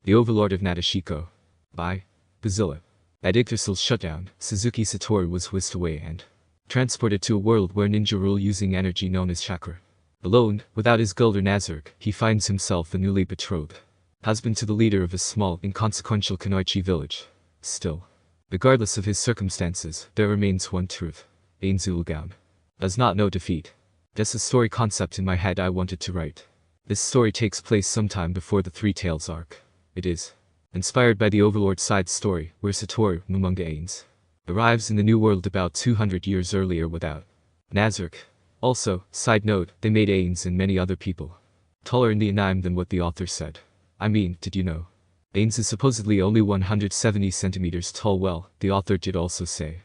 The Overlord of Nashiko. By Bazilla. At Yggdrasil's shutdown, Suzuki Satori was whisked away and transported to a world where ninja rule using energy known as chakra. Alone, without his guild or Nazark, he finds himself a newly betrothed husband to the leader of a small, inconsequential Kunoichi village. Still, regardless of his circumstances, there remains one truth. Ainz does not know defeat. That's a story concept in my head I wanted to write. This story takes place sometime before the Three Tales arc. It is inspired by the Overlord side story, where Satori, Momonga Ainz, arrives in the New World about 200 years earlier without Nazark. Also, side note, they made Ainz and many other people taller in the anime than what the author said. I mean, did you know? Ainz is supposedly only 170 centimeters tall. Well, the author did also say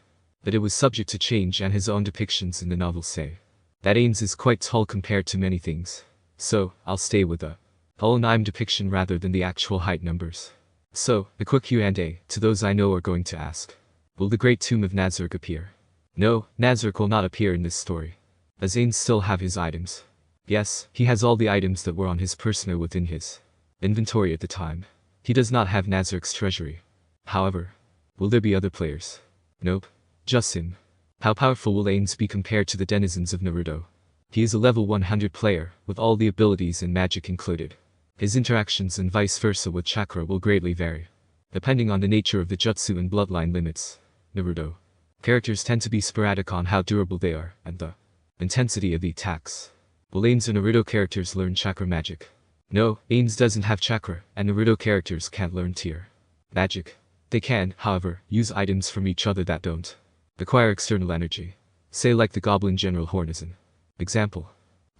that it was subject to change, and his own depictions in the novel say that Ainz is quite tall compared to many things. So, I'll stay with the whole anime depiction rather than the actual height numbers. So, a quick Q&A to those I know are going to ask. Will the Great Tomb of Nazark appear? No, Nazark will not appear in this story. Does Ainz still have his items? Yes, he has all the items that were on his persona within his inventory at the time. He does not have Nazark's treasury. However, will there be other players? Nope. Just him. How powerful will Ainz be compared to the denizens of Naruto? He is a level 100 player, with all the abilities and magic included. His interactions and vice versa with chakra will greatly vary, depending on the nature of the jutsu and bloodline limits. Naruto characters tend to be sporadic on how durable they are, and the intensity of the attacks. Will Ainz or Naruto characters learn chakra magic? No, Ainz doesn't have chakra, and Naruto characters can't learn tier magic. They can, however, use items from each other that don't require external energy. Say like the Goblin General Horn is an example.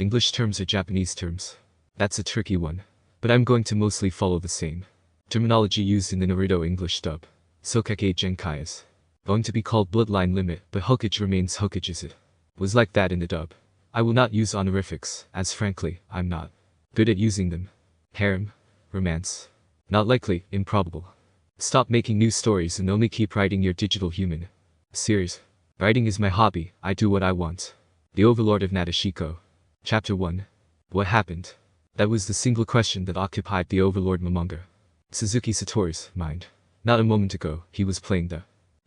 English terms or Japanese terms? That's a tricky one, but I'm going to mostly follow the same terminology used in the Naruto English dub. Sokage Genkai is going to be called Bloodline Limit, but Hokage remains Hokage as it was like that in the dub. I will not use honorifics, as frankly, I'm not good at using them. Harem, romance. Not likely, improbable. Stop making new stories and only keep writing your digital human series. Writing is my hobby, I do what I want. The Overlord of Nashiko. Chapter 1. What happened? That was the single question that occupied the Overlord Momonga Suzuki Satori's mind. Not a moment ago, he was playing the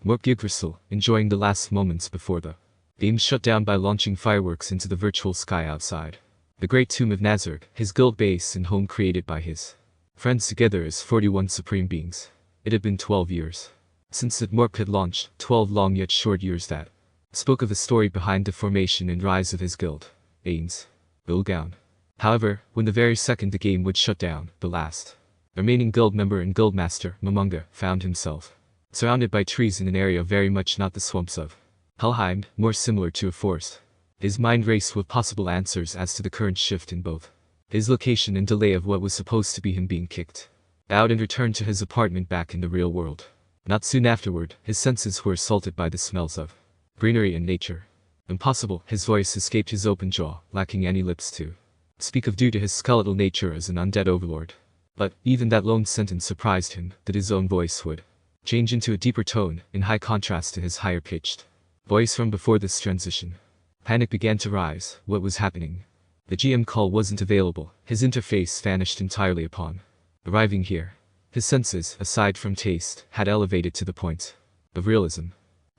Morp Yggdrasil, enjoying the last moments before the beam shut down by launching fireworks into the virtual sky outside. The Great Tomb of Nazark, his guild base and home created by his friends together as 41 supreme beings. It had been 12 years since that Morp had launched, 12 long yet short years that spoke of the story behind the formation and rise of his guild, Ainz. Ulgaun. However, when the very second the game would shut down, the last remaining guild member and guildmaster, Momonga, found himself surrounded by trees in an area very much not the swamps of Helheim, more similar to a forest. His mind raced with possible answers as to the current shift in both his location and delay of what was supposed to be him being kicked out and returned to his apartment back in the real world. Not soon afterward, his senses were assaulted by the smells of greenery and nature. Impossible, his voice escaped his open jaw, lacking any lips to speak of due to his skeletal nature as an undead overlord. But, even that lone sentence surprised him, that his own voice would change into a deeper tone, in high contrast to his higher-pitched voice from before this transition. Panic began to rise. What was happening? The GM call wasn't available, his interface vanished entirely upon arriving here. His senses, aside from taste, had elevated to the point of realism.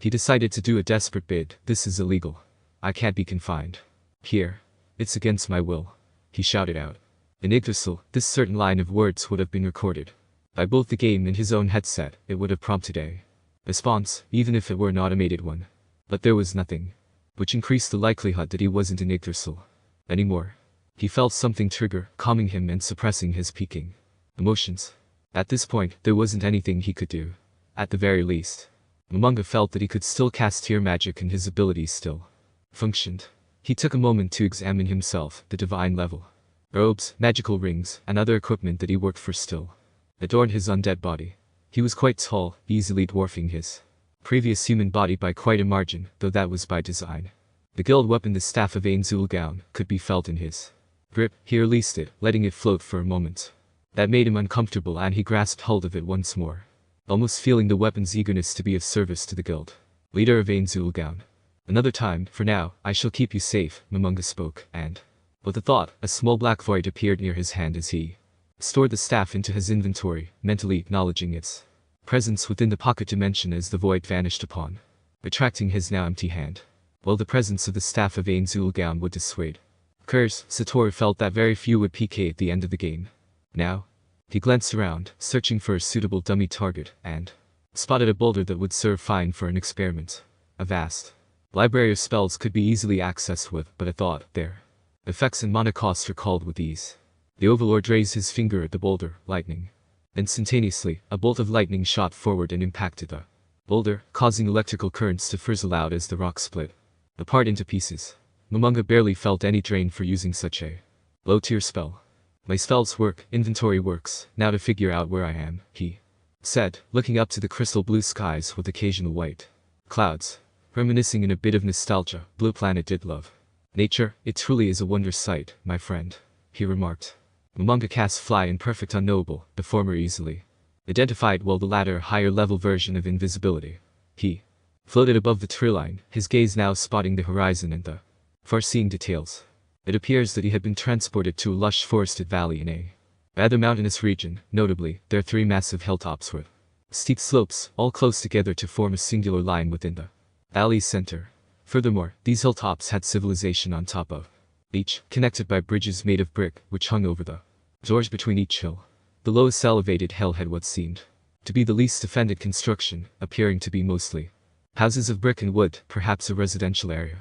He decided to do a desperate bid. This is illegal. I can't be confined here. It's against my will, he shouted out. In Yggdrasil, this certain line of words would have been recorded by both the game and his own headset. It would have prompted a response, even if it were an automated one. But there was nothing, which increased the likelihood that he wasn't in Yggdrasil anymore. He felt something trigger, calming him and suppressing his peaking emotions. At this point, there wasn't anything he could do. At the very least, Momonga felt that he could still cast tier magic and his abilities still functioned. He took a moment to examine himself. The divine level robes, magical rings, and other equipment that he worked for still adorned his undead body. He was quite tall, easily dwarfing his previous human body by quite a margin, though that was by design. The guild weapon, the staff of Ainz Ulgaun, could be felt in his grip. He released it, letting it float for a moment. That made him uncomfortable and he grasped hold of it once more, almost feeling the weapon's eagerness to be of service to the guild leader of Ainz Ulgaun. Another time, for now, I shall keep you safe, Momonga spoke, and with a thought, a small black void appeared near his hand as he stored the staff into his inventory, mentally acknowledging its presence within the pocket dimension as the void vanished upon, attracting his now empty hand. While the presence of the staff of Ainz would dissuade Curse, Satoru felt that very few would PK at the end of the game. Now, he glanced around, searching for a suitable dummy target, and spotted a boulder that would serve fine for an experiment. A vast library of spells could be easily accessed with, but I thought, their effects and mana costs are called with ease. The Overlord raised his finger at the boulder, lightning. Instantaneously, a bolt of lightning shot forward and impacted the boulder, causing electrical currents to frizz aloud as the rock split apart into pieces. Momonga barely felt any drain for using such a low-tier spell. My spells work, inventory works, now to figure out where I am, he said, looking up to the crystal blue skies with occasional white clouds. Reminiscing in a bit of nostalgia, Blue Planet did love nature. It truly is a wondrous sight, my friend, he remarked. Momonga cast Fly and Perfect Unknowable, the former easily identified while the latter a higher level version of invisibility. He floated above the tree line, his gaze now spotting the horizon and the far-seeing details. It appears that he had been transported to a lush forested valley in a rather mountainous region. Notably, there are 3 massive hilltops with steep slopes, all close together to form a singular line within the valley's center. Furthermore, these hilltops had civilization on top of each, connected by bridges made of brick, which hung over the doors between each hill. The lowest elevated hill had what seemed to be the least defended construction, appearing to be mostly houses of brick and wood, perhaps a residential area.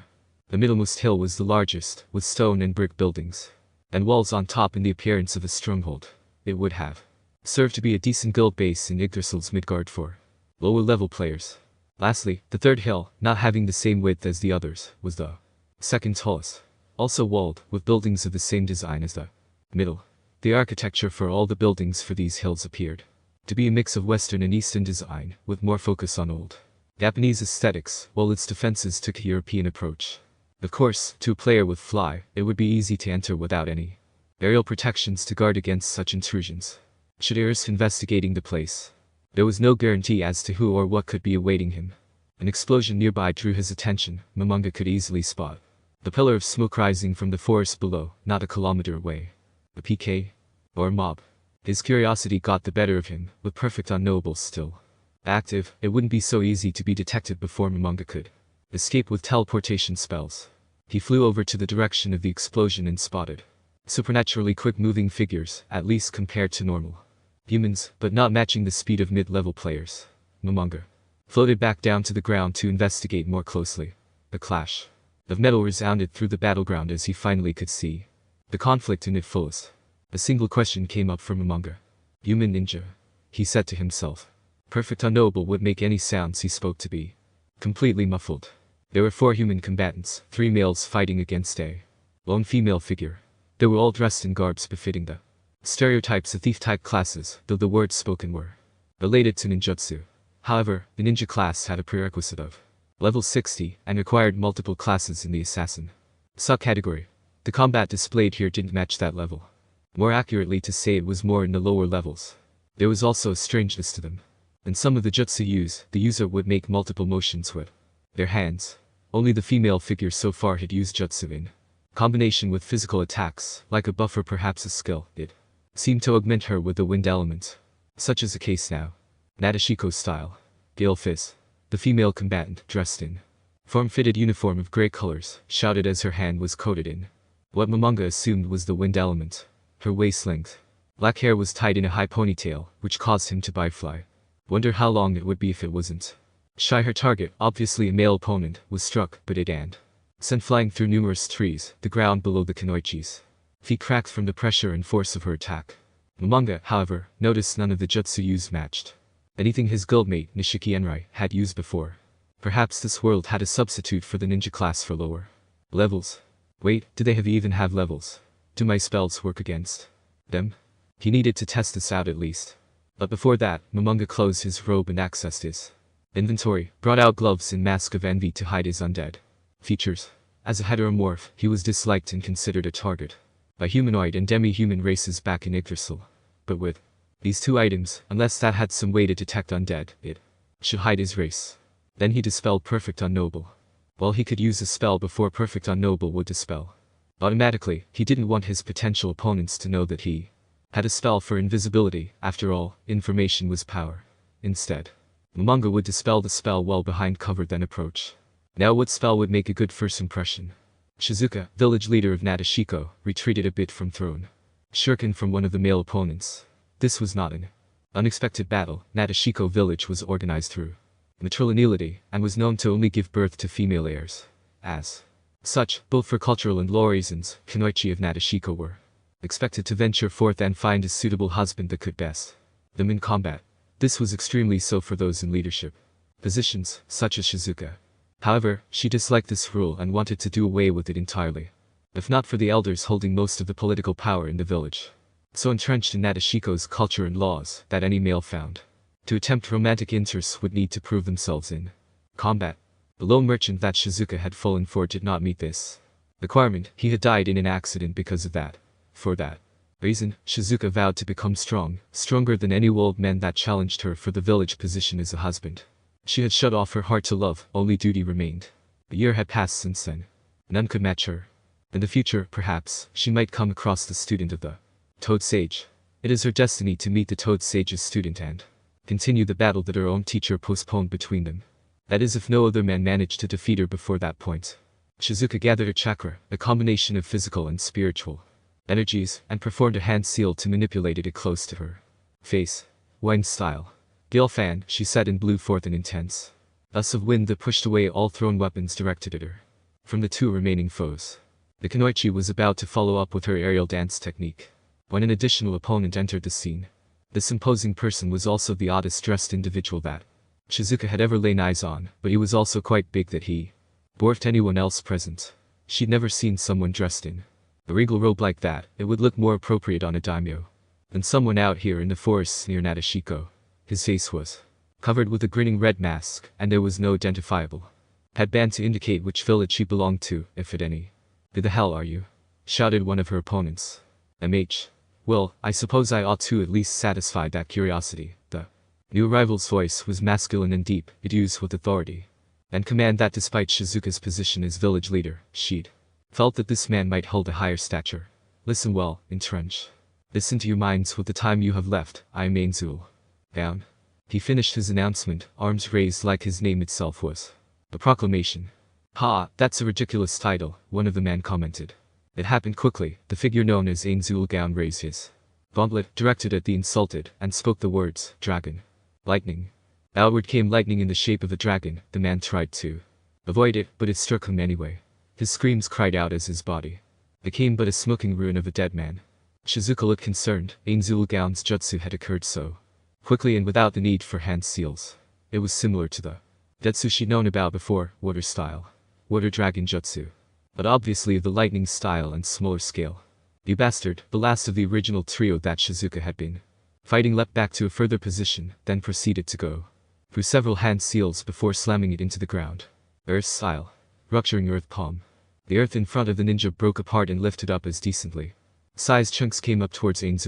The middlemost hill was the largest, with stone and brick buildings and walls on top in the appearance of a stronghold. It would have served to be a decent guild base in Yggdrasil's Midgard for lower-level players. Lastly, the third hill, not having the same width as the others, was the second tallest, also walled, with buildings of the same design as the middle. The architecture for all the buildings for these hills appeared to be a mix of Western and Eastern design, with more focus on old Japanese aesthetics, while its defenses took a European approach. Of course, to a player with Fly, it would be easy to enter without any aerial protections to guard against such intrusions. Should he risk investigating the place? There was no guarantee as to who or what could be awaiting him. An explosion nearby drew his attention. Momonga could easily spot the pillar of smoke rising from the forest below, not a kilometer away. A PK? Or a mob? His curiosity got the better of him. With Perfect Unknowable still active, it wouldn't be so easy to be detected before Momonga could escape with teleportation spells. He flew over to the direction of the explosion and spotted supernaturally quick-moving figures, at least compared to normal humans, but not matching the speed of mid-level players. Momonga floated back down to the ground to investigate more closely. A clash of metal resounded through the battleground as he finally could see the conflict in its fullest. A single question came up from Momonga. Human ninja, he said to himself. Perfect Unknowable would make any sounds he spoke to be completely muffled. There were 4 human combatants, 3 males fighting against a lone female figure. They were all dressed in garbs befitting the stereotypes of thief-type classes, though the words spoken were related to ninjutsu. However, the ninja class had a prerequisite of level 60 and required multiple classes in the assassin subcategory. The combat displayed here didn't match that level. More accurately to say, it was more in the lower levels. There was also a strangeness to them. In some of the jutsu used, the user would make multiple motions with their hands. Only the female figure so far had used jutsu in combination with physical attacks, like a buff or perhaps a skill. It seemed to augment her with the wind element. Such is the case now. Nashiko style. Gale Fizz, the female combatant, dressed in form-fitted uniform of grey colors, shouted as her hand was coated in what Momonga assumed was the wind element. Her waist length. Black hair was tied in a high ponytail, which caused him to bifly. Wonder how long it would be if it wasn't shy. Her target, obviously a male opponent, was struck, but it and sent flying through numerous trees, the ground below the Kunoichis. Feet cracked from the pressure and force of her attack. Momonga, however, noticed none of the jutsu used matched anything his guildmate, Nishiki had used before. Perhaps this world had a substitute for the ninja class for lower levels. Wait, do they even have levels? Do my spells work against them? He needed to test this out at least. But before that, Momonga closed his robe and accessed his inventory, brought out gloves and Mask of Envy to hide his undead features. As a heteromorph, he was disliked and considered a target by humanoid and demi-human races back in Yggdrasil. But with these 2 items, unless that had some way to detect undead, it should hide his race. Then he dispelled Perfect Unknowable. While he could use a spell before Perfect Unknowable would dispel automatically, he didn't want his potential opponents to know that he had a spell for invisibility. After all, information was power. Instead, Momonga would dispel the spell well behind cover then approach. Now what spell would make a good first impression? Shizuka, village leader of Nashiko, retreated a bit from throne. Shuriken from one of the male opponents. This was not an unexpected battle. Nashiko village was organized through matrilineality and was known to only give birth to female heirs. As such, both for cultural and law reasons, Kunoichi of Nashiko were expected to venture forth and find a suitable husband that could best them in combat. This was extremely so for those in leadership positions, such as Shizuka. However, she disliked this rule and wanted to do away with it entirely. If not for the elders holding most of the political power in the village. So entrenched in Nashiko's culture and laws that any male found to attempt romantic interests would need to prove themselves in combat. The lone merchant that Shizuka had fallen for did not meet this requirement. He had died in an accident because of that. For that reason, Shizuka vowed to become strong, stronger than any old man that challenged her for the village position as a husband. She had shut off her heart to love, only duty remained. A year had passed since then. None could match her. In the future, perhaps, she might come across the student of the Toad Sage. It is her destiny to meet the Toad Sage's student and continue the battle that her own teacher postponed between them. That is if no other man managed to defeat her before that point. Shizuka gathered her chakra, a combination of physical and spiritual energies, and performed a hand seal to manipulate it close to her face. Wine style. Gale fan, she said and blew forth an intense gust of wind that pushed away all thrown weapons directed at her from the two remaining foes. The Kunoichi was about to follow up with her aerial dance technique when an additional opponent entered the scene. This imposing person was also the oddest dressed individual that Shizuka had ever laid eyes on, but he was also quite big that he dwarfed anyone else present. She'd never seen someone dressed in a regal robe like that. It would look more appropriate on a daimyo than someone out here in the forests near Nashiko. His face was covered with a grinning red mask, and there was no identifiable headband to indicate which village he belonged to, if at any. "Who the hell are you?" shouted one of her opponents. "MH. Well, I suppose I ought to at least satisfy that curiosity." The new arrival's voice was masculine and deep. It used with authority and command that despite Shizuka's position as village leader, she'd felt that this man might hold a higher stature. "Listen well, entrench this into your minds with the time you have left. I am Ainz. Down." He finished his announcement, arms raised like his name itself was a proclamation. "Ha, that's a ridiculous title," one of the men commented. It happened quickly. The figure known as Ainz raised his gauntlet, directed at the insulted, and spoke the words, "Dragon. Lightning." Outward came lightning in the shape of a dragon. The man tried to avoid it, but it struck him anyway. His screams cried out as his body became but a smoking ruin of a dead man. Shizuka looked concerned. Ainz jutsu had occurred so quickly and without the need for hand seals. It was similar to the jutsu she'd known about before, water style. Water dragon jutsu. But obviously of the lightning style and smaller scale. The bastard, the last of the original trio that Shizuka had been fighting, leapt back to a further position, then proceeded to go through several hand seals before slamming it into the ground. Earth style. Rupturing earth palm. The earth in front of the ninja broke apart and lifted up as decently sized chunks came up towards Ainz.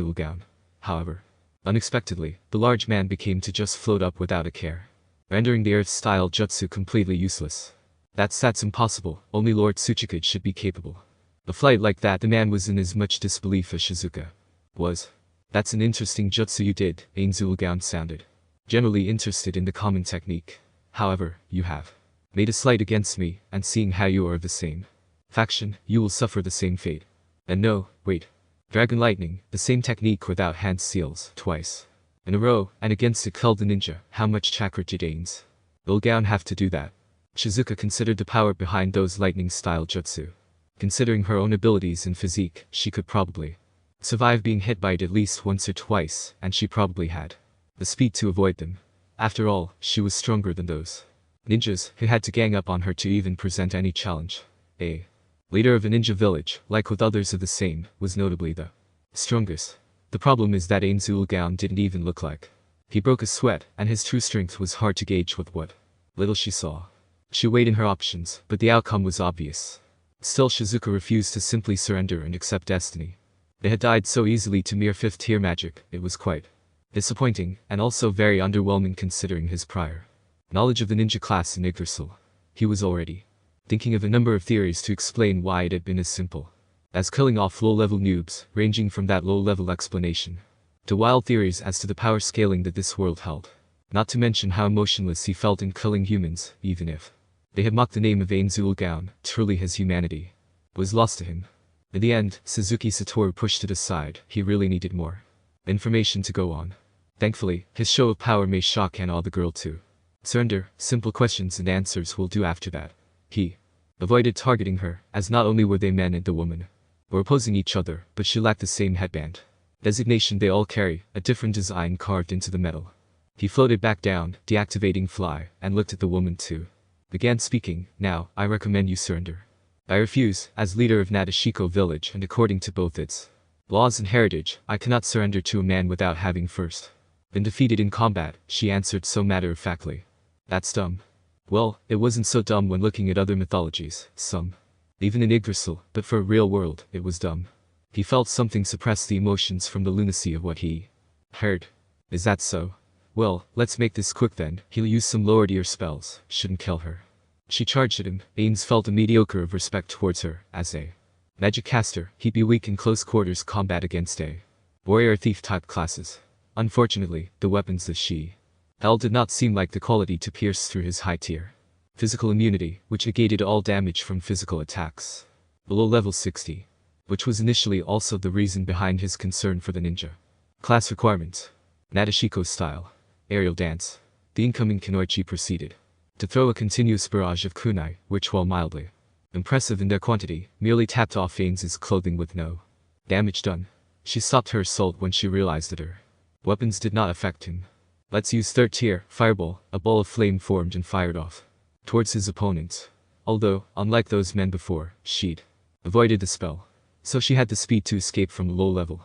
However, unexpectedly, the large man became to just float up without a care, rendering the earth-style jutsu completely useless. That's impossible. Only Lord Tsuchikage should be capable. A flight like that. The man was in as much disbelief as Shizuka was. "That's an interesting jutsu you did," Ainz sounded generally interested in the common technique. "However, you have made a slight against me, and seeing how you are of the same faction, you will suffer the same fate." And no, wait. Dragon lightning, the same technique without hand seals, twice in a row, and against it called the ninja. How much chakra did Ainz have to do that? Shizuka considered the power behind those lightning-style jutsu. Considering her own abilities and physique, she could probably survive being hit by it at least once or twice, and she probably had the speed to avoid them. After all, she was stronger than those ninjas who had to gang up on her to even present any challenge. A leader of a ninja village, like with others of the same, was notably the strongest. The problem is that Ainz didn't even look like he broke a sweat, and his true strength was hard to gauge with what little she saw. She weighed in her options, but the outcome was obvious. Still, Shizuka refused to simply surrender and accept destiny. They had died so easily to mere 5th tier magic. It was quite disappointing, and also very underwhelming considering his prior knowledge of the ninja class in Yggdrasil. He was already thinking of a number of theories to explain why it had been as simple as killing off low-level noobs, ranging from that low-level explanation to wild theories as to the power scaling that this world held. Not to mention how emotionless he felt in killing humans, even if they had mocked the name of Ainz. Truly his humanity was lost to him. In the end, Suzuki Satoru pushed it aside. He really needed more information to go on. Thankfully, his show of power may shock and awe the girl too. Surrender, simple questions and answers will do after that. He avoided targeting her, as not only were they men and the woman were opposing each other, but she lacked the same headband designation they all carry, a different design carved into the metal. He floated back down, deactivating fly, and looked at the woman too. Began speaking, now, I recommend you surrender. I refuse, as leader of Nashiko village and according to both its laws and heritage, I cannot surrender to a man without having first been defeated in combat, she answered so matter-of-factly. That's dumb. Well, it wasn't so dumb when looking at other mythologies, some even in Yggdrasil, but for a real world, it was dumb. He felt something suppress the emotions from the lunacy of what he heard. Is that so? Well, let's make this quick then. He'll use some lower tier spells, shouldn't kill her. She charged at him. Ainz felt a mediocre of respect towards her. As a magic caster, he'd be weak in close quarters combat against a warrior thief type classes. Unfortunately, the weapons that she held did not seem like the quality to pierce through his high tier physical immunity, which negated all damage from physical attacks below level 60. Which was initially also the reason behind his concern for the ninja class requirements. Nashiko style aerial dance. The incoming Kunoichi proceeded to throw a continuous barrage of kunai, which while mildly impressive in their quantity, merely tapped off Ainz's clothing with no damage done. She stopped her assault when she realized that her weapons did not affect him. Let's use third tier, fireball. A ball of flame formed and fired off towards his opponents. Although, unlike those men before, she'd avoided the spell, so she had the speed to escape from a low level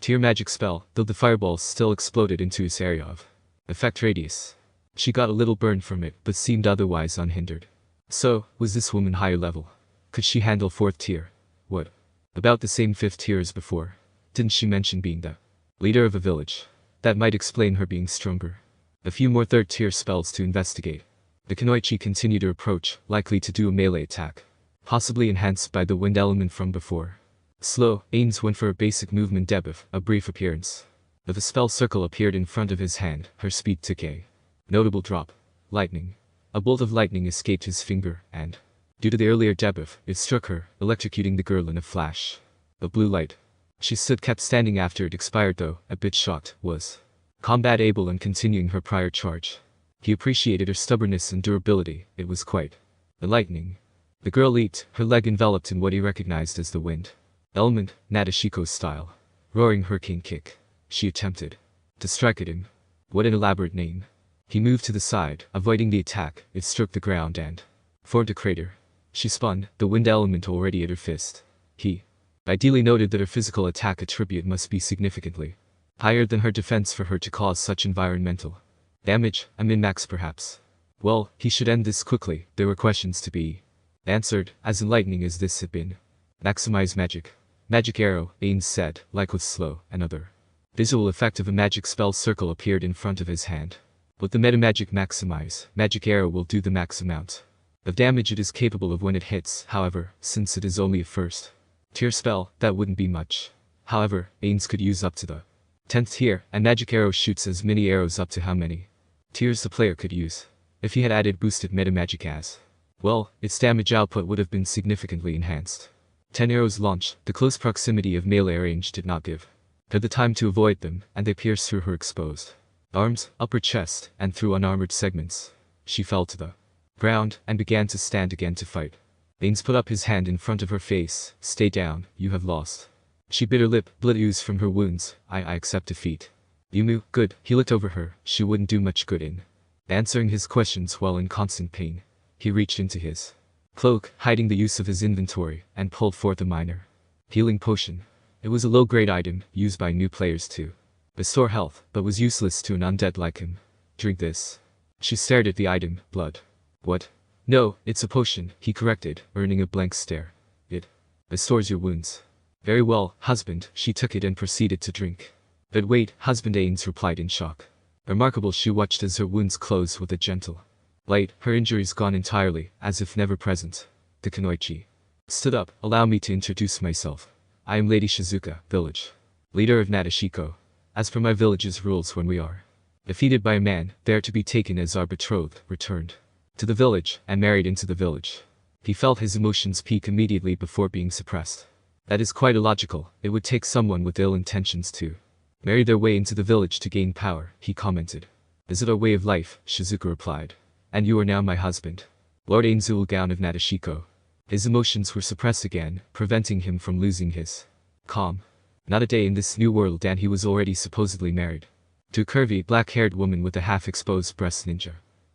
tier magic spell, though the fireballs still exploded into his area of effect radius. She got a little burn from it, but seemed otherwise unhindered. So, was this woman higher level? Could she handle 4th tier? What? About the same 5th tier as before? Didn't she mention being the leader of a village? That might explain her being stronger. A few more 3rd tier spells to investigate. The Kunoichi continued her approach, likely to do a melee attack, possibly enhanced by the wind element from before. Slow, Ainz went for a basic movement debuff. A brief appearance of a spell circle appeared in front of his hand. Her speed took a notable drop. Lightning. A bolt of lightning escaped his finger, and, due to the earlier debuff, it struck her, electrocuting the girl in a flash of blue light. She kept standing after it expired though, a bit shocked, was combat able and continuing her prior charge. He appreciated her stubbornness and durability. It was quite enlightening. The girl leaped, her leg enveloped in what he recognized as the wind element, Nashiko's style. Roaring hurricane kick. She attempted to strike at him. What an elaborate name. He moved to the side, avoiding the attack. It struck the ground and formed a crater. She spun, the wind element already at her fist. He ideally noted that her physical attack attribute must be significantly higher than her defense for her to cause such environmental damage. A min-max perhaps. Well, he should end this quickly. There were questions to be answered, as enlightening as this had been. Maximize magic. Magic arrow, Ainz said, like with slow, another visual effect of a magic spell circle appeared in front of his hand. With the metamagic maximize, magic arrow will do the max amount of damage it is capable of when it hits. However, since it is only a first tier spell, that wouldn't be much. However, Ainz could use up to the 10th tier, and magic arrow shoots as many arrows up to how many tiers the player could use. If he had added boosted metamagic as well, its damage output would have been significantly enhanced. 10 arrows launched. The close proximity of melee range did not give her the time to avoid them, and they pierced through her exposed arms, upper chest, and through unarmored segments. She fell to the ground, and began to stand again to fight. Ainz put up his hand in front of her face. Stay down, you have lost. She bit her lip, blood oozed from her wounds. I accept defeat. Yumu, good. He looked over her. She wouldn't do much good in answering his questions while in constant pain. He reached into his cloak, hiding the use of his inventory, and pulled forth a minor healing potion. It was a low-grade item, used by new players to restore health, but was useless to an undead like him. Drink this. She stared at the item. Blood. What? No, it's a potion, he corrected, earning a blank stare. It restores your wounds. Very well, husband. She took it and proceeded to drink. But wait, husband, Ainz replied in shock. Remarkable. She watched as her wounds closed with a gentle light, her injuries gone entirely, as if never present. The Kunoichi Stood up, allow me to introduce myself. I am Lady Shizuka, village leader of Nashiko. As per my village's rules, when we are defeated by a man, they are to be taken as our betrothed, returned to the village, and married into the village. He felt his emotions peak immediately before being suppressed. That is quite illogical. It would take someone with ill intentions to marry their way into the village to gain power, he commented. Is it our way of life? Shizuka replied. And you are now my husband. Lord Ainz of Nashiko. His emotions were suppressed again, preventing him from losing his calm. Not a day in this new world and he was already supposedly married to a curvy, black-haired woman with a half-exposed breast ninja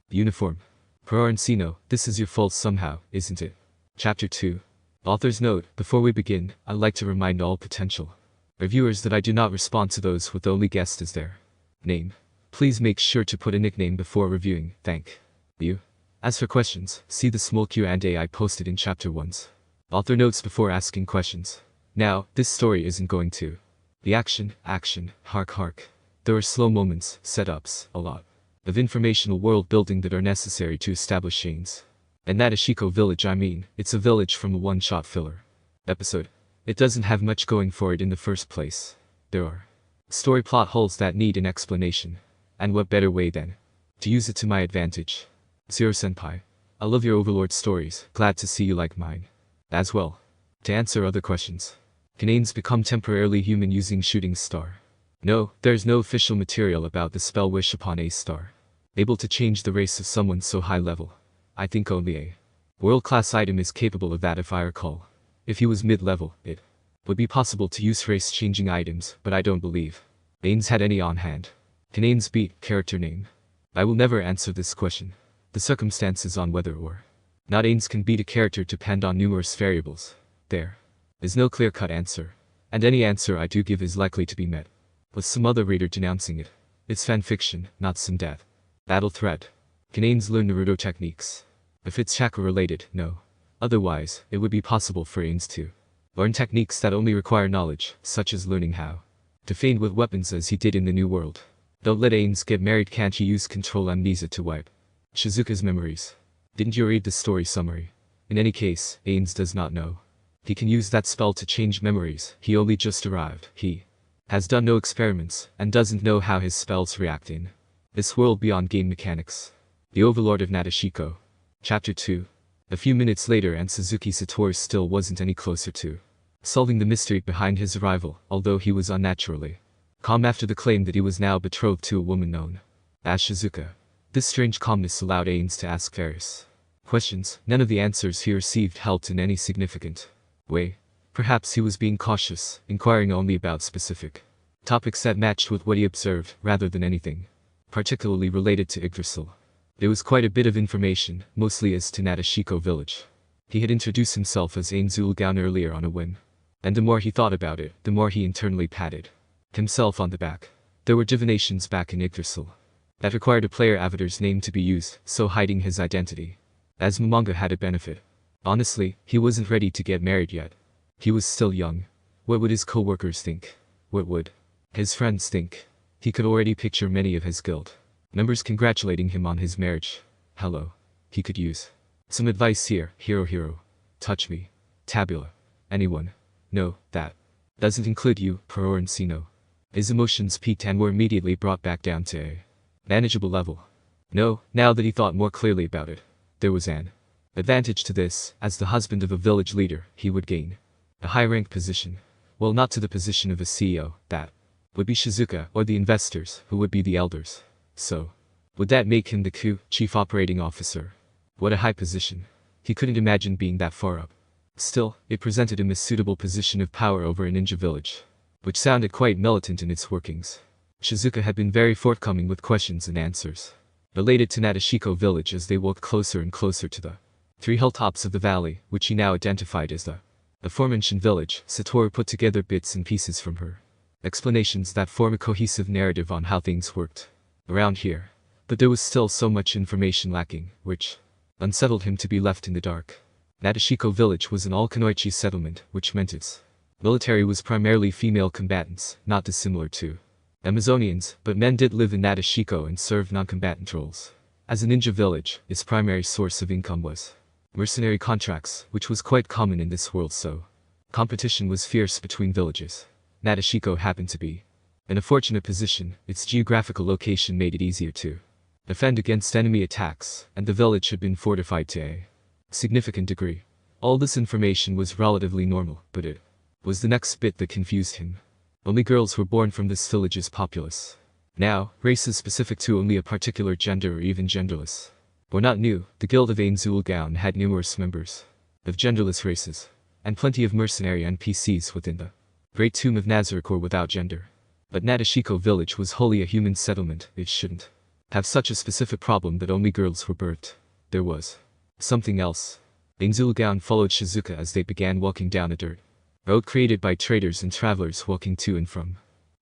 uniform. Per Encino, this is your fault somehow, isn't it? Chapter 2. Author's note, before we begin, I'd like to remind all potential reviewers that I do not respond to those with only guessed as their name. Please make sure to put a nickname before reviewing, thank you. As for questions, see the small Q&A I posted in chapter 1's author notes before asking questions. Now, this story isn't going to be action, hark. There are slow moments, setups, a lot of informational world building that are necessary to establish Ainz. And Nashiko village, I mean, it's a village from a one-shot filler episode. It doesn't have much going for it in the first place. There are story plot holes that need an explanation. And what better way than to use it to my advantage? Zero Senpai. I love your Overlord stories, glad to see you like mine as well. To answer other questions. Can Ainz become temporarily human using shooting star? No, there's no official material about the spell wish upon a star able to change the race of someone so high level. I think only a world-class item is capable of that if I recall. If he was mid-level, it would be possible to use race-changing items, but I don't believe Ainz had any on hand. Can Ainz beat character name? I will never answer this question. The circumstances on whether or not Ainz can beat a character depend on numerous variables. There is no clear-cut answer, and any answer I do give is likely to be met with some other reader denouncing it. It's fanfiction, not some death battle threat. Can Ainz learn Naruto techniques? If it's chakra-related, no. Otherwise, it would be possible for Ainz to learn techniques that only require knowledge, such as learning how to feign with weapons as he did in the New World. Don't let Ainz get married. Can't he use control amnesia to wipe Shizuka's memories? Didn't you read the story summary? In any case, Ainz does not know he can use that spell to change memories. He only just arrived. He has done no experiments, and doesn't know how his spells react in this world beyond game mechanics. The Overlord of Nashiko. Chapter 2. A few minutes later and Suzuki Satoru still wasn't any closer to solving the mystery behind his arrival, although he was unnaturally calm after the claim that he was now betrothed to a woman known as Shizuka. This strange calmness allowed Ainz to ask various questions. None of the answers he received helped in any significant way. Perhaps he was being cautious, inquiring only about specific topics that matched with what he observed, rather than anything particularly related to Yggdrasil. There was quite a bit of information, mostly as to Nashiko village. He had introduced himself as Ainz earlier on a whim. And the more he thought about it, the more he internally patted himself on the back. There were divinations back in Yggdrasil that required a player avatar's name to be used, so hiding his identity as Momonga had a benefit. Honestly, he wasn't ready to get married yet. He was still young. What would his co-workers think? What would his friends think? He could already picture many of his guild members congratulating him on his marriage. Hello. He could use some advice here. Hero. Touch me. Tabula. Anyone. No, that doesn't include you, Per Encino. His emotions peaked and were immediately brought back down to a manageable level. No, now that he thought more clearly about it, there was an advantage to this. As the husband of a village leader, he would gain a high-rank position. Well, not to the position of a CEO, that would be Shizuka, or the investors, who would be the elders. So, would that make him the chief operating officer? What a high position. He couldn't imagine being that far up. Still, it presented him a suitable position of power over a ninja village, which sounded quite militant in its workings. Shizuka had been very forthcoming with questions and answers related to Nashiko village as they walked closer and closer to the 3 hilltops of the valley, which he now identified as the aforementioned village. Satoru put together bits and pieces from her explanations that form a cohesive narrative on how things worked around here. But there was still so much information lacking, which unsettled him to be left in the dark. Nashiko village was an all-Kunoichi settlement, which meant its military was primarily female combatants, not dissimilar to Amazonians, but men did live in Nashiko and served non-combatant roles. As a ninja village, its primary source of income was mercenary contracts, which was quite common in this world, so competition was fierce between villages. Nashiko happened to be in a fortunate position. Its geographical location made it easier to defend against enemy attacks, and the village had been fortified to a significant degree. All this information was relatively normal, but it was the next bit that confused him. Only girls were born from this village's populace. Now, races specific to only a particular gender or even genderless were not new. The Guild of Ainz had numerous members of genderless races, and plenty of mercenary NPCs within the Great Tomb of Nazarick were without gender. But Nashiko village was wholly a human settlement. It shouldn't have such a specific problem that only girls were birthed. There was something else. Ainz followed Shizuka as they began walking down a dirt road created by traders and travelers walking to and from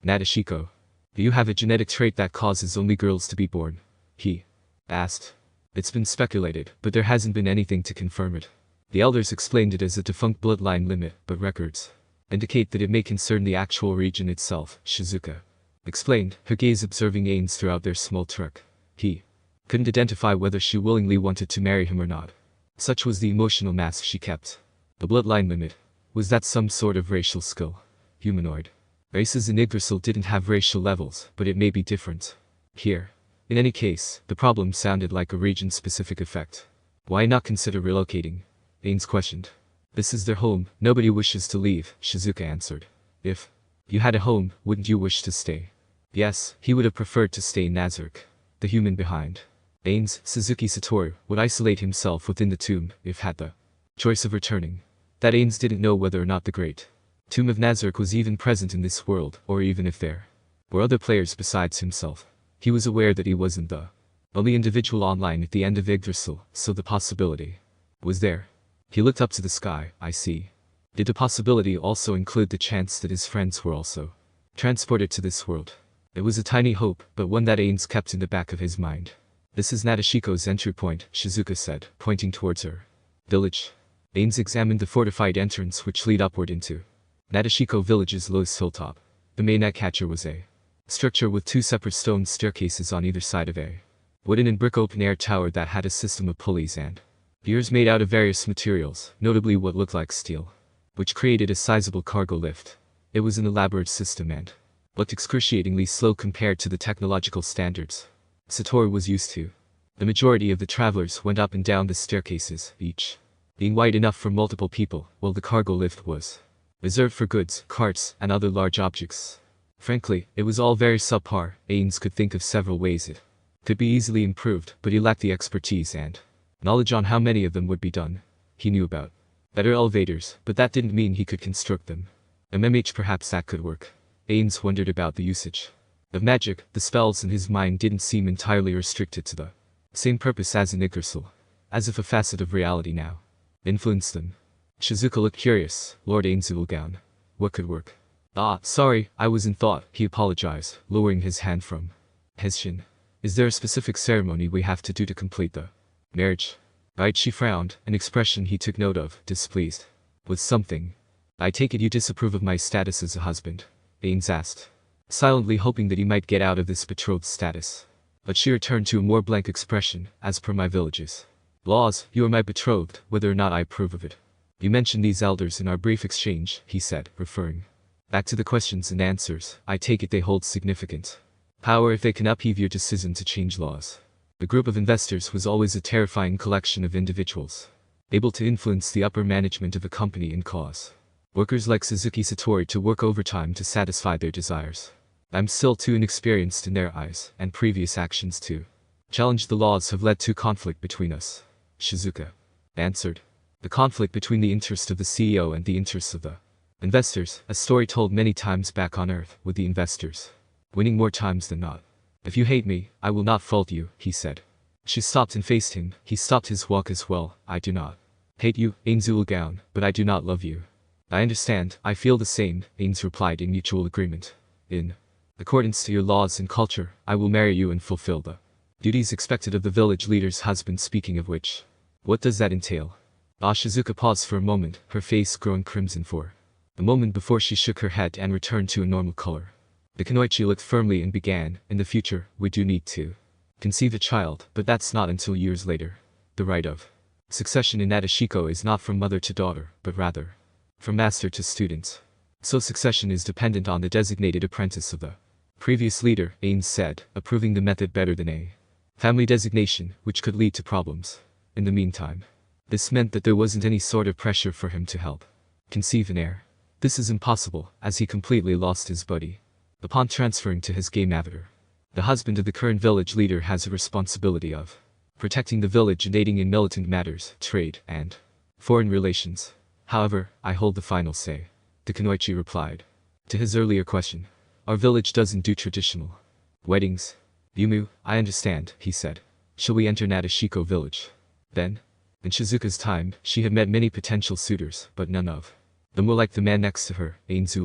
Nashiko. Do you have a genetic trait that causes only girls to be born? He asked. It's been speculated, but there hasn't been anything to confirm it. The elders explained it as a defunct bloodline limit, but records indicate that it may concern the actual region itself, Shizuka explained, her gaze observing Ainz throughout their small trek. He couldn't identify whether she willingly wanted to marry him or not. Such was the emotional mask she kept. The bloodline limit. Was that some sort of racial skill? Humanoid races in Yggdrasil didn't have racial levels, but it may be different here. In any case, the problem sounded like a region-specific effect. Why not consider relocating? Ainz questioned. This is their home, nobody wishes to leave, Shizuka answered. If you had a home, wouldn't you wish to stay? Yes, he would have preferred to stay in Nazarick. The human behind Ainz, Suzuki Satoru, would isolate himself within the tomb if had the choice of returning. That Ainz didn't know whether or not the Great Tomb of Nazarick was even present in this world, or even if there were other players besides himself. He was aware that he wasn't the only individual online at the end of Yggdrasil, so the possibility was there. He looked up to the sky. I see. Did the possibility also include the chance that his friends were also transported to this world? It was a tiny hope, but one that Ainz kept in the back of his mind. This is Nashiko's entry point, Shizuka said, pointing towards her village. Ainz examined the fortified entrance which lead upward into Nashiko village's lowest hilltop. The main catcher was a structure with two separate stone staircases on either side of a wooden and brick open-air tower that had a system of pulleys and piers made out of various materials, notably what looked like steel, which created a sizable cargo lift. It was an elaborate system and looked excruciatingly slow compared to the technological standards Satoru was used to. The majority of the travelers went up and down the staircases, each being wide enough for multiple people, while the cargo lift was reserved for goods, carts, and other large objects. Frankly, it was all very subpar. Ainz could think of several ways it could be easily improved, but he lacked the expertise and knowledge on how many of them would be done. He knew about better elevators, but that didn't mean he could construct them. Perhaps that could work. Ainz wondered about the usage of magic. The spells in his mind didn't seem entirely restricted to the same purpose as in Yggdrasil, as if a facet of reality now influenced them. Shizuka looked curious. Lord Ainz, what could work? Sorry, I was in thought, he apologized, lowering his hand from his chin. Is there a specific ceremony we have to do to complete the marriage? Right, she frowned, an expression he took note of, displeased with something. I take it you disapprove of my status as a husband? Ainz asked, silently hoping that he might get out of this betrothed status. But she returned to a more blank expression. As per my village's laws, you are my betrothed, whether or not I approve of it. You mentioned these elders in our brief exchange, he said, referring back to the questions and answers. I take it they hold significant power if they can upheave your decision to change laws. The group of investors was always a terrifying collection of individuals, able to influence the upper management of a company and cause workers like Suzuki Satori to work overtime to satisfy their desires. I'm still too inexperienced in their eyes, and previous actions to challenge the laws have led to conflict between us, Shizuka answered. The conflict between the interest of the CEO and the interests of the investors, a story told many times back on Earth, with the investors winning more times than not. If you hate me, I will not fault you, he said. She stopped and faced him. He stopped his walk as well. I do not hate you, Ainz, but I do not love you. I understand, I feel the same, Ainz replied in mutual agreement. In accordance to your laws and culture, I will marry you and fulfill the duties expected of the village leader's husband. Speaking of which, what does that entail? Shizuka paused for a moment, her face growing crimson for a moment before she shook her head and returned to a normal color. The Kunoichi looked firmly and began, in the future, we do need to conceive a child, but that's not until years later. The right of Succession in Nashiko is not from mother to daughter, but rather from master to students. So succession is dependent on the designated apprentice of the previous leader, Ainz said, approving the method better than a family designation, which could lead to problems. In the meantime, this meant that there wasn't any sort of pressure for him to help conceive an heir. This is impossible, as he completely lost his buddy upon transferring to his game avatar. The husband of the current village leader has a responsibility of protecting the village and aiding in militant matters, trade, and foreign relations. However, I hold the final say. The Kunoichi replied to his earlier question. Our village doesn't do traditional weddings. Yumu, I understand, he said. Shall we enter Nashiko village? Then, in Shizuka's time, she had met many potential suitors, but none of them were like the man next to her, Ainz.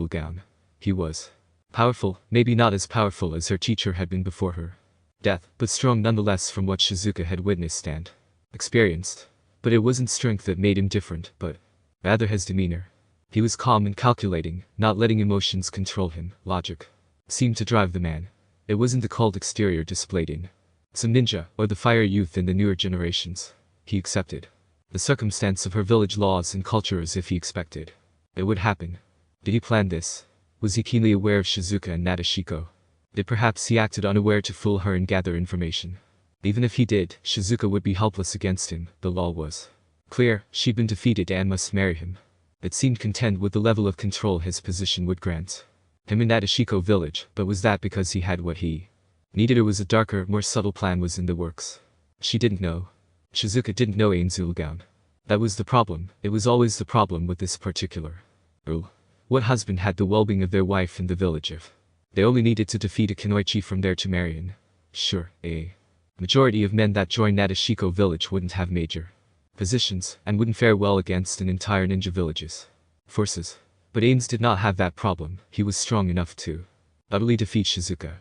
He was powerful, maybe not as powerful as her teacher had been before her death, but strong nonetheless from what Shizuka had witnessed and experienced. But it wasn't strength that made him different, but rather his demeanor. He was calm and calculating, not letting emotions control him. Logic seemed to drive the man. It wasn't the cold exterior displayed in some ninja, or the fire youth in the newer generations. He accepted the circumstance of her village laws and culture as if he expected it would happen. Did he plan this? Was he keenly aware of Shizuka and Nashiko? Did perhaps he acted unaware to fool her and gather information? Even if he did, Shizuka would be helpless against him. The law was clear, she'd been defeated and must marry him. It seemed content with the level of control his position would grant him in Nashiko village, but was that because he had what he needed, or was a darker, more subtle plan was in the works? She didn't know. Shizuka didn't know Ainz. That was the problem. It was always the problem with this particular rule. What husband had the well-being of their wife in the village if they only needed to defeat a Kunoichi from there to marry in? Sure, a majority of men that joined Nashiko village wouldn't have major positions, and wouldn't fare well against an entire ninja village's forces. But Ainz did not have that problem. He was strong enough to utterly defeat Shizuka.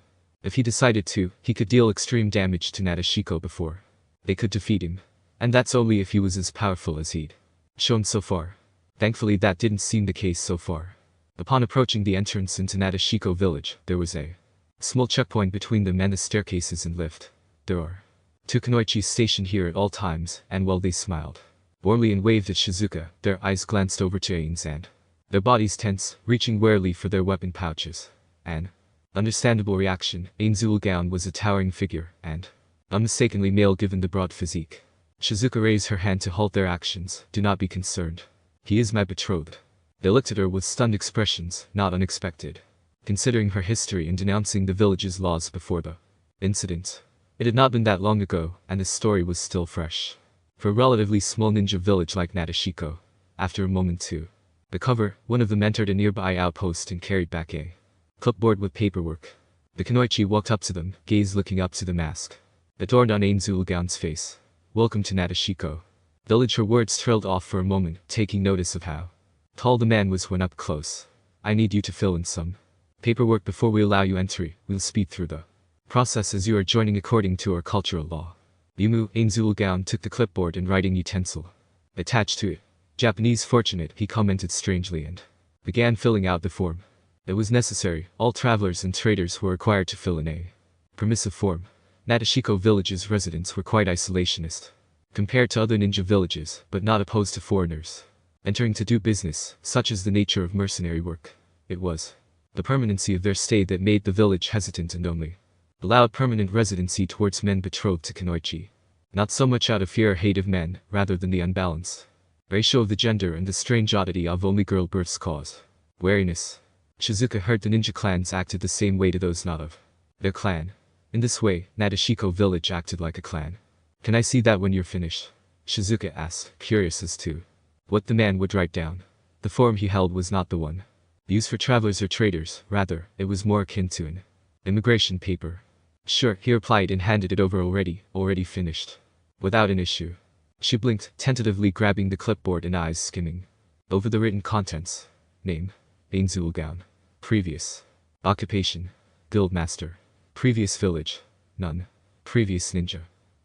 If he decided to, he could deal extreme damage to Nashiko before they could defeat him. And that's only if he was as powerful as he'd shown so far. Thankfully that didn't seem the case so far. Upon approaching the entrance into Nashiko village, there was a small checkpoint between them and the staircases and lift. There are 2 Kunoichis stationed here at all times, and while they smiled warmly and waved at Shizuka, their eyes glanced over to Ainz and their bodies tense, reaching warily for their weapon pouches. An understandable reaction. Ainz was a towering figure, and unmistakably male given the broad physique. Shizuka raised her hand to halt their actions. Do not be concerned. He is my betrothed. They looked at her with stunned expressions, not unexpected, considering her history in denouncing the village's laws before the incident. It had not been that long ago, and the story was still fresh. For a relatively small ninja village like Nashiko. After a moment to recover, one of them entered a nearby outpost and carried back a clipboard with paperwork. The Kunoichi walked up to them, gaze looking up to the mask adorned on Ainz face. Welcome to Nashiko village. Her words trailed off for a moment, taking notice of how tall the man was when up close. I need you to fill in some paperwork before we allow you entry. We'll speed through the process as you are joining according to our cultural law. Yumu, Ainz took the clipboard and writing utensil attached to it. Japanese fortunate, he commented strangely, and began filling out the form. It was necessary. All travelers and traders were required to fill in a permissive form. Nashiko village's residents were quite isolationist compared to other ninja villages, but not opposed to foreigners entering to do business, such as the nature of mercenary work. It was the permanency of their stay that made the village hesitant and only allowed permanent residency towards men betrothed to Kunoichi. Not so much out of fear or hate of men, rather than the unbalanced ratio of the gender and the strange oddity of only girl births cause wariness. Shizuka heard the ninja clans acted the same way to those not of their clan. In this way, Nashiko village acted like a clan. Can I see that when you're finished? Shizuka asked, curious as to what the man would write down. The form he held was not the one used for travelers or traders, rather, it was more akin to an immigration paper. Sure, he replied and handed it over. Already finished. Without an issue. She blinked, tentatively grabbing the clipboard and eyes skimming over the written contents. Name: Ainz. Previous occupation: Guildmaster. Previous village: none. Previous ninja.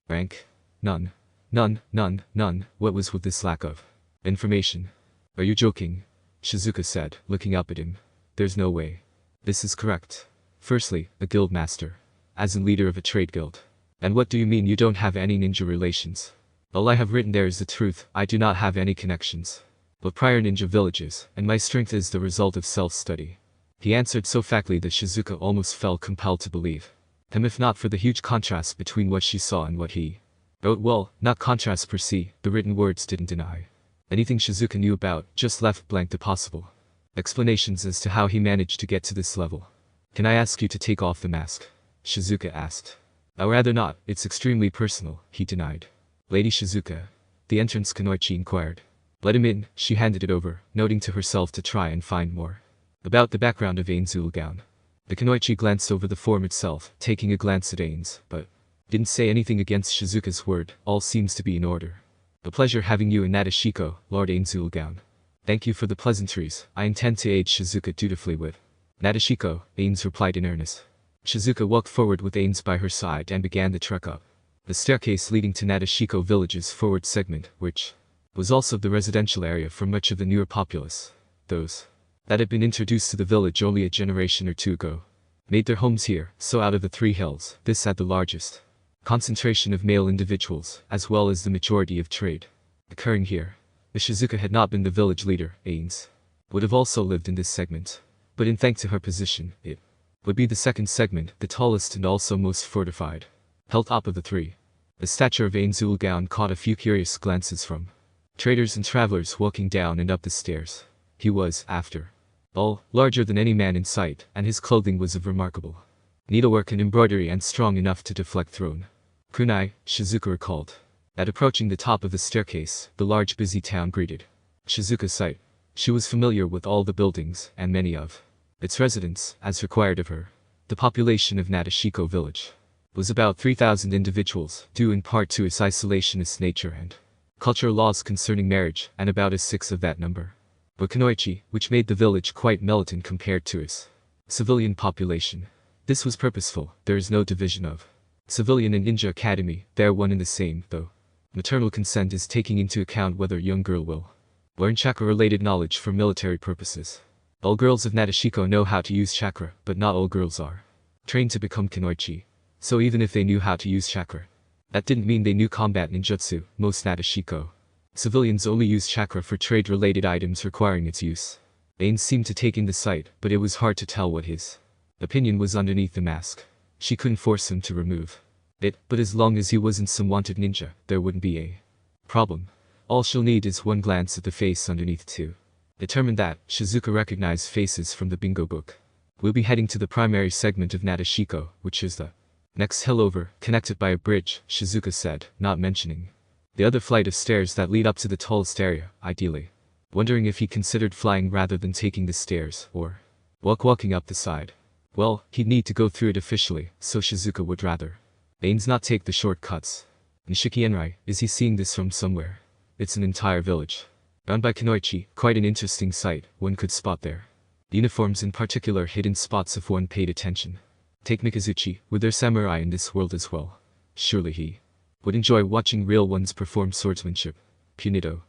Rank: none. None. What was with this lack of information? Are you joking? Shizuka said, looking up at him. There's no way. This is correct. Firstly, a guild master. As in leader of a trade guild. And what do you mean you don't have any ninja relations? All I have written there is the truth. I do not have any connections. But prior ninja villages, and my strength is the result of self-study. He answered so factly that Shizuka almost felt compelled to believe him, if not for the huge contrast between what she saw and what he wrote. Well, not contrast per se, the written words didn't deny anything Shizuka knew about, just left blank the possible explanations as to how he managed to get to this level. Can I ask you to take off the mask? Shizuka asked. I'd rather not, it's extremely personal, he denied. Lady Shizuka. The entrance Kunoichi inquired. Let him in, she handed it over, noting to herself to try and find more about the background of Ainz's gown. The Kunoichi glanced over the form itself, taking a glance at Ainz, but didn't say anything against Shizuka's word. All seems to be in order. A pleasure having you in Nashiko, Lord Ainz's gown. Thank you for the pleasantries. I intend to aid Shizuka dutifully with Nashiko, Ainz replied in earnest. Shizuka walked forward with Ainz by her side and began the trek up the staircase leading to Nashiko village's forward segment, which was also the residential area for much of the newer populace. Those that had been introduced to the village only a generation or two ago made their homes here, so out of the 3 hills, this had the largest concentration of male individuals, as well as the majority of trade occurring here. If Shizuka had not been the village leader, Ainz would have also lived in this segment. But in thanks to her position, it would be the second segment, the tallest and also most fortified, held top of the 3. The stature of Ainz's gown caught a few curious glances from traders and travelers walking down and up the stairs. He was, after all, larger than any man in sight, and his clothing was of remarkable needlework and embroidery and strong enough to deflect thrown kunai, Shizuka recalled. At approaching the top of the staircase, the large busy town greeted Shizuka's sight. She was familiar with all the buildings, and many of its residents, as required of her. The population of Nashiko village was about 3,000 individuals, due in part to its isolationist nature and cultural laws concerning marriage, and about a sixth of that number were Kunoichi, which made the village quite militant compared to its civilian population. This was purposeful. There is no division of civilian and ninja academy, they are one and the same, though maternal consent is taking into account whether a young girl will learn chakra-related knowledge for military purposes. All girls of Nashiko know how to use chakra, but not all girls are trained to become Kunoichi. So even if they knew how to use chakra, that didn't mean they knew combat ninjutsu. Most Nashiko civilians only use chakra for trade-related items requiring its use. Ainz seemed to take in the sight, but it was hard to tell what his opinion was underneath the mask. She couldn't force him to remove it, but as long as he wasn't some wanted ninja, there wouldn't be a problem. All she'll need is one glance at the face underneath to determine that. Shizuka recognized faces from the bingo book. We'll be heading to the primary segment of Nashiko, which is the next hill over, connected by a bridge, Shizuka said, not mentioning the other flight of stairs that lead up to the tallest area, ideally wondering if he considered flying rather than taking the stairs, or walking up the side. Well, he'd need to go through it officially, so Shizuka would rather Ainz not take the shortcuts. Nishikienrai, is he seeing this from somewhere? It's an entire village run by Kunoichi, quite an interesting sight one could spot there. Uniforms in particular hidden spots if one paid attention. Take Mikazuchi, with their samurai in this world as well. Surely he would enjoy watching real ones perform swordsmanship. Punido.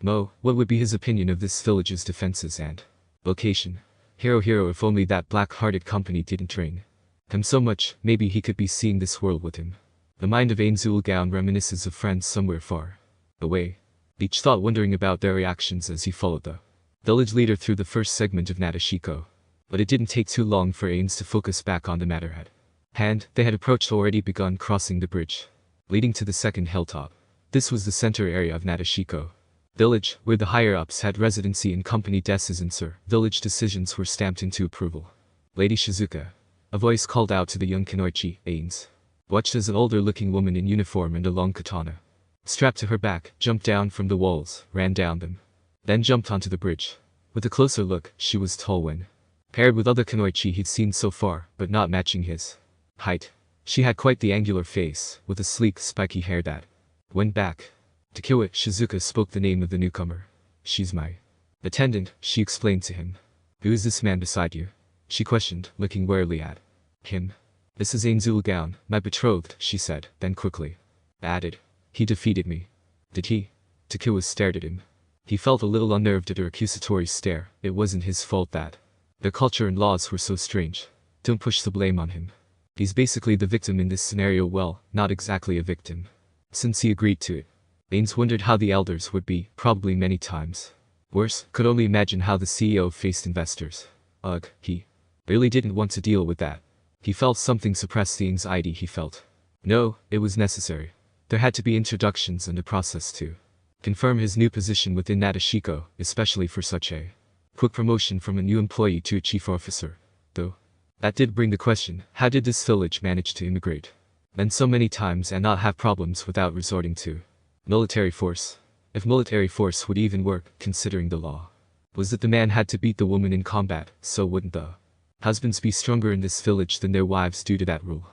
Mo, what would be his opinion of this village's defenses and location? Hero, if only that black-hearted company didn't train him so much, maybe he could be seeing this world with him. The mind of Ainz's gown reminisces of friends somewhere far away. Each thought wondering about their reactions as he followed the village leader through the first segment of Nashiko. But it didn't take too long for Ainz to focus back on the matter at hand. They had already begun crossing the bridge leading to the second hilltop. This was the center area of Nashiko village, where the higher-ups had residency and company descends. Village decisions were stamped into approval. Lady Shizuka. A voice called out to the young Kunoichi, Ainz watched as an older-looking woman in uniform and a long katana strapped to her back, jumped down from the walls, ran down them, then jumped onto the bridge. With a closer look, she was tall when paired with other Kunoichi he'd seen so far, but not matching his height. She had quite the angular face, with a sleek, spiky hair that went back. To kill it, Shizuka spoke the name of the newcomer. She's my attendant, she explained to him. Who is this man beside you? She questioned, looking warily at him. This is Ainz's gown, my betrothed, she said, then quickly added. He defeated me. Did he? Takiwa stared at him. He felt a little unnerved at her accusatory stare. It wasn't his fault that their culture and laws were so strange. Don't push the blame on him. He's basically the victim in this scenario. Well, not exactly a victim, since he agreed to it. Ainz wondered how the elders would be, probably many times. Worse, could only imagine how the CEO faced investors. Ugh, he really didn't want to deal with that. He felt something suppress the anxiety he felt. No, it was necessary. There had to be introductions and a process to confirm his new position within Nashiko, especially for such a quick promotion from a new employee to a chief officer. Though, that did bring the question, how did this village manage to immigrate? And so many times and not have problems without resorting to military force? If military force would even work, considering the law was that the man had to beat the woman in combat, so wouldn't the husbands be stronger in this village than their wives due to that rule?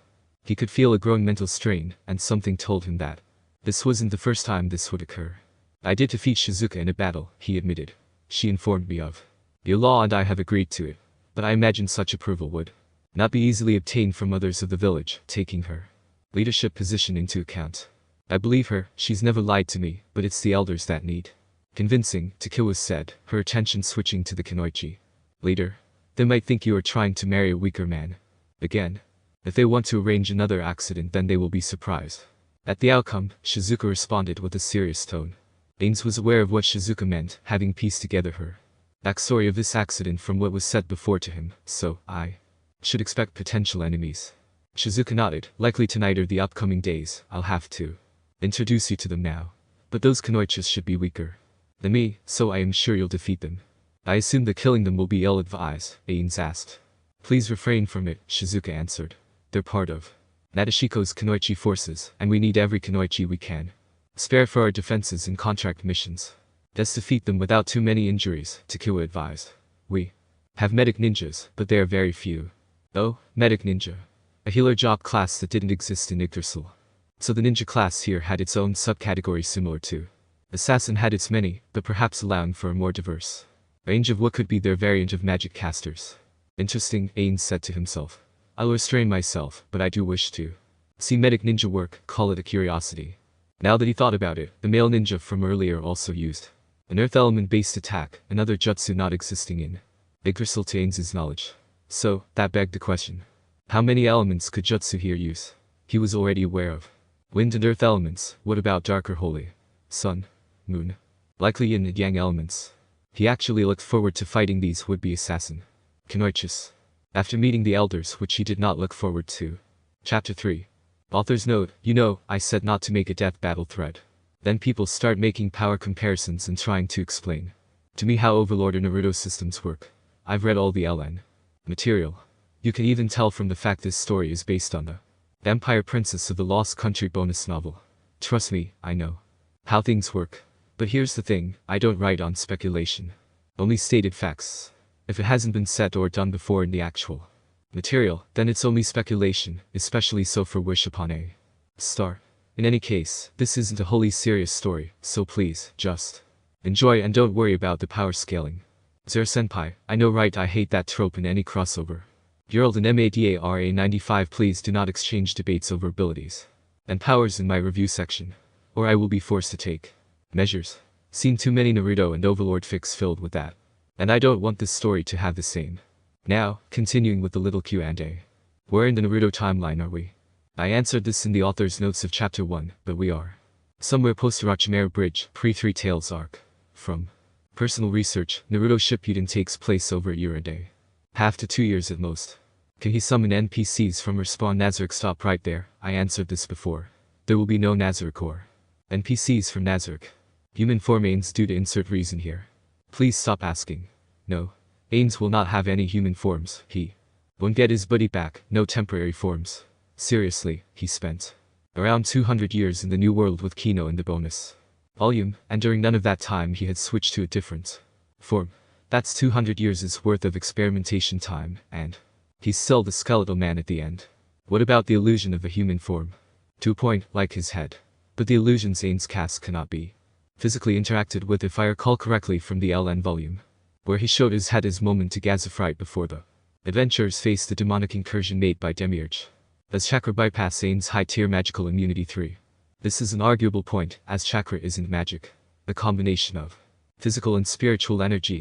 He could feel a growing mental strain, and something told him that this wasn't the first time this would occur. I did defeat Shizuka in a battle, he admitted. She informed me of your law and I have agreed to it, but I imagine such approval would not be easily obtained from others of the village, taking her leadership position into account. I believe her, she's never lied to me, but it's the elders that need convincing, Takiwa said, her attention switching to the Kunoichi leader. They might think you are trying to marry a weaker man. Again, if they want to arrange another accident then they will be surprised at the outcome, Shizuka responded with a serious tone. Ainz was aware of what Shizuka meant, having pieced together her backstory of this accident from what was said before to him, so I should expect potential enemies. Shizuka nodded, likely tonight or the upcoming days. I'll have to introduce you to them now. But those Kunoichis should be weaker than me, so I am sure you'll defeat them. I assume that killing them will be ill-advised, Ainz asked. Please refrain from it, Shizuka answered. They're part of Nashiko's Kunoichi forces, and we need every Kunoichi we can spare for our defenses and contract missions. Let's defeat them without too many injuries, Takiwa advised. We have medic ninjas, but they are very few. Oh, medic ninja. A healer job class that didn't exist in Yggdrasil. So the ninja class here had its own subcategory similar to assassin had its many, but perhaps allowing for a more diverse range of what could be their variant of magic casters. Interesting, Ainz said to himself. I'll restrain myself, but I do wish to see medic ninja work, call it a curiosity. Now that he thought about it, the male ninja from earlier also used an earth element-based attack, another jutsu not existing in Yggdrasil to Ainz's knowledge. So, that begged the question. How many elements could jutsu here use? He was already aware of wind and earth elements. What about dark or holy? Sun, moon, likely yin and yang elements. He actually looked forward to fighting these would-be assassin Kunoichis after meeting the elders, which he did not look forward to. Chapter 3. Author's note, I said not to make a death battle thread. Then people start making power comparisons and trying to explain to me how Overlord or Naruto systems work. I've read all the LN material. You can even tell from the fact this story is based on the Vampire Princess of the Lost Country bonus novel. Trust me, I know how things work. But here's the thing, I don't write on speculation. Only stated facts. If it hasn't been said or done before in the actual material, then it's only speculation, especially so for Wish Upon a Star. In any case, this isn't a wholly serious story, so please, just enjoy and don't worry about the power scaling. Zero-senpai, I know right, I hate that trope in any crossover. Gerald and MADARA 95, please do not exchange debates over abilities and powers in my review section, or I will be forced to take measures. Seen too many Naruto and Overlord fics filled with that. And I don't want this story to have the same. Now, continuing with the little Q&A. Where in the Naruto timeline are we? I answered this in the author's notes of chapter 1, but we are somewhere post-Orochimaru Bridge, pre-Three Tails arc. From personal research, Naruto Shippuden takes place over a year and a half to 2 years at most. Can he summon NPCs from Respawn Nazarick? Stop right there, I answered this before. There will be no Nazarick or NPCs from Nazarick. Human form Ainz due to insert reason here. Please stop asking. No. Ainz will not have any human forms, he won't get his buddy back, no temporary forms. Seriously, he spent around 200 years in the New World with Kino in the bonus volume, and during none of that time he had switched to a different form. That's 200 years' worth of experimentation time, and he's still the skeletal man at the end. What about the illusion of a human form? To a point, like his head. But the illusions Ainz casts cannot be physically interacted with, if I recall correctly from the LN volume, where he showed his head as moment to Gazafrite before the adventurers faced the demonic incursion made by Demiurge. Does chakra bypass Ainz high-tier magical immunity 3? This is an arguable point, as chakra isn't magic. The combination of physical and spiritual energy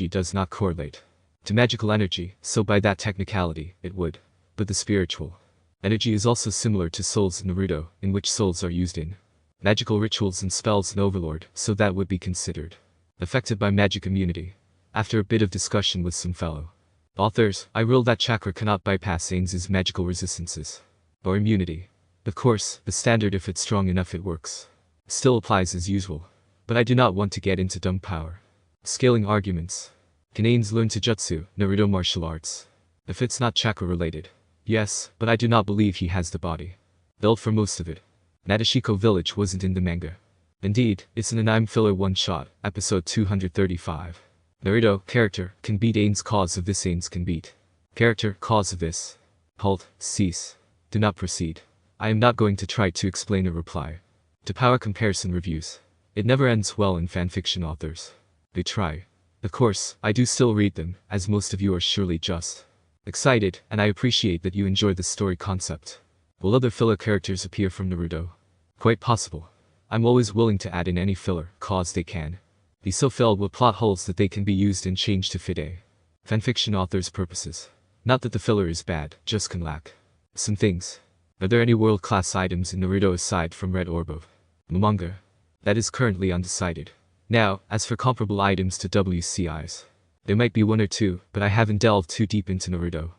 does not correlate to magical energy, so by that technicality, it would. But the spiritual energy is also similar to souls in Naruto, in which souls are used in magical rituals and spells and overlord, so that would be considered affected by magic immunity. After a bit of discussion with some fellow authors, I ruled that chakra cannot bypass Ainz's magical resistances or immunity. Of course, the standard if it's strong enough it works still applies as usual. But I do not want to get into dumb power scaling arguments. Can Ainz learn Taijutsu, Naruto martial arts? If it's not chakra related. Yes, but I do not believe he has the body built for most of it. Nashiko village wasn't in the manga. Indeed, it's an anime filler one-shot, episode 235. Naruto, character, can beat Ainz cause of this Ainz can beat. Character, cause of this. Halt, cease. Do not proceed. I am not going to try to explain or reply to power comparison reviews. It never ends well in fanfiction authors. They try. Of course, I do still read them, as most of you are surely just excited, and I appreciate that you enjoy the story concept. Will other filler characters appear from Naruto? Quite possible. I'm always willing to add in any filler, cause they can be so filled with plot holes that they can be used and changed to fit a fanfiction author's purposes. Not that the filler is bad, just can lack some things. Are there any world-class items in Naruto aside from Red Orb of manga? That is currently undecided. Now, as for comparable items to WCIs, there might be one or two, but I haven't delved too deep into Naruto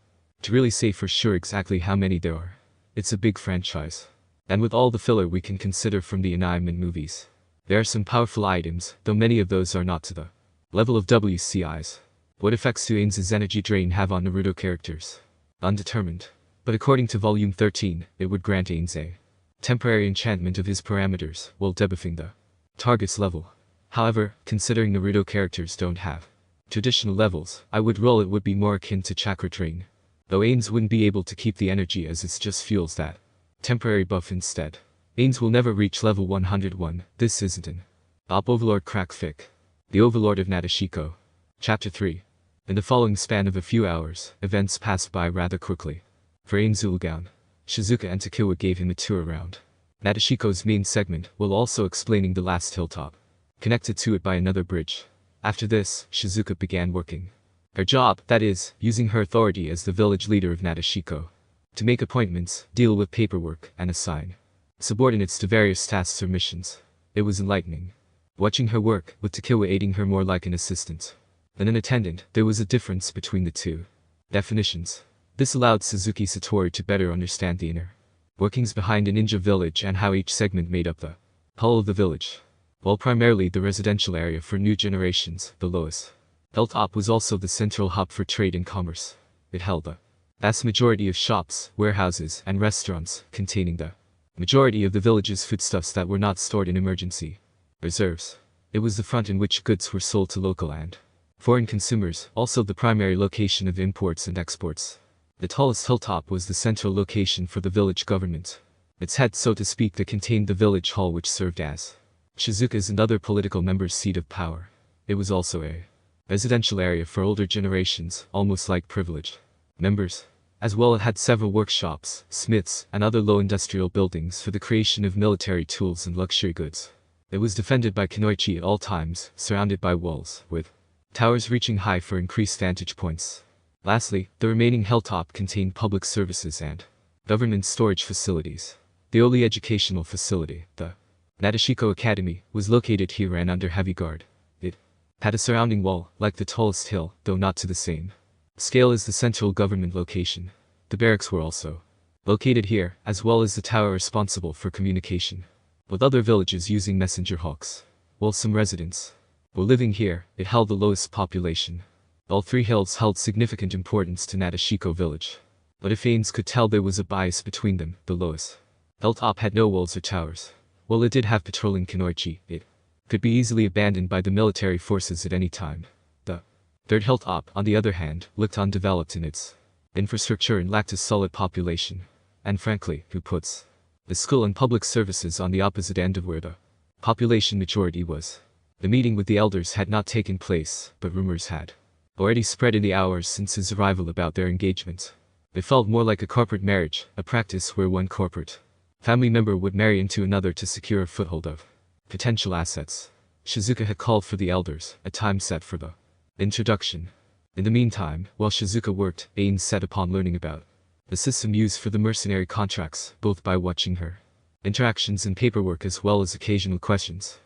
to really say for sure exactly how many there are. It's a big franchise. And with all the filler we can consider from the anime and movies, there are some powerful items, though many of those are not to the level of WCIs. What effects do Ainz's energy drain have on Naruto characters? Undetermined. But according to Volume 13, it would grant Ainz a temporary enchantment of his parameters while debuffing the target's level. However, considering Naruto characters don't have traditional levels, I would roll it would be more akin to chakra drain. Though Ainz wouldn't be able to keep the energy as it just fuels that temporary buff instead. Ainz will never reach level 101, this isn't an Overlord crack fic. The Overlord of Nashiko. Chapter 3. In the following span of a few hours, events passed by rather quickly. For Ainz Ulgaon, Shizuka and Takiwa gave him a tour around Nashiko's main segment, while also explaining the last hilltop, connected to it by another bridge. After this, Shizuka began working her job, that is, using her authority as the village leader of Nashiko to make appointments, deal with paperwork, and assign subordinates to various tasks or missions. It was enlightening. Watching her work, with Takiwa aiding her more like an assistant than an attendant, there was a difference between the two definitions. This allowed Suzuki Satori to better understand the inner workings behind a ninja village and how each segment made up the whole of the village. While primarily the residential area for new generations, the lowest hilltop was also the central hub for trade and commerce. It held the vast majority of shops, warehouses, and restaurants, containing the majority of the village's foodstuffs that were not stored in emergency reserves. It was the front in which goods were sold to local and foreign consumers, also the primary location of imports and exports. The tallest hilltop was the central location for the village government. Its head, so to speak, that contained the village hall which served as Shizuka's and other political members' seat of power. It was also a residential area for older generations, almost like privileged members. As well, it had several workshops, smiths, and other low industrial buildings for the creation of military tools and luxury goods. It was defended by Kunoichi at all times, surrounded by walls, with towers reaching high for increased vantage points. Lastly, the remaining hilltop contained public services and government storage facilities. The only educational facility, the Nashiko Academy, was located here and under heavy guard. It had a surrounding wall, like the tallest hill, though not to the same scale as the central government location. The barracks were also located here, as well as the tower responsible for communication with other villages using messenger hawks. While some residents were living here, it held the lowest population. All three hills held significant importance to Nashiko village. But if Ainz could tell, there was a bias between them. The lowest hilltop had no walls or towers. While it did have patrolling Kunoichi, it could be easily abandoned by the military forces at any time. The third hilltop, on the other hand, looked undeveloped in its infrastructure and lacked a solid population. And frankly, who puts the school and public services on the opposite end of where the population majority was? The meeting with the elders had not taken place, but rumors had already spread in the hours since his arrival about their engagement. It felt more like a corporate marriage, a practice where one corporate family member would marry into another to secure a foothold of potential assets. Shizuka had called for the elders, a time set for the introduction. In the meantime, while Shizuka worked, Ainz set upon learning about the system used for the mercenary contracts, both by watching her interactions and paperwork as well as occasional questions.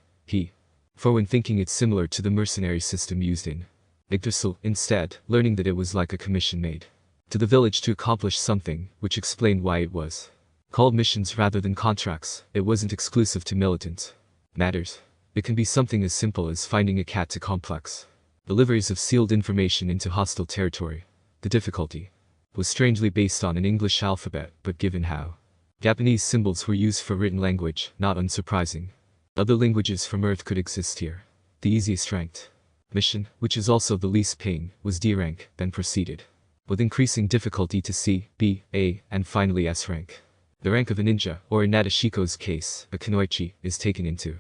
For when thinking it's similar to the mercenary system used in Yggdrasil, instead, learning that it was like a commission made to the village to accomplish something, which explained why it was called missions rather than contracts. It wasn't exclusive to militant matters. It can be something as simple as finding a cat to complex deliveries of sealed information into hostile territory. The difficulty was strangely based on an English alphabet, but given how Japanese symbols were used for written language, not unsurprising. Other languages from Earth could exist here. The easiest ranked mission, which is also the least paying, was D rank, then proceeded with increasing difficulty to C, B, A, and finally S rank. The rank of a ninja, or in Nashiko's case, a kunoichi, is taken into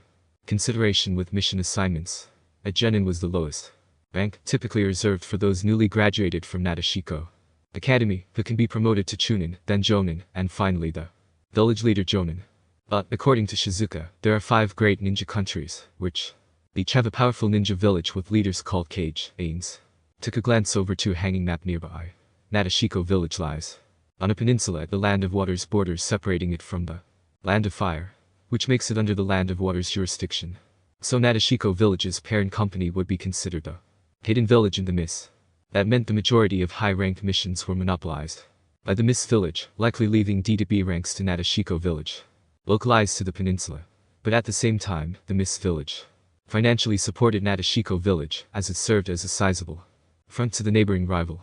consideration with mission assignments. A genin was the lowest rank, typically reserved for those newly graduated from Nashiko Academy, who can be promoted to chunin, then jonin, and finally the village leader jonin. But, according to Shizuka, there are 5 great ninja countries, which each have a powerful ninja village with leaders called Kage, Ainz. Took a glance over to a hanging map nearby. Nashiko village lies on a peninsula at the Land of Water's borders, separating it from the Land of Fire, which makes it under the Land of Water's jurisdiction. So Nashiko village's parent company would be considered the hidden village in the mist. That meant the majority of high-ranked missions were monopolized by the mist village, likely leaving D to B ranks to Nashiko village, localized to the peninsula. But at the same time, the mist village financially supported Nashiko village, as it served as a sizable front to the neighboring rival.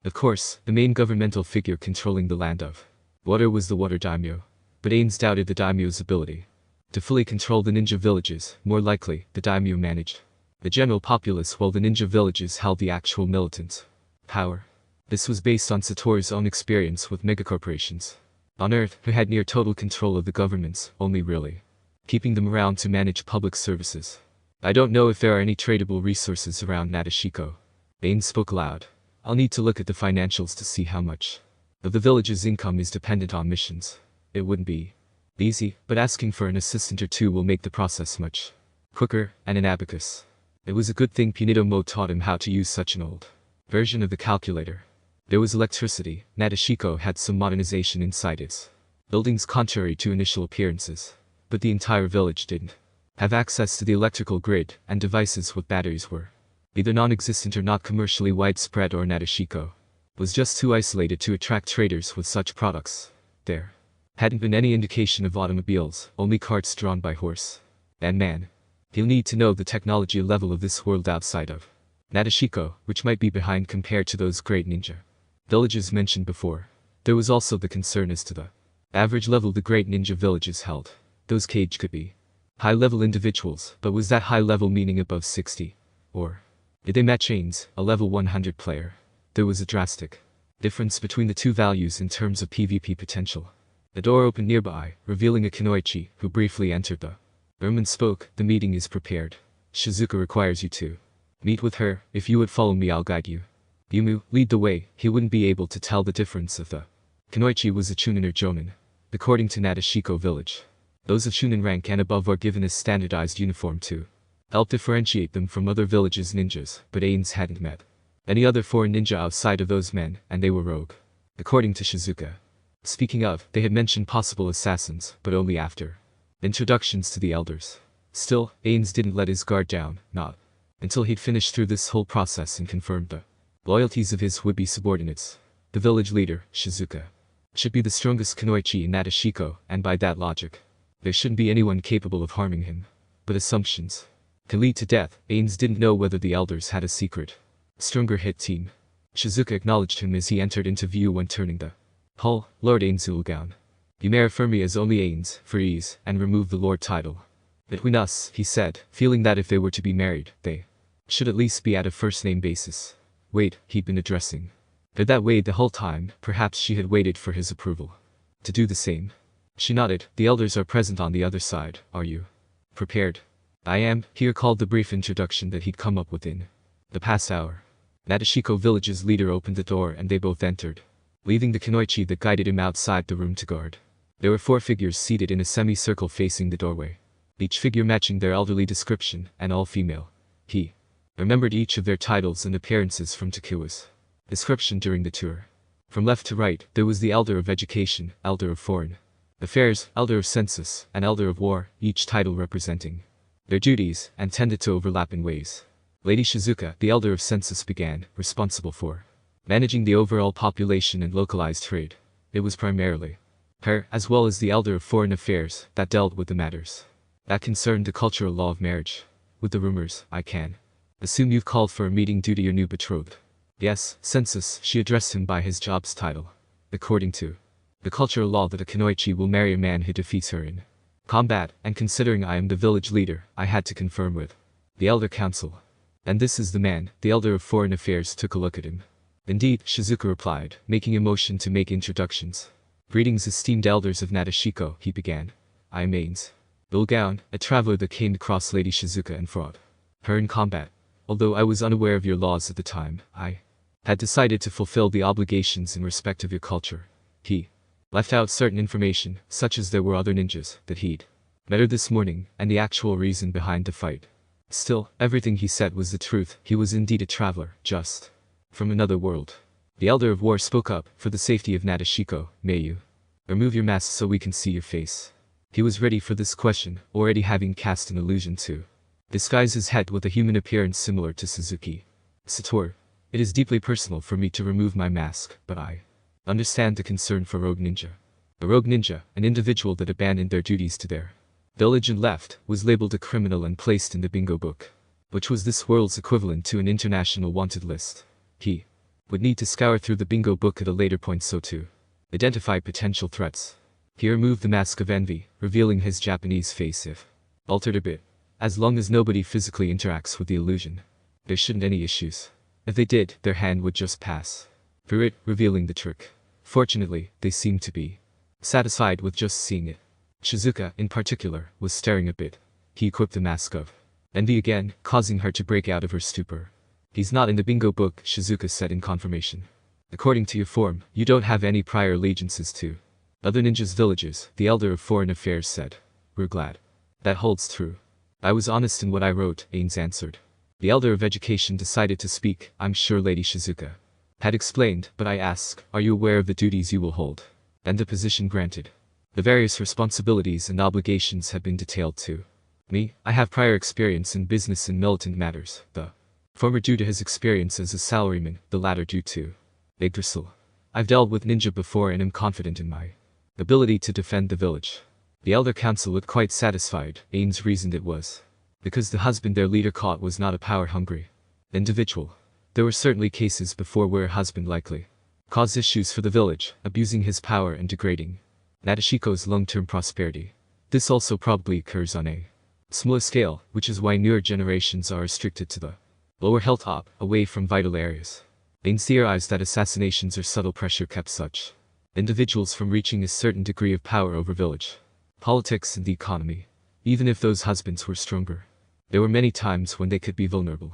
Of course, the main governmental figure controlling the Land of Water was the Water Daimyo. But Ainz doubted the daimyo's ability to fully control the ninja villages. More likely, the daimyo managed the general populace while the ninja villages held the actual militant power. This was based on Satoru's own experience with megacorporations on Earth, who had near total control of the governments, only really keeping them around to manage public services. I don't know if there are any tradable resources around Nashiko. Ainz spoke aloud. I'll need to look at the financials to see how much of the village's income is dependent on missions. It wouldn't be easy, but asking for an assistant or two will make the process much quicker, and an abacus. It was a good thing Punido-mo taught him how to use such an old version of the calculator. There was electricity. Nashiko had some modernization inside its buildings contrary to initial appearances. But the entire village didn't have access to the electrical grid, and devices with batteries were either non-existent or not commercially widespread, or Nashiko was just too isolated to attract traders with such products. There hadn't been any indication of automobiles, only carts drawn by horse and man. He'll need to know the technology level of this world outside of Nashiko, which might be behind compared to those great ninja villages mentioned before. There was also the concern as to the average level the great ninja villages held. Those Kage could be high-level individuals, but was that high level meaning above 60? Or did they match Ainz, a level 100 player? There was a drastic difference between the two values in terms of PvP potential. The door opened nearby, revealing a kunoichi, who briefly entered the room and spoke. The meeting is prepared. Shizuka requires you to meet with her. If you would follow me, I'll guide you. Yumu, lead the way. He wouldn't be able to tell the difference if the kunoichi was a chunin or jonin. According to Nashiko village, those of chunin rank and above are given a standardized uniform to help differentiate them from other villages' ninjas, but Ainz hadn't met any other foreign ninja outside of those men, and they were rogue, according to Shizuka. Speaking of, they had mentioned possible assassins, but only after introductions to the elders. Still, Ainz didn't let his guard down, not until he'd finished through this whole process and confirmed the loyalties of his would-be subordinates. The village leader, Shizuka, should be the strongest kunoichi in Nashiko, and by that logic, there shouldn't be anyone capable of harming him. But assumptions can lead to death. Ainz didn't know whether the elders had a secret, stronger hit team. Shizuka acknowledged him as he entered into view when turning the hull. Lord Ainz Ulgaon. You may refer me as only Ainz, for ease, and remove the lord title. Between us, he said, feeling that if they were to be married, they should at least be at a first-name basis. Wait, he'd been addressing her that way the whole time. Perhaps she had waited for his approval to do the same. She nodded. The elders are present on the other side. Are you prepared? I am. He recalled the brief introduction that he'd come up with in the past hour. Nashiko village's leader opened the door and they both entered, leaving the kunoichi that guided him outside the room to guard. There were 4 figures seated in a semicircle facing the doorway, each figure matching their elderly description, and all female. He remembered each of their titles and appearances from Takua's description during the tour. From left to right, there was the Elder of Education, Elder of Foreign Affairs, Elder of Census, and Elder of War, each title representing their duties, and tended to overlap in ways. Lady Shizuka, the Elder of Census, began, responsible for managing the overall population and localized trade. It was primarily her, as well as the Elder of Foreign Affairs, that dealt with the matters that concerned the cultural law of marriage. With the rumors, I can assume you've called for a meeting due to your new betrothed. Yes, Census, she addressed him by his job's title. According to the cultural law that a kunoichi will marry a man who defeats her in combat, and considering I am the village leader, I had to confirm with the Elder Council. And this is the man. The Elder of Foreign Affairs took a look at him. Indeed, Shizuka replied, making a motion to make introductions. Greetings, esteemed elders of Nashiko, he began. I am Ainz, Bilgaon, a traveler that came across Lady Shizuka and fought her in combat. Although I was unaware of your laws at the time, I had decided to fulfill the obligations in respect of your culture. He left out certain information, such as there were other ninjas that he'd met her this morning, and the actual reason behind the fight. Still, everything he said was the truth. He was indeed a traveler, just from another world. The Elder of War spoke up. For the safety of Nashiko, may you remove your mask so we can see your face. He was ready for this question, already having cast an illusion to disguise his head with a human appearance similar to Suzuki Satoru. It is deeply personal for me to remove my mask, but I understand the concern for rogue ninja. A rogue ninja, an individual that abandoned their duties to their village and left, was labeled a criminal and placed in the bingo book, which was this world's equivalent to an international wanted list. He would need to scour through the bingo book at a later point so to identify potential threats. He removed the mask of envy, revealing his Japanese face if altered a bit. As long as nobody physically interacts with the illusion, there shouldn't any issues. If they did, their hand would just pass through it, revealing the trick. Fortunately, they seemed to be satisfied with just seeing it. Shizuka, in particular, was staring a bit. He equipped the mask of envy again, causing her to break out of her stupor. He's not in the bingo book, Shizuka said in confirmation. According to your form, you don't have any prior allegiances to other ninjas' villages, the Elder of Foreign Affairs said. We're glad that holds true. I was honest in what I wrote, Ainz answered. The Elder of Education decided to speak. I'm sure Lady Shizuka had explained, but I ask, are you aware of the duties you will hold? And the position granted. The various responsibilities and obligations have been detailed to me. I have prior experience in business and militant matters, the former due to his experience as a salaryman, the latter due to Yggdrasil. I've dealt with ninja before and am confident in my ability to defend the village. The Elder Council looked quite satisfied. Ainz reasoned it was because the husband their leader caught was not a power-hungry individual. There were certainly cases before where a husband likely caused issues for the village, abusing his power and degrading Nashiko's long-term prosperity. This also probably occurs on a smaller scale, which is why newer generations are restricted to the lower hilltop, away from vital areas. Ainz theorized that assassinations or subtle pressure kept such individuals from reaching a certain degree of power over village politics and the economy. Even if those husbands were stronger, there were many times when they could be vulnerable.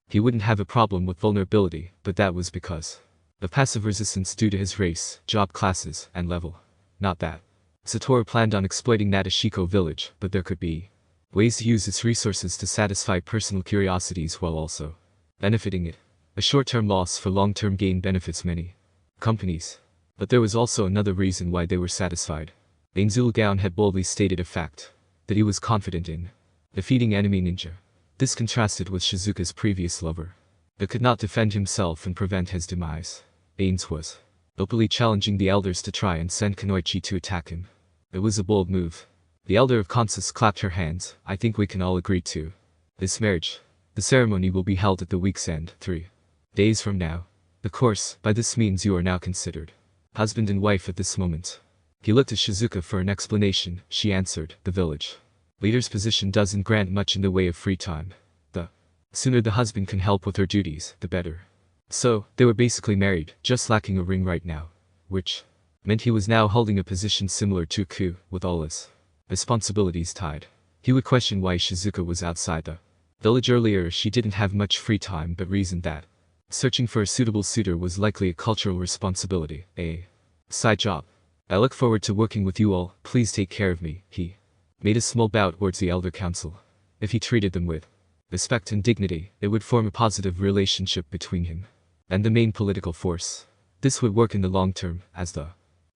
He wouldn't have a problem with vulnerability, but that was because of passive resistance due to his race, job classes, and level. Not that Satoru planned on exploiting Nashiko village, but there could be ways to use its resources to satisfy personal curiosities while also benefiting it. A short-term loss for long-term gain benefits many companies. But there was also another reason why they were satisfied. Ainz Bilgaon had boldly stated a fact that he was confident in defeating enemy ninja. This contrasted with Shizuka's previous lover, that could not defend himself and prevent his demise. Ainz was openly challenging the elders to try and send Kunoichi to attack him. It was a bold move. The Elder of Consus clapped her hands. I think we can all agree to this marriage. The ceremony will be held at the week's end, 3 days from now. Of course, by this means you are now considered husband and wife at this moment. He looked at Shizuka for an explanation. She answered, the village leader's position doesn't grant much in the way of free time. The sooner the husband can help with her duties, the better. So, they were basically married, just lacking a ring right now. Which meant he was now holding a position similar to Ku, with all his responsibilities tied. He would question why Shizuka was outside the village earlier. She didn't have much free time, but reasoned that searching for a suitable suitor was likely a cultural responsibility, a side job. I look forward to working with you all. Please take care of me. He made a small bow towards the Elder Council. If he treated them with respect and dignity, it would form a positive relationship between him and the main political force. This would work in the long term, as the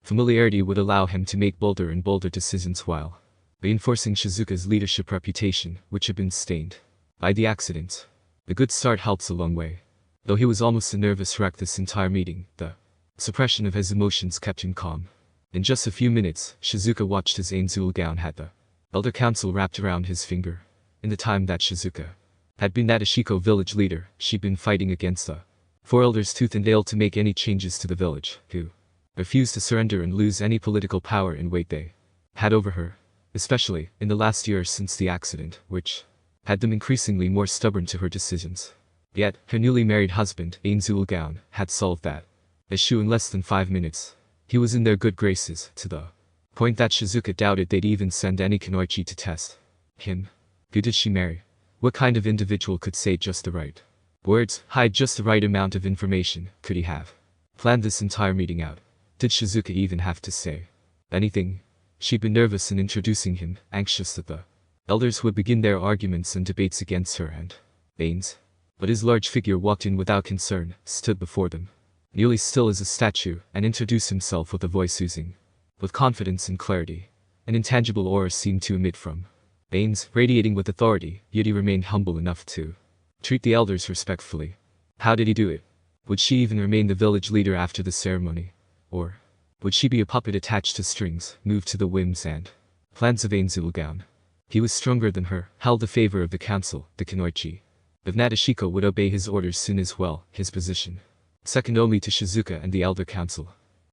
Familiarity would allow him to make bolder and bolder decisions while reinforcing Shizuka's leadership reputation, which had been stained by the accident. A good start helps a long way. Though he was almost a nervous wreck this entire meeting, the suppression of his emotions kept him calm. In just a few minutes, Shizuka watched as Ainz gown had the Elder Council wrapped around his finger. In the time that Shizuka had been Nashiko village leader, she'd been fighting against the four elders tooth and nail to make any changes to the village, who refused to surrender and lose any political power and weight they had over her, especially in the last year since the accident, which had them increasingly more stubborn to her decisions. Yet, her newly married husband, Ainz gown, had solved that issue in less than 5 minutes. He was in their good graces, to the point that Shizuka doubted they'd even send any Kunoichi to test him. Who did she marry? What kind of individual could say just the right words, hide just the right amount of information? Could he have planned this entire meeting out? Did Shizuka even have to say anything? She'd been nervous in introducing him, anxious that the elders would begin their arguments and debates against her and Ainz. But his large figure walked in without concern, stood before them, nearly still as a statue, and introduced himself with a voice oozing with confidence and clarity. An intangible aura seemed to emit from Ainz, radiating with authority, yet he remained humble enough to treat the elders respectfully. How did he do it? Would she even remain the village leader after the ceremony? Or would she be a puppet attached to strings, moved to the whims and plans of Ainz gown? He was stronger than her, held the favor of the council, the Kunoichi. If Nashiko would obey his orders soon as well, his position second only to Shizuka and the elder council.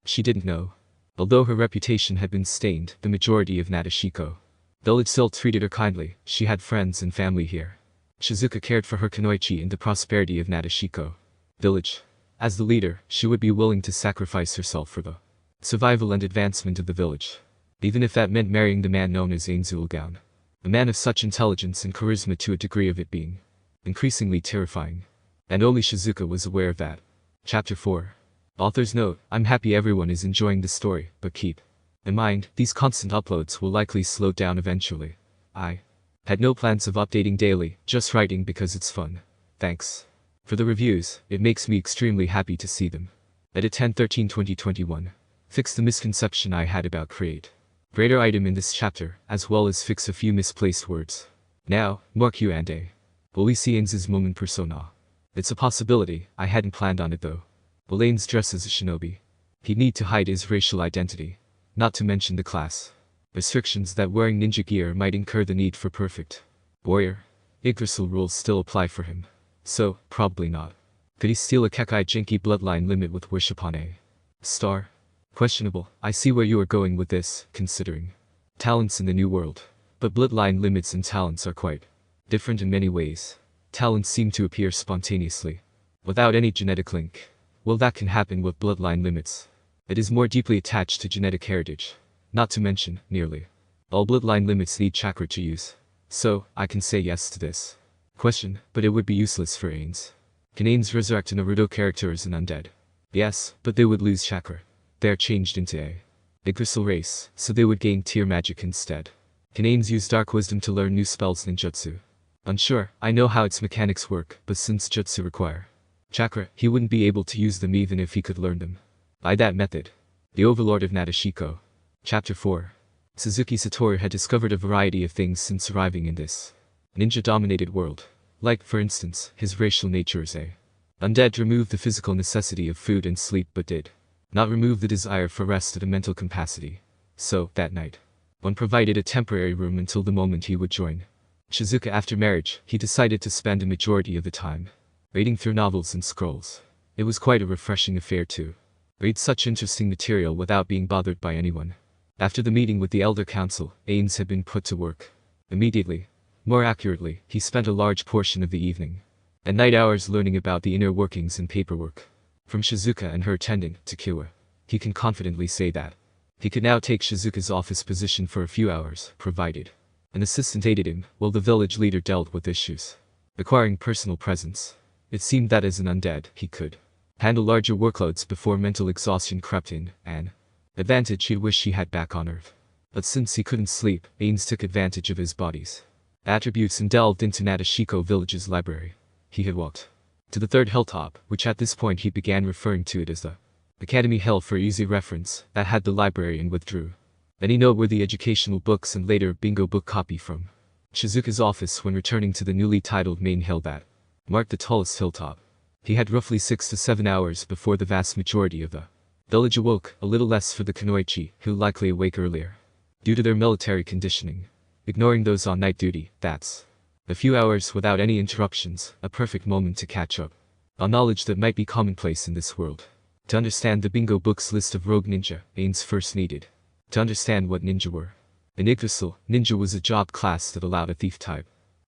She didn't know. Although her reputation had been stained, the majority of Nashiko village still treated her kindly. She had friends and family here. Shizuka cared for her Kunoichi and the prosperity of Nashiko village. As the leader, she would be willing to sacrifice herself for the survival and advancement of the village, even if that meant marrying the man known as Ainz gown. A man of such intelligence and charisma, to a degree of it being increasingly terrifying. And only Shizuka was aware of that. Chapter 4. Author's note: I'm happy everyone is enjoying this story, but keep in mind, these constant uploads will likely slow down eventually. I had no plans of updating daily, just writing because it's fun. Thanks for the reviews, it makes me extremely happy to see them. Edit 10/13/2021. Fix the misconception I had about create greater item in this chapter, as well as fix a few misplaced words. Now, more Q&A. Will we see Ainz's moment persona? It's a possibility, I hadn't planned on it though. Will Ainz dress as a shinobi? He'd need to hide his racial identity, not to mention the class restrictions that wearing ninja gear might incur the need for perfect warrior. Yggdrasil rules still apply for him. So, probably not. Could he steal a Kekai Genki bloodline limit with wish upon a star? Questionable. I see where you are going with this, considering talents in the new world. But bloodline limits and talents are quite different in many ways. Talents seem to appear spontaneously, without any genetic link. Well, that can happen with bloodline limits. It is more deeply attached to genetic heritage. Not to mention, nearly all bloodline limits need chakra to use. So, I can say yes to this question, but it would be useless for Ainz. Can Ainz resurrect a Naruto character as an undead? Yes, but they would lose chakra. They are changed into a Yggdrasil race, so they would gain tier magic instead. Can Ainz use dark wisdom to learn new spells ninjutsu? Unsure. I know how its mechanics work, but since jutsu require chakra, he wouldn't be able to use them even if he could learn them. By that method, the overlord of Nashiko. Chapter 4. Suzuki Satoru had discovered a variety of things since arriving in this ninja-dominated world. Like, for instance, his racial nature as a undead removed the physical necessity of food and sleep but did not remove the desire for rest at a mental capacity. So, that night, one provided a temporary room until the moment he would join Shizuka after marriage. He decided to spend a majority of the time reading through novels and scrolls. It was quite a refreshing affair to read such interesting material without being bothered by anyone. After the meeting with the Elder Council, Ainz had been put to work immediately. More accurately, he spent a large portion of the evening and night hours learning about the inner workings and paperwork from Shizuka and her attendant, Takiwa. He can confidently say that he could now take Shizuka's office position for a few hours, provided an assistant aided him, while the village leader dealt with issues requiring personal presence. It seemed that as an undead, he could handle larger workloads before mental exhaustion crept in, an advantage he'd wish he had back on Earth. But since he couldn't sleep, Ainz took advantage of his body's attributes and delved into Nashiko village's library. He had walked to the third hilltop, which at this point he began referring to it as the Academy held for easy reference, that had the library and withdrew. Any noteworthy educational books and later bingo book copy from Shizuka's office when returning to the newly titled main hill that marked the tallest hilltop. He had roughly 6 to 7 hours before the vast majority of the village awoke, a little less for the kunoichi, who likely awake earlier due to their military conditioning. Ignoring those on night duty, that's a few hours without any interruptions, a perfect moment to catch up on knowledge that might be commonplace in this world. To understand the bingo book's list of rogue ninja, Ainz first needed to understand what ninja were. In Yggdrasil, ninja was a job class that allowed a thief-type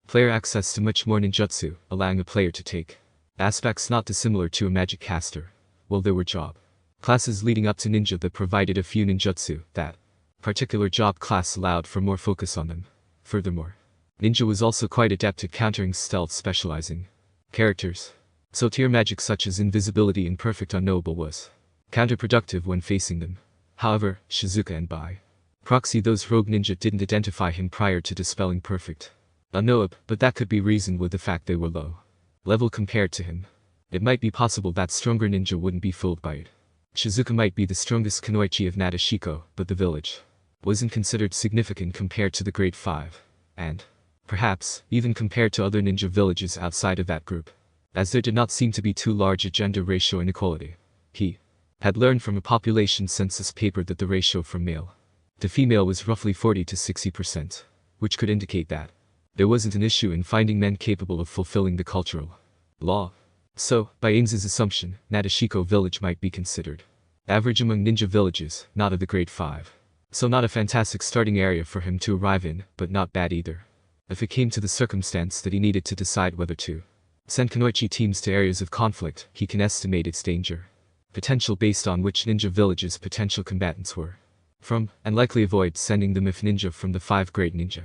player access to much more ninjutsu, allowing a player to take aspects not dissimilar to a magic caster. Well, there were job classes leading up to ninja that provided a few ninjutsu. That particular job class allowed for more focus on them. Furthermore, ninja was also quite adept at countering stealth specializing characters. So tier magic such as invisibility and perfect unknowable was counterproductive when facing them. However, Shizuka and by proxy those rogue ninja didn't identify him prior to dispelling perfect unknowable, but that could be reasoned with the fact they were low level compared to him. It might be possible that stronger ninja wouldn't be fooled by it. Shizuka might be the strongest kunoichi of Nashiko, but the village wasn't considered significant compared to the grade 5, and perhaps even compared to other ninja villages outside of that group, as there did not seem to be too large a gender ratio inequality. He had learned from a population census paper that the ratio from male to female was roughly 40 to 60%, which could indicate that there wasn't an issue in finding men capable of fulfilling the cultural law. So, by Ainz's assumption, Nashiko village might be considered average among ninja villages, not of the grade 5. So not a fantastic starting area for him to arrive in, but not bad either. If it came to the circumstance that he needed to decide whether to send kunoichi teams to areas of conflict, he can estimate its danger potential based on which ninja villages potential combatants were from, and likely avoid sending them if ninja from the 5 great ninja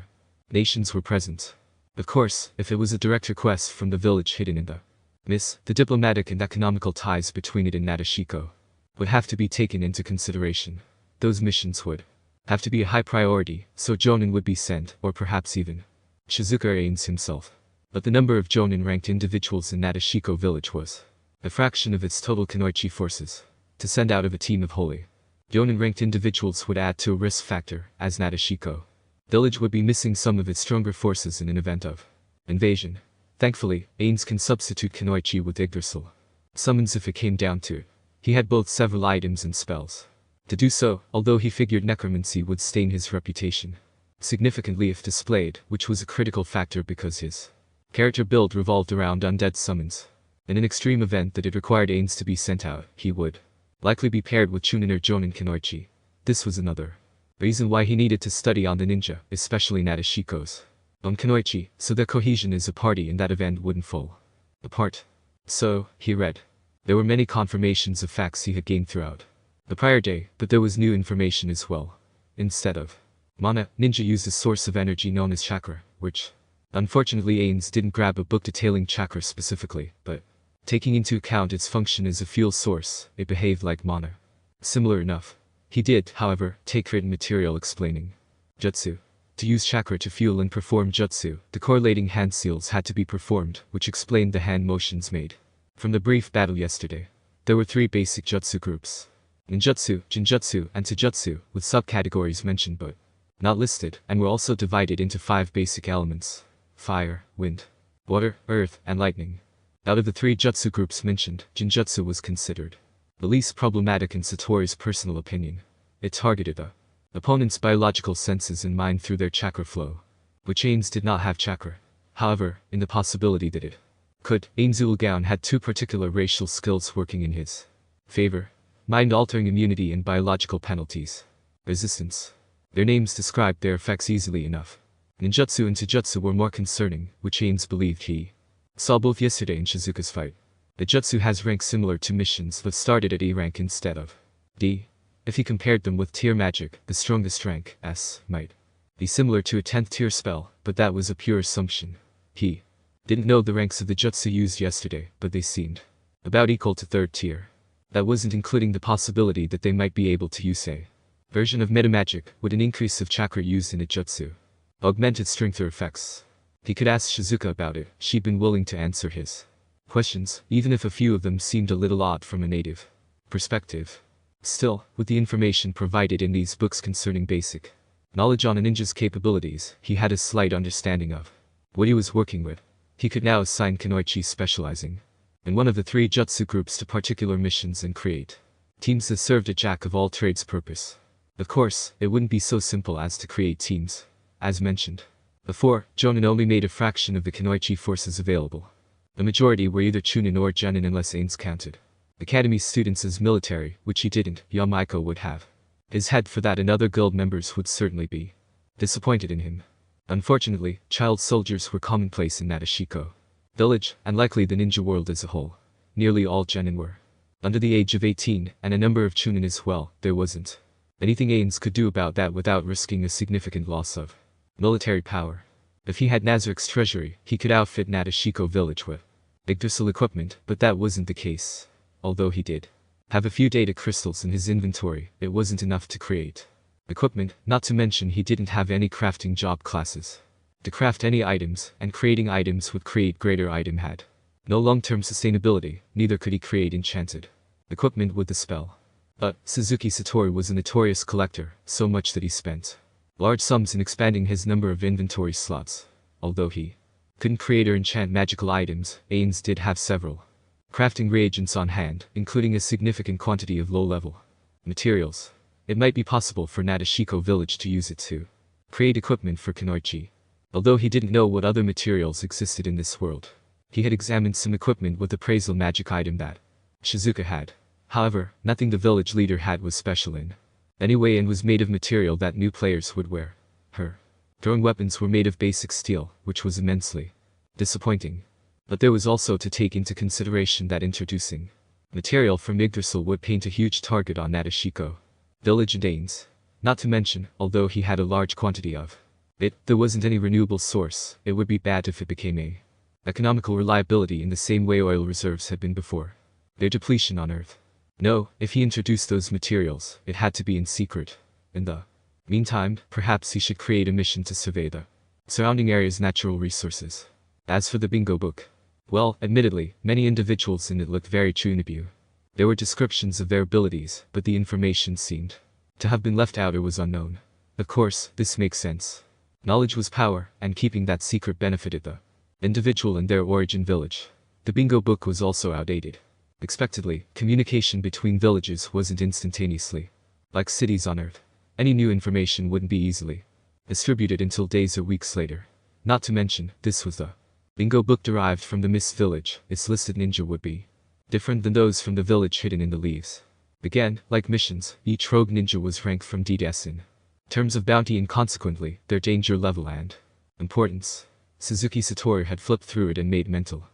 nations were present. Of course, if it was a direct request from the village hidden in the mist, the diplomatic and economical ties between it and Nashiko would have to be taken into consideration. Those missions would have to be a high priority, so Jonin would be sent, or perhaps even Shizuka or Ainz himself. But the number of Jonin-ranked individuals in Nashiko village was a fraction of its total kunoichi forces. To send out of a team of wholly Jonin-ranked individuals would add to a risk factor, as Nashiko village would be missing some of its stronger forces in an event of invasion. Thankfully, Ainz can substitute kunoichi with Yggdrasil summons if it came down to it. He had both several items and spells to do so, although he figured necromancy would stain his reputation significantly if displayed, which was a critical factor because his character build revolved around undead summons. In an extreme event that it required Ainz to be sent out, he would likely be paired with Chunin or Jonin kunoichi. This was another reason why he needed to study on the ninja, especially Nashiko's on kunoichi, so their cohesion as a party in that event wouldn't fall apart. So, he read. There were many confirmations of facts he had gained throughout the prior day, but there was new information as well. Instead of mana, ninja used a source of energy known as chakra, which unfortunately Ainz didn't grab a book detailing chakra specifically, but taking into account its function as a fuel source, it behaved like mana. Similar enough. He did, however, take written material explaining jutsu. To use chakra to fuel and perform jutsu, the correlating hand seals had to be performed, which explained the hand motions made. From the brief battle yesterday, there were 3 basic jutsu groups: ninjutsu, jinjutsu, and taijutsu, with subcategories mentioned but not listed, and were also divided into 5 basic elements: fire, wind, water, earth, and lightning. Out of the 3 jutsu groups mentioned, jinjutsu was considered the least problematic in Satori's personal opinion. It targeted the opponent's biological senses and mind through their chakra flow, which Ainz did not have chakra. However, in the possibility that it could, Ainz Ulgaon had 2 particular racial skills working in his favor: mind-altering immunity and biological penalties resistance. Their names described their effects easily enough. Ninjutsu and taijutsu were more concerning, which Ainz believed he saw both yesterday in Shizuka's fight. The jutsu has ranks similar to missions but started at E rank instead of D. If he compared them with tier magic, the strongest rank, S, might be similar to a 10th tier spell, but that was a pure assumption. He didn't know the ranks of the jutsu used yesterday, but they seemed about equal to 3rd tier. That wasn't including the possibility that they might be able to use a version of metamagic with an increase of chakra used in a jutsu. Augmented strength or effects. He could ask Shizuka about it. She'd been willing to answer his questions, even if a few of them seemed a little odd from a native. perspective. Still, with the information provided in these books concerning basic knowledge on a ninja's capabilities, he had a slight understanding of what he was working with. He could now assign kunoichi specializing in one of the 3 jutsu groups to particular missions and create teams that served a jack-of-all-trades purpose. Of course, it wouldn't be so simple as to create teams. As mentioned before, Jonin only made a fraction of the kunoichi forces available. The majority were either chunin or genin unless Ainz counted Academy students as military, which he didn't. Yamaiko would have his head for that, and other guild members would certainly be disappointed in him. Unfortunately, child soldiers were commonplace in Nashiko village, and likely the ninja world as a whole. Nearly all genin were under the age of 18, and a number of chunin as well. There wasn't anything Ainz could do about that without risking a significant loss of military power. If he had Nazarik's treasury, he could outfit Nashiko village with Yggdrasil equipment, but that wasn't the case. Although he did have a few data crystals in his inventory, it wasn't enough to create equipment, not to mention he didn't have any crafting job classes to craft any items, and creating items would create greater item had no long-term sustainability. Neither could he create enchanted equipment with the spell. But Suzuki Satori was a notorious collector, so much that he spent large sums in expanding his number of inventory slots. Although he couldn't create or enchant magical items, Ainz did have several crafting reagents on hand, including a significant quantity of low-level materials. It might be possible for Nashiko village to use it to create equipment for kunoichi. Although he didn't know what other materials existed in this world, he had examined some equipment with appraisal magic item that Shizuka had. However, nothing the village leader had was special in any way and was made of material that new players would wear. Her throwing weapons were made of basic steel, which was immensely disappointing. But there was also to take into consideration that introducing material from Yggdrasil would paint a huge target on Nashiko village and Ainz. Not to mention, although he had a large quantity of it, there wasn't any renewable source. It would be bad if it became a economical reliability in the same way oil reserves had been before their depletion on Earth. No, if he introduced those materials, it had to be in secret. In the meantime, perhaps he should create a mission to survey the surrounding area's natural resources. As for the bingo book, well, admittedly, many individuals in it looked very chunibu. There were descriptions of their abilities, but the information seemed to have been left out or was unknown. Of course, this makes sense. Knowledge was power, and keeping that secret benefited the individual and their origin village. The bingo book was also outdated. Expectedly, communication between villages wasn't instantaneously like cities on Earth. Any new information wouldn't be easily distributed until days or weeks later. Not to mention, this was the bingo book derived from the Mist village. Its listed ninja would be different than those from the village hidden in the leaves. Again, like missions, each rogue ninja was ranked from D to S in terms of bounty and consequently, their danger level and importance. Suzuki Satori had flipped through it and made mental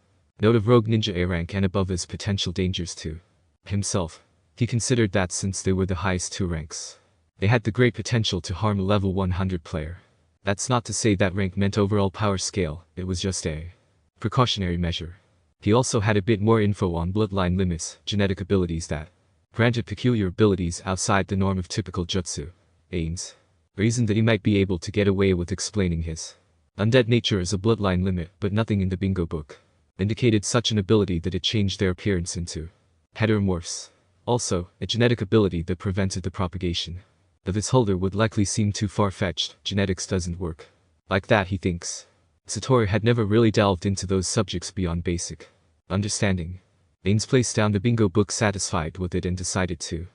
note of rogue ninja A rank and above as potential dangers to himself. He considered that since they were the highest 2 ranks, they had the great potential to harm a level 100 player. That's not to say that rank meant overall power scale, it was just a precautionary measure. He also had a bit more info on bloodline limits, genetic abilities that granted peculiar abilities outside the norm of typical jutsu. Ainz reasoned that he might be able to get away with explaining his undead nature as a bloodline limit, but nothing in the bingo book indicated such an ability that it changed their appearance into heteromorphs. Also, a genetic ability that prevented the propagation of its holder would likely seem too far-fetched. Genetics doesn't work like that, he thinks. Satori had never really delved into those subjects beyond basic understanding. Ainz placed down the bingo book satisfied with it and decided to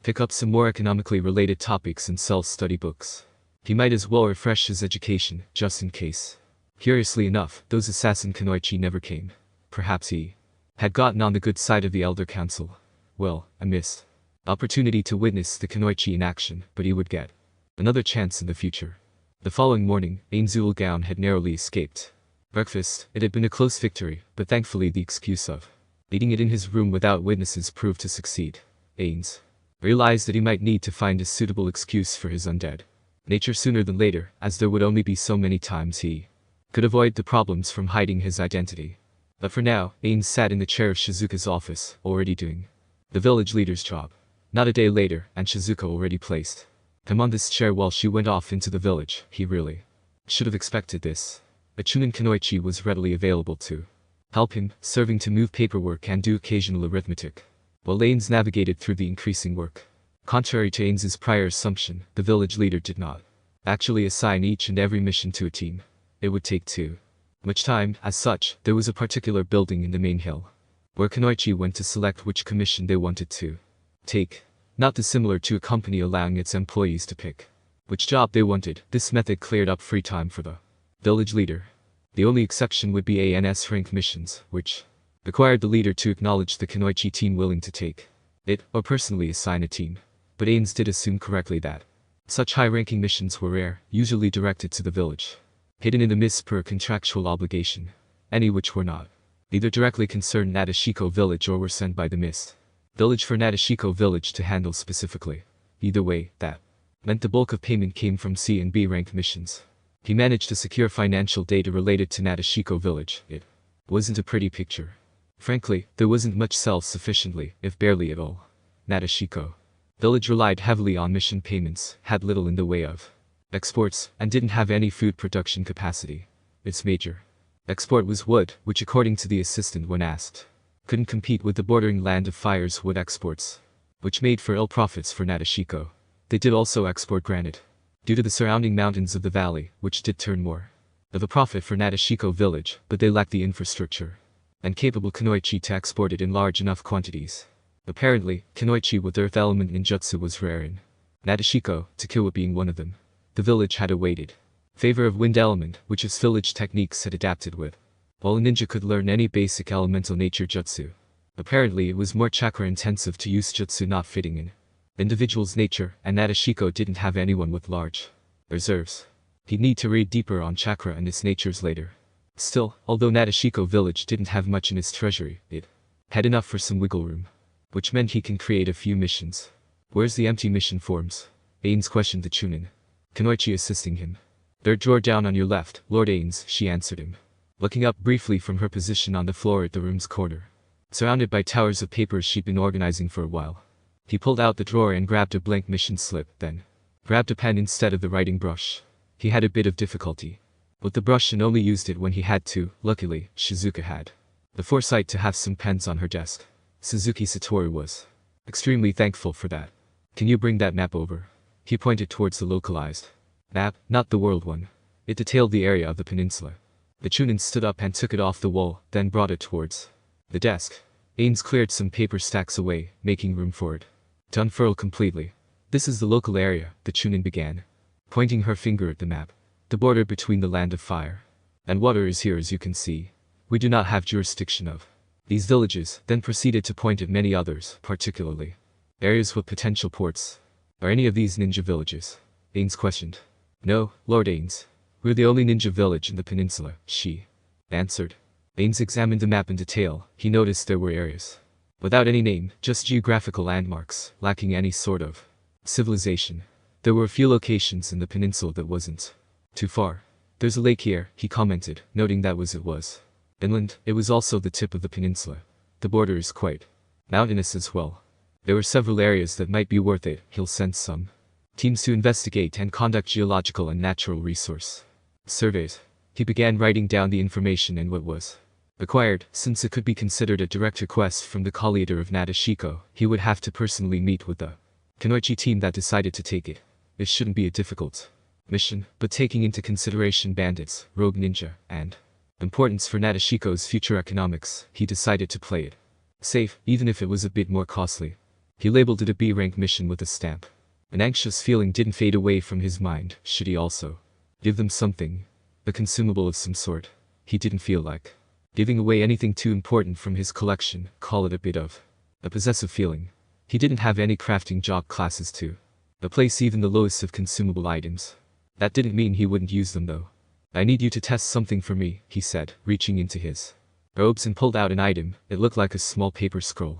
pick up some more economically related topics and self-study books. He might as well refresh his education, just in case. Curiously enough, those assassin kunoichi never came. Perhaps he had gotten on the good side of the Elder Council. Well, a missed opportunity to witness the kunoichi in action, but he would get another chance in the future. The following morning, Ainz's gown had narrowly escaped breakfast. It had been a close victory, but thankfully the excuse of eating it in his room without witnesses proved to succeed. Ainz realized that he might need to find a suitable excuse for his undead nature sooner than later, as there would only be so many times he could avoid the problems from hiding his identity. But for now, Ainz sat in the chair of Shizuka's office, already doing the village leader's job. Not a day later, and Shizuka already placed him on this chair while she went off into the village. He really should have expected this. A chunin kunoichi was readily available to help him, serving to move paperwork and do occasional arithmetic. while Ainz navigated through the increasing work. Contrary to Ainz's prior assumption, the village leader did not actually assign each and every mission to a team. It would take too much time. As such, there was a particular building in the main hill, where Kunoichi went to select which commission they wanted to take. Not dissimilar to a company allowing its employees to pick which job they wanted. This method cleared up free time for the village leader. The only exception would be ANS rank missions, which required the leader to acknowledge the Kunoichi team willing to take it, or personally assign a team. But Ainz did assume correctly that such high-ranking missions were rare, usually directed to the village, hidden in the mist per contractual obligation, any which were not either directly concerned Nashiko village or were sent by the mist village for Nashiko village to handle specifically. Either way, that meant the bulk of payment came from C and B rank missions. He managed to secure financial data related to Nashiko village. It wasn't a pretty picture. Frankly, there wasn't much self-sufficiently, if barely at all. Nashiko village relied heavily on mission payments, had little in the way of exports, and didn't have any food production capacity. Its major export was wood, which according to the assistant when asked, couldn't compete with the bordering land of fire's wood exports, which made for ill profits for Nashiko. They did also export granite, due to the surrounding mountains of the valley, which did turn more of a profit for Nashiko village, but they lacked the infrastructure and capable Kunoichi to export it in large enough quantities. Apparently, Kunoichi with earth element ninjutsu was rare in Nashiko, Takuwa being one of them. The village had a weighted favor of wind element, which its village techniques had adapted with, while a ninja could learn any basic elemental nature jutsu. Apparently it was more chakra intensive to use jutsu not fitting in individual's nature, and Nashiko didn't have anyone with large reserves. He'd need to read deeper on chakra and its natures later. Still, although Nashiko village didn't have much in its treasury, it had enough for some wiggle room, which meant he can create a few missions. Where's the empty mission forms? Ainz questioned the Chunin, Kunoichi assisting him. Third drawer down on your left, Lord Ainz, she answered him, looking up briefly from her position on the floor at the room's corner. Surrounded by towers of papers she'd been organizing for a while. He pulled out the drawer and grabbed a blank mission slip, then grabbed a pen instead of the writing brush. He had a bit of difficulty with the brush and only used it when he had to. Luckily, Shizuka had the foresight to have some pens on her desk. Suzuki Satori was extremely thankful for that. Can you bring that map over? He pointed towards the localized map, not the world one. It detailed the area of the peninsula. The Chunin stood up and took it off the wall, then brought it towards the desk. Ainz cleared some paper stacks away, making room for it to unfurl completely. This is the local area, the Chunin began, pointing her finger at the map. The border between the land of fire and water is here, as you can see. We do not have jurisdiction of these villages, then proceeded to point at many others, particularly areas with potential ports. Are any of these ninja villages? Ainz questioned. No, Lord Ainz. We're the only ninja village in the peninsula, she answered. Ainz examined the map in detail. He noticed there were areas without any name, just geographical landmarks, lacking any sort of civilization. There were a few locations in the peninsula that wasn't too far. There's a lake here, he commented, noting that it was inland. It was also the tip of the peninsula. The border is quite mountainous as well. There were several areas that might be worth it. He'll send some teams to investigate and conduct geological and natural resource surveys. He began writing down the information and what was required. Since it could be considered a direct request from the co-leader of Nashiko, he would have to personally meet with the Kunoichi team that decided to take it. It shouldn't be a difficult mission, but taking into consideration bandits, rogue ninja, and importance for Nashiko's future economics, he decided to play it safe, even if it was a bit more costly. He labeled it a B-rank mission with a stamp. An anxious feeling didn't fade away from his mind. Should he also give them something? A consumable of some sort. He didn't feel like giving away anything too important from his collection, call it a bit of a possessive feeling. He didn't have any crafting job classes to replace even the lowest of consumable items. That didn't mean he wouldn't use them though. I need you to test something for me, he said, reaching into his robes and pulled out an item. It looked like a small paper scroll,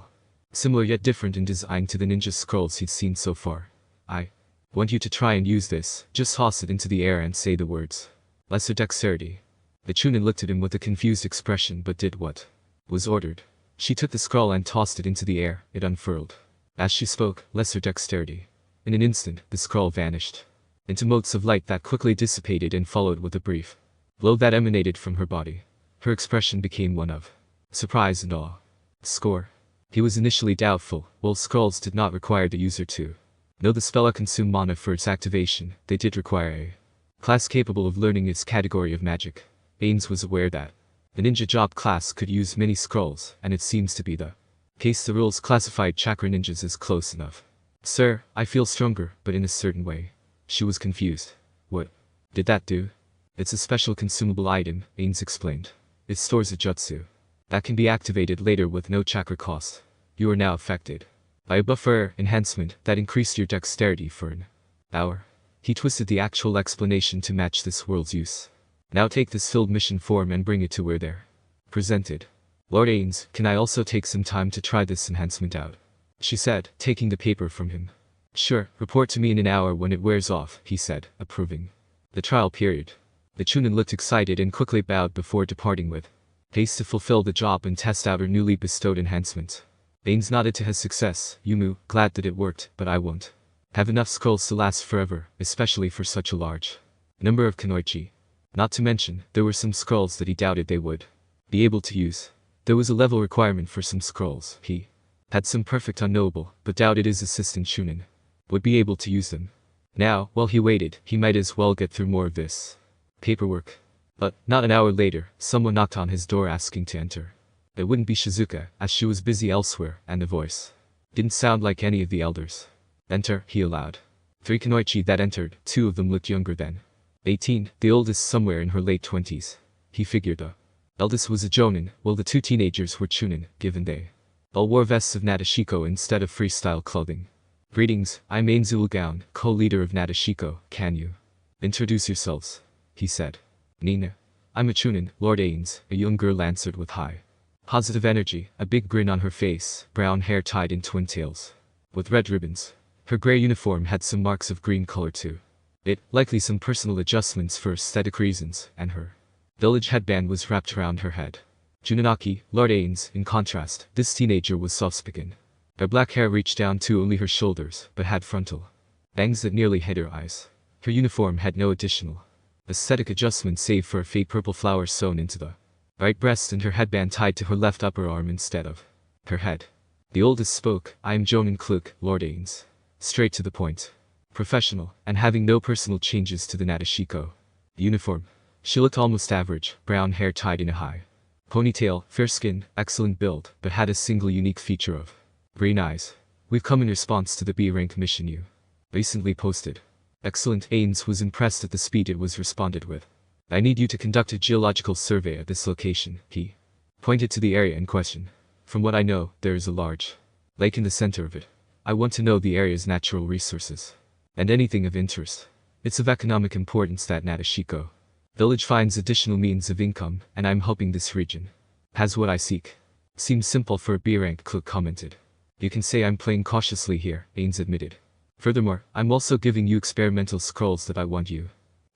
similar yet different in design to the ninja scrolls he'd seen so far. I want you to try and use this. Just toss it into the air and say the words. Lesser dexterity. The Chunin looked at him with a confused expression but did what was ordered. She took the scroll and tossed it into the air. It unfurled. As she spoke, lesser dexterity. In an instant, the scroll vanished into motes of light that quickly dissipated and followed with a brief glow that emanated from her body. Her expression became one of surprise and awe. Score. He was initially doubtful. While scrolls did not require the user to know the spell or consume mana for its activation, they did require a class capable of learning its category of magic. Ainz was aware that the ninja job class could use many scrolls, and it seems to be the case the rules classified chakra ninjas as close enough. Sir, I feel stronger, but in a certain way. She was confused. What did that do? It's a special consumable item, Ainz explained. It stores a jutsu that can be activated later with no chakra cost. You are now affected by a buffer enhancement that increased your dexterity for an hour. He twisted the actual explanation to match this world's use. Now take this filled mission form and bring it to where they're presented. Lord Ainz, can I also take some time to try this enhancement out? She said, taking the paper from him. Sure, report to me in an hour when it wears off, he said, approving. The trial period. The Chunin looked excited and quickly bowed before departing with haste to fulfill the job and test out her newly bestowed enhancements. Ainz nodded to his success. Yumu, glad that it worked, but I won't have enough scrolls to last forever, especially for such a large number of Kunoichi. Not to mention, there were some scrolls that he doubted they would be able to use. There was a level requirement for some scrolls. He had some perfect unknowable, but doubted his assistant Chunin would be able to use them. Now, while he waited, he might as well get through more of this paperwork. But, not an hour later, someone knocked on his door asking to enter. It wouldn't be Shizuka, as she was busy elsewhere, and the voice didn't sound like any of the elders. Enter, he allowed. 3 Kunoichi that entered, 2 of them looked younger than 18, the oldest somewhere in her late 20s. He figured the eldest was a Jonin, while the 2 teenagers were Chunin, given they all wore vests of Nashiko instead of freestyle clothing. Greetings, I'm Ainz Ulgaon, co-leader of Nashiko. Can you introduce yourselves? He said. Nina. I'm a Chunin, Lord Ainz, a young girl answered with high positive energy, a big grin on her face, brown hair tied in twin tails with red ribbons. Her gray uniform had some marks of green color too. It, likely some personal adjustments for aesthetic reasons, and her village headband was wrapped around her head. Juninaki, Lord Ainz, in contrast, this teenager was soft-spoken. Her black hair reached down to only her shoulders, but had frontal bangs that nearly hid her eyes. Her uniform had no additional aesthetic adjustment save for a fake purple flower sewn into the right breast and her headband tied to her left upper arm instead of her head. The oldest spoke. I am Jonin Kluk, Lord Ainz. Straight to the point. Professional, and having no personal changes to the Nashiko uniform. She looked almost average, brown hair tied in a high ponytail, fair skin, excellent build, but had a single unique feature of green eyes. We've come in response to the B-rank mission you recently posted. Excellent. Ainz was impressed at the speed it was responded with. I need you to conduct a geological survey at this location. He pointed to the area in question. From what I know, there is a large lake in the center of it. I want to know the area's natural resources and anything of interest. It's of economic importance that Nashiko village finds additional means of income, and I'm hoping this region has what I seek. Seems simple for a B-rank, Kluk commented. You can say I'm playing cautiously here, Ainz admitted. Furthermore, I'm also giving you experimental scrolls that I want you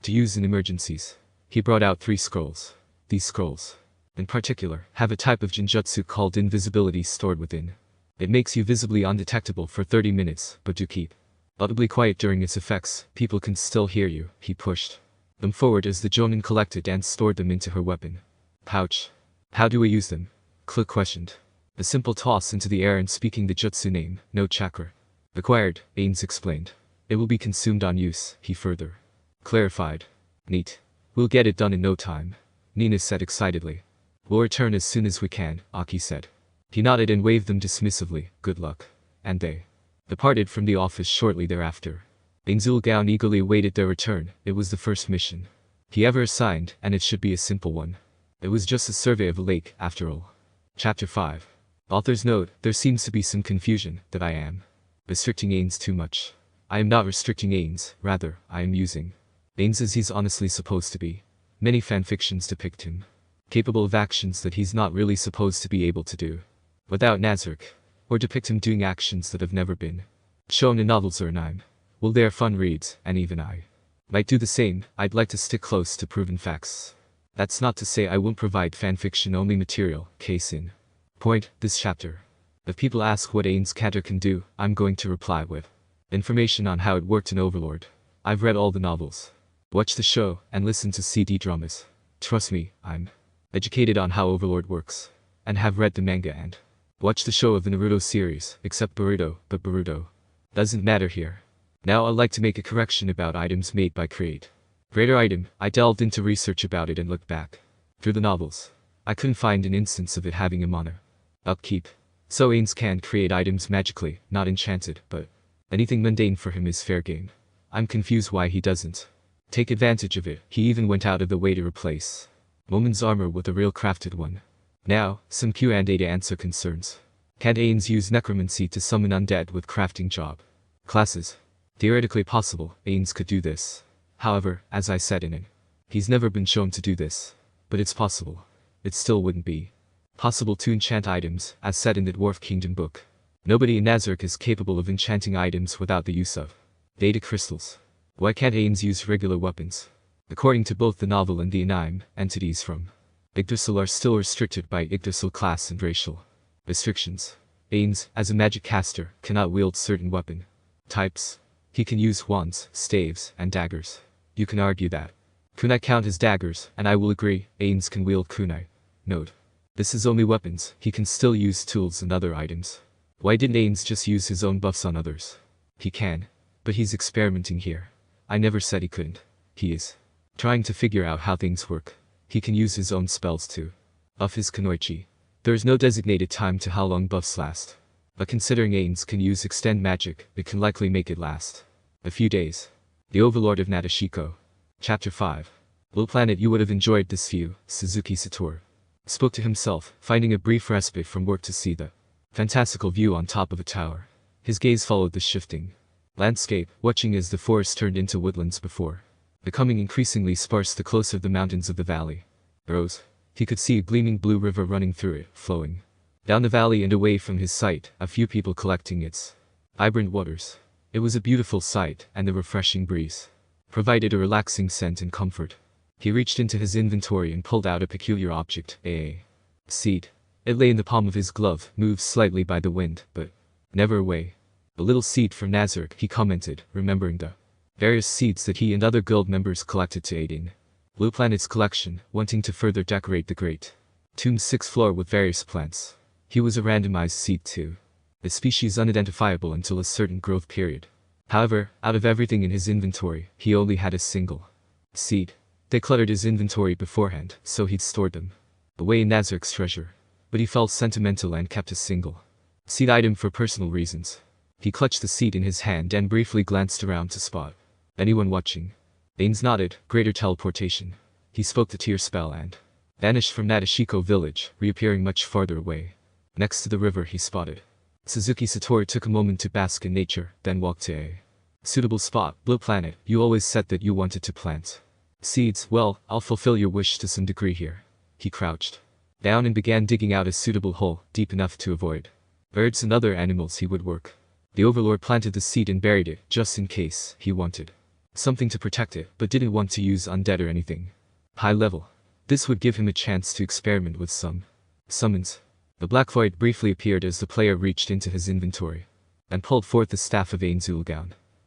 to use in emergencies. He brought out 3 scrolls. These scrolls, in particular, have a type of genjutsu called invisibility stored within. It makes you visibly undetectable for 30 minutes, but do keep audibly quiet during its effects. People can still hear you. He pushed them forward as the Jonin collected and stored them into her weapon pouch. How do we use them? Kluk questioned. A simple toss into the air and speaking the jutsu name, no chakra required, Ainz explained. It will be consumed on use, he further clarified. Neat. We'll get it done in no time, Nina said excitedly. We'll return as soon as we can, Aki said. He nodded and waved them dismissively. Good luck. And they departed from the office shortly thereafter. Ainz Ulgaon eagerly awaited their return. It was the first mission he ever assigned, and it should be a simple one. It was just a survey of a lake, after all. Chapter 5. Author's note, there seems to be some confusion that I am restricting Ainz too much. I am not restricting Ainz, rather, I am using Ainz as he's honestly supposed to be. Many fanfictions depict him capable of actions that he's not really supposed to be able to do without Nazark, or depict him doing actions that have never been shown in novels or anime. Well, they are fun reads, and even I might do the same. I'd like to stick close to proven facts. That's not to say I won't provide fanfiction-only material. Case in point, this chapter. If people ask what Ainz Cantor can do, I'm going to reply with information on how it worked in Overlord. I've read all the novels, watched the show, and listened to CD dramas. Trust me, I'm educated on how Overlord works, and have read the manga and Watch the show of the Naruto series, except Boruto, but Boruto doesn't matter here. Now I'd like to make a correction about items made by Create. Greater item, I delved into research about it and looked back through the novels. I couldn't find an instance of it having a mana upkeep. So Ainz can create items magically, not enchanted, but anything mundane for him is fair game. I'm confused why he doesn't take advantage of it. He even went out of the way to replace Momon's armor with a real crafted one. Now, some Q&A to answer concerns. Can Ainz use necromancy to summon undead with crafting job classes? Theoretically possible, Ainz could do this. However, as I said in it, he's never been shown to do this. But it's possible. It still wouldn't be possible to enchant items, as said in the Dwarf Kingdom book. Nobody in Nazareth is capable of enchanting items without the use of data crystals. Why can't Ainz use regular weapons? According to both the novel and the anime, entities from Yggdrasil are still restricted by Yggdrasil class and racial restrictions. Ainz, as a magic caster, cannot wield certain weapon types. He can use wands, staves, and daggers. You can argue that kunai count as daggers, and I will agree, Ainz can wield kunai. Note: this is only weapons, he can still use tools and other items. Why didn't Ainz just use his own buffs on others? He can. But he's experimenting here. I never said he couldn't. He is trying to figure out how things work. He can use his own spells to buff his kunoichi. There is no designated time to how long buffs last. But considering Ainz can use extend magic, it can likely make it last a few days. The Overlord of Nashiko. Chapter 5. Little planet, you would have enjoyed this view, Suzuki Satoru spoke to himself, finding a brief respite from work to see the fantastical view on top of a tower. His gaze followed the shifting landscape, watching as the forest turned into woodlands before becoming increasingly sparse the closer the mountains of the valley rose. He could see a gleaming blue river running through it, flowing down the valley and away from his sight, a few people collecting its vibrant waters. It was a beautiful sight, and the refreshing breeze provided a relaxing scent and comfort. He reached into his inventory and pulled out a peculiar object, a seed. It lay in the palm of his glove, moved slightly by the wind, but never away. A little seed from Nazareth, he commented, remembering the various seeds that he and other guild members collected to aid in Blue Planet's collection, wanting to further decorate the great tomb's sixth floor with various plants. He was a randomized seed too. A species unidentifiable until a certain growth period. However, out of everything in his inventory, he only had a single seed. They cluttered his inventory beforehand, so he'd stored them away in Nazareth's treasure. But he felt sentimental and kept a single seed item for personal reasons. He clutched the seed in his hand and briefly glanced around to spot anyone watching. Ainz nodded, greater teleportation. He spoke the tear spell and vanished from Nashiko village, reappearing much farther away. Next to the river he spotted Suzuki Satoru. Took a moment to bask in nature, then walked to a suitable spot. Blue Planet, you always said that you wanted to plant seeds. Well, I'll fulfill your wish to some degree here. He crouched down and began digging out a suitable hole, deep enough to avoid birds and other animals he would work. The Overlord planted the seed and buried it, just in case he wanted something to protect it, but didn't want to use undead or anything high level. This would give him a chance to experiment with some summons. The black void briefly appeared as the player reached into his inventory and pulled forth the staff of Ainz.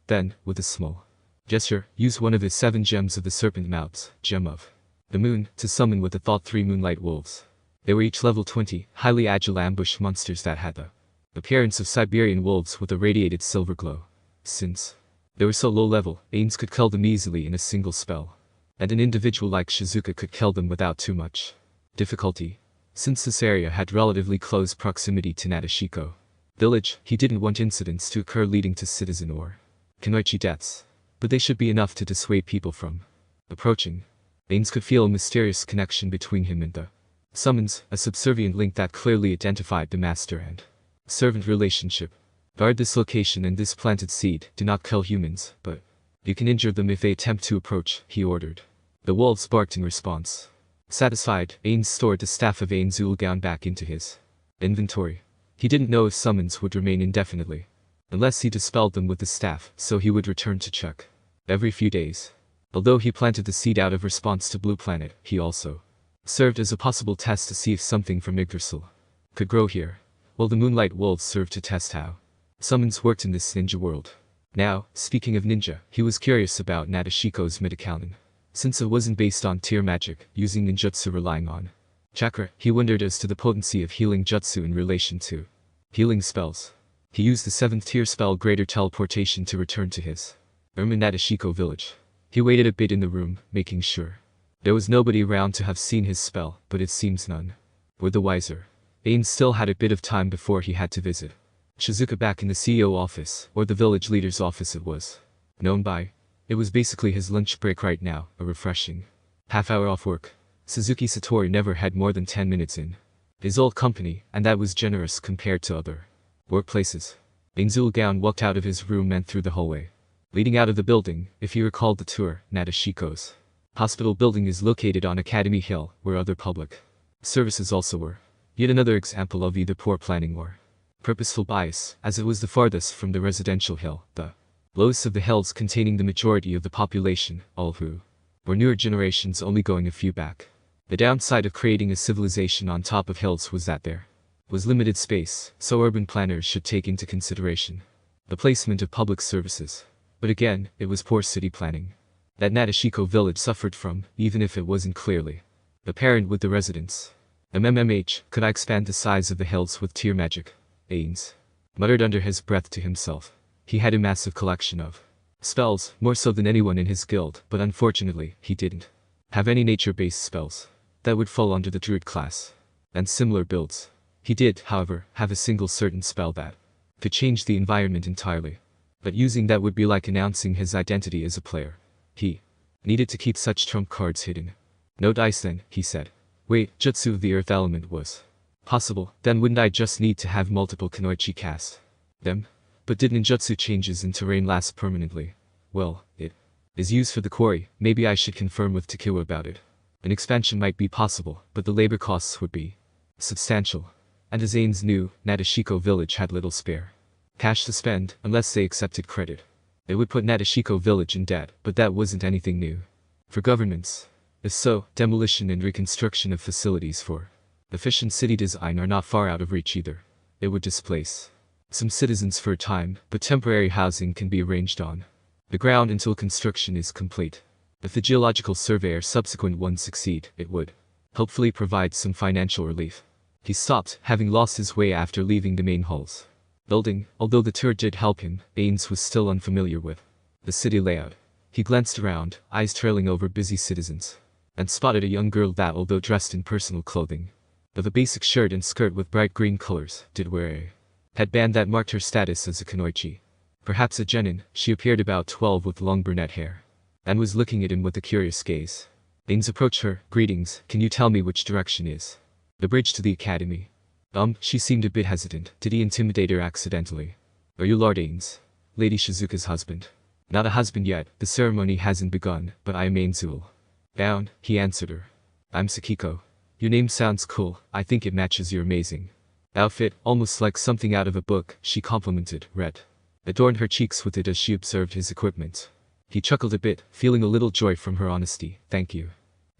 Then, with a small gesture, used one of his 7 gems of the serpent mouths, gem of the moon, to summon with the thought 3 moonlight wolves. They were each level 20, highly agile ambush monsters that had the appearance of Siberian wolves with a radiated silver glow. Since they were so low level, Ainz could kill them easily in a single spell. And an individual like Shizuka could kill them without too much difficulty. Since this area had relatively close proximity to Nashiko village, he didn't want incidents to occur leading to citizen or kunoichi deaths. But they should be enough to dissuade people from approaching. Ainz could feel a mysterious connection between him and the summons, a subservient link that clearly identified the master and servant relationship. Guard this location and this planted seed. Do not kill humans, but you can injure them if they attempt to approach, he ordered. The wolves barked in response. Satisfied, Ainz stored the staff of Ainz back into his inventory. He didn't know if summons would remain indefinitely, unless he dispelled them with the staff, so he would return to check every few days. Although he planted the seed out of response to Blue Planet, he also served as a possible test to see if something from Yggdrasil could grow here, while the Moonlight Wolves served to test how summons worked in this ninja world. Now, speaking of ninja, he was curious about Nashiko's Midakanon. Since it wasn't based on tier magic, using ninjutsu relying on Chakra, he wondered as to the potency of healing jutsu in relation to healing spells. He used the 7th tier spell Greater Teleportation to return to his Nashiko village. He waited a bit in the room, making sure there was nobody around to have seen his spell, but it seems none were the wiser. Ainz still had a bit of time before he had to visit Shizuka back in the CEO office, or the village leader's office it was known by. It was basically his lunch break right now, a refreshing half-hour off work. Suzuki Satori never had more than 10 minutes in his old company, and that was generous compared to other workplaces. Ainz walked out of his room and through the hallway leading out of the building. If you recalled the tour, Nashiko's hospital building is located on Academy Hill, where other public services also were. Yet another example of either poor planning or purposeful bias, as it was the farthest from the residential hill, the lowest of the hills containing the majority of the population, all who were newer generations only going a few back. The downside of creating a civilization on top of hills was that there was limited space, so urban planners should take into consideration the placement of public services. But again, it was poor city planning that Nashiko village suffered from, even if it wasn't clearly apparent with the residents. Could I expand the size of the hills with tier magic? Ainz muttered under his breath to himself. He had a massive collection of spells, more so than anyone in his guild, but unfortunately, he didn't have any nature-based spells that would fall under the druid class and similar builds. He did, however, have a single certain spell that could change the environment entirely. But using that would be like announcing his identity as a player. He needed to keep such trump cards hidden. No dice then, he said. Wait, jutsu of the earth element was possible, then wouldn't I just need to have multiple kunoichi cast them? But did ninjutsu changes in terrain last permanently? Well, it is used for the quarry. Maybe I should confirm with Takiwa about it. An expansion might be possible, but the labor costs would be substantial. And as Ainz knew, Nashiko village had little spare cash to spend, unless they accepted credit. It would put Nashiko village in debt, but that wasn't anything new for governments. If so, demolition and reconstruction of facilities for efficient city design are not far out of reach either. It would displace some citizens for a time, but temporary housing can be arranged on the ground until construction is complete. If the geological survey or subsequent ones succeed, it would hopefully provide some financial relief. He stopped, having lost his way after leaving the main hall's building. Although the tour did help him, Ainz was still unfamiliar with the city layout. He glanced around, eyes trailing over busy citizens, and spotted a young girl that, although dressed in personal clothing of a basic shirt and skirt with bright green colors, did wear a headband that marked her status as a kunoichi. Perhaps a genin. She appeared about 12 with long brunette hair and was looking at him with a curious gaze. Ainz approached her. Greetings, can you tell me which direction is the bridge to the academy? She seemed a bit hesitant. Did he intimidate her accidentally? Are you Lord Ainz, Lady Shizuka's husband? Not a husband yet, the ceremony hasn't begun, but I am Ainzul. Bound, he answered her. I'm Sakiko. Your name sounds cool, I think it matches your amazing outfit, almost like something out of a book, she complimented. Red adorned her cheeks with it as she observed his equipment. He chuckled a bit, feeling a little joy from her honesty. Thank you.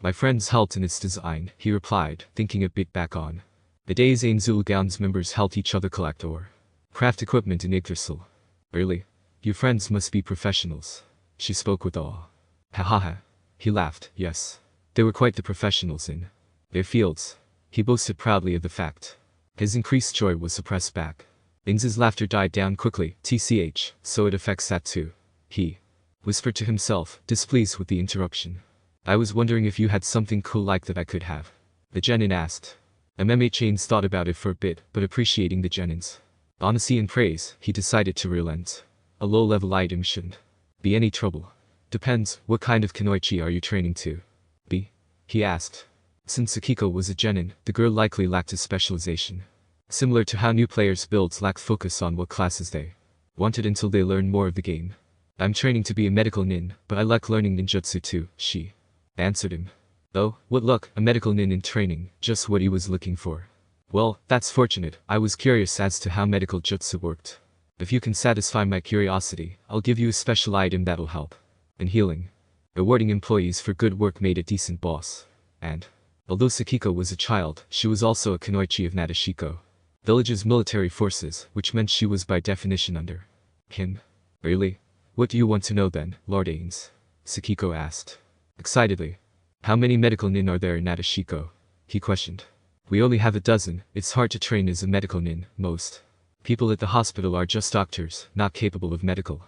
My friends helped in its design, he replied, thinking a bit back on the days Ainzul Gown's members helped each other collect or craft equipment in Yggdrasil. Really? Your friends must be professionals. She spoke with awe. Ha ha ha. He laughed. Yes. They were quite the professionals in their fields. He boasted proudly of the fact. His increased joy was suppressed back. Ainz's laughter died down quickly. TCH, so it affects that too. He whispered to himself, displeased with the interruption. I was wondering if you had something cool like that I could have. The genin asked. Ainz thought about it for a bit, but appreciating the genin's honesty and praise, he decided to relent. A low-level item shouldn't be any trouble. Depends, what kind of kunoichi are you training to be? He asked. Since Sakiko was a genin, the girl likely lacked a specialization. Similar to how new players' builds lack focus on what classes they wanted until they learn more of the game. I'm training to be a medical nin, but I like learning ninjutsu too, she answered him. Oh, what luck, a medical nin in training, just what he was looking for. Well, that's fortunate. I was curious as to how medical jutsu worked. If you can satisfy my curiosity, I'll give you a special item that'll help in healing. Rewarding employees for good work made a decent boss. And although Sakiko was a child, she was also a kunoichi of Nashiko village's military forces, which meant she was by definition under him. Really? What do you want to know then, Lord Ainz? Sakiko asked excitedly. How many medical nin are there in Nashiko? he questioned. We only have a dozen, it's hard to train as a medical nin, most people at the hospital are just doctors, not capable of medical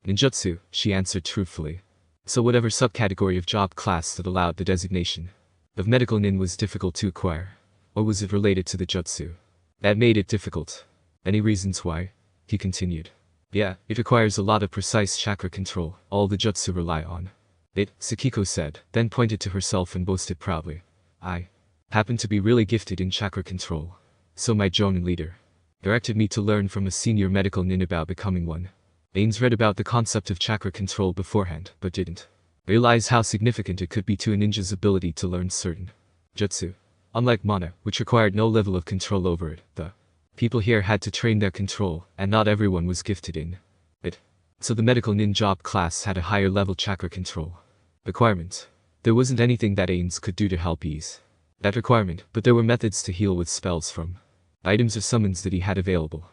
ninjutsu, she answered truthfully. So whatever subcategory of job class that allowed the designation of medical nin was difficult to acquire. Or was it related to the jutsu that made it difficult? Any reasons why? He continued. Yeah, it requires a lot of precise chakra control, all the jutsu rely on it, Sakiko said, then pointed to herself and boasted proudly. I happen to be really gifted in chakra control. So my jonin leader directed me to learn from a senior medical nin about becoming one. Ainz read about the concept of chakra control beforehand, but didn't realize how significant it could be to a ninja's ability to learn certain jutsu. Unlike mana, which required no level of control over it, the people here had to train their control, and not everyone was gifted in it. So the medical nin job class had a higher level chakra control requirement. There wasn't anything that Ainz could do to help ease that requirement, but there were methods to heal with spells from items or summons that he had available.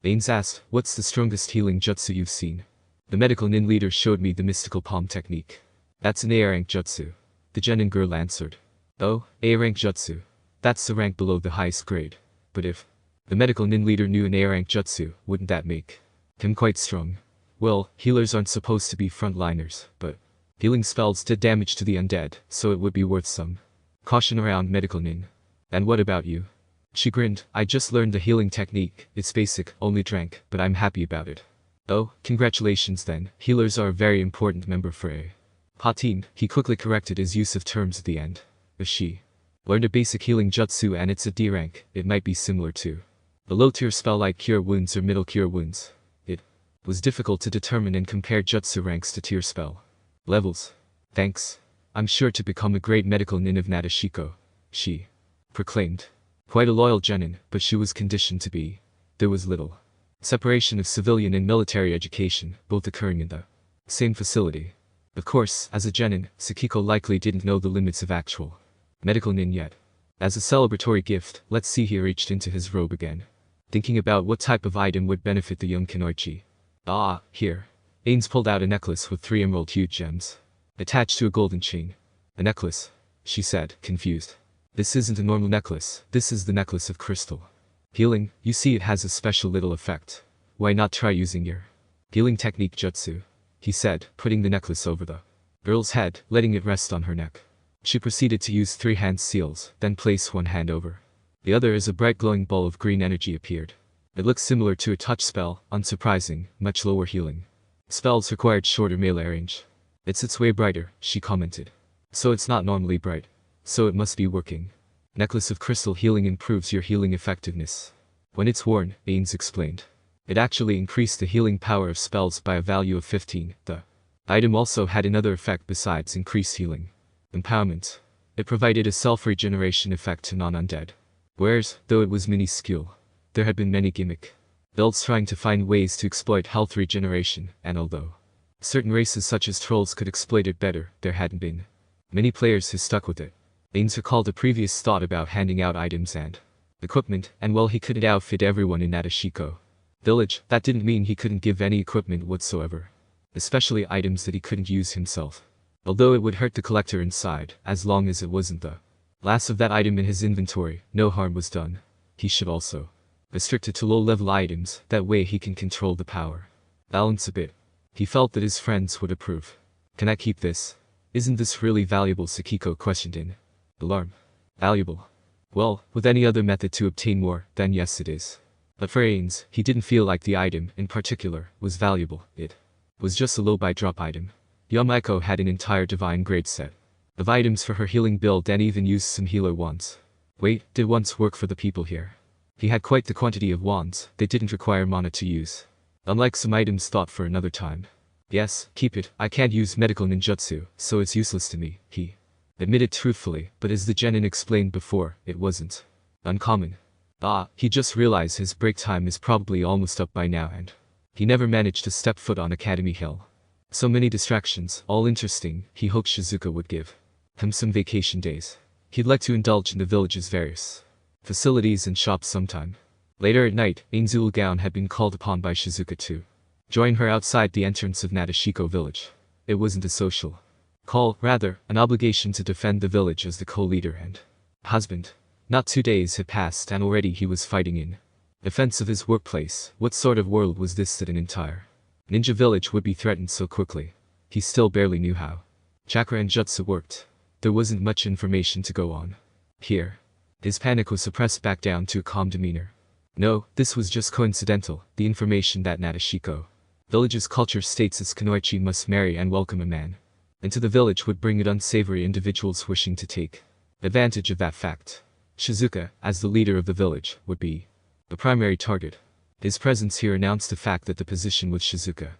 Ainz asked, what's the strongest healing jutsu you've seen? The medical nin leader showed me the mystical palm technique. That's an A rank jutsu. The genin girl answered. Oh, A rank jutsu. That's the rank below the highest grade. But if the medical nin leader knew an A rank jutsu, wouldn't that make him quite strong? Well, healers aren't supposed to be frontliners, but healing spells did damage to the undead, so it would be worth some caution around medical nin. And what about you? She grinned. I just learned the healing technique, it's basic, only drank, but I'm happy about it. Oh, congratulations then, healers are a very important member for a team. He quickly corrected his use of terms at the end. If she learned a basic healing jutsu and it's a D rank, it might be similar to a low tier spell like Cure Wounds or Middle Cure Wounds. It was difficult to determine and compare jutsu ranks to tier spell levels. Thanks. I'm sure to become a great medical nin of Nashiko, she proclaimed. Quite a loyal genin, but she was conditioned to be. There was little separation of civilian and military education, both occurring in the same facility. Of course, as a genin, Sakiko likely didn't know the limits of actual medical nin yet. As a celebratory gift, let's see, he reached into his robe again, thinking about what type of item would benefit the young Kenoichi. Ah, here. Ainz pulled out a necklace with 3 emerald-hued gems attached to a golden chain. A necklace, she said, confused. This isn't a normal necklace, this is the necklace of crystal healing. You see, it has a special little effect. Why not try using your healing technique jutsu? He said, putting the necklace over the girl's head, letting it rest on her neck. She proceeded to use 3 hand seals, then place one hand over the other as a bright glowing ball of green energy appeared. It looked similar to a touch spell, unsurprising, much lower healing spells required shorter melee range. It's way brighter, she commented. So it's not normally bright. So it must be working. Necklace of crystal healing improves your healing effectiveness when it's worn, Ainz explained. It actually increased the healing power of spells by a value of 15. The item also had another effect besides increased healing. Empowerment. It provided a self-regeneration effect to non-undead. Whereas, though it was minuscule, there had been many gimmick builds trying to find ways to exploit health regeneration, and although certain races such as trolls could exploit it better, there hadn't been many players who stuck with it. Ainz recalled a previous thought about handing out items and equipment, and while he couldn't outfit everyone in Nashiko village, that didn't mean he couldn't give any equipment whatsoever. Especially items that he couldn't use himself. Although it would hurt the collector inside, as long as it wasn't the last of that item in his inventory, no harm was done. He should also restrict it to low-level items, that way he can control the power balance a bit. He felt that his friends would approve. Can I keep this? Isn't this really valuable? Sakiko questioned in alarm. Valuable? Well, with any other method to obtain more, then yes it is. But for Ainz, he didn't feel like the item, in particular, was valuable. It was just a low-buy drop item. Yamaiko had an entire divine grade set of items for her healing build and even used some healer wands. Wait, did wands work for the people here? He had quite the quantity of wands, they didn't require mana to use. Unlike some items thought for another time. Yes, keep it, I can't use medical ninjutsu, so it's useless to me, he admitted truthfully, but as the genin explained before, it wasn't uncommon. Ah, he just realized his break time is probably almost up by now and he never managed to step foot on Academy Hill. So many distractions, all interesting, he hoped Shizuka would give him some vacation days. He'd like to indulge in the village's various facilities and shops sometime. Later at night, Ainz Ulgaon had been called upon by Shizuka to join her outside the entrance of Nashiko village. It wasn't a social call, rather, an obligation to defend the village as the co-leader and husband. Not 2 days had passed and already he was fighting in defense of his workplace. What sort of world was this that an entire ninja village would be threatened so quickly? He still barely knew how chakra and jutsu worked. There wasn't much information to go on. Here, his panic was suppressed back down to a calm demeanor. No, this was just coincidental, the information that Nashiko village's culture states its kunoichi must marry and welcome a man into the village would bring it unsavory individuals wishing to take advantage of that fact. Shizuka, as the leader of the village, would be the primary target. His presence here announced the fact that the position with Shizuka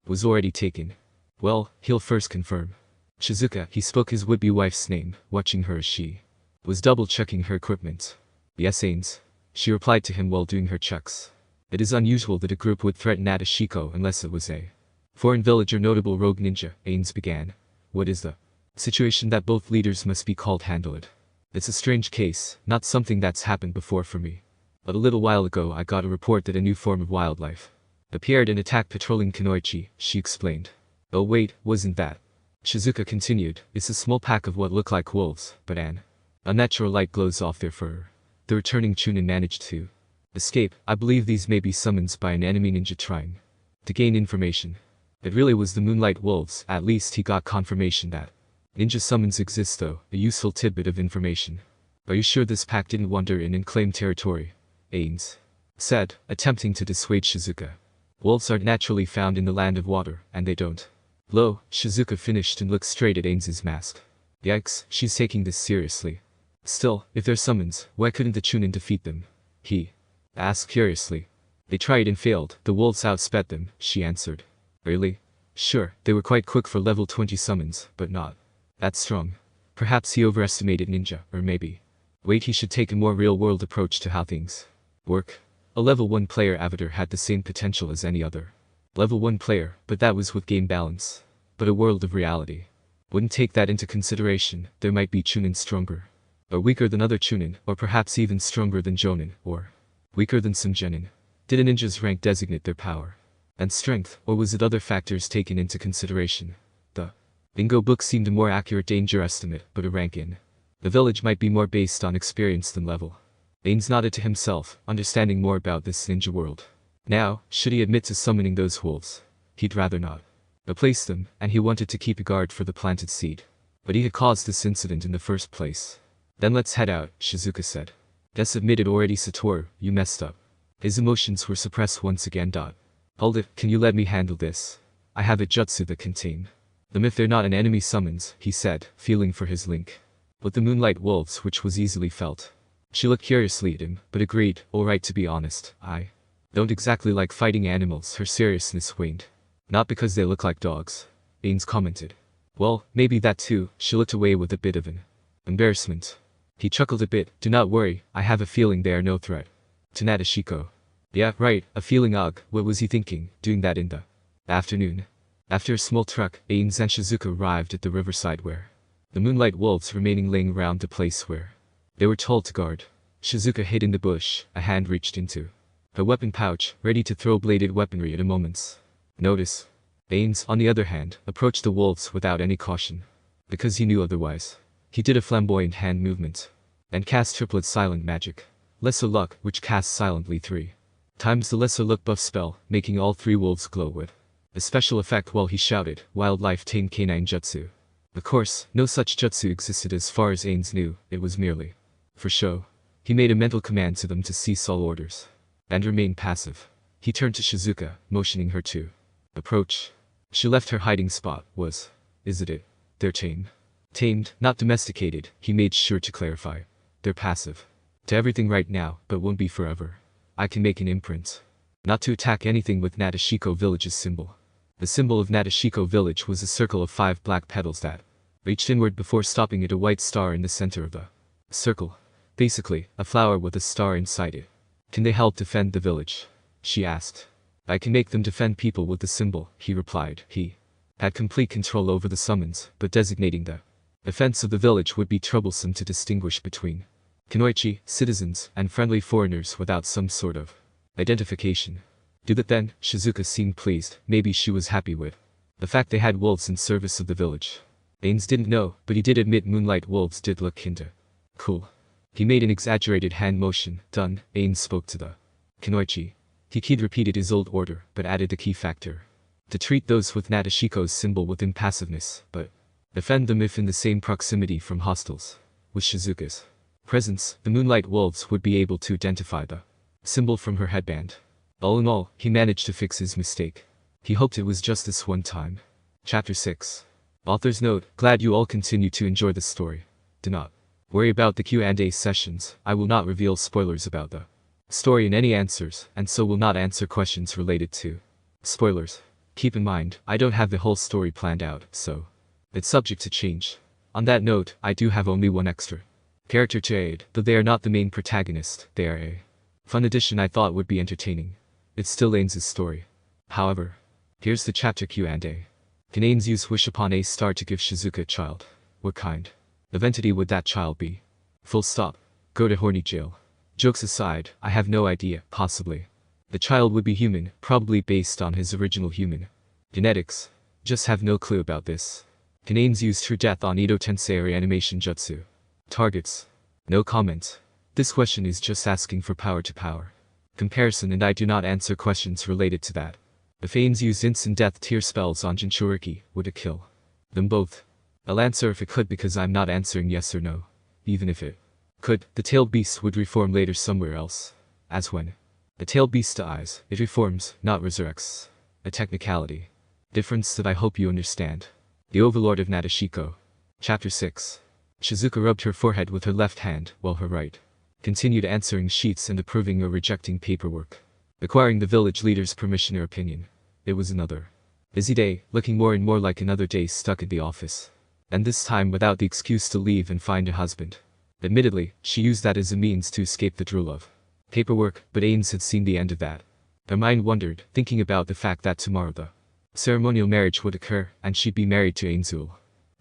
was already taken. Well, he'll first confirm. Shizuka, he spoke his would-be wife's name, watching her as she was double-checking her equipment. Yes, Ainz. She replied to him while doing her checks. It is unusual that a group would threaten Nashiko unless it was a foreign village or notable rogue ninja, Ainz began. What is the situation that both leaders must be called handle it? It's a strange case, not something that's happened before for me. But a little while ago I got a report that a new form of wildlife appeared and attacked patrolling kunoichi, she explained. Oh wait, wasn't that? Shizuka continued, it's a small pack of what look like wolves, but an unnatural light glows off their fur. The returning Chunin managed to escape. I believe these may be summons by an enemy ninja trying to gain information. It really was the Moonlight Wolves. At least he got confirmation that ninja summons exist though, a useful tidbit of information. Are you sure this pack didn't wander in and claim territory? Ainz said, attempting to dissuade Shizuka. Wolves are naturally found in the land of water, and they don't. Lo, Shizuka finished and looked straight at Ainz's mask. Yikes, she's taking this seriously. Still, if they're summons, why couldn't the Chunin defeat them? He asked curiously. They tried and failed, the wolves outsped them, she answered. Really? Sure, they were quite quick for level 20 summons, but not that strong. Perhaps he overestimated ninja, or maybe. Wait, he should take a more real-world approach to how things work. A level 1 player avatar had the same potential as any other level 1 player, but that was with game balance. But a world of reality wouldn't take that into consideration. There might be Chunin stronger or weaker than other Chunin, or perhaps even stronger than Jonin, or weaker than some genin. Did a ninja's rank designate their power and strength, or was it other factors taken into consideration? The bingo book seemed a more accurate danger estimate, but a rank in the village might be more based on experience than level. Ainz nodded to himself, understanding more about this ninja world. Now, should he admit to summoning those wolves? He'd rather not replace them, and he wanted to keep a guard for the planted seed. But he had caused this incident in the first place. Then let's head out, Shizuka said. Des admitted already. Satoru, you messed up. His emotions were suppressed once again. Hold it, can you let me handle this? I have a jutsu that can tame them if they're not an enemy summons, he said, feeling for his link with the Moonlight Wolves, which was easily felt. She looked curiously at him, but agreed, alright, to be honest, I don't exactly like fighting animals. Her seriousness waned. Not because they look like dogs, Ainz commented. Well, maybe that too. She looked away with a bit of an embarrassment. He chuckled a bit. Do not worry, I have a feeling they are no threat to Nashiko. Yeah, right, a feeling. Ugh, what was he thinking, doing that in the afternoon? After a small trek, Ainz and Shizuka arrived at the riverside where the Moonlight Wolves remaining laying around the place where they were told to guard. Shizuka hid in the bush, a hand reached into her weapon pouch, ready to throw bladed weaponry at a moment's notice. Ainz, on the other hand, approached the wolves without any caution. Because he knew otherwise. He did a flamboyant hand movement and cast triplet silent magic. Lesser Luck, which casts silently 3 times the Lesser Luck buff spell, making all 3 wolves glow with a special effect while he shouted, Wildlife Tame Canine Jutsu. Of course, no such jutsu existed as far as Ainz knew, it was merely for show. He made a mental command to them to cease all orders and remain passive. He turned to Shizuka, motioning her to approach. She left her hiding spot. Is it? They're tame. Tamed, not domesticated, he made sure to clarify. They're passive to everything right now, but won't be forever. I can make an imprint. Not to attack anything with Nashiko Village's symbol. The symbol of Nashiko Village was a circle of 5 black petals that reached inward before stopping at a white star in the center of the circle. Basically, a flower with a star inside it. Can they help defend the village? She asked. I can make them defend people with the symbol, he replied. He had complete control over the summons, but designating the defense of the village would be troublesome to distinguish between kunoichi, citizens, and friendly foreigners without some sort of identification. Do that then, Shizuka seemed pleased. Maybe she was happy with the fact they had wolves in service of the village. Ainz didn't know, but he did admit Moonlight Wolves did look kinda cool. He made an exaggerated hand motion. Done. Ainz spoke to the Kunoichi. He'd repeated his old order, but added the key factor. To treat those with Nashiko's symbol with impassiveness, but defend them if in the same proximity from hostiles. With Shizuka's presence, the Moonlight Wolves would be able to identify the symbol from her headband. All in all, he managed to fix his mistake. He hoped it was just this one time. Chapter 6. Author's note: glad you all continue to enjoy the story. Do not worry about the Q&A sessions. I will not reveal spoilers about the story in any answers, and so will not answer questions related to spoilers. Keep in mind, I don't have the whole story planned out, so it's subject to change. On that note, I do have only one extra character to aid, though they are not the main protagonist. They are a fun addition I thought would be entertaining. It's still Ainz's story. However, here's the chapter Q&A. Can Ainz use wish upon a star to give Shizuka a child? What kind of entity would that child be? Full stop. Go to horny jail. Jokes aside, I have no idea. Possibly the child would be human, probably based on his original human genetics. Just have no clue about this. Can Ainz use true death on Edo Tensei or animation jutsu? Targets. No comment. This question is just asking for power to power comparison, and I do not answer questions related to that. If Ainz used instant death tier spells on Jinchuriki, would it kill them both? I'll answer if it could, because I'm not answering yes or no. Even if it could, the tailed beast would reform later somewhere else. As when the tailed beast dies, it reforms, not resurrects. A technicality difference that I hope you understand. The Overlord of Nashiko. Chapter 6. Shizuka rubbed her forehead with her left hand, while her right continued answering sheets and approving or rejecting paperwork, acquiring the village leader's permission or opinion. It was another busy day, looking more and more like another day stuck at the office. And this time without the excuse to leave and find a husband. Admittedly, she used that as a means to escape the drool of paperwork, but Ainz had seen the end of that. Her mind wandered, thinking about the fact that tomorrow the ceremonial marriage would occur, and she'd be married to Ainzul.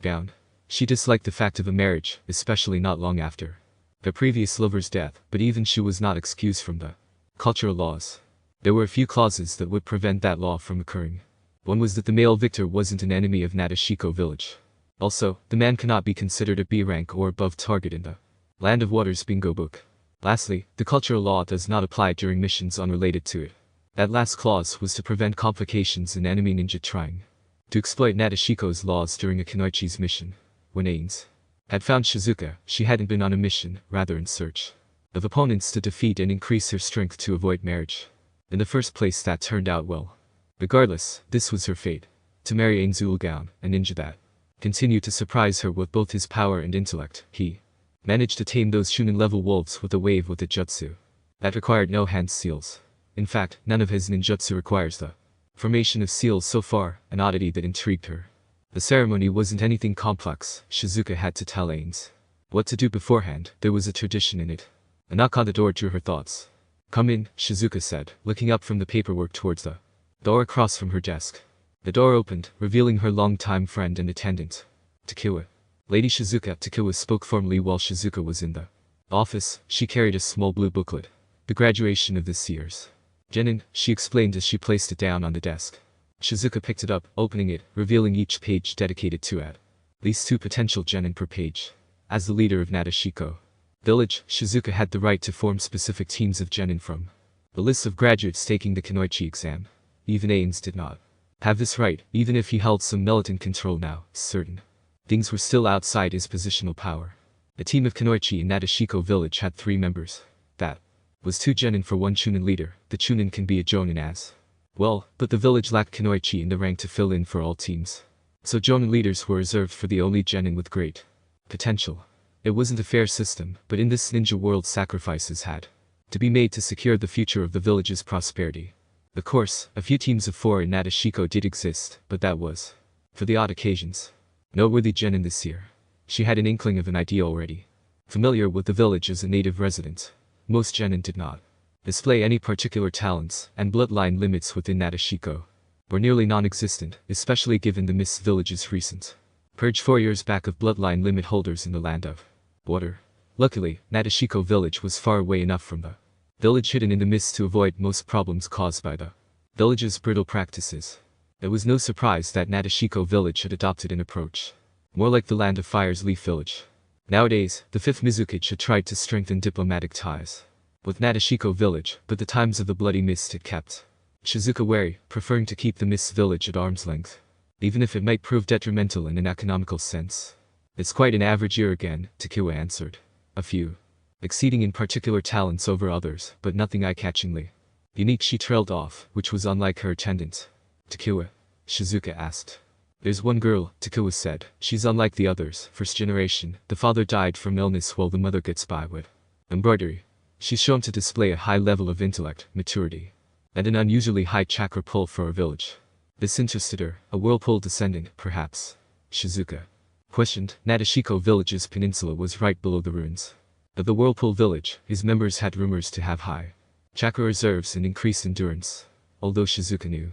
Down. She disliked the fact of a marriage, especially not long after the previous lover's death, but even she was not excused from the cultural laws. There were a few clauses that would prevent that law from occurring. One was that the male victor wasn't an enemy of Nashiko village. Also, the man cannot be considered a B rank or above target in the Land of Waters bingo book. Lastly, the cultural law does not apply during missions unrelated to it. That last clause was to prevent complications in enemy ninja trying to exploit Nashiko's laws during a Kunoichi's mission. When Ainz had found Shizuka, she hadn't been on a mission, rather in search of opponents to defeat and increase her strength to avoid marriage. In the first place, that turned out well. Regardless, this was her fate. To marry Ainzul Gaon, a ninja that continued to surprise her with both his power and intellect. He managed to tame those Shunin-level wolves with a wave with a jutsu that required no hand seals. In fact, none of his ninjutsu requires the formation of seals so far, an oddity that intrigued her. The ceremony wasn't anything complex. Shizuka had to tell Ainz what to do beforehand. There was a tradition in it. A knock on the door drew her thoughts. Come in, Shizuka said, looking up from the paperwork towards the door across from her desk. The door opened, revealing her longtime friend and attendant, Takiwa. Lady Shizuka. Takiwa spoke formally while Shizuka was in the office. She carried a small blue booklet. The graduation of this year's Genin, she explained as she placed it down on the desk. Shizuka picked it up, opening it, revealing each page dedicated to at least 2 potential Genin per page. As the leader of Nashiko village, Shizuka had the right to form specific teams of Genin from the lists of graduates taking the Kunoichi exam. Even Ainz did not have this right, even if he held some militant control now. Certain things were still outside his positional power. The team of Kunoichi in Nashiko village had 3 members. That was 2 Genin for 1 Chunin leader. The Chunin can be a Jonin as well, but the village lacked Kunoichi in the rank to fill in for all teams. So Jonin leaders were reserved for the only Genin with great potential. It wasn't a fair system, but in this ninja world sacrifices had to be made to secure the future of the village's prosperity. Of course, a few teams of 4 in Nashiko did exist, but that was for the odd occasions. Noteworthy Genin this year. She had an inkling of an idea already. Familiar with the village as a native resident, most Genin did not display any particular talents, and bloodline limits within Nashiko were nearly non-existent, especially given the Mist village's recent purge 4 years back of bloodline limit holders in the Land of Water. Luckily, Nashiko village was far away enough from the village hidden in the mist to avoid most problems caused by the village's brutal practices. It was no surprise that Nashiko village had adopted an approach more like the Land of Fire's Leaf village. Nowadays, the 5th Mizukage had tried to strengthen diplomatic ties with Nashiko village, but the times of the Bloody Mist had kept Shizuka wary, preferring to keep the Mist village at arm's length, even if it might prove detrimental in an economical sense. It's quite an average year again, Takiwa answered. A few exceeding in particular talents over others, but nothing eye-catchingly unique. She trailed off, which was unlike her attendant. Takiwa? Shizuka asked. There's one girl, Takiwa said. She's unlike the others, first generation. The father died from illness while the mother gets by with embroidery. She's shown to display a high level of intellect, maturity, and an unusually high chakra pull for her village. This interested her, a whirlpool descendant, perhaps. Shizuka questioned. Nashiko village's peninsula was right below the ruins of the whirlpool village. His members had rumors to have high chakra reserves and increased endurance. Although Shizuka knew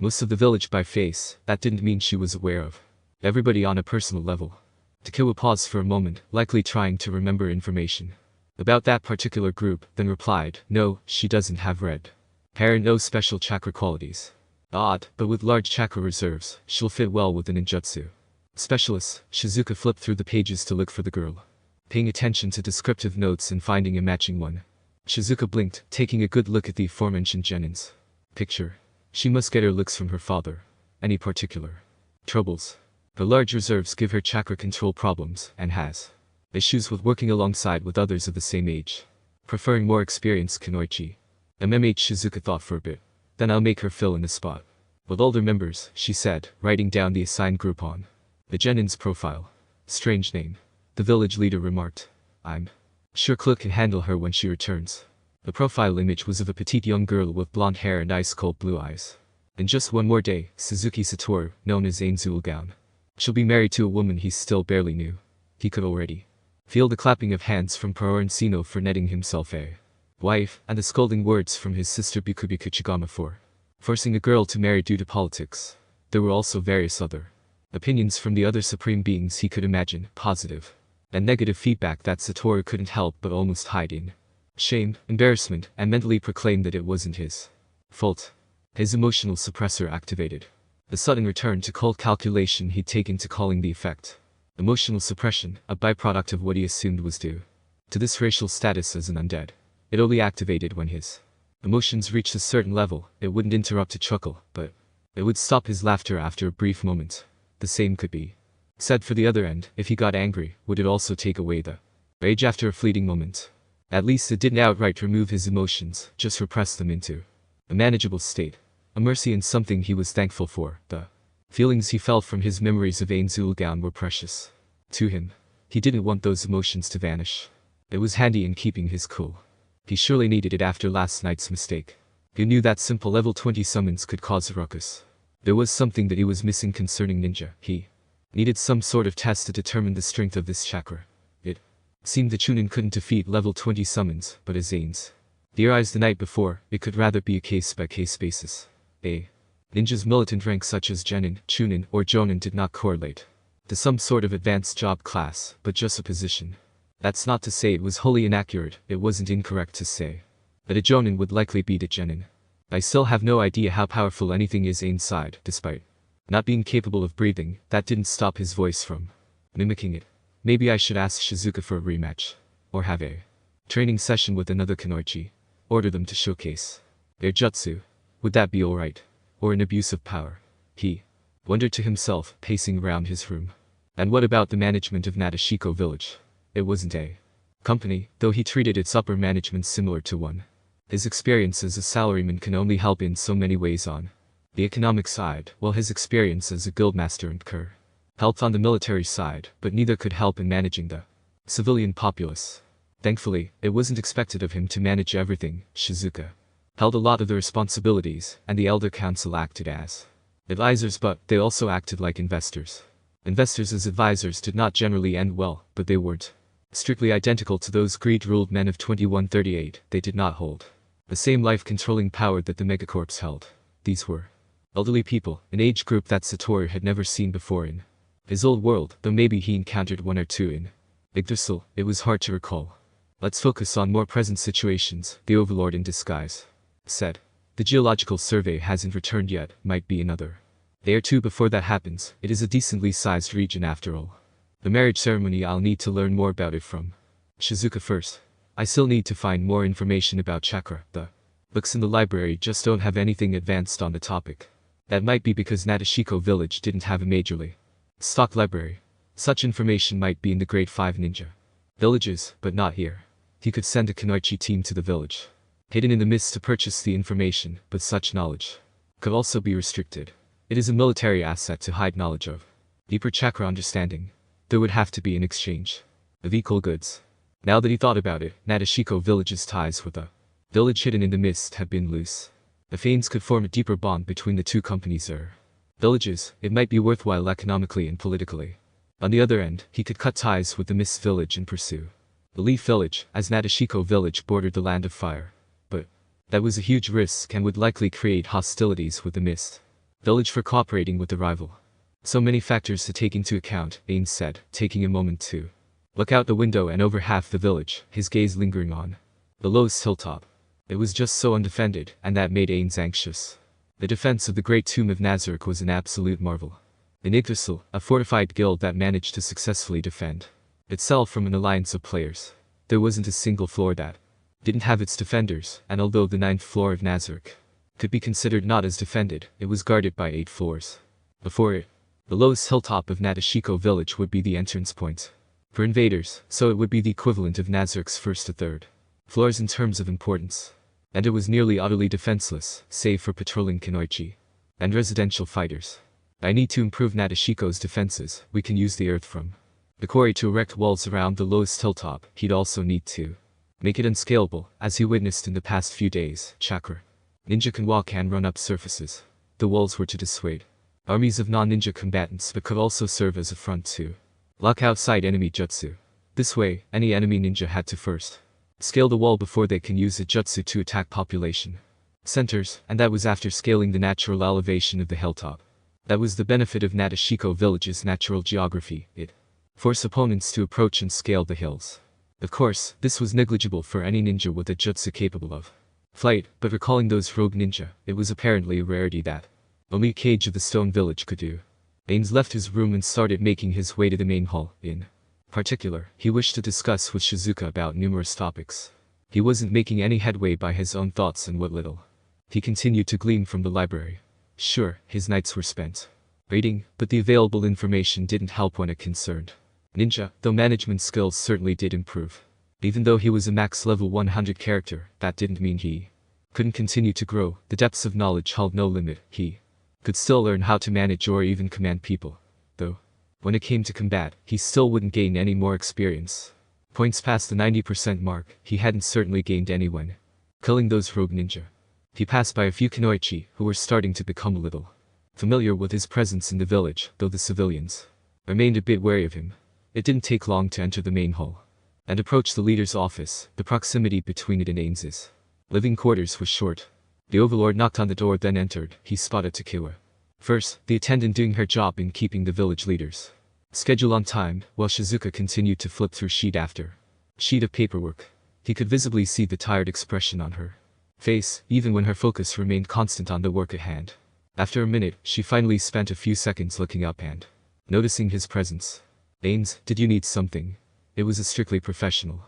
most of the village by face, that didn't mean she was aware of everybody on a personal level. Takiwa paused for a moment, likely trying to remember information about that particular group, then replied, no, she doesn't have red hair and no special chakra qualities. Odd, but with large chakra reserves, she'll fit well with a ninjutsu specialist. Shizuka flipped through the pages to look for the girl, paying attention to descriptive notes and finding a matching one. Shizuka blinked, taking a good look at the aforementioned Genin's picture. She must get her looks from her father. Any particular troubles? Her large reserves give her chakra control problems, and has issues with working alongside with others of the same age, preferring more experienced kunoichi. MMH. Shizuka thought for a bit. Then I'll make her fill in the spot with older members, she said, writing down the assigned group on the Genin's profile. Strange name, the village leader remarked. I'm sure Cluck can handle her when she returns. The profile image was of a petite young girl with blonde hair and ice-cold blue eyes. In just one more day, Suzuki Satoru, known as Ainz, she'll be married to a woman he still barely knew. He could already feel the clapping of hands from Parancino for netting himself a wife, and the scolding words from his sister Bikubi Kuchigama for forcing a girl to marry due to politics. There were also various other opinions from the other supreme beings he could imagine, positive and negative feedback that Satoru couldn't help but almost hide in shame, embarrassment, and mentally proclaim that it wasn't his fault. His emotional suppressor activated. The sudden return to cold calculation he'd taken to calling the effect emotional suppression, a byproduct of what he assumed was due to this racial status as an undead. It only activated when his emotions reached a certain level. It wouldn't interrupt to chuckle, but it would stop his laughter after a brief moment. The same could be said for the other end. If he got angry, would it also take away the rage after a fleeting moment? At least it didn't outright remove his emotions, just repress them into a manageable state. A mercy and something he was thankful for. The feelings he felt from his memories of Ainz were precious to him. He didn't want those emotions to vanish. It was handy in keeping his cool. He surely needed it after last night's mistake. He knew that simple level 20 summons could cause a ruckus. There was something that he was missing concerning ninja. He needed some sort of test to determine the strength of this chakra. It seemed the Chunin couldn't defeat level 20 summons, but as Ainz theorized the night before, it could rather be a case-by-case basis. A ninja's militant rank such as Genin, Chunin, or Jonin did not correlate to some sort of advanced job class, but just a position. That's not to say it was wholly inaccurate. It wasn't incorrect to say that a Jonin would likely beat a Genin. I still have no idea how powerful anything is inside. Despite not being capable of breathing, that didn't stop his voice from mimicking it. Maybe I should ask Shizuka for a rematch, or have a training session with another Kunoichi. Order them to showcase their jutsu. Would that be alright? Or an abuse of power? He wondered to himself, pacing around his room. And what about the management of Nashiko village? It wasn't a company, though he treated its upper management similar to one. His experience as a salaryman can only help in so many ways on the economic side, while his experience as a guildmaster and cur helped on the military side, but neither could help in managing the civilian populace. Thankfully, it wasn't expected of him to manage everything. Shizuka held a lot of the responsibilities, and the Elder Council acted as advisors, but they also acted like investors. Investors as advisors did not generally end well, but they weren't strictly identical to those greed-ruled men of 2138. They did not hold the same life-controlling power that the megacorps held. These were elderly people, an age group that Satoru had never seen before in his old world, though maybe he encountered one or two in Yggdrasil. It was hard to recall. Let's focus on more present situations, the Overlord in disguise said. The geological survey hasn't returned yet, might be another day or two before that happens. It is a decently sized region after all. The marriage ceremony I'll need to learn more about it from Shizuka first. I still need to find more information about chakra. The books in the library just don't have anything advanced on the topic. That might be because Nashiko village didn't have a majorly stocked library. Such information might be in the grade 5 ninja villages, but not here. He could send a Kunoichi team to the village, hidden in the mist, to purchase the information, but such knowledge could also be restricted. It is a military asset to hide knowledge of deeper chakra understanding. There would have to be an exchange of equal goods. Now that he thought about it, Nashiko village's ties with the village hidden in the mist had been loose. If Ainz could form a deeper bond between the two companies or villages, it might be worthwhile economically and politically. On the other end, he could cut ties with the Mist village and pursue the Leaf village, as Nashiko village bordered the Land of Fire. But that was a huge risk and would likely create hostilities with the Mist village for cooperating with the rival. So many factors to take into account, Ainz said, taking a moment to look out the window and over half the village, his gaze lingering on the lowest hilltop. It was just so undefended, and that made Ainz anxious. The defense of the Great Tomb of Nazareth was an absolute marvel. In Yggdrasil, a fortified guild that managed to successfully defend itself from an alliance of players. There wasn't a single floor that didn't have its defenders, and although the 9th floor of Nazareth could be considered not as defended, it was guarded by 8 floors. Before it, the lowest hilltop of Nashiko village would be the entrance point for invaders, so it would be the equivalent of Nazareth's 1st to 3rd floors in terms of importance. And it was nearly utterly defenseless, save for patrolling Kunoichi and residential fighters. I need to improve Nashiko's defenses. We can use the earth from the quarry to erect walls around the lowest hilltop. He'd also need to make it unscalable, as he witnessed in the past few days. Chakra ninja can walk and run up surfaces. The walls were to dissuade armies of non-ninja combatants, but could also serve as a front to lock outside enemy jutsu. This way, any enemy ninja had to first scale the wall before they can use a jutsu to attack population centers, and that was after scaling the natural elevation of the hilltop. That was the benefit of Nashiko village's natural geography. It forced opponents to approach and scale the hills. Of course, this was negligible for any ninja with a jutsu capable of flight, but recalling those rogue ninja, it was apparently a rarity that only Cage of the Stone Village could do. Ainz left his room and started making his way to the main hall. In particular, he wished to discuss with Shizuka about numerous topics. He wasn't making any headway by his own thoughts, and what little he continued to glean from the library. Sure, his nights were spent reading, but the available information didn't help when it concerned ninja, though management skills certainly did improve. Even though he was a max level 100 character, that didn't mean he couldn't continue to grow. The depths of knowledge held no limit. He could still learn how to manage or even command people. Though, when it came to combat, he still wouldn't gain any more experience points past the 90% mark. He hadn't certainly gained any when killing those rogue ninja. He passed by a few Kunoichi who were starting to become a little familiar with his presence in the village, though the civilians remained a bit wary of him. It didn't take long to enter the main hall and approach the leader's office. The proximity between it and Ainz's living quarters was short. The overlord knocked on the door, then entered. He spotted Takiwa first, the attendant doing her job in keeping the village leader's schedule on time, while Shizuka continued to flip through sheet after sheet of paperwork. He could visibly see the tired expression on her face, even when her focus remained constant on the work at hand. After a minute, she finally spent a few seconds looking up and noticing his presence. Ainz, did you need something? It was a strictly professional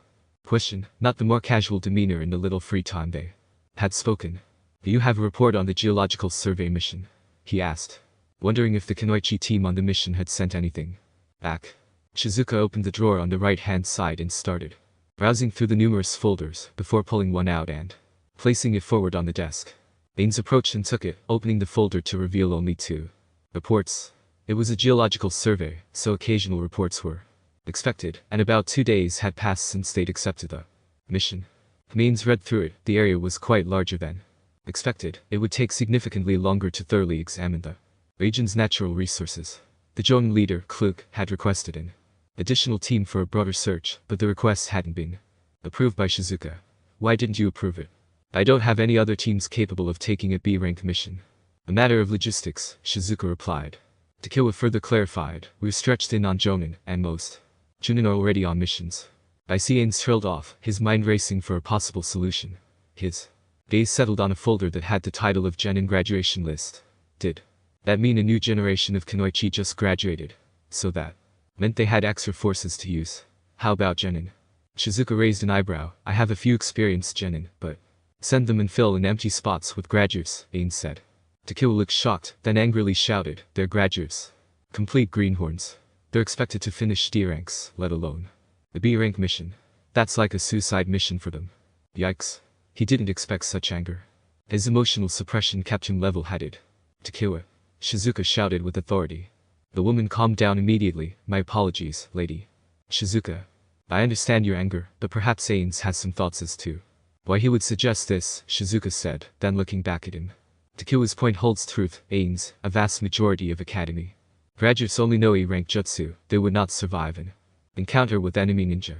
question, not the more casual demeanor in the little free time they had spoken. Do you have a report on the geological survey mission? He asked, wondering if the Kunoichi team on the mission had sent anything back. Shizuka opened the drawer on the right-hand side and started browsing through the numerous folders before pulling one out and placing it forward on the desk. Ainz approached and took it, opening the folder to reveal only 2 reports. It was a geological survey, so occasional reports were expected, and about 2 days had passed since they'd accepted the mission. Ainz read through it. The area was quite larger than expected. It would take significantly longer to thoroughly examine the region's natural resources. The Jonin leader, Klug, had requested an additional team for a broader search, but the request hadn't been approved by Shizuka. Why didn't you approve it? I don't have any other teams capable of taking a B-rank mission. A matter of logistics, Shizuka replied. Takiwa further clarified, we're stretched thin on Jonin, and most Chunin are already on missions. I see Ainz trailed off, his mind racing for a possible solution. His gaze settled on a folder that had the title of Genin graduation list. Did that mean a new generation of Kunoichi just graduated? So that Meant they had extra forces to use. How about genin? Shizuka raised an eyebrow. I have a few experienced genin, but send them and fill in empty spots with graduates, Ainz said. Takeo looked shocked, then angrily shouted, they're graduates. Complete greenhorns. They're expected to finish D ranks, let alone the B rank mission. That's like a suicide mission for them. Yikes. He didn't expect such anger. His emotional suppression kept him level-headed. Takeo, Shizuka shouted with authority. The woman calmed down immediately. My apologies, lady. Shizuka. I understand your anger, but perhaps Ainz has some thoughts as to why he would suggest this, Shizuka said, then looking back at him. Takeo's point holds truth, Ainz, a vast majority of academy graduates only know A-rank jutsu. They would not survive an encounter with enemy ninja.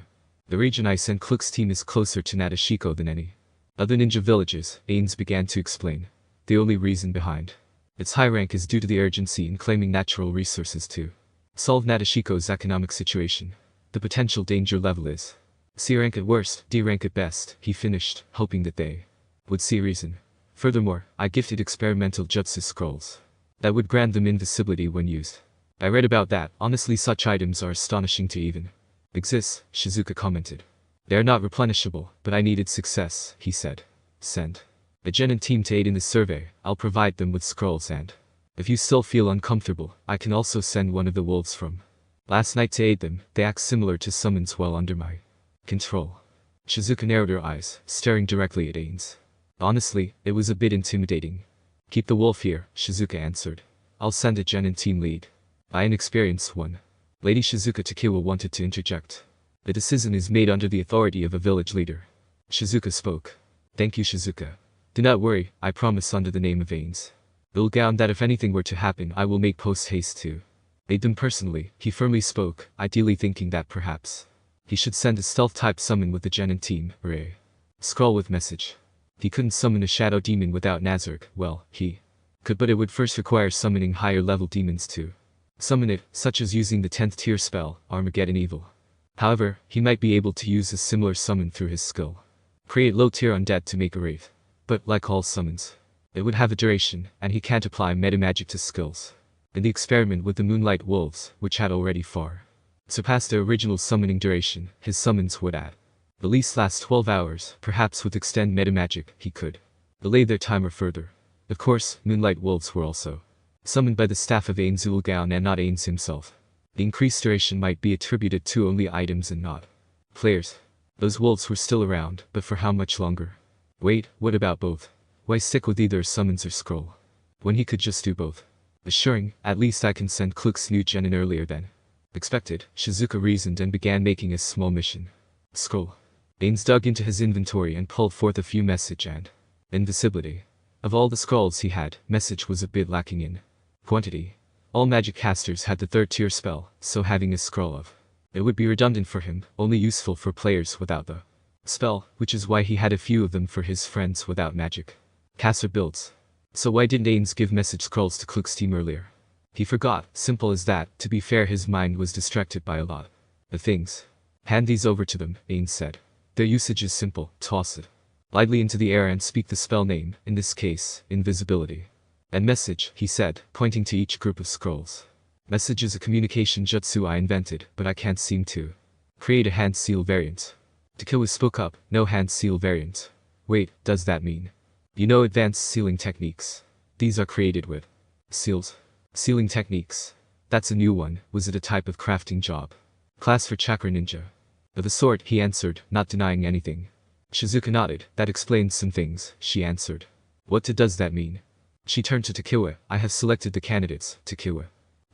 The region I sent Klook's team is closer to Nashiko than any other ninja villages, Ainz began to explain. The only reason behind its high rank is due to the urgency in claiming natural resources to solve Nashiko's economic situation. The potential danger level is C rank at worst, D rank at best, he finished, hoping that they would see reason. Furthermore, I gifted experimental jutsu scrolls that would grant them invisibility when used. I read about that. Honestly, such items are astonishing to even exist, Shizuka commented. They are not replenishable, but I needed success, he said. Send a genin team to aid in the survey. I'll provide them with scrolls, and if you still feel uncomfortable, I can also send one of the wolves from last night to aid them. They act similar to summons well under my control. Shizuka narrowed her eyes, staring directly at Ainz. Honestly, it was a bit intimidating. Keep the wolf here, Shizuka answered. I'll send a genin team lead. I an experienced one. Lady Shizuka. Takeo wanted to interject. The decision is made under the authority of a village leader. Shizuka spoke. Thank you, Shizuka. Do not worry, I promise under the name of Ainz. It'll gown that if anything were to happen I will make post-haste to aid them personally, he firmly spoke, ideally thinking that perhaps he should send a stealth-type summon with the genin team, or a scroll with message. He couldn't summon a shadow demon without Nazark. Well, he could, but it would first require summoning higher-level demons to summon it, such as using the 10th tier spell, Armageddon Evil. However, he might be able to use a similar summon through his skill. Create low-tier undead to make a wraith. But, like all summons, it would have a duration, and he can't apply metamagic to skills. In the experiment with the Moonlight Wolves, which had already far surpassed their original summoning duration, his summons would at the least last 12 hours, perhaps with extend metamagic, he could delay their timer further. Of course, Moonlight Wolves were also summoned by the staff of Ainz Ulgaon and not Ainz himself. The increased duration might be attributed to only items and not players. Those wolves were still around, but for how much longer? Wait, what about both? Why stick with either summons or scroll, when he could just do both? Assuring, at least I can send Klook's new genin earlier than expected, Shizuka reasoned and began making a small mission. Scroll. Ainz dug into his inventory and pulled forth a few message and invisibility. Of all the scrolls he had, message was a bit lacking in quantity. All magic casters had the 3rd tier spell, so having a scroll of it would be redundant for him, only useful for players without the spell, which is why he had a few of them for his friends without magic caster builds. So why didn't Ainz give message scrolls to Klook's team earlier? He forgot, simple as that. To be fair, his mind was distracted by a lot of things. Hand these over to them, Ainz said. Their usage is simple, toss it lightly into the air and speak the spell name, in this case, invisibility. And message, he said, pointing to each group of scrolls. Message is a communication jutsu I invented, but I can't seem to create a hand seal variant. Takeo spoke up, no hand seal variant. Wait, does that mean you know advanced sealing techniques? These are created with seals. Sealing techniques. That's a new one. Was it a type of crafting job? Class for chakra ninja. Of the sort, he answered, not denying anything. Shizuka nodded. That explains some things, she answered. What does that mean? She turned to Takeo. I have selected the candidates, Takeo.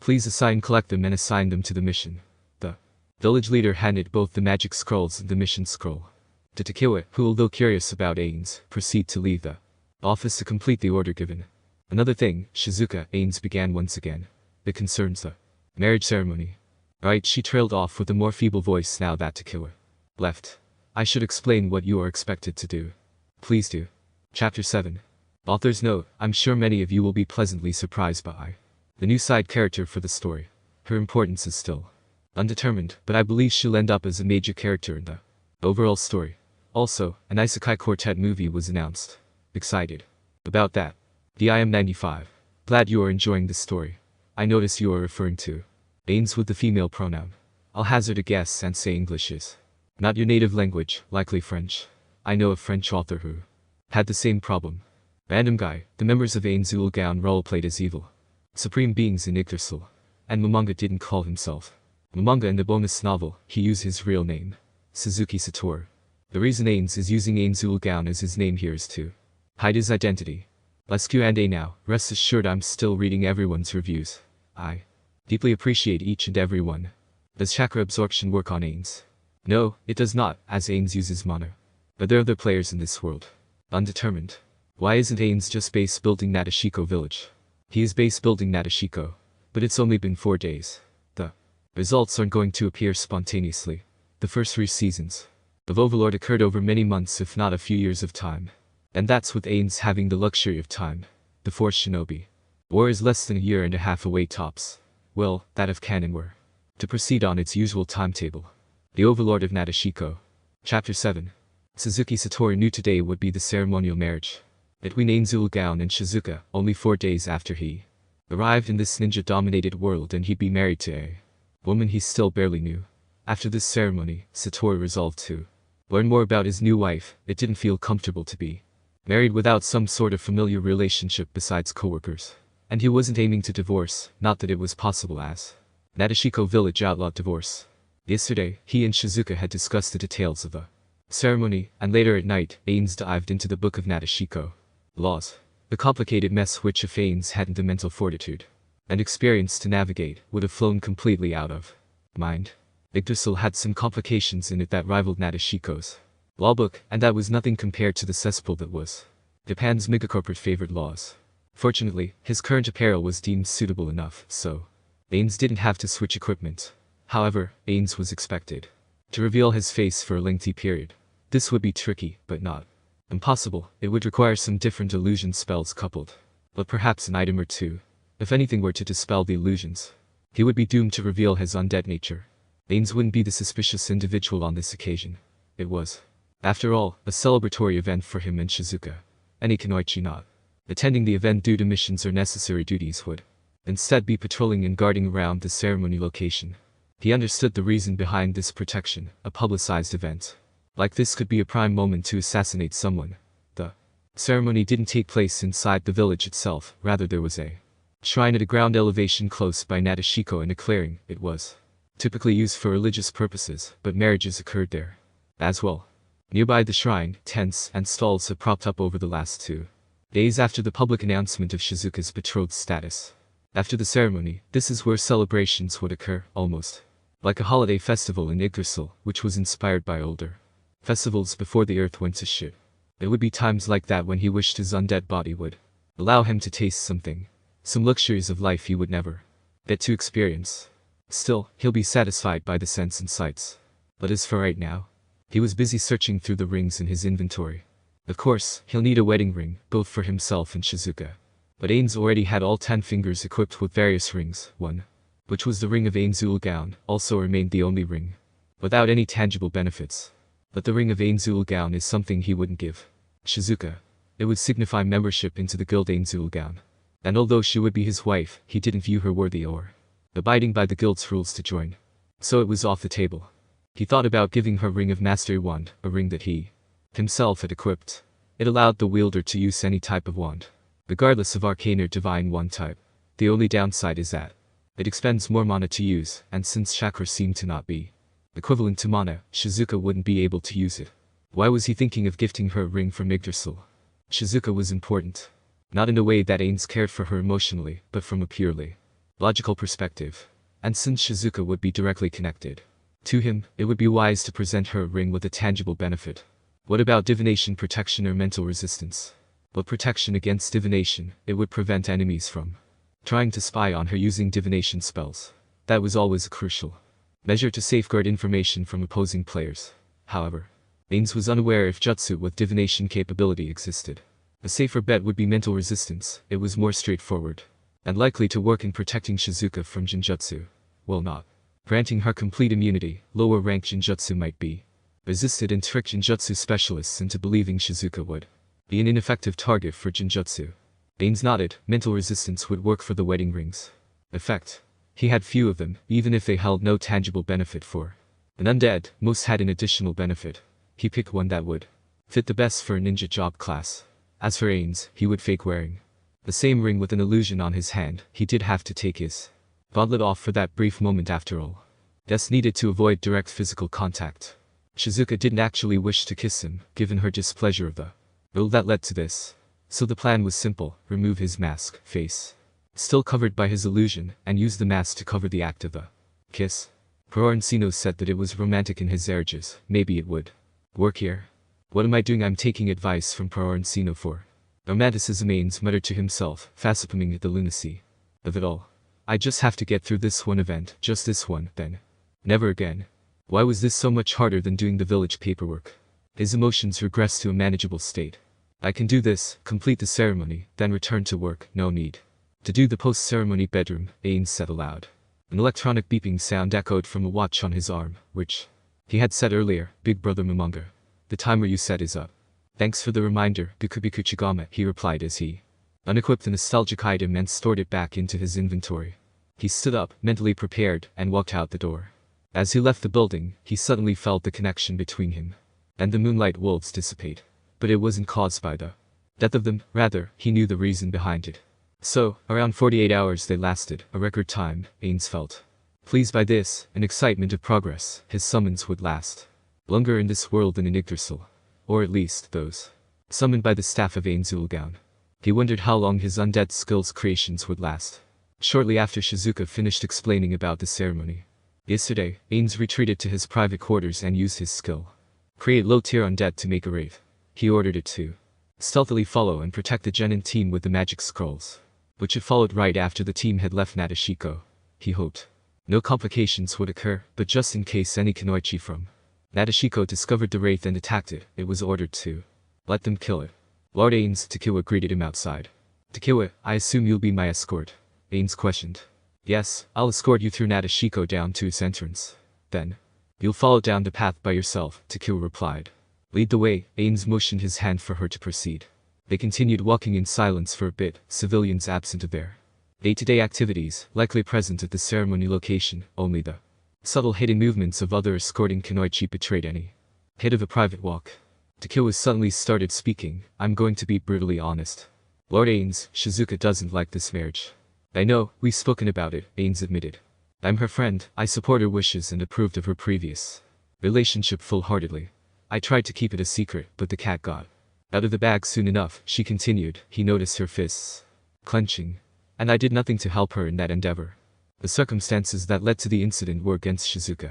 Please collect them and assign them to the mission. The village leader handed both the magic scrolls and the mission scroll to Takeo, who, although curious about Ainz, proceeded to leave the office to complete the order given. Another thing, Shizuka, Ainz began once again. It concerns the marriage ceremony. Right, she trailed off with a more feeble voice now that Takeo left. I should explain what you are expected to do. Please do. Chapter 7. Author's note, I'm sure many of you will be pleasantly surprised by the new side character for the story. Her importance is still undetermined, but I believe she'll end up as a major character in the overall story. Also, an Isekai Quartet movie was announced. Excited about that. The IM95. Glad you are enjoying this story. I notice you are referring to Ainz with the female pronoun. I'll hazard a guess and say English is not your native language, likely French. I know a French author who had the same problem. Random guy, the members of Ainz roleplayed as evil supreme beings in Yggdrasil. And Momonga didn't call himself Momonga in the bonus novel, he used his real name, Suzuki Satoru. The reason Ainz is using Ainz as his name here is to hide his identity. Let's Q&A now, rest assured I'm still reading everyone's reviews. I deeply appreciate each and every one. Does chakra absorption work on Ainz? No, it does not, as Ainz uses mana. But there are other players in this world. Undetermined. Why isn't Ainz just base building Nashiko village? He is base building Nashiko. But it's only been 4 days. The results aren't going to appear spontaneously. The first 3 seasons of Overlord occurred over many months if not a few years of time. And that's with Ainz having the luxury of time. The Force Shinobi. War is less than a year and a half away tops. Well, that of canon were to proceed on its usual timetable. The Overlord of Nashiko. Chapter 7. Suzuki Satoru knew today would be the ceremonial marriage between Ainz and Shizuka, only 4 days after he arrived in this ninja-dominated world, and he'd be married to a woman he still barely knew. After this ceremony, Satoru resolved to learn more about his new wife. It didn't feel comfortable to be married without some sort of familiar relationship besides co-workers. And he wasn't aiming to divorce, not that it was possible as Nashiko village outlawed divorce. Yesterday, he and Shizuka had discussed the details of the ceremony, and later at night, Ainz dived into the Book of Nashiko laws. The complicated mess which if Ainz hadn't the mental fortitude and experience to navigate, would have flown completely out of mind. Yggdrasil had some complications in it that rivaled Nashiko's law book, and that was nothing compared to the cesspool that was Japan's megacorporate favored laws. Fortunately, his current apparel was deemed suitable enough, so Ainz didn't have to switch equipment. However, Ainz was expected to reveal his face for a lengthy period. This would be tricky, but not impossible. It would require some different illusion spells coupled, but perhaps an item or two. If anything were to dispel the illusions, he would be doomed to reveal his undead nature. Ainz wouldn't be the suspicious individual on this occasion. It was, after all, a celebratory event for him and Shizuka. Any Kanoichi not attending the event due to missions or necessary duties would instead be patrolling and guarding around the ceremony location. He understood the reason behind this protection. A publicized event like this could be a prime moment to assassinate someone. The ceremony didn't take place inside the village itself, rather there was a shrine at a ground elevation close by Nashiko in a clearing. It was typically used for religious purposes, but marriages occurred there as well. Nearby the shrine, tents and stalls have propped up over the last 2 days after the public announcement of Shizuka's betrothed status. After the ceremony, this is where celebrations would occur, almost like a holiday festival in Yggdrasil, which was inspired by older festivals before the earth went to shit. It would be times like that when he wished his undead body would allow him to taste something, some luxuries of life he would never get to experience. Still, he'll be satisfied by the scents and sights. But as for right now, he was busy searching through the rings in his inventory. Of course, he'll need a wedding ring, both for himself and Shizuka. But Ainz already had all 10 fingers equipped with various rings. One, which was the ring of Ainz also remained the only ring without any tangible benefits. But the ring of Ainz is something he wouldn't give Shizuka. It would signify membership into the guild Ainz. And although she would be his wife, he didn't view her worthy or abiding by the guild's rules to join. So it was off the table. He thought about giving her Ring of Mastery wand, a ring that he himself had equipped. It allowed the wielder to use any type of wand, regardless of arcane or divine wand type. The only downside is that it expends more mana to use, and since chakra seemed to not be equivalent to mana, Shizuka wouldn't be able to use it. Why was he thinking of gifting her a ring from Yggdrasil? Shizuka was important. Not in a way that Ainz cared for her emotionally, but from a purely logical perspective. And since Shizuka would be directly connected to him, it would be wise to present her a ring with a tangible benefit. What about divination protection or mental resistance? But protection against divination, it would prevent enemies from trying to spy on her using divination spells. That was always a crucial measure to safeguard information from opposing players. However, Ainz was unaware if jutsu with divination capability existed. A safer bet would be mental resistance. It was more straightforward and likely to work in protecting Shizuka from Jinjutsu. Well, not granting her complete immunity. Lower rank Jinjutsu might be resisted and trick Jinjutsu specialists into believing Shizuka would be an ineffective target for Jinjutsu. Ainz nodded. Mental resistance would work for the wedding ring's effect. He had few of them, even if they held no tangible benefit for an undead. Most had an additional benefit. He picked one that would fit the best for a ninja job class. As for Ainz, he would fake wearing the same ring with an illusion on his hand. He did have to take his gauntlet off for that brief moment after all. Des needed to avoid direct physical contact. Shizuka didn't actually wish to kiss him, given her displeasure of the role that led to this. So the plan was simple: remove his mask, face still covered by his illusion, and use the mask to cover the act of the kiss. Encino said that it was romantic in his urges. Maybe it would work here. What am I doing? I'm taking advice from Encino for romanticism, Ainz muttered to himself, facepalming at the lunacy of it all. I just have to get through this one event, just this one, then never again. Why was this so much harder than doing the village paperwork? His emotions regressed to a manageable state. I can do this, complete the ceremony, then return to work. No need to do the post-ceremony bedroom, Ainz said aloud. An electronic beeping sound echoed from a watch on his arm, which he had set earlier. Big brother Momonga, the timer you set is up. Thanks for the reminder, Bikubiku Chigama, he replied as he unequipped the nostalgic item and stored it back into his inventory. He stood up, mentally prepared, and walked out the door. As he left the building, he suddenly felt the connection between him and the moonlight wolves dissipate. But it wasn't caused by the death of them, rather, he knew the reason behind it. So, around 48 hours they lasted, a record time. Ainz felt pleased by this, an excitement of progress. His summons would last longer in this world than in Yggdrasil. Or at least, those summoned by the staff of Ainz Ulgaun. He wondered how long his undead skills creations would last. Shortly after Shizuka finished explaining about the ceremony yesterday, Ainz retreated to his private quarters and used his skill create low-tier undead to make a wraith. He ordered it to stealthily follow and protect the Genin team with the magic scrolls, which had followed right after the team had left Nashiko. He hoped no complications would occur, but just in case any Kunoichi from Nashiko discovered the wraith and attacked it, it was ordered to let them kill it. Lord Ainz, Takiwa greeted him outside. Takiwa, I assume you'll be my escort? Ainz questioned. Yes, I'll escort you through Nashiko down to its entrance. Then you'll follow down the path by yourself, Takiwa replied. Lead the way, Ainz motioned his hand for her to proceed. They continued walking in silence for a bit, civilians absent of their day-to-day activities, likely present at the ceremony location. Only the subtle hidden movements of other escorting Kunoichi betrayed any hint of a private walk. Takiwa suddenly started speaking. I'm going to be brutally honest. Lord Ainz, Shizuka doesn't like this marriage. I know, we've spoken about it, Ainz admitted. I'm her friend, I support her wishes and approved of her previous relationship full-heartedly. I tried to keep it a secret, but the cat got out of the bag soon enough, she continued. He noticed her fists clenching. And I did nothing to help her in that endeavor. The circumstances that led to the incident were against Shizuka.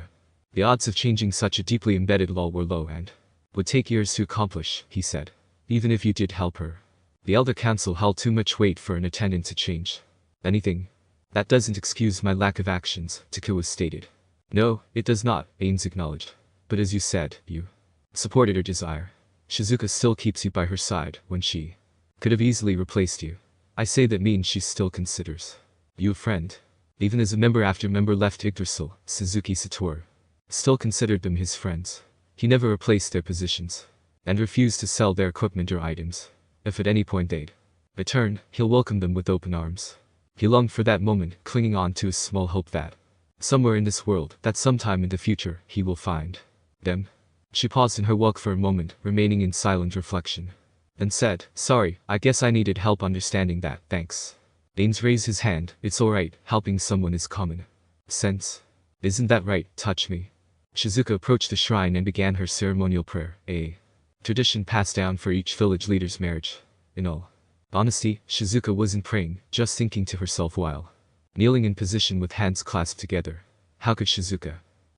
The odds of changing such a deeply embedded law were low and would take years to accomplish, he said. Even if you did help her, the Elder Council held too much weight for an attendant to change anything. That doesn't excuse my lack of actions, Takiwa stated. No, it does not, Ainz acknowledged. But as you said, you supported her desire. Shizuka still keeps you by her side when she could have easily replaced you. I say that means she still considers you a friend. Even as a member after member left Yggdrasil, Suzuki Satoru still considered them his friends. He never replaced their positions and refused to sell their equipment or items. If at any point they'd return, he'll welcome them with open arms. He longed for that moment, clinging on to a small hope that somewhere in this world, that sometime in the future, he will find them. She paused in her walk for a moment, remaining in silent reflection. Then said, sorry, I guess I needed help understanding that, thanks. Ainz raised his hand. It's alright, helping someone is common sense. Isn't that right? Touch me. Shizuka approached the shrine and began her ceremonial prayer, a tradition passed down for each village leader's marriage. In all honesty, Shizuka wasn't praying, just thinking to herself while kneeling in position with hands clasped together. How could Shizuka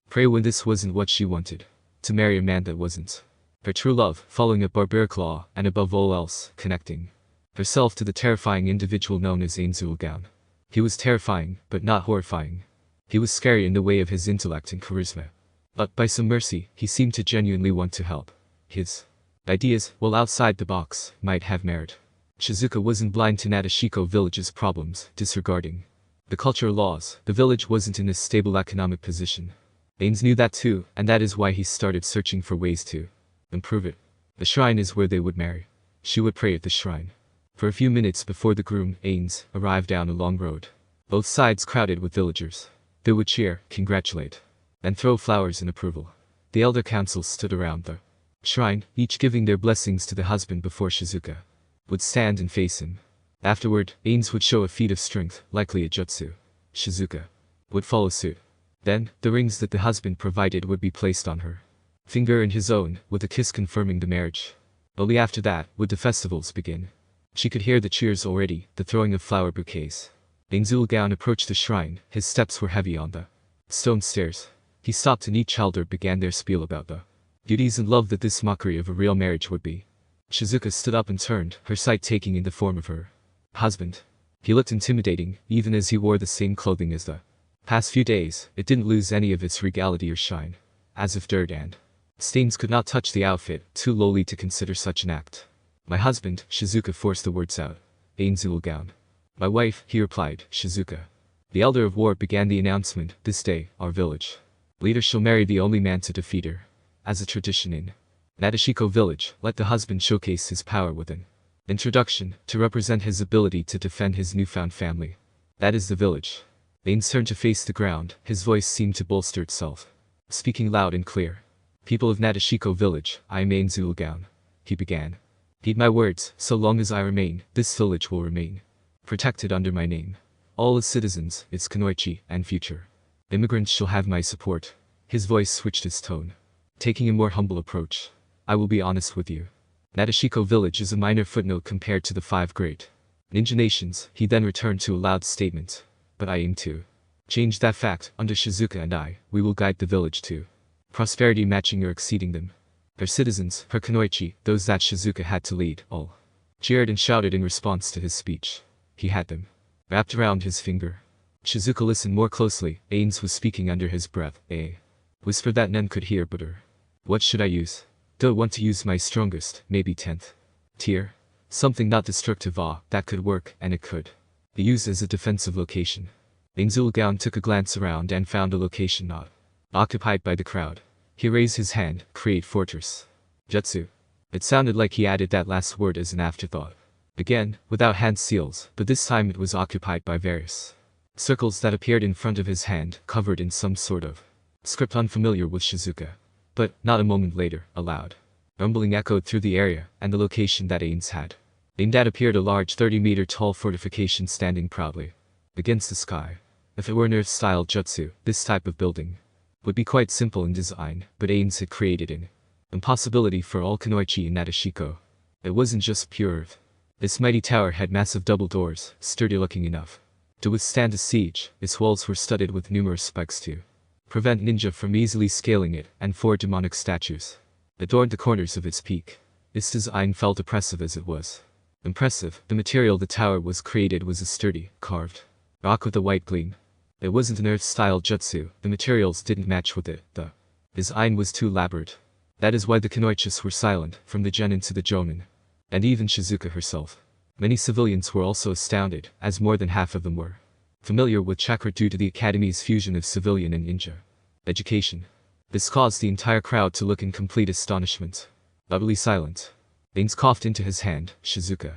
pray when this wasn't what she wanted? To marry a man that wasn't her true love, following a barbaric law, and above all else, connecting herself to the terrifying individual known as Ainz Ulgaun. He was terrifying, but not horrifying. He was scary in the way of his intellect and charisma. But by some mercy, he seemed to genuinely want to help. His ideas, while outside the box, might have merit. Shizuka wasn't blind to Nashiko village's problems, disregarding the cultural laws. The village wasn't in a stable economic position. Ainz knew that too, and that is why he started searching for ways to improve it. The shrine is where they would marry. She would pray at the shrine. For a few minutes before the groom, Ainz, arrived down a long road. Both sides crowded with villagers. They would cheer, congratulate, and throw flowers in approval. The elder council stood around the shrine, each giving their blessings to the husband before Shizuka would stand and face him. Afterward, Ainz would show a feat of strength, likely a jutsu. Shizuka would follow suit. Then, the rings that the husband provided would be placed on her finger and his own, with a kiss confirming the marriage. Only after that would the festivals begin. She could hear the cheers already, the throwing of flower bouquets. Ainz approached the shrine, his steps were heavy on the stone stairs. He stopped and each elder began their spiel about the duties and love that this mockery of a real marriage would be. Shizuka stood up and turned, her sight taking in the form of her husband. He looked intimidating, even as he wore the same clothing as the past few days. It didn't lose any of its regality or shine. As if dirt and stains could not touch the outfit, too lowly to consider such an act. My husband, Shizuka forced the words out. Ainz. My wife, he replied, Shizuka. The Elder of War began the announcement. This day, our village leader shall marry the only man to defeat her. As a tradition in Nashiko village, let the husband showcase his power with an introduction, to represent his ability to defend his newfound family. That is the village. Ainz turned to face the ground, his voice seemed to bolster itself. Speaking loud and clear. People of Nashiko village, I am Ainz. He began. Heed my words, so long as I remain, this village will remain protected under my name. All its citizens, its kunoichi, and future immigrants shall have my support. His voice switched its tone, taking a more humble approach. I will be honest with you. Nashiko village is a minor footnote compared to the 5 great ninja nations. He then returned to a loud statement. But I aim to change that fact. Under Shizuka and I, we will guide the village to prosperity matching or exceeding them. Her citizens, her kunoichi, those that Shizuka had to lead, all cheered and shouted in response to his speech. He had them wrapped around his finger. Shizuka listened more closely. Ainz was speaking under his breath. A whisper that none could hear but her. What should I use? Don't want to use my strongest, maybe 10th tier. Something not destructive. That could work, and it could be used as a defensive location. Ainz took a glance around and found a location not occupied by the crowd. He raised his hand, create fortress. Jutsu. It sounded like he added that last word as an afterthought. Again, without hand seals, but this time it was occupied by various circles that appeared in front of his hand, covered in some sort of script unfamiliar with Shizuka. But, not a moment later, a loud rumbling echoed through the area, and the location that Ainz had aimed at appeared a large 30-meter tall fortification standing proudly against the sky. If it were an Earth-style jutsu, this type of building would be quite simple in design, but Ainz had created an impossibility for all kunoichi in Nashiko. It wasn't just pure earth. This mighty tower had massive double doors, sturdy-looking enough to withstand a siege. Its walls were studded with numerous spikes to prevent ninja from easily scaling it, and 4 demonic statues adorned the corners of its peak. Its design felt oppressive as it was impressive. The material the tower was created was a sturdy, carved rock with a white gleam. It wasn't an earth-style jutsu, the materials didn't match with it, the design was too elaborate. That is why the kunoichis were silent, from the genin to the jonin. And even Shizuka herself. Many civilians were also astounded, as more than half of them were familiar with chakra due to the academy's fusion of civilian and ninja education. This caused the entire crowd to look in complete astonishment. Utterly silent. Ainz coughed into his hand. Shizuka.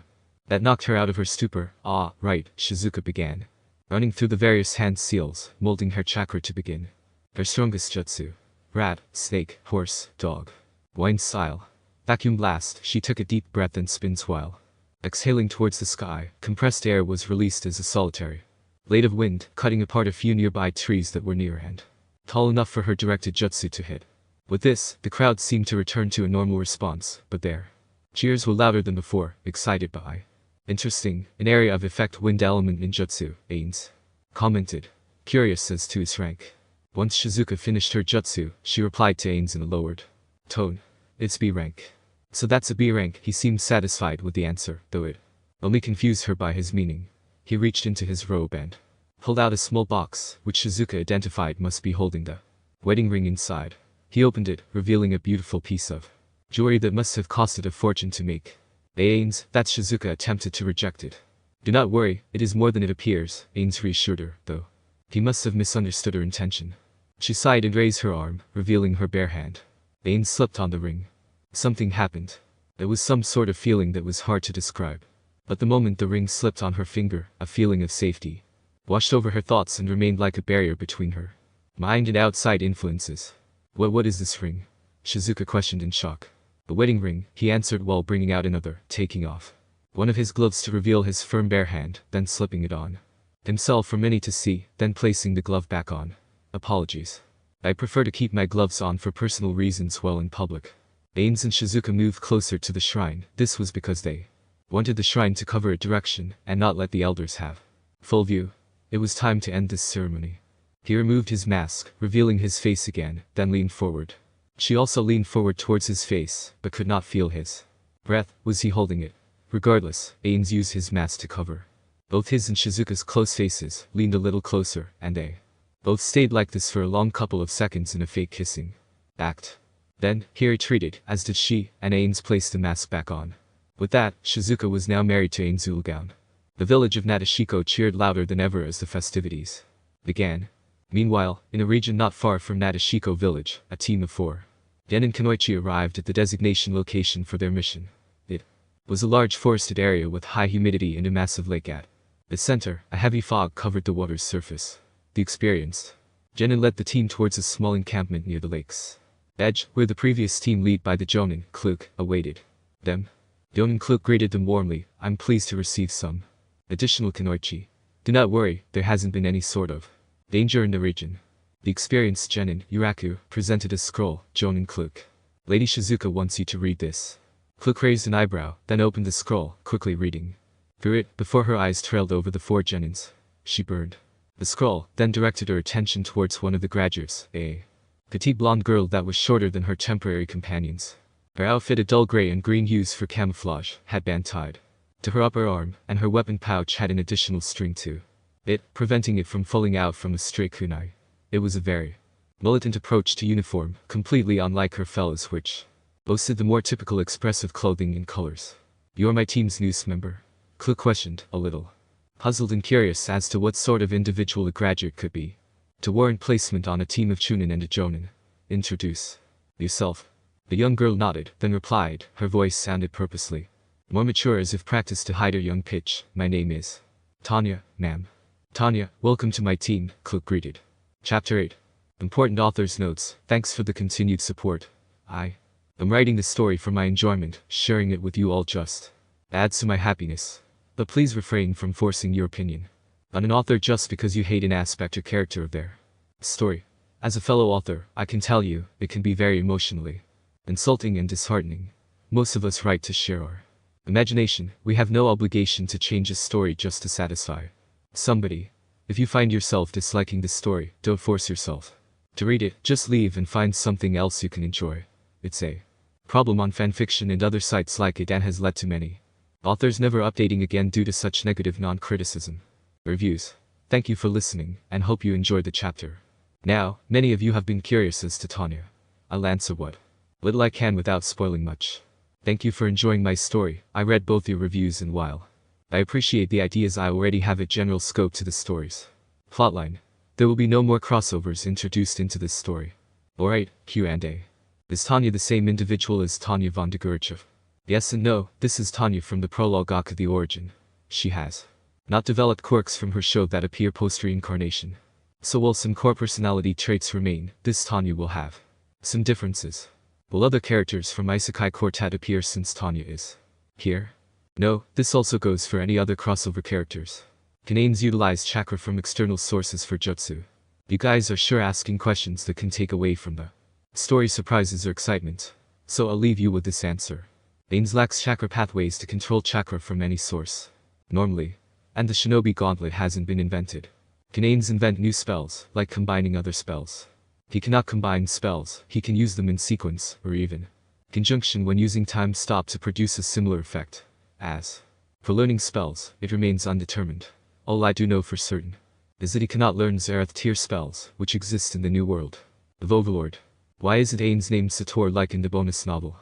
That knocked her out of her stupor. Ah, right, Shizuka began, running through the various hand seals, molding her chakra to begin her strongest jutsu. Rat, snake, horse, dog. Wine style. Vacuum blast. She took a deep breath and spins while exhaling towards the sky. Compressed air was released as a solitary blade of wind, cutting apart a few nearby trees that were near and tall enough for her directed jutsu to hit. With this, the crowd seemed to return to a normal response, but their cheers were louder than before, excited by interesting, an area of effect wind element ninjutsu, Ainz commented, curious as to its rank. Once Shizuka finished her jutsu, she replied to Ainz in a lowered tone. It's B rank. So that's a B rank. He seemed satisfied with the answer, though it only confused her by his meaning. He reached into his robe and pulled out a small box, which Shizuka identified must be holding the wedding ring inside. He opened it, revealing a beautiful piece of jewelry that must have costed a fortune to make. Ainz, that Shizuka attempted to reject it. Do not worry, it is more than it appears, Ainz reassured her, though he must have misunderstood her intention. She sighed and raised her arm, revealing her bare hand. Ainz slipped on the ring. Something happened. It was some sort of feeling that was hard to describe. But the moment the ring slipped on her finger, a feeling of safety washed over her thoughts and remained like a barrier between her mind and outside influences. What is this ring? Shizuka questioned in shock. A wedding ring, he answered while bringing out another, taking off one of his gloves to reveal his firm bare hand, then slipping it on himself for many to see, then placing the glove back on. Apologies. I prefer to keep my gloves on for personal reasons while in public. Ainz and Shizuka moved closer to the shrine. This was because they wanted the shrine to cover a direction and not let the elders have full view. It was time to end this ceremony. He removed his mask, revealing his face again, then leaned forward. She also leaned forward towards his face, but could not feel his breath. Was he holding it? Regardless, Ainz used his mask to cover both his and Shizuka's close faces, leaned a little closer, and they both stayed like this for a long couple of seconds in a fake kissing act. Then, he retreated, as did she, and Ainz placed the mask back on. With that, Shizuka was now married to Ainz Ulgaon. The village of Nashiko cheered louder than ever as the festivities began. Meanwhile, in a region not far from Nashiko village, a team of 4 Den and Kunoichi arrived at the designation location for their mission. It was a large forested area with high humidity and a massive lake at the center. A heavy fog covered the water's surface. The experienced Genin led the team towards a small encampment near the lake's edge, where the previous team led by the Jonin, Kluk, awaited them. Jonin Kluk greeted them warmly. I'm pleased to receive some additional Kunoichi. Do not worry, there hasn't been any sort of danger in the region. The experienced Genin, Yuraku, presented a scroll. Jonin Kluk. Lady Shizuka wants you to read this. Kluk raised an eyebrow, then opened the scroll, quickly reading through it. Before her eyes trailed over the 4 Genins, she burned the scroll, then directed her attention towards one of the graduates, a petite blonde girl that was shorter than her temporary companions. Her outfit a dull gray and green hues for camouflage, headband tied to her upper arm, and her weapon pouch had an additional string to it, preventing it from falling out from a straight kunai. It was a very militant approach to uniform, completely unlike her fellows which boasted the more typical expressive clothing and colors. You're my team's newest member? Kluk questioned, a little puzzled and curious as to what sort of individual a graduate could be to warrant placement on a team of Chunin and a Jonin. Introduce yourself. The young girl nodded, then replied. Her voice sounded purposely more mature, as if practiced to hide her young pitch. My name is Tanya, ma'am. Tanya, welcome to my team, Kluk greeted. Chapter 8. Important author's notes. Thanks for the continued support. I am writing this story for my enjoyment. Sharing it with you all just adds to my happiness. But please refrain from forcing your opinion on an author just because you hate an aspect or character of their story. As a fellow author, I can tell you, it can be very emotionally insulting and disheartening. Most of us write to share our imagination. We have no obligation to change a story just to satisfy somebody. If you find yourself disliking this story, don't force yourself to read it. Just leave and find something else you can enjoy. It's a problem on fanfiction and other sites like it, and has led to many authors never updating again due to such negative non-criticism reviews. Thank you for listening, and hope you enjoyed the chapter. Now, many of you have been curious as to Tanya. I'll answer what little I can without spoiling much. Thank you for enjoying my story. I read both your reviews, and while I appreciate the ideas, I already have a general scope to the story's plotline. There will be no more crossovers introduced into this story. Alright, Q&A. Is Tanya the same individual as Tanya von de Gurchev? Yes and no. This is Tanya from the prologue of the origin. She has not developed quirks from her show that appear post-reincarnation. So while some core personality traits remain, this Tanya will have some differences. Will other characters from Isekai Quartet appear since Tanya is here? No, this also goes for any other crossover characters. Can Ainz utilize chakra from external sources for jutsu? You guys are sure asking questions that can take away from the story surprises or excitement. So I'll leave you with this answer. Ainz lacks chakra pathways to control chakra from any source normally, and the shinobi gauntlet hasn't been invented. Can Ainz invent new spells, like combining other spells? He cannot combine spells. He can use them in sequence, or even conjunction when using time stop to produce a similar effect. As for learning spells, it remains undetermined. All I do know for certain is that he cannot learn Zerath tier spells, which exist in the new world of Overlord. Why isn't Ainz named Sator like in the bonus novel?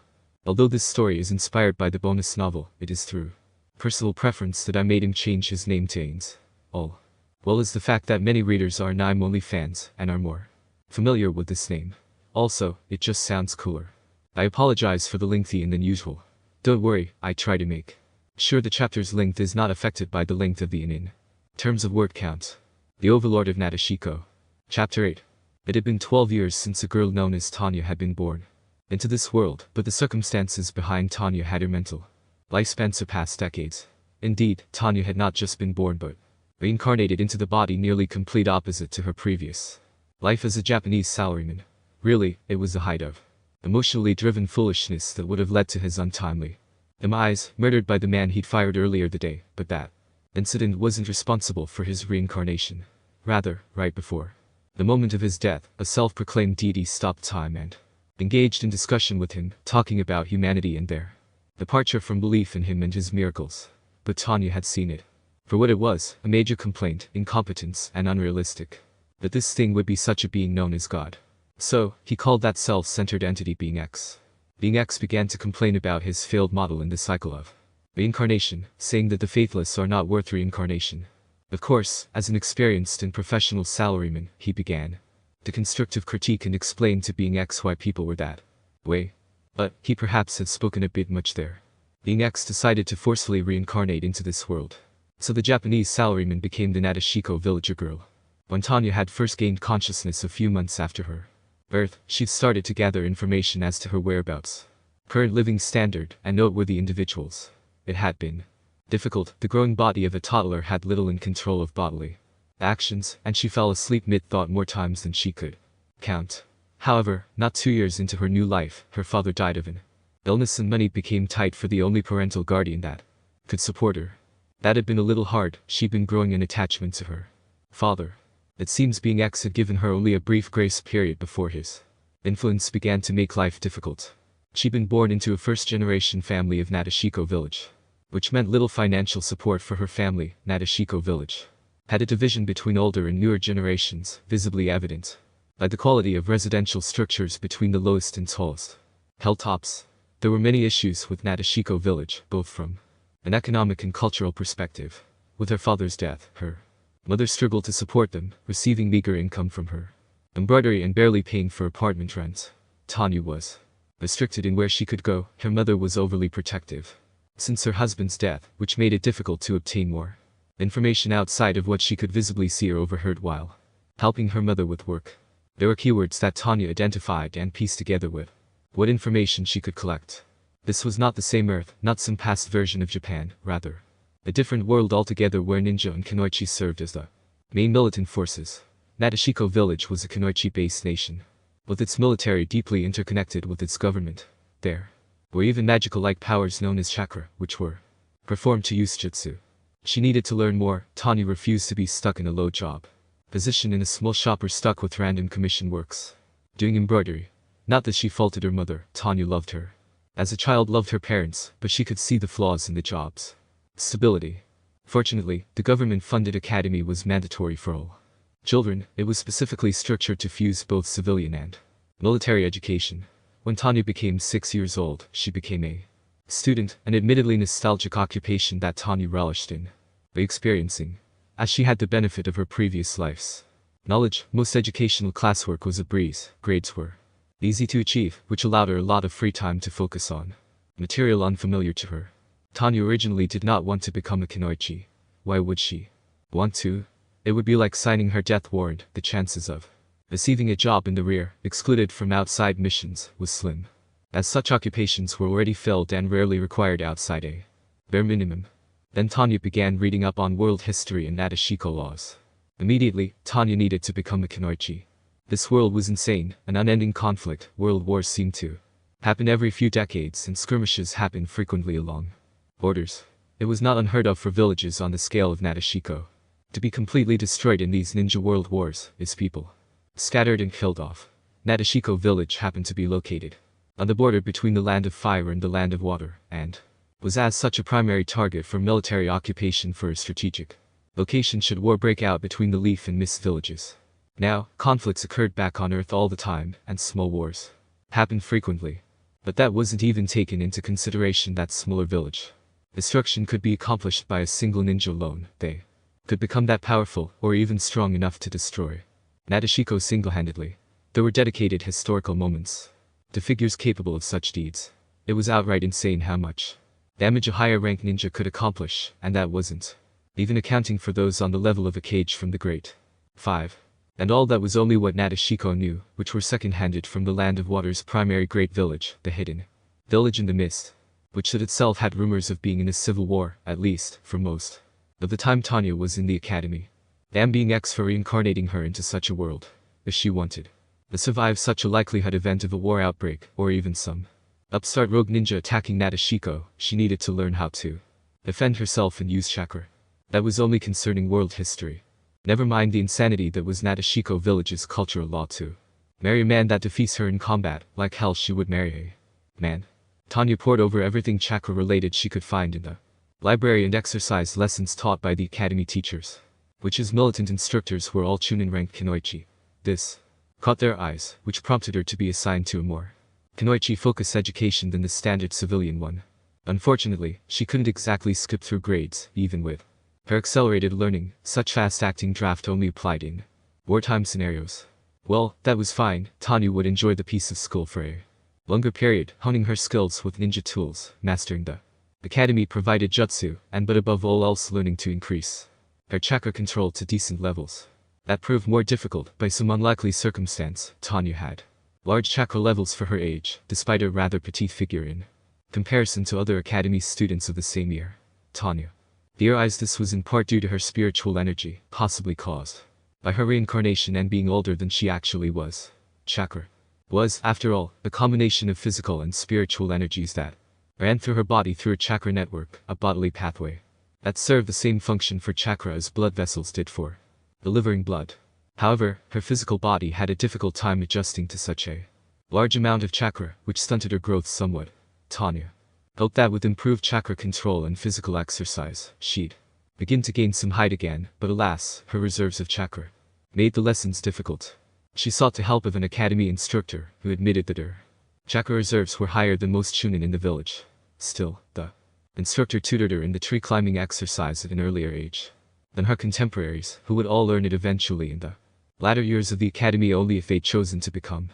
Although this story is inspired by the bonus novel, it is through personal preference that I made him change his name to Ainz. All well is the fact that many readers are Naim only fans and are more familiar with this name. Also, it just sounds cooler. I apologize for the lengthy and unusual. Don't worry, I try to make sure the chapter's length is not affected by the length of the in terms of word count. The Overlord of Nashiko. Chapter 8. It had been 12 years since a girl known as Tanya had been born into this world, but the circumstances behind Tanya had her mental lifespan surpassed decades. Indeed, Tanya had not just been born but reincarnated into the body nearly complete opposite to her previous life as a Japanese salaryman. Really, it was the height of emotionally driven foolishness that would have led to his untimely demise, murdered by the man he'd fired earlier the day, but that incident wasn't responsible for his reincarnation. Rather, right before the moment of his death, a self-proclaimed deity stopped time and engaged in discussion with him, talking about humanity and their departure from belief in him and his miracles. But Tanya had seen it for what it was, a major complaint, incompetence, and unrealistic. That this thing would be such a being known as God. So, he called that self-centered entity Being X. Being X began to complain about his failed model in the cycle of reincarnation, saying that the faithless are not worth reincarnation. Of course, as an experienced and professional salaryman, he began to constructive critique and explain to Being X why people were that way. But he perhaps had spoken a bit much there. Being X decided to forcefully reincarnate into this world. So the Japanese salaryman became the Nashiko villager girl. When Tanya had first gained consciousness a few months after her birth, she'd started to gather information as to her whereabouts, current living standard, and noteworthy individuals. It had been difficult. The growing body of a toddler had little in control of bodily actions, and she fell asleep mid-thought more times than she could count. However, not 2 years into her new life, her father died of an illness and money became tight for the only parental guardian that could support her. That had been a little hard. She'd been growing an attachment to her father. It seems Being X had given her only a brief grace period before his influence began to make life difficult. She'd been born into a first-generation family of Nashiko village, which meant little financial support for her family. Nashiko village had a division between older and newer generations, visibly evident by the quality of residential structures between the lowest and tallest hilltops. There were many issues with Nashiko village, both from an economic and cultural perspective. With her father's death, her mother struggled to support them, receiving meager income from her embroidery and barely paying for apartment rent. Tanya was restricted in where she could go. Her mother was overly protective since her husband's death, which made it difficult to obtain more information outside of what she could visibly see or overheard while helping her mother with work. There were keywords that Tanya identified and pieced together with what information she could collect. This was not the same Earth, not some past version of Japan, rather a different world altogether where ninja and kunoichi served as the main militant forces. Nashiko village was a kunoichi-based nation, with its military deeply interconnected with its government. There were even magical-like powers known as chakra, which were performed to use jutsu. She needed to learn more. Tanya refused to be stuck in a low job position in a small shop or stuck with random commission works doing embroidery. Not that she faulted her mother. Tanya loved her as a child, loved her parents, but she could see the flaws in the job's stability. Fortunately, the government-funded academy was mandatory for all children. It was specifically structured to fuse both civilian and military education. When Tanya became 6 years old, she became a student, an admittedly nostalgic occupation that Tanya relished in experiencing, as she had the benefit of her previous life's knowledge. Most educational classwork was a breeze. Grades were easy to achieve, which allowed her a lot of free time to focus on material unfamiliar to her. Tanya originally did not want to become a kunoichi. Why would she want to? It would be like signing her death warrant. The chances of receiving a job in the rear, excluded from outside missions, was slim, as such occupations were already filled and rarely required outside a bare minimum. Then Tanya began reading up on world history and Nashiko laws. Immediately, Tanya needed to become a kunoichi. This world was insane, an unending conflict. World wars seemed to happen every few decades, and skirmishes happened frequently along borders. It was not unheard of for villages on the scale of Nashiko to be completely destroyed in these ninja world wars, its people scattered and killed off. Nashiko village happened to be located on the border between the land of fire and the land of water, and was as such a primary target for military occupation for a strategic location should war break out between the Leaf and Mist villages. Now, conflicts occurred back on Earth all the time, and small wars happened frequently. But that wasn't even taken into consideration. That smaller village destruction could be accomplished by a single ninja alone. They could become that powerful, or even strong enough to destroy Nashiko single-handedly. There were dedicated historical moments to figures capable of such deeds. It was outright insane how much damage a higher-ranked ninja could accomplish, and that wasn't even accounting for those on the level of a Cage from the Great 5. And all that was only what Nashiko knew, which were second-handed from the Land of Water's primary great village, the Hidden Village in the Mist, which it itself had rumors of being in a civil war, at least, for most of the time Tanya was in the academy. Damn being X for reincarnating her into such a world, if she wanted to survive such a likelihood event of a war outbreak, or even some upstart rogue ninja attacking Nashiko, she needed to learn how to defend herself and use chakra. That was only concerning world history. Never mind the insanity that was Nashiko village's cultural law to marry a man that defeats her in combat, like hell she would marry a man. Tanya pored over everything chakra related she could find in the library and exercised lessons taught by the academy teachers, which his militant instructors were all Chunin ranked Kunoichi. This caught their eyes, which prompted her to be assigned to a more Kunoichi focused education than the standard civilian one. Unfortunately, she couldn't exactly skip through grades, even with her accelerated learning. Such fast-acting draft only applied in wartime scenarios. Well, that was fine. Tanya would enjoy the piece of school for a longer period, honing her skills with ninja tools, mastering the academy provided jutsu, and but above all else learning to increase her chakra control to decent levels. That proved more difficult by some unlikely circumstance. Tanya had large chakra levels for her age, despite her rather petite figure in comparison to other academy students of the same year. Tanya theorized this was in part due to her spiritual energy, possibly caused by her reincarnation and being older than she actually was. Chakra was, after all, a combination of physical and spiritual energies that ran through her body through a chakra network, a bodily pathway that served the same function for chakra as blood vessels did for delivering blood. However, her physical body had a difficult time adjusting to such a large amount of chakra, which stunted her growth somewhat. Tanya hoped that with improved chakra control and physical exercise, she'd begin to gain some height again, but alas, her reserves of chakra made the lessons difficult. She sought the help of an academy instructor, who admitted that her chakra reserves were higher than most chunin in the village. Still, the instructor tutored her in the tree climbing exercise at an earlier age than her contemporaries, who would all learn it eventually in the latter years of the academy only if they'd chosen to become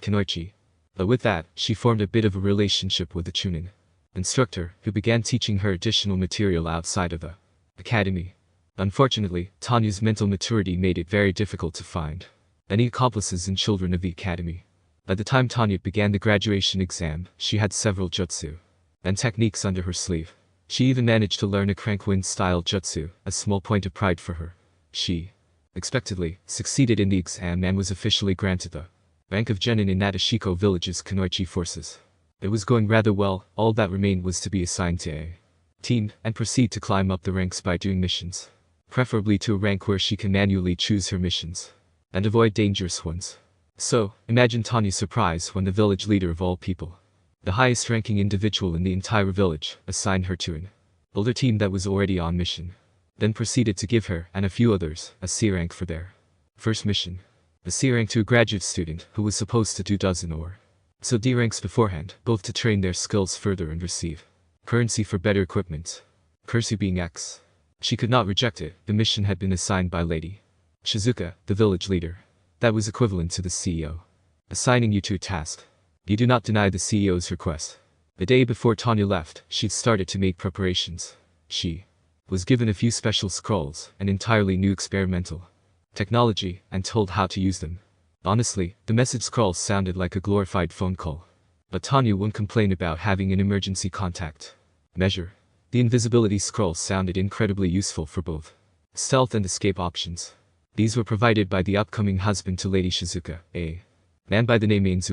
Kunoichi. But with that, she formed a bit of a relationship with the chunin instructor, who began teaching her additional material outside of the academy. Unfortunately, Tanya's mental maturity made it very difficult to find any accomplices in children of the academy. By the time Tanya began the graduation exam, she had several jutsu and techniques under her sleeve. She even managed to learn a crank wind-style jutsu, a small point of pride for her. She expectedly succeeded in the exam and was officially granted the rank of genin in Nashiko village's Kunoichi forces. It was going rather well. All that remained was to be assigned to a team and proceed to climb up the ranks by doing missions, preferably to a rank where she can manually choose her missions and avoid dangerous ones. So, imagine Tanya's surprise when the village leader of all people, the highest ranking individual in the entire village, assigned her to an older team that was already on mission, then proceeded to give her, and a few others, a C rank for their first mission. The C rank to a graduate student, who was supposed to do dozen or so D ranks beforehand, both to train their skills further and receive currency for better equipment. Currency being X. She could not reject it. The mission had been assigned by Lady Shizuka, the village leader. That was equivalent to the CEO assigning you to a task. You do not deny the CEO's request. The day before Tanya left, she'd started to make preparations. She was given a few special scrolls, an entirely new experimental technology, and told how to use them. Honestly, the message scrolls sounded like a glorified phone call. But Tanya wouldn't complain about having an emergency contact measure. The invisibility scrolls sounded incredibly useful for both stealth and escape options. These were provided by the upcoming husband to Lady Shizuka, a man by the name Ainz.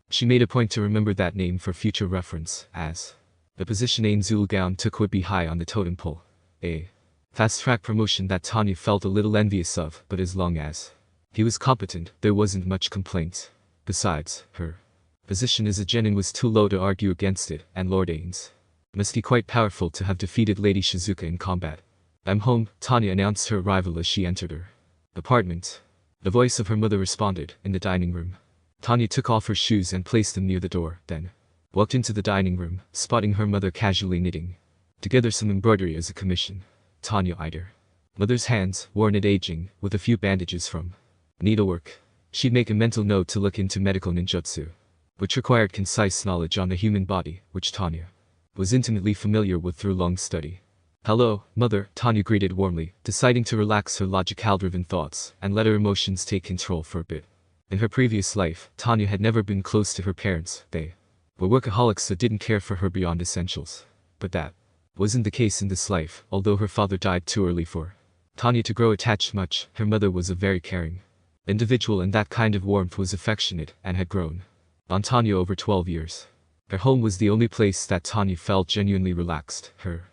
She made a point to remember that name for future reference, as the position Ainz took would be high on the totem pole. A fast-track promotion that Tanya felt a little envious of, but as long as he was competent, there wasn't much complaint. Besides, her position as a genin was too low to argue against it, and Lord Ainz must be quite powerful to have defeated Lady Shizuka in combat. "I'm home," Tanya announced her arrival as she entered her apartment. The voice of her mother responded, in the dining room. Tanya took off her shoes and placed them near the door, then walked into the dining room, spotting her mother casually knitting together some embroidery as a commission. Tanya eyed her mother's hands, worn and aging, with a few bandages from needlework. She'd make a mental note to look into medical ninjutsu, which required concise knowledge on the human body, which Tanya was intimately familiar with through long study. Hello, mother, Tanya greeted warmly, deciding to relax her logical-driven thoughts and let her emotions take control for a bit. In her previous life, Tanya had never been close to her parents. They were workaholics that didn't care for her beyond essentials. But that wasn't the case in this life, although her father died too early for Tanya to grow attached much. Her mother was a very caring individual, and that kind of warmth was affectionate and had grown on Tanya over 12 years. Her home was the only place that Tanya felt genuinely relaxed. Her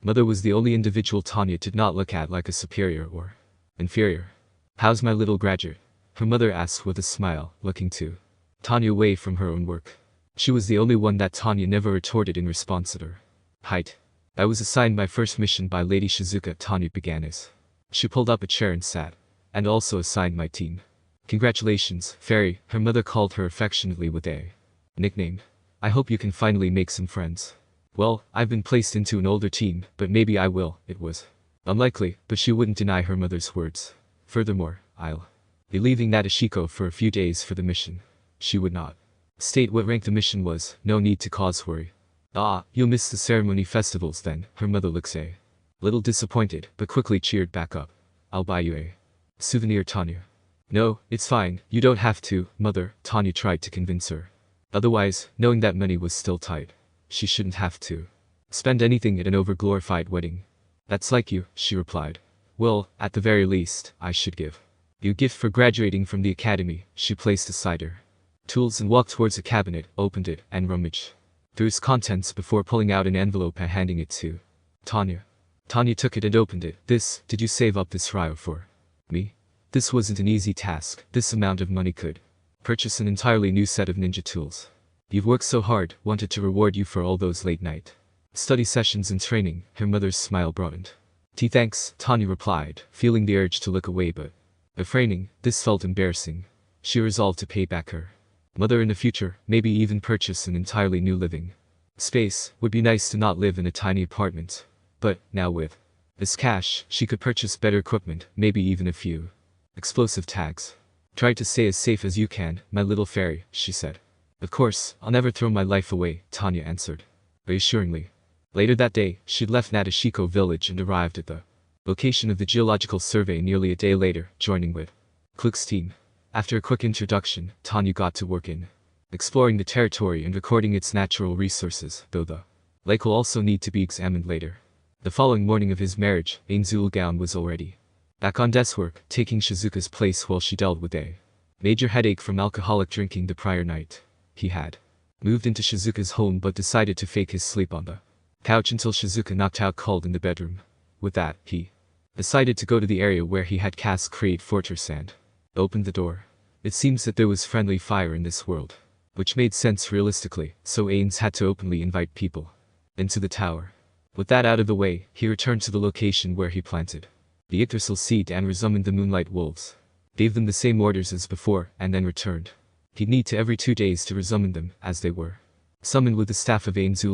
mother was the only individual Tanya did not look at like a superior or inferior. "How's my little graduate?" her mother asked with a smile, looking to Tanya away from her own work. She was the only one that Tanya never retorted in response to her height. "I was assigned my first mission by Lady Shizuka," Tanya began as she pulled up a chair and sat, "and also assigned my team." "Congratulations, Fairy," her mother called her affectionately with a nickname. "I hope you can finally make some friends." "Well, I've been placed into an older team, but maybe I will." It was unlikely, but she wouldn't deny her mother's words. "Furthermore, I'll be leaving Nashiko for a few days for the mission." She would not state what rank the mission was. No need to cause worry. "Ah, you'll miss the ceremony festivals then." Her mother looks a little disappointed, but quickly cheered back up. "I'll buy you a souvenir, Tanya." "No, it's fine, you don't have to, mother," Tanya tried to convince her. Otherwise, knowing that money was still tight, she shouldn't have to spend anything at an over-glorified wedding. "That's like you," she replied. "Well, at the very least, I should give you a gift for graduating from the academy." She placed aside her tools and walked towards a cabinet, opened it, and rummaged through its contents before pulling out an envelope and handing it to Tanya. Tanya took it and opened it. Did you save up this ryo for me?" This wasn't an easy task. This amount of money could purchase an entirely new set of ninja tools. "You've worked so hard, wanted to reward you for all those late night study sessions and training." Her mother's smile broadened. Thanks," Tanya replied, feeling the urge to look away but refraining. This felt embarrassing. She resolved to pay back her mother in the future, maybe even purchase an entirely new living space. Would be nice to not live in a tiny apartment. But, now with this cash, she could purchase better equipment, maybe even a few explosive tags. "Try to stay as safe as you can, my little fairy," she said. "Of course, I'll never throw my life away," Tanya answered reassuringly. Later that day, she'd left Nashiko village and arrived at the location of the geological survey nearly a day later, joining with Kluk's team. After a quick introduction, Tanya got to work in exploring the territory and recording its natural resources, though the lake will also need to be examined later. The following morning of his marriage, Ainz was already back on desk work, taking Shizuka's place while she dealt with a major headache from alcoholic drinking the prior night. He had moved into Shizuka's home but decided to fake his sleep on the couch until Shizuka knocked out cold in the bedroom. With that, he decided to go to the area where he had cast Create Fortress and opened the door. It seems that there was friendly fire in this world, which made sense realistically, so Ainz had to openly invite people into the tower. With that out of the way, he returned to the location where he planted the Yggdrasil seed and resummoned the Moonlight Wolves. Gave them the same orders as before, and then returned. He'd need to every 2 days to resummon them, as they were summoned with the staff of Ainz.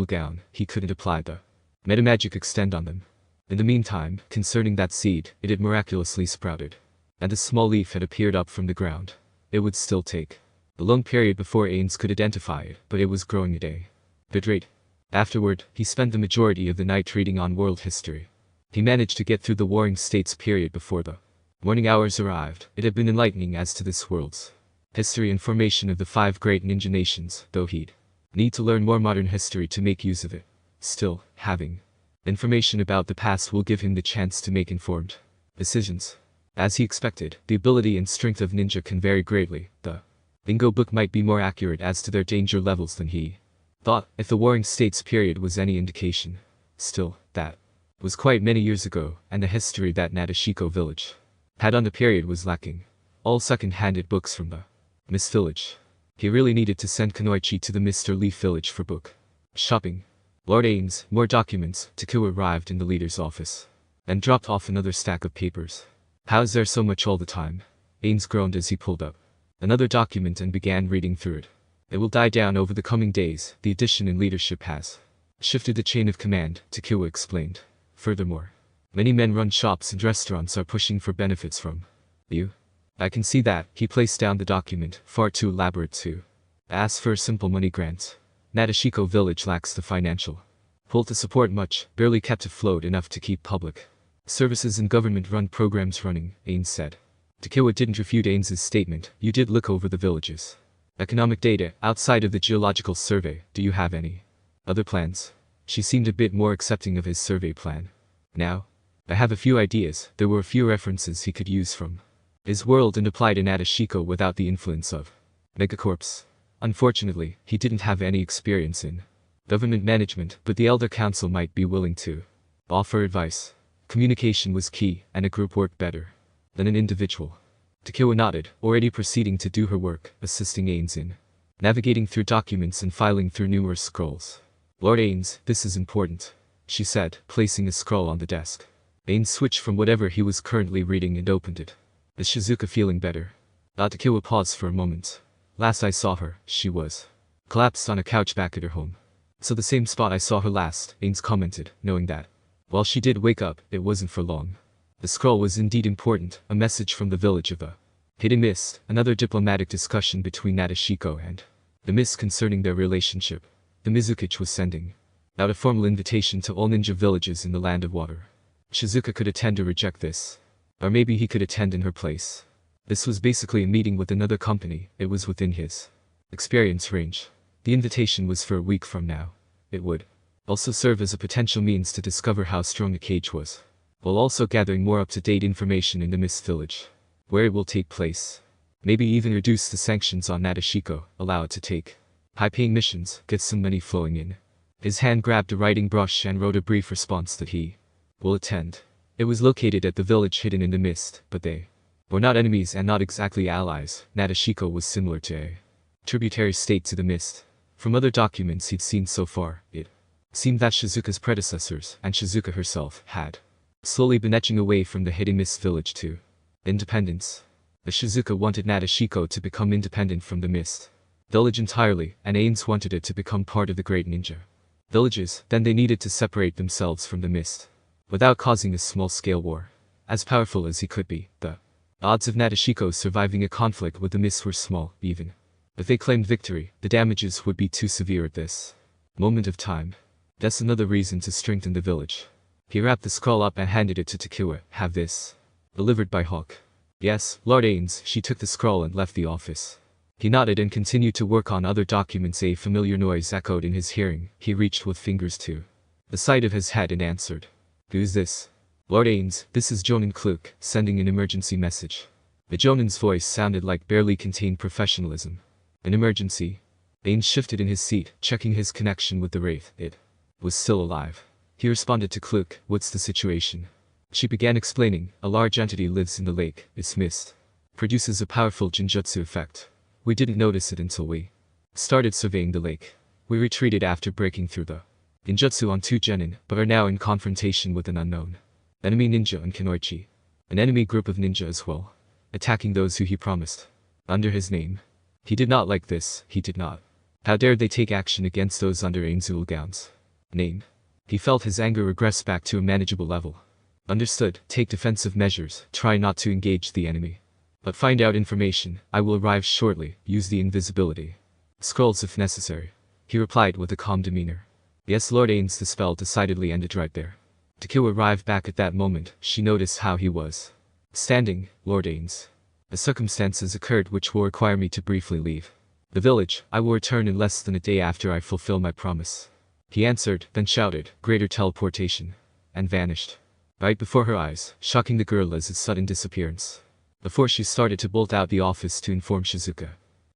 He couldn't apply the metamagic extend on them. In the meantime, concerning that seed, it had miraculously sprouted, and a small leaf had appeared up from the ground. It would still take a long period before Ainz could identify it, but it was growing at a good rate. Afterward, he spent the majority of the night reading on world history. He managed to get through the Warring States period before the morning hours arrived. It had been enlightening as to this world's history and formation of the 5 great ninja nations, though he'd need to learn more modern history to make use of it. Still, having information about the past will give him the chance to make informed decisions. As he expected, the ability and strength of ninja can vary greatly. The bingo book might be more accurate as to their danger levels than he thought, if the Warring States period was any indication. Still, that was quite many years ago, and the history that Nashiko village had on the period was lacking. All second-handed books from the Mist village. He really needed to send Kunoichi to the Mr. Leaf village for book shopping. Lord Ainz, more documents. Taku arrived in the leader's office and dropped off another stack of papers. "How is there so much all the time?" Ainz groaned as he pulled up another document and began reading through it. "It will die down over the coming days. The addition in leadership has shifted the chain of command," Taku explained. "Furthermore, many men run shops and restaurants are pushing for benefits from you. I can see that." He placed down the document, far too elaborate to ask for a simple money grant. Nashiko village lacks the financial Pulled to support much, barely kept afloat enough to keep public services and government-run programs running, Ainz said. Takiwa didn't refute Ainz's statement. You did look over the villages. Economic data, outside of the geological survey, do you have any other plans? She seemed a bit more accepting of his survey plan. Now, I have a few ideas. There were a few references he could use from his world and apply to Nashiko without the influence of megacorps. Unfortunately, he didn't have any experience in government management, but the Elder Council might be willing to offer advice. Communication was key, and a group worked better than an individual. Takiwa nodded, already proceeding to do her work, assisting Ainz in navigating through documents and filing through numerous scrolls. Lord Ainz, this is important, she said, placing a scroll on the desk. Ainz switched from whatever he was currently reading and opened it. Is Shizuka feeling better? Takiwa paused for a moment. Last I saw her, she was collapsed on a couch back at her home. So the same spot I saw her last, Ainz commented, knowing that while she did wake up, it wasn't for long. The scroll was indeed important, a message from the village of a hidden mist, another diplomatic discussion between Nashiko and the mist concerning their relationship. The Mizukichi was sending out a formal invitation to all ninja villages in the Land of Water. Shizuka could attend or reject this. Or maybe he could attend in her place. This was basically a meeting with another company. It was within his experience range. The invitation was for a week from now. It would also serve as a potential means to discover how strong a cage was, while also gathering more up-to-date information in the Mist Village, where it will take place. Maybe even reduce the sanctions on Nashiko, allow it to take high-paying missions, get some money flowing in. His hand grabbed a writing brush and wrote a brief response that he will attend. It was located at the village hidden in the mist, but they were not enemies and not exactly allies. Nashiko was similar to a tributary state to the mist. From other documents he'd seen so far, it seemed that Shizuka's predecessors, and Shizuka herself, had slowly been etching away from the hidden mist village to independence. The Shizuka wanted Nashiko to become independent from the mist village entirely, and Ainz wanted it to become part of the great ninja villages. Then they needed to separate themselves from the mist without causing a small-scale war. As powerful as he could be, the odds of Nashiko surviving a conflict with the mist were small. Even if they claimed victory, the damages would be too severe at this moment of time. That's another reason to strengthen the village. He wrapped the scroll up and handed it to Takiwa. Have this delivered by Hawk. Yes, Lord Ainz. She took the scroll and left the office. He nodded and continued to work on other documents. A familiar noise echoed in his hearing. He reached with fingers to the side of his head and answered. Who's this? Lord Ainz, this is Jonin Kluk, sending an emergency message. The Jonin's voice sounded like barely contained professionalism. An emergency? Ainz shifted in his seat, checking his connection with the wraith. It was still alive. He responded to Kluk. What's the situation? She began explaining. A large entity lives in the lake. Its mist produces a powerful genjutsu effect. We didn't notice it until we started surveying the lake. We retreated after breaking through the genjutsu on 2 genin, but are now in confrontation with an unknown enemy ninja and Kunoichi. An enemy group of ninja as well, attacking those who he promised under his name. He did not like this. He did not. How dared they take action against those under Ainz's Gaon's name? He felt his anger regress back to a manageable level. Understood. Take defensive measures. Try not to engage the enemy. But find out information. I will arrive shortly. Use the invisibility scrolls if necessary. He replied with a calm demeanor. Yes, Lord Ainz. The spell decidedly ended right there. Takiwa arrived back at that moment. She noticed how he was standing. Lord Ainz. The circumstances occurred which will require me to briefly leave the village. I will return in less than a day after I fulfill my promise. He answered, then shouted, greater teleportation, and vanished right before her eyes, shocking the girl as his sudden disappearance. Before she started to bolt out the office to inform Shizuka,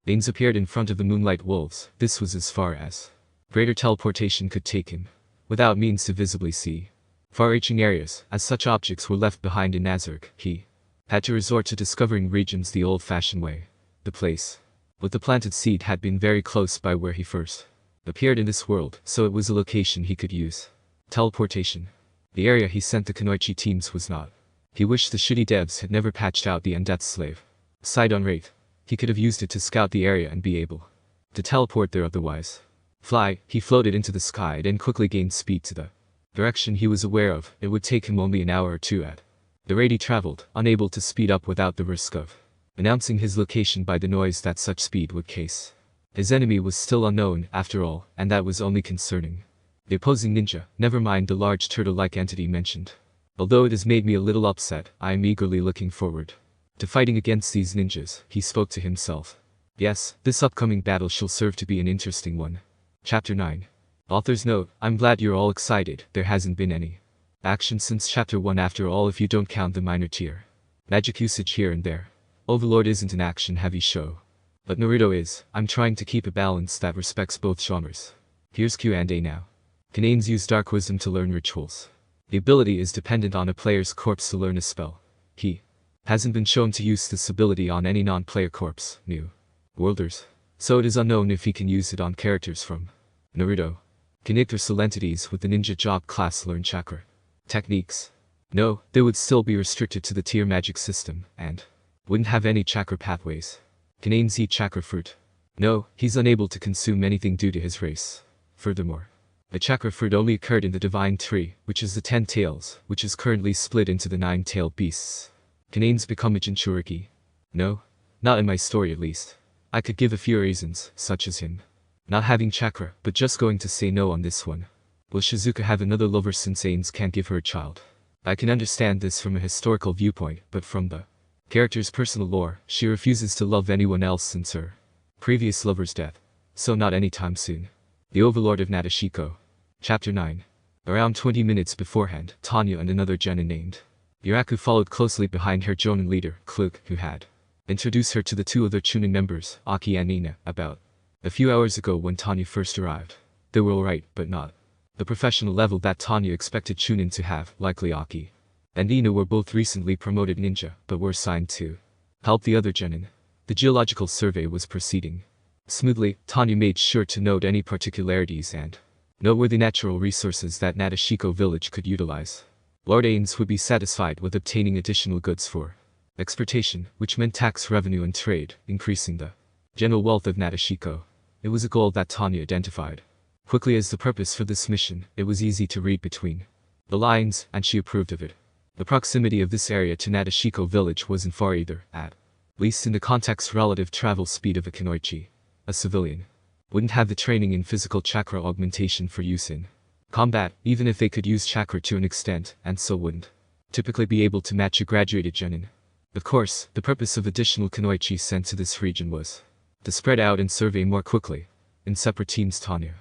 Ainz appeared in front of the Moonlight Wolves. This was as far as greater teleportation could take him, without means to visibly see far-reaching areas. As such objects were left behind in Nazark, he had to resort to discovering regions the old-fashioned way. The place with the planted seed had been very close by where he first appeared in this world, so it was a location he could use teleportation. The area he sent the Kunoichi teams was not. He wished the shitty devs had never patched out the Undeath Slave side on Wraith. He could have used it to scout the area and be able to teleport there otherwise. Fly, he floated into the sky and quickly gained speed to the direction he was aware of. It would take him only an hour or two at the rate he traveled, unable to speed up without the risk of announcing his location by the noise that such speed would cause. His enemy was still unknown, after all, and that was only concerning. The opposing ninja, never mind the large turtle-like entity mentioned. Although it has made me a little upset, I am eagerly looking forward to fighting against these ninjas, he spoke to himself. Yes, this upcoming battle shall serve to be an interesting one. Chapter 9. Author's note, I'm glad you're all excited, there hasn't been any action since chapter 1 after all if you don't count the minor tier magic usage here and there. Overlord isn't an action-heavy show. But Naruto is. I'm trying to keep a balance that respects both genres. Here's Q&A now. Can Ainz use Dark Wisdom to learn rituals? The ability is dependent on a player's corpse to learn a spell. He hasn't been shown to use this ability on any non-player corpse, new worlders. So it is unknown if he can use it on characters from Naruto. Can Yggdrasil entities with the ninja job class learn chakra techniques? No, they would still be restricted to the tier magic system, and wouldn't have any chakra pathways. Can Ainz eat chakra fruit? No, he's unable to consume anything due to his race. Furthermore, the chakra fruit only occurred in the divine tree, which is the 10 tails, which is currently split into the 9-tailed beasts. Can Ainz become a Jinchuriki? No, not in my story at least. I could give a few reasons, such as him not having chakra, but just going to say no on this one. Will Shizuka have another lover since Ainz can't give her a child? I can understand this from a historical viewpoint, but from the character's personal lore, she refuses to love anyone else since her previous lover's death. So not anytime soon. The Overlord of Nashiko. Chapter 9. Around 20 minutes beforehand, Tanya and another genin named Yuraku followed closely behind her jonin leader, Kluk, who had introduced her to the two other Chunin members, Aki and Nina, about a few hours ago when Tanya first arrived. They were alright, but not the professional level that Tanya expected Chunin to have, likely Aki and Nina were both recently promoted ninja, but were assigned to help the other genin. The geological survey was proceeding smoothly. Tanya made sure to note any particularities and noteworthy natural resources that Nashiko village could utilize. Lord Ainz would be satisfied with obtaining additional goods for exportation, which meant tax revenue and trade, increasing the general wealth of Nashiko. It was a goal that Tanya identified quickly as the purpose for this mission. It was easy to read between the lines, and she approved of it. The proximity of this area to Nashiko village wasn't far either, at least in the context relative travel speed of a Kunoichi. A civilian wouldn't have the training in physical chakra augmentation for use in combat, even if they could use chakra to an extent, and so wouldn't typically be able to match a graduated genin. Of course, the purpose of additional Kunoichi sent to this region was to spread out and survey more quickly. In separate teams, Tanya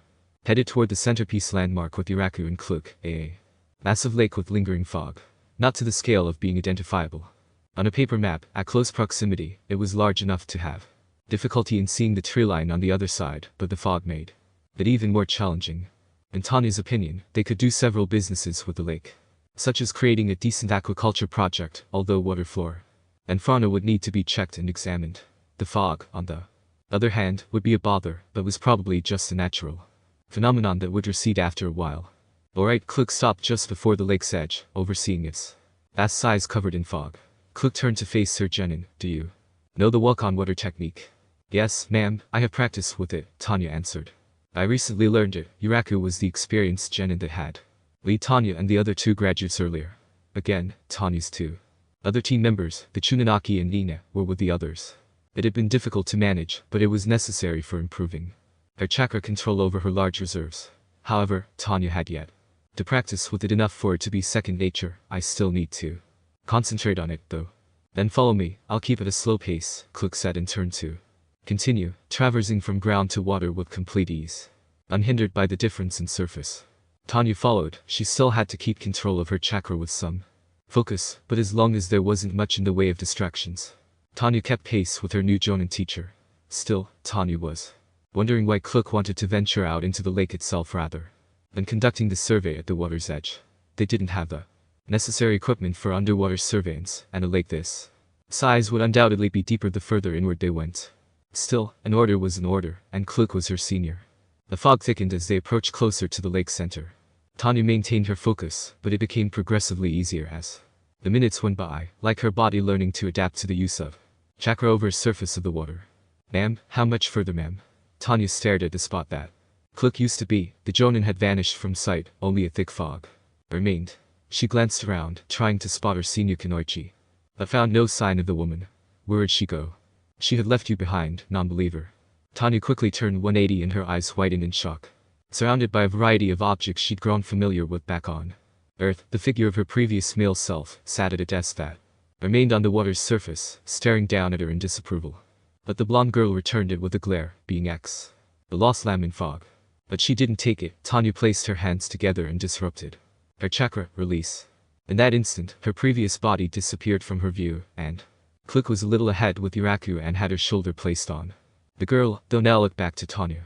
headed toward the centerpiece landmark with Yuraku and Kluk, a massive lake with lingering fog. Not to the scale of being identifiable on a paper map. At close proximity, it was large enough to have difficulty in seeing the tree line on the other side, but the fog made it even more challenging. In Tanya's opinion, they could do several businesses with the lake, such as creating a decent aquaculture project, although water floor and fauna would need to be checked and examined. The fog, on the other hand, would be a bother, but was probably just a natural phenomenon that would recede after a while. Alright, Kluk stopped just before the lake's edge, overseeing its vast size covered in fog. Kluk turned to face Sir Genin. Do you know the walk on water technique? Yes, ma'am, I have practiced with it, Tanya answered. I recently learned it. Yuraku was the experienced genin that had lead Tanya and the other two graduates earlier. Again, Tanya's two other team members, the Chuninaki and Nina, were with the others. It had been difficult to manage, but it was necessary for improving her chakra control over her large reserves. However, Tanya had yet to practice with it enough for it to be second nature. I still need to concentrate on it, though. Then follow me, I'll keep it a slow pace, Kluk said and turned to continue, traversing from ground to water with complete ease, unhindered by the difference in surface. Tanya followed. She still had to keep control of her chakra with some focus, but as long as there wasn't much in the way of distractions, Tanya kept pace with her new jonin teacher. Still, Tanya was wondering why Kluk wanted to venture out into the lake itself rather than conducting the survey at the water's edge. They didn't have the necessary equipment for underwater surveillance, and a lake this size would undoubtedly be deeper the further inward they went. Still, an order was an order, and Kluk was her senior. The fog thickened as they approached closer to the lake's center. Tanya maintained her focus, but it became progressively easier as the minutes went by, like her body learning to adapt to the use of chakra over the surface of the water. Ma'am, how much further, ma'am? Tanya stared at the spot that Kluk used to be. The jonin had vanished from sight, only a thick fog remained. She glanced around, trying to spot her senior Kunoichi, but found no sign of the woman. Where'd she go? She had left you behind, non-believer. Tanya quickly turned 180 and her eyes widened in shock. Surrounded by a variety of objects she'd grown familiar with back on Earth, the figure of her previous male self sat at a desk that remained on the water's surface, staring down at her in disapproval. But the blonde girl returned it with a glare, being X, the lost lamb in fog. But she didn't take it. Tanya placed her hands together and disrupted her chakra release. In that instant, her previous body disappeared from her view, and Click was a little ahead with Yuraku and had her shoulder placed on the girl, though now looked back to Tanya.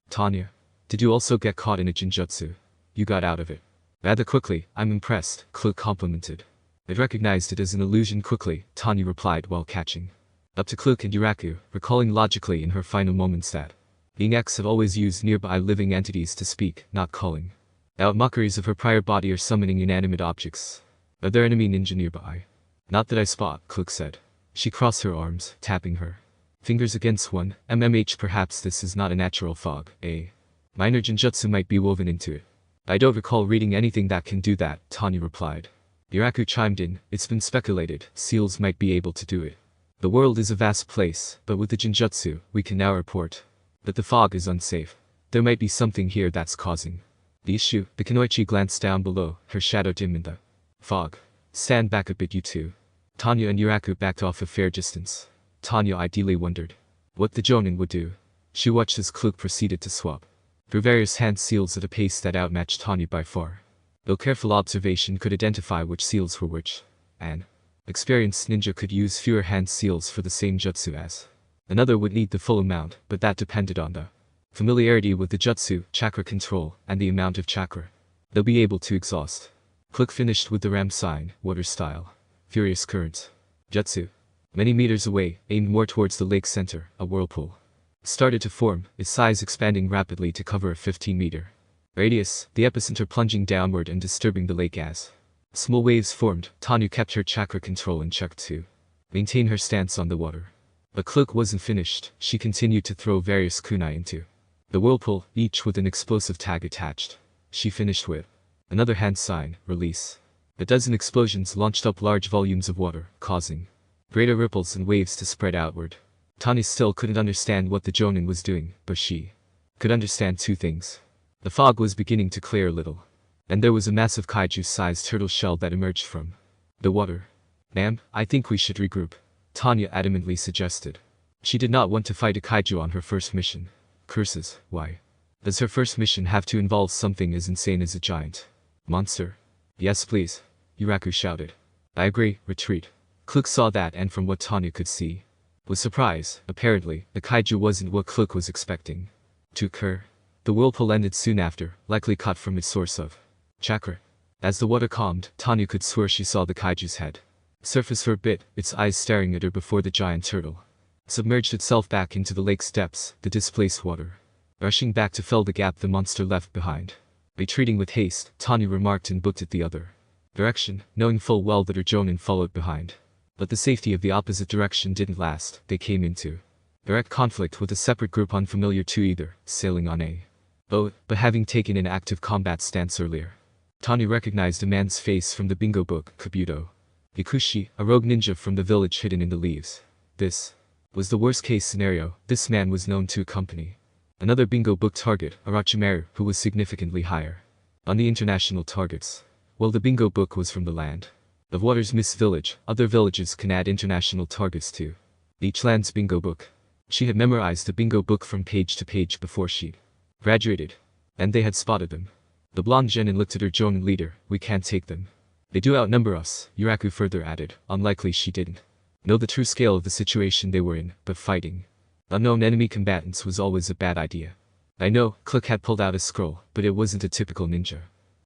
Tanya, did you also get caught in a jinjutsu? You got out of it rather quickly. I'm impressed, Click complimented. It recognized it as an illusion quickly, Tanya replied while catching up to Click and Yuraku, recalling logically in her final moments that being X had always used nearby living entities to speak, not calling out mockeries of her prior body or summoning inanimate objects. Are there enemy ninja nearby? Not that I spot, Click said. She crossed her arms, tapping her fingers against one. Perhaps this is not a natural fog. A minor jinjutsu might be woven into it. I don't recall reading anything that can do that, Tanya replied. Yuraku chimed in. It's been speculated, seals might be able to do it. The world is a vast place, but with the jinjutsu, we can now report that the fog is unsafe. There might be something here that's causing the issue. The Kunoichi glanced down below, her shadow dim in the fog. Stand back a bit, you two. Tanya and Yuraku backed off a fair distance. Tanya ideally wondered what the Jonin would do. She watched as Kluk proceeded to swap through various hand seals at a pace that outmatched Tanya by far. Though careful observation could identify which seals were which, an experienced ninja could use fewer hand seals for the same jutsu as another would need the full amount, but that depended on the familiarity with the jutsu, chakra control, and the amount of chakra they'll be able to exhaust. Kluk finished with the ram sign, water style. Furious current. Jutsu. Many meters away, aimed more towards the lake center, a whirlpool started to form, its size expanding rapidly to cover a 15-meter radius, the epicenter plunging downward and disturbing the lake as small waves formed. Tanya kept her chakra control in check to maintain her stance on the water. But Kluk wasn't finished. She continued to throw various kunai into the whirlpool, each with an explosive tag attached. She finished with another hand sign, release. A dozen explosions launched up large volumes of water, causing greater ripples and waves to spread outward. Tanya still couldn't understand what the Jonin was doing, but she could understand two things. The fog was beginning to clear a little, and there was a massive kaiju-sized turtle shell that emerged from the water. Ma'am, I think we should regroup, Tanya adamantly suggested. She did not want to fight a kaiju on her first mission. Curses, why does her first mission have to involve something as insane as a giant monster? Yes please, Yuraku shouted. I agree, retreat. Kluk saw that and from what Tanya could see, was surprised. Apparently, the kaiju wasn't what Kluk was expecting to occur. The whirlpool ended soon after, likely cut from its source of chakra. As the water calmed, Tanya could swear she saw the kaiju's head surface for a bit, its eyes staring at her before the giant turtle submerged itself back into the lake's depths, the displaced water rushing back to fill the gap the monster left behind. Retreating with haste, Tanya remarked and booked at the other direction, knowing full well that her Jonin followed behind. But the safety of the opposite direction didn't last. They came into direct conflict with a separate group unfamiliar to either, sailing on a boat, but having taken an active combat stance earlier. Tanya recognized a man's face from the bingo book, Kabuto Ikushi, a rogue ninja from the village hidden in the leaves. This was the worst-case scenario. This man was known to accompany another bingo book target, Orochimaru, who was significantly higher on the international targets. While the bingo book was from the land of Water's Mist Village, other villages can add international targets to each land's bingo book. She had memorized the bingo book from page to page before she graduated, and they had spotted them. The blonde genin looked at her Jonin leader. We can't take them. They do outnumber us, Yuraku further added. Unlikely she didn't know the true scale of the situation they were in, but fighting unknown enemy combatants was always a bad idea. I know, Click had pulled out a scroll, but it wasn't a typical ninja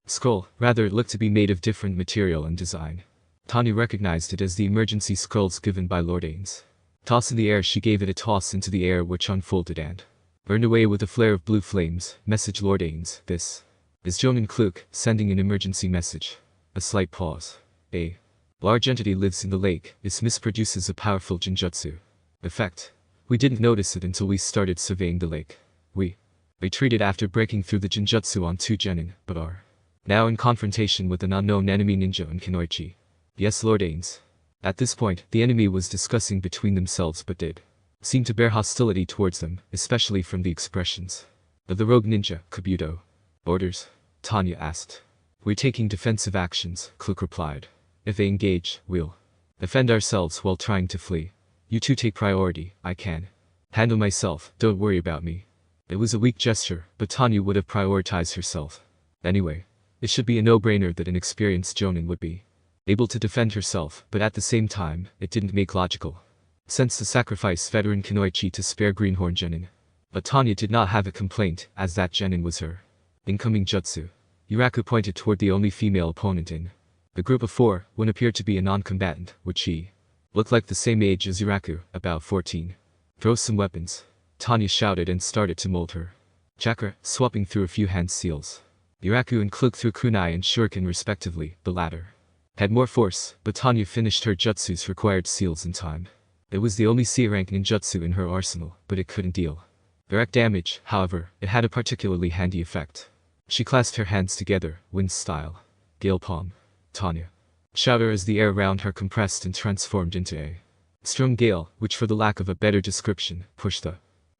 scroll, rather it looked to be made of different material and design. Tanya recognized it as the emergency scrolls given by Lord Ainz. Toss in the air, she gave it a toss into the air which unfolded and burned away with a flare of blue flames. Message Lord Ainz, this is Jonin Kluk, sending an emergency message. A slight pause. A large entity lives in the lake. Its mist produces a powerful jinjutsu effect. We didn't notice it until we started surveying the lake. We retreated after breaking through the jinjutsu on 2 genin, but are now in confrontation with an unknown enemy ninja in Kunoichi. Yes, Lord Ainz. At this point, the enemy was discussing between themselves but did seem to bear hostility towards them, especially from the expressions of the rogue ninja, Kabuto Orders? Tanya asked. We're taking defensive actions, Klook replied. If they engage, we'll defend ourselves while trying to flee. You two take priority, I can handle myself, don't worry about me. It was a weak gesture, but Tanya would have prioritized herself. Anyway, it should be a no-brainer that an experienced Jonin would be able to defend herself, but at the same time, it didn't make logical sense to sacrifice veteran Kunoichi to spare Greenhorn Genin. But Tanya did not have a complaint, as that Genin was her incoming jutsu. Yuraku pointed toward the only female opponent in the group of 4, one appeared to be a non-combatant, which she looked like the same age as Yuraku, about 14. Throw some weapons, Tanya shouted and started to mold her chakra, swapping through a few hand seals. Yuraku and Klook threw kunai and shuriken respectively, the latter had more force, but Tanya finished her jutsu's required seals in time. It was the only C-rank ninjutsu in her arsenal, but it couldn't deal direct damage. However, it had a particularly handy effect. She clasped her hands together, wind style. Gale palm. Tanya shouted as the air around her compressed and transformed into a strong gale, which for the lack of a better description, pushed the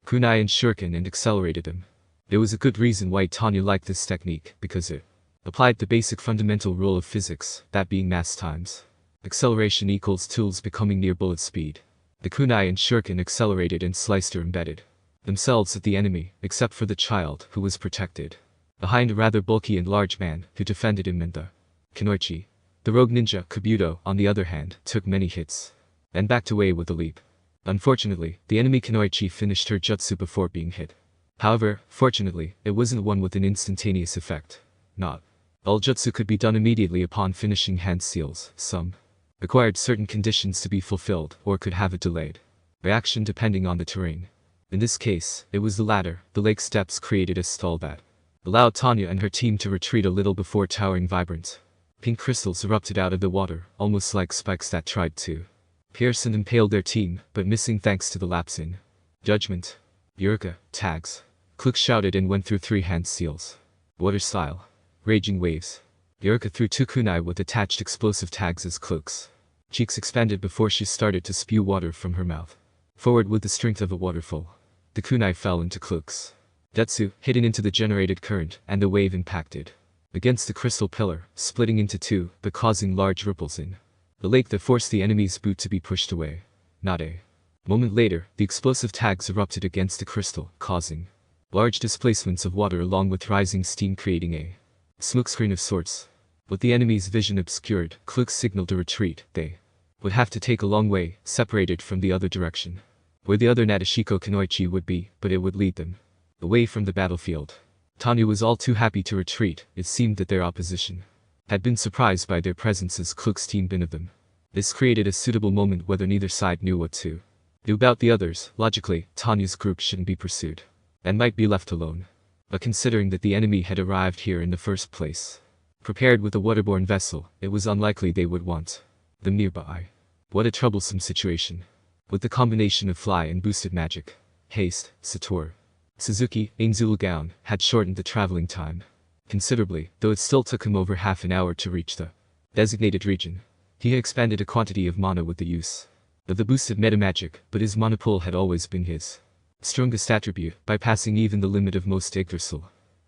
kunai and shuriken and accelerated them. There was a good reason why Tanya liked this technique, because it applied the basic fundamental rule of physics, that being mass times acceleration equals tools becoming near bullet speed. The kunai and shuriken accelerated and sliced or embedded themselves at the enemy, except for the child, who was protected behind a rather bulky and large man, who defended him, and the Kunoichi. The rogue ninja, Kabuto, on the other hand, took many hits and backed away with a leap. Unfortunately, the enemy Kunoichi finished her jutsu before being hit. However, fortunately, it wasn't one with an instantaneous effect. Not all jutsu could be done immediately upon finishing hand seals. Some required certain conditions to be fulfilled, or could have a delayed reaction depending on the terrain. In this case, it was the latter. The lake steps created a stall that allowed Tanya and her team to retreat a little before towering vibrant pink crystals erupted out of the water, almost like spikes that tried to pierce and impale their team, but missing thanks to the lapse in judgment. Eureka, tags. Klook shouted and went through 3 hand seals. Water style. Raging waves. Eureka threw 2 kunai with attached explosive tags as Klook's cheeks expanded before she started to spew water from her mouth. Forward with the strength of a waterfall. The kunai fell into Klook's jutsu, hidden into the generated current, and the wave impacted against the crystal pillar, splitting into 2, but causing large ripples in the lake that forced the enemy's boot to be pushed away. Not a moment later, the explosive tags erupted against the crystal, causing large displacements of water along with rising steam, creating a smokescreen of sorts. With the enemy's vision obscured, Klook signaled a retreat. They would have to take a long way, separated from the other direction, where the other Nashiko Kunoichi would be, but it would lead them away from the battlefield. Tanya was all too happy to retreat. It seemed that their opposition had been surprised by their presence as Klook's team been of them. This created a suitable moment whether neither side knew what to do about the others. Logically, Tanya's group shouldn't be pursued and might be left alone. But considering that the enemy had arrived here in the first place, prepared with a waterborne vessel, it was unlikely they would want them nearby. What a troublesome situation. With the combination of fly and boosted magic, haste, Sator, Suzuki, Ainz gown had shortened the traveling time considerably, though it still took him over half an hour to reach the designated region. He had expanded a quantity of mana with the use of the boosted meta magic, but his mana pool had always been his strongest attribute, bypassing even the limit of most Yggdrasil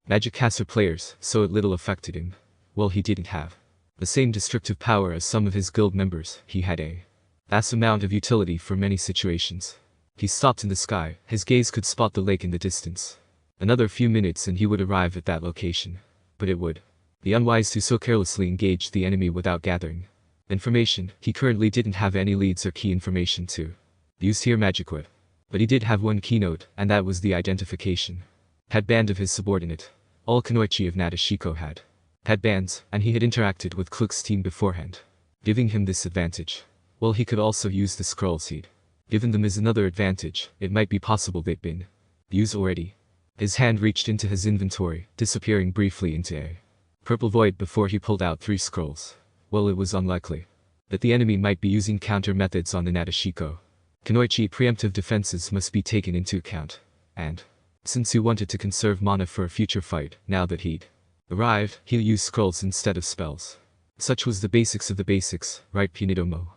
magic caster players, so it little affected him. While he didn't have the same destructive power as some of his guild members, he had a vast amount of utility for many situations. He stopped in the sky. His gaze could spot the lake in the distance. Another few minutes and he would arrive at that location. But it would be unwise to so carelessly engage the enemy without gathering information. He currently didn't have any leads or key information to use here magic with. But he did have one keynote, and that was the identification headband of his subordinate. All Kunoichi of Nashiko had headbands, and he had interacted with Klook's team beforehand, giving him this advantage. Well, he could also use the scrolls he'd given them as another advantage. It might be possible they'd been used already. His hand reached into his inventory, disappearing briefly into a purple void before he pulled out 3 scrolls. Well, it was unlikely that the enemy might be using counter methods on the Nashiko Kunoichi. Preemptive defenses must be taken into account, and since he wanted to conserve mana for a future fight, now that he'd arrived, he'll use scrolls instead of spells. Such was the basics of the basics, right, Punidomo?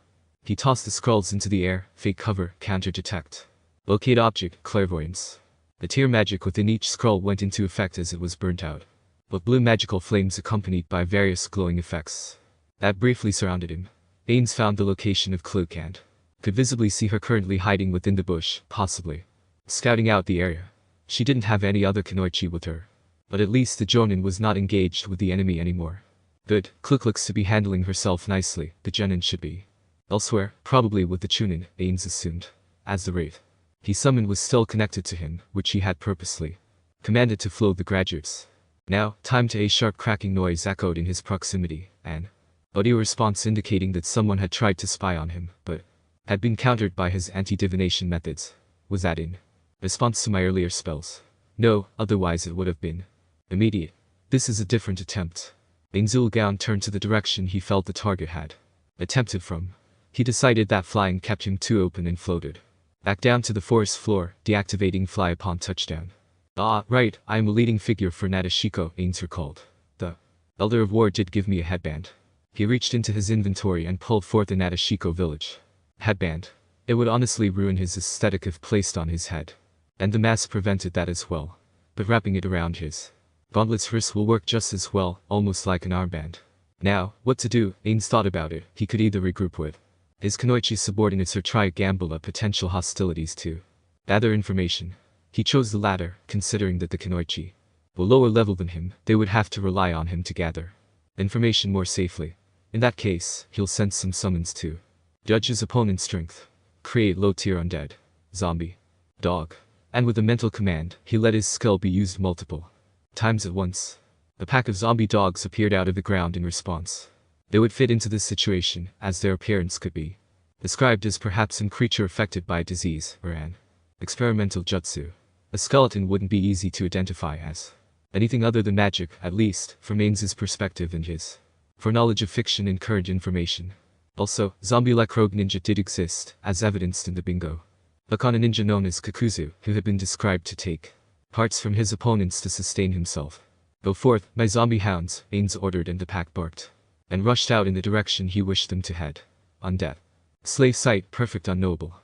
He tossed the scrolls into the air. Fake cover, counter detect, locate object, clairvoyance. The tier magic within each scroll went into effect as it was burnt out. but blue magical flames accompanied by various glowing effects that briefly surrounded him. Ainz found the location of Kluk and could visibly see her currently hiding within the bush, possibly scouting out the area. She didn't have any other Kunoichi with her, but at least the Jonin was not engaged with the enemy anymore. Good, Kluk looks to be handling herself nicely, the Genin should be elsewhere, probably with the Chunin, Ainz assumed, as the wraith he summoned was still connected to him, which he had purposely commanded to flow the graduates. Now, time to a sharp cracking noise echoed in his proximity, an audio response indicating that someone had tried to spy on him, but had been countered by his anti-divination methods. Was that in response to my earlier spells? No, otherwise it would have been immediate. This is a different attempt. Ainzul Gaon turned to the direction he felt the target had attempted from. He decided that flying kept him too open and floated back down to the forest floor, deactivating fly upon touchdown. Ah, right, I am a leading figure for Nashiko, Ainz recalled. The Elder of War did give me a headband. He reached into his inventory and pulled forth a Nashiko village headband. It would honestly ruin his aesthetic if placed on his head, and the mask prevented that as well. But wrapping it around his gauntlet's wrist will work just as well, almost like an armband. Now, what to do? Ainz thought about it. He could either regroup with his Kunoichi subordinates or try gamble up potential hostilities to gather information. He chose the latter, considering that the Kunoichi were lower level than him. They would have to rely on him to gather information more safely. In that case, he'll send some summons to judge his opponent's strength, create low-tier undead, zombie, dog, and with a mental command, he let his skill be used multiple times at once. A pack of zombie dogs appeared out of the ground in response. They would fit into this situation, as their appearance could be described as perhaps a creature affected by a disease or an experimental jutsu. A skeleton wouldn't be easy to identify as anything other than magic, at least, from Ainz's perspective and his foreknowledge of fiction and current information. Also, zombie-like rogue ninja did exist, as evidenced in the bingo book on a ninja known as Kakuzu, who had been described to take parts from his opponents to sustain himself. Go forth, my zombie hounds, Ainz ordered, and the pack barked and rushed out in the direction he wished them to head. Undead. Slave sight, perfect unknowable.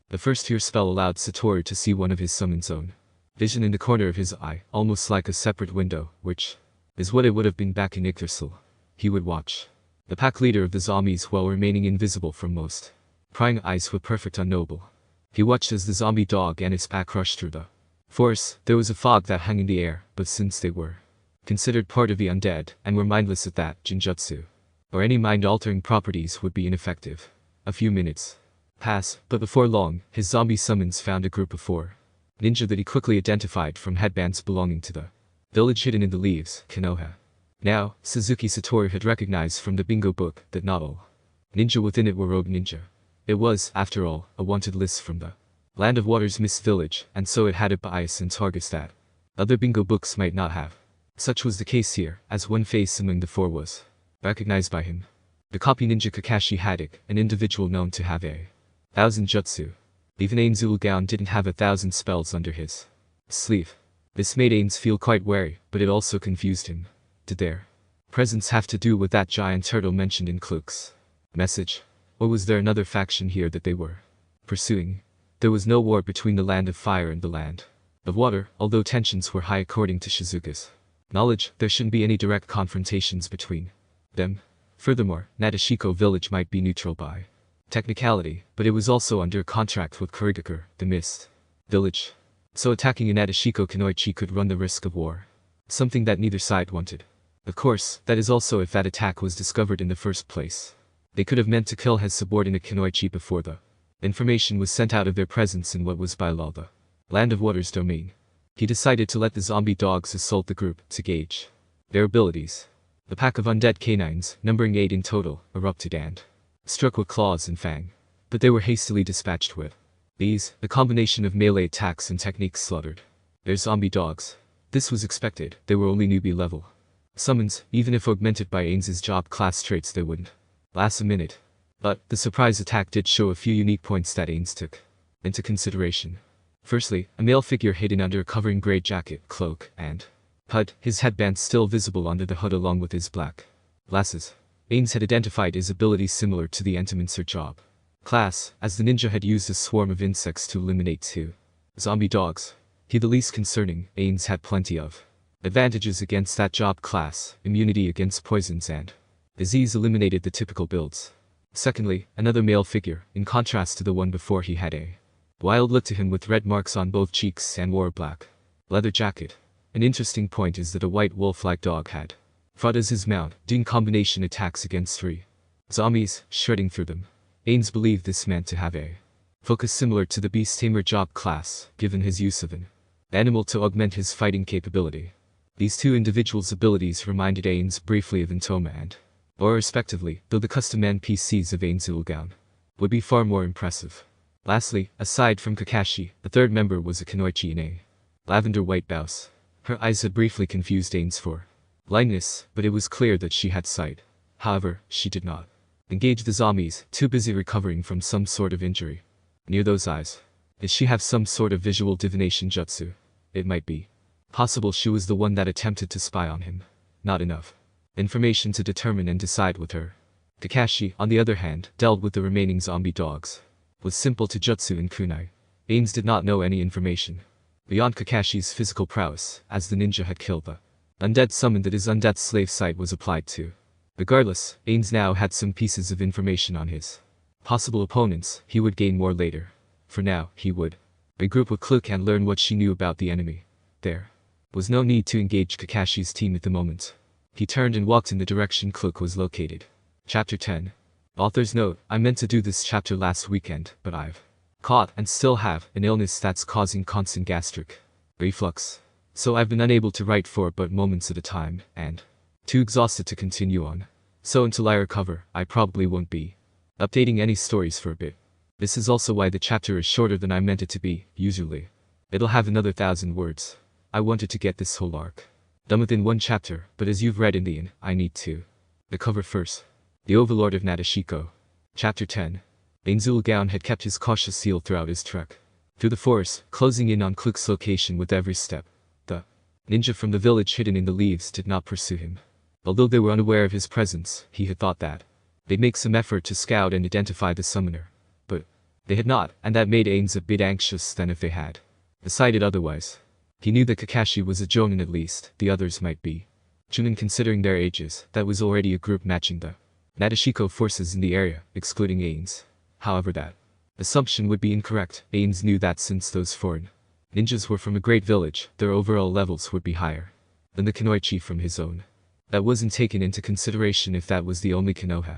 The first tier spell allowed Satoru to see one of his summon's own vision in the corner of his eye, almost like a separate window, which is what it would have been back in Yggdrasil. He would watch the pack leader of the zombies while remaining invisible from most prying eyes with perfect unknowable. He watched as the zombie dog and its pack rushed through the forest. There was a fog that hung in the air, but since they were considered part of the undead and were mindless at that, Jinjutsu or any mind-altering properties would be ineffective. A few minutes passed, but before long, his zombie summons found a group of 4 ninja that he quickly identified from headbands belonging to the village hidden in the leaves, Konoha. Now, Suzuki Satoru had recognized from the bingo book that not all ninja within it were rogue ninja. It was, after all, a wanted list from the Land of Water's Mist Village, and so it had a bias and targets that other bingo books might not have. Such was the case here, as one face among the 4 was recognized by him. The copy ninja Kakashi Haddock, an individual known to have 1,000 jutsu. Even Ainzul Gaon didn't have 1,000 spells under his sleeve. This made Ainz feel quite wary, but it also confused him. Did their presence have to do with that giant turtle mentioned in Kluk's message? Or was there another faction here that they were pursuing? There was no war between the Land of Fire and the Land of Water, although tensions were high according to Shizuka's knowledge. There shouldn't be any direct confrontations between them. Furthermore, Nashiko village might be neutral by technicality, but it was also under contract with Kurigakure, the Mist Village. So attacking a Nashiko Kunoichi could run the risk of war. Something that neither side wanted. Of course, that is also if that attack was discovered in the first place. They could have meant to kill his subordinate Kunoichi before the information was sent out of their presence in what was by law the Land of Water's domain. He decided to let the zombie dogs assault the group to gauge their abilities. The pack of undead canines, numbering 8 in total, erupted and struck with claws and fang. But they were hastily dispatched with these, a combination of melee attacks and techniques slaughtered their zombie dogs. This was expected, they were only newbie level summons. Even if augmented by Ainz's job class traits, they wouldn't last a minute. But the surprise attack did show a few unique points that Ainz took into consideration. Firstly, a male figure hidden under a covering grey jacket, cloak, and hood, his headband still visible under the hood along with his black glasses. Ainz had identified his abilities similar to the Entomancer job class, as the ninja had used a swarm of insects to eliminate 2 zombie dogs. He the least concerning, Ainz had plenty of Advantages against that job class, immunity against poisons and disease eliminated the typical builds. Secondly, another male figure, in contrast to the one before. He had a wild look to him with red marks on both cheeks and wore a black leather jacket. An interesting point is that a white wolf-like dog had fought as his mount, doing combination attacks against 3 zombies, shredding through them. Ainz believed this meant to have a focus similar to the beast tamer job class, given his use of an animal to augment his fighting capability. These two individuals' abilities reminded Ainz briefly of Intoma and Aura respectively, though the custom NPCs of Ainz would be far more impressive. Lastly, aside from Kakashi, the third member was a Kunoichi in a lavender white blouse. Her eyes had briefly confused Ainz for blindness, but it was clear that she had sight. However, she did not engage the zombies, too busy recovering from some sort of injury. Near those eyes. Did she have some sort of visual divination jutsu? It might be possible she was the one that attempted to spy on him. Not enough information to determine and decide with her. Kakashi, on the other hand, dealt with the remaining zombie dogs. Was simple to jutsu and kunai. Ainz did not know any information beyond Kakashi's physical prowess, as the ninja had killed the undead summon that his undead slave sight was applied to. Regardless, Ainz now had some pieces of information on his possible opponents. He would gain more later. For now, he would regroup with Klook and learn what she knew about the enemy. There was no need to engage Kakashi's team at the moment. He turned and walked in the direction Klook was located. Chapter 10. Author's note: I meant to do this chapter last weekend, but I've caught, and still have, an illness that's causing constant gastric reflux. So I've been unable to write for but moments at a time, and too exhausted to continue on. So until I recover, I probably won't be updating any stories for a bit. This is also why the chapter is shorter than I meant it to be. Usually it'll have another 1,000 words. I wanted to get this whole arc done within one chapter, but as you've read in the I need to recover first. The Overlord of Nashiko. Chapter 10. Ainz had kept his cautious seal throughout his trek through the forest, closing in on Klook's location with every step. The ninja from the village hidden in the leaves did not pursue him. Although they were unaware of his presence, he had thought that they'd make some effort to scout and identify the summoner. But they had not, and that made Ainz a bit anxious than if they had decided otherwise. He knew that Kakashi was a Jonin at least, the others might be Chunin considering their ages. That was already a group matching the Nashiko forces in the area, excluding Ainz. However, that assumption would be incorrect. Ainz knew that since those foreign ninjas were from a great village, their overall levels would be higher than the Kunoichi from his own. That wasn't taken into consideration if that was the only Konoha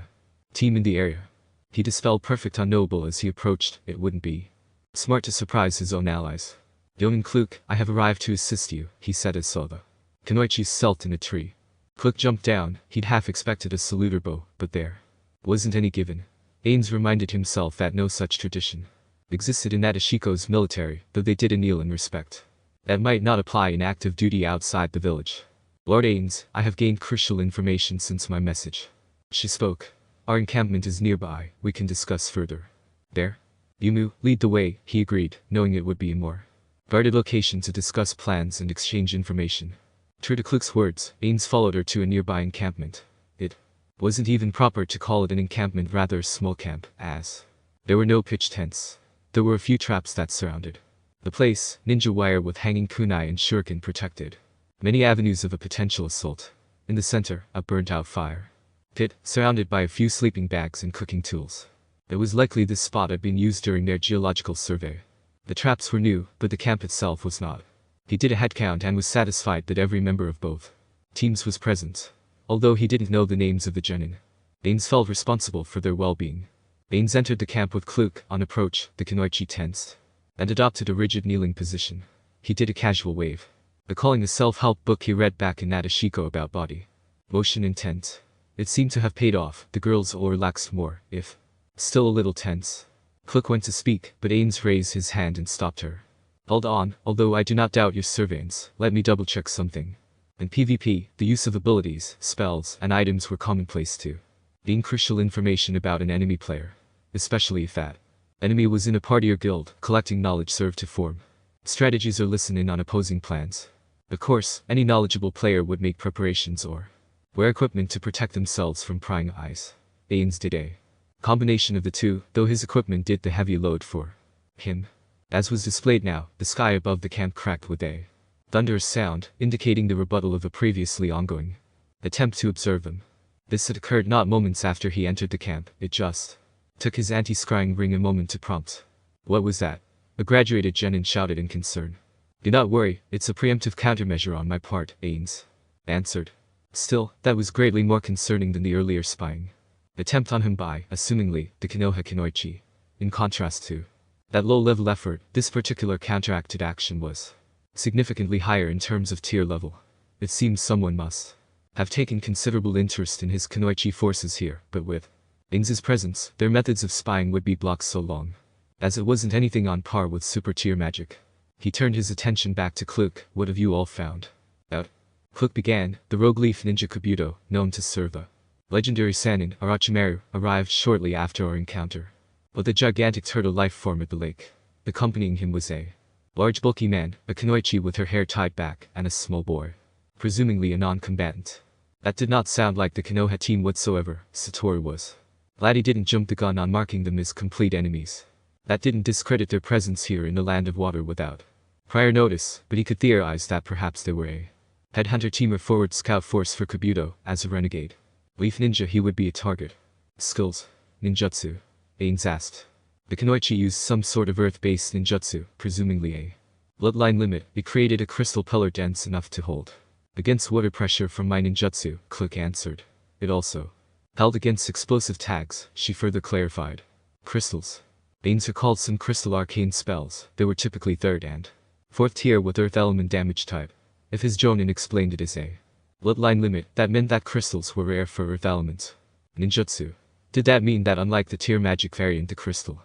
team in the area. He dispelled perfect unknowable as he approached. It wouldn't be smart to surprise his own allies. Yonin Klook, I have arrived to assist you, he said as saw the Kunoichi stealthed in a tree. Klook jumped down. He'd half expected a saluter bow, but there wasn't any given. Ainz reminded himself that no such tradition existed in Nashiko's military, though they did kneel in respect. That might not apply in active duty outside the village. Lord Ainz, I have gained crucial information since my message. She spoke. Our encampment is nearby, we can discuss further there. Yumu, lead the way, he agreed, knowing it would be a more guarded location to discuss plans and exchange information. True to Klook's words, Ainz followed her to a nearby encampment. It wasn't even proper to call it an encampment, rather a small camp, as there were no pitch tents. There were a few traps that surrounded the place, ninja wire with hanging kunai and shuriken protected many avenues of a potential assault. In the center, a burnt-out fire pit, surrounded by a few sleeping bags and cooking tools. It was likely this spot had been used during their geological survey. The traps were new, but the camp itself was not. He did a head count and was satisfied that every member of both teams was present. Although he didn't know the names of the genin, Ainz felt responsible for their well-being. Ainz entered the camp with Klook. On approach, the Kunoichi tensed and adopted a rigid kneeling position. He did a casual wave, recalling a self-help book he read back in Nashiko about body, motion and intent. It seemed to have paid off. The girls all relaxed more, if still a little tense. Klook went to speak, but Ainz raised his hand and stopped her. Hold on, although I do not doubt your surveillance, let me double-check something. In PvP, the use of abilities, spells, and items were commonplace too. Being crucial information about an enemy player, especially if that enemy was in a party or guild. Collecting knowledge served to form strategies or listen in on opposing plans. Of course, any knowledgeable player would make preparations or wear equipment to protect themselves from prying eyes. Ainz did a combination of the two, though his equipment did the heavy load for him. As was displayed now, the sky above the camp cracked with a thunderous sound, indicating the rebuttal of a previously ongoing attempt to observe them. This had occurred not moments after he entered the camp, it just took his anti-scrying ring a moment to prompt. What was that? A graduated genin shouted in concern. Do not worry, it's a preemptive countermeasure on my part, Ainz answered. Still, that was greatly more concerning than the earlier spying attempt on him by, assumingly, the Konoha Kunoichi. In contrast to that low-level effort, this particular counteracted action was significantly higher in terms of tier level. It seems someone must have taken considerable interest in his Kunoichi forces here, but with Ainz's presence, their methods of spying would be blocked so long, as it wasn't anything on par with super-tier magic. He turned his attention back to Kluk. What have you all found out? Kluk began. The rogue leaf ninja Kabuto, known to serve the legendary Sannin, Orochimaru, arrived shortly after our encounter. But the gigantic turtle life form at the lake. Accompanying him was a large bulky man, a Kunoichi with her hair tied back, and a small boy, presumably a non-combatant. That did not sound like the Konoha team whatsoever, Satoru was glad he didn't jump the gun on marking them as complete enemies. That didn't discredit their presence here in the land of water without prior notice, but he could theorize that perhaps they were a headhunter team or forward scout force for Kabuto. As a renegade leaf ninja he would be a target. Skills. Ninjutsu. Ainz asked. The Kunoichi used some sort of earth-based ninjutsu, presumably a bloodline limit. It created a crystal pillar dense enough to hold against water pressure from my ninjutsu, Kluk answered. It also held against explosive tags, she further clarified. Crystals. Ainz recalled some crystal arcane spells. They were typically 3rd and 4th tier with earth element damage type. If his Jonin explained it as a bloodline limit, that meant that crystals were rare for earth elements. Ninjutsu. Did that mean that unlike the tier magic variant the crystal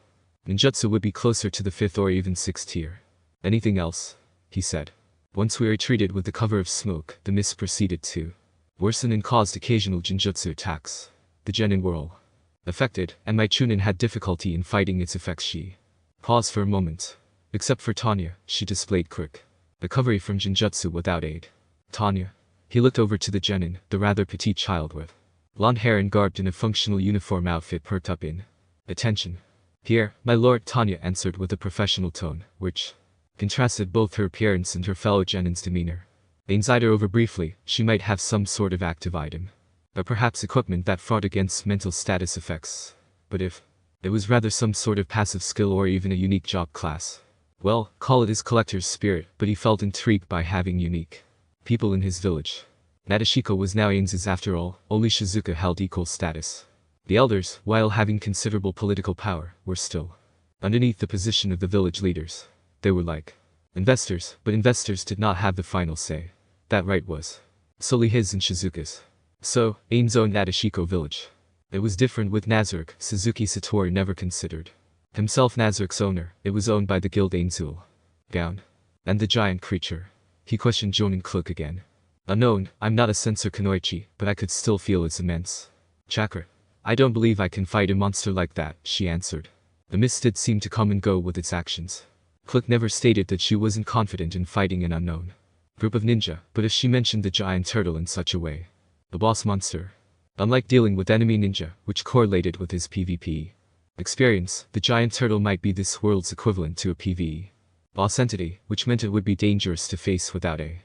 ninjutsu would be closer to the 5th or even 6th tier? Anything else? He said. Once we retreated with the cover of smoke, the mist proceeded to worsen and caused occasional genjutsu attacks. The genin were all affected, and my Chunin had difficulty in fighting its effects. She paused for a moment. Except for Tanya, she displayed quick recovery from genjutsu without aid. Tanya. He looked over to the genin, the rather petite child with blonde hair and garbed in a functional uniform outfit perked up in attention. Here, my lord, Tanya answered with a professional tone, which contrasted both her appearance and her fellow genin's demeanor. Ainz eyed her over briefly. She might have some sort of active item, or perhaps equipment that fought against mental status effects. But if it was rather some sort of passive skill or even a unique job class, well, call it his collector's spirit, but he felt intrigued by having unique people in his village. Nashiko was now Ainz's after all. Only Shizuka held equal status. The elders, while having considerable political power, were still underneath the position of the village leaders. They were like investors, but investors did not have the final say. That right was solely his and Shizuka's. So, Ainz owned Nashiko village. It was different with Nazarick. Suzuki Satoru never considered himself Nazarick's owner. It was owned by the guild Ainzul. Down. And the giant creature. He questioned Jonin Kluk again. Unknown, I'm not a sensor Kunoichi, but I could still feel its immense chakra. I don't believe I can fight a monster like that, she answered. The mist did seem to come and go with its actions. Kluk never stated that she wasn't confident in fighting an unknown group of ninja, but if she mentioned the giant turtle in such a way, the boss monster. Unlike dealing with enemy ninja, which correlated with his PvP experience, the giant turtle might be this world's equivalent to a PvE boss entity, which meant it would be dangerous to face without a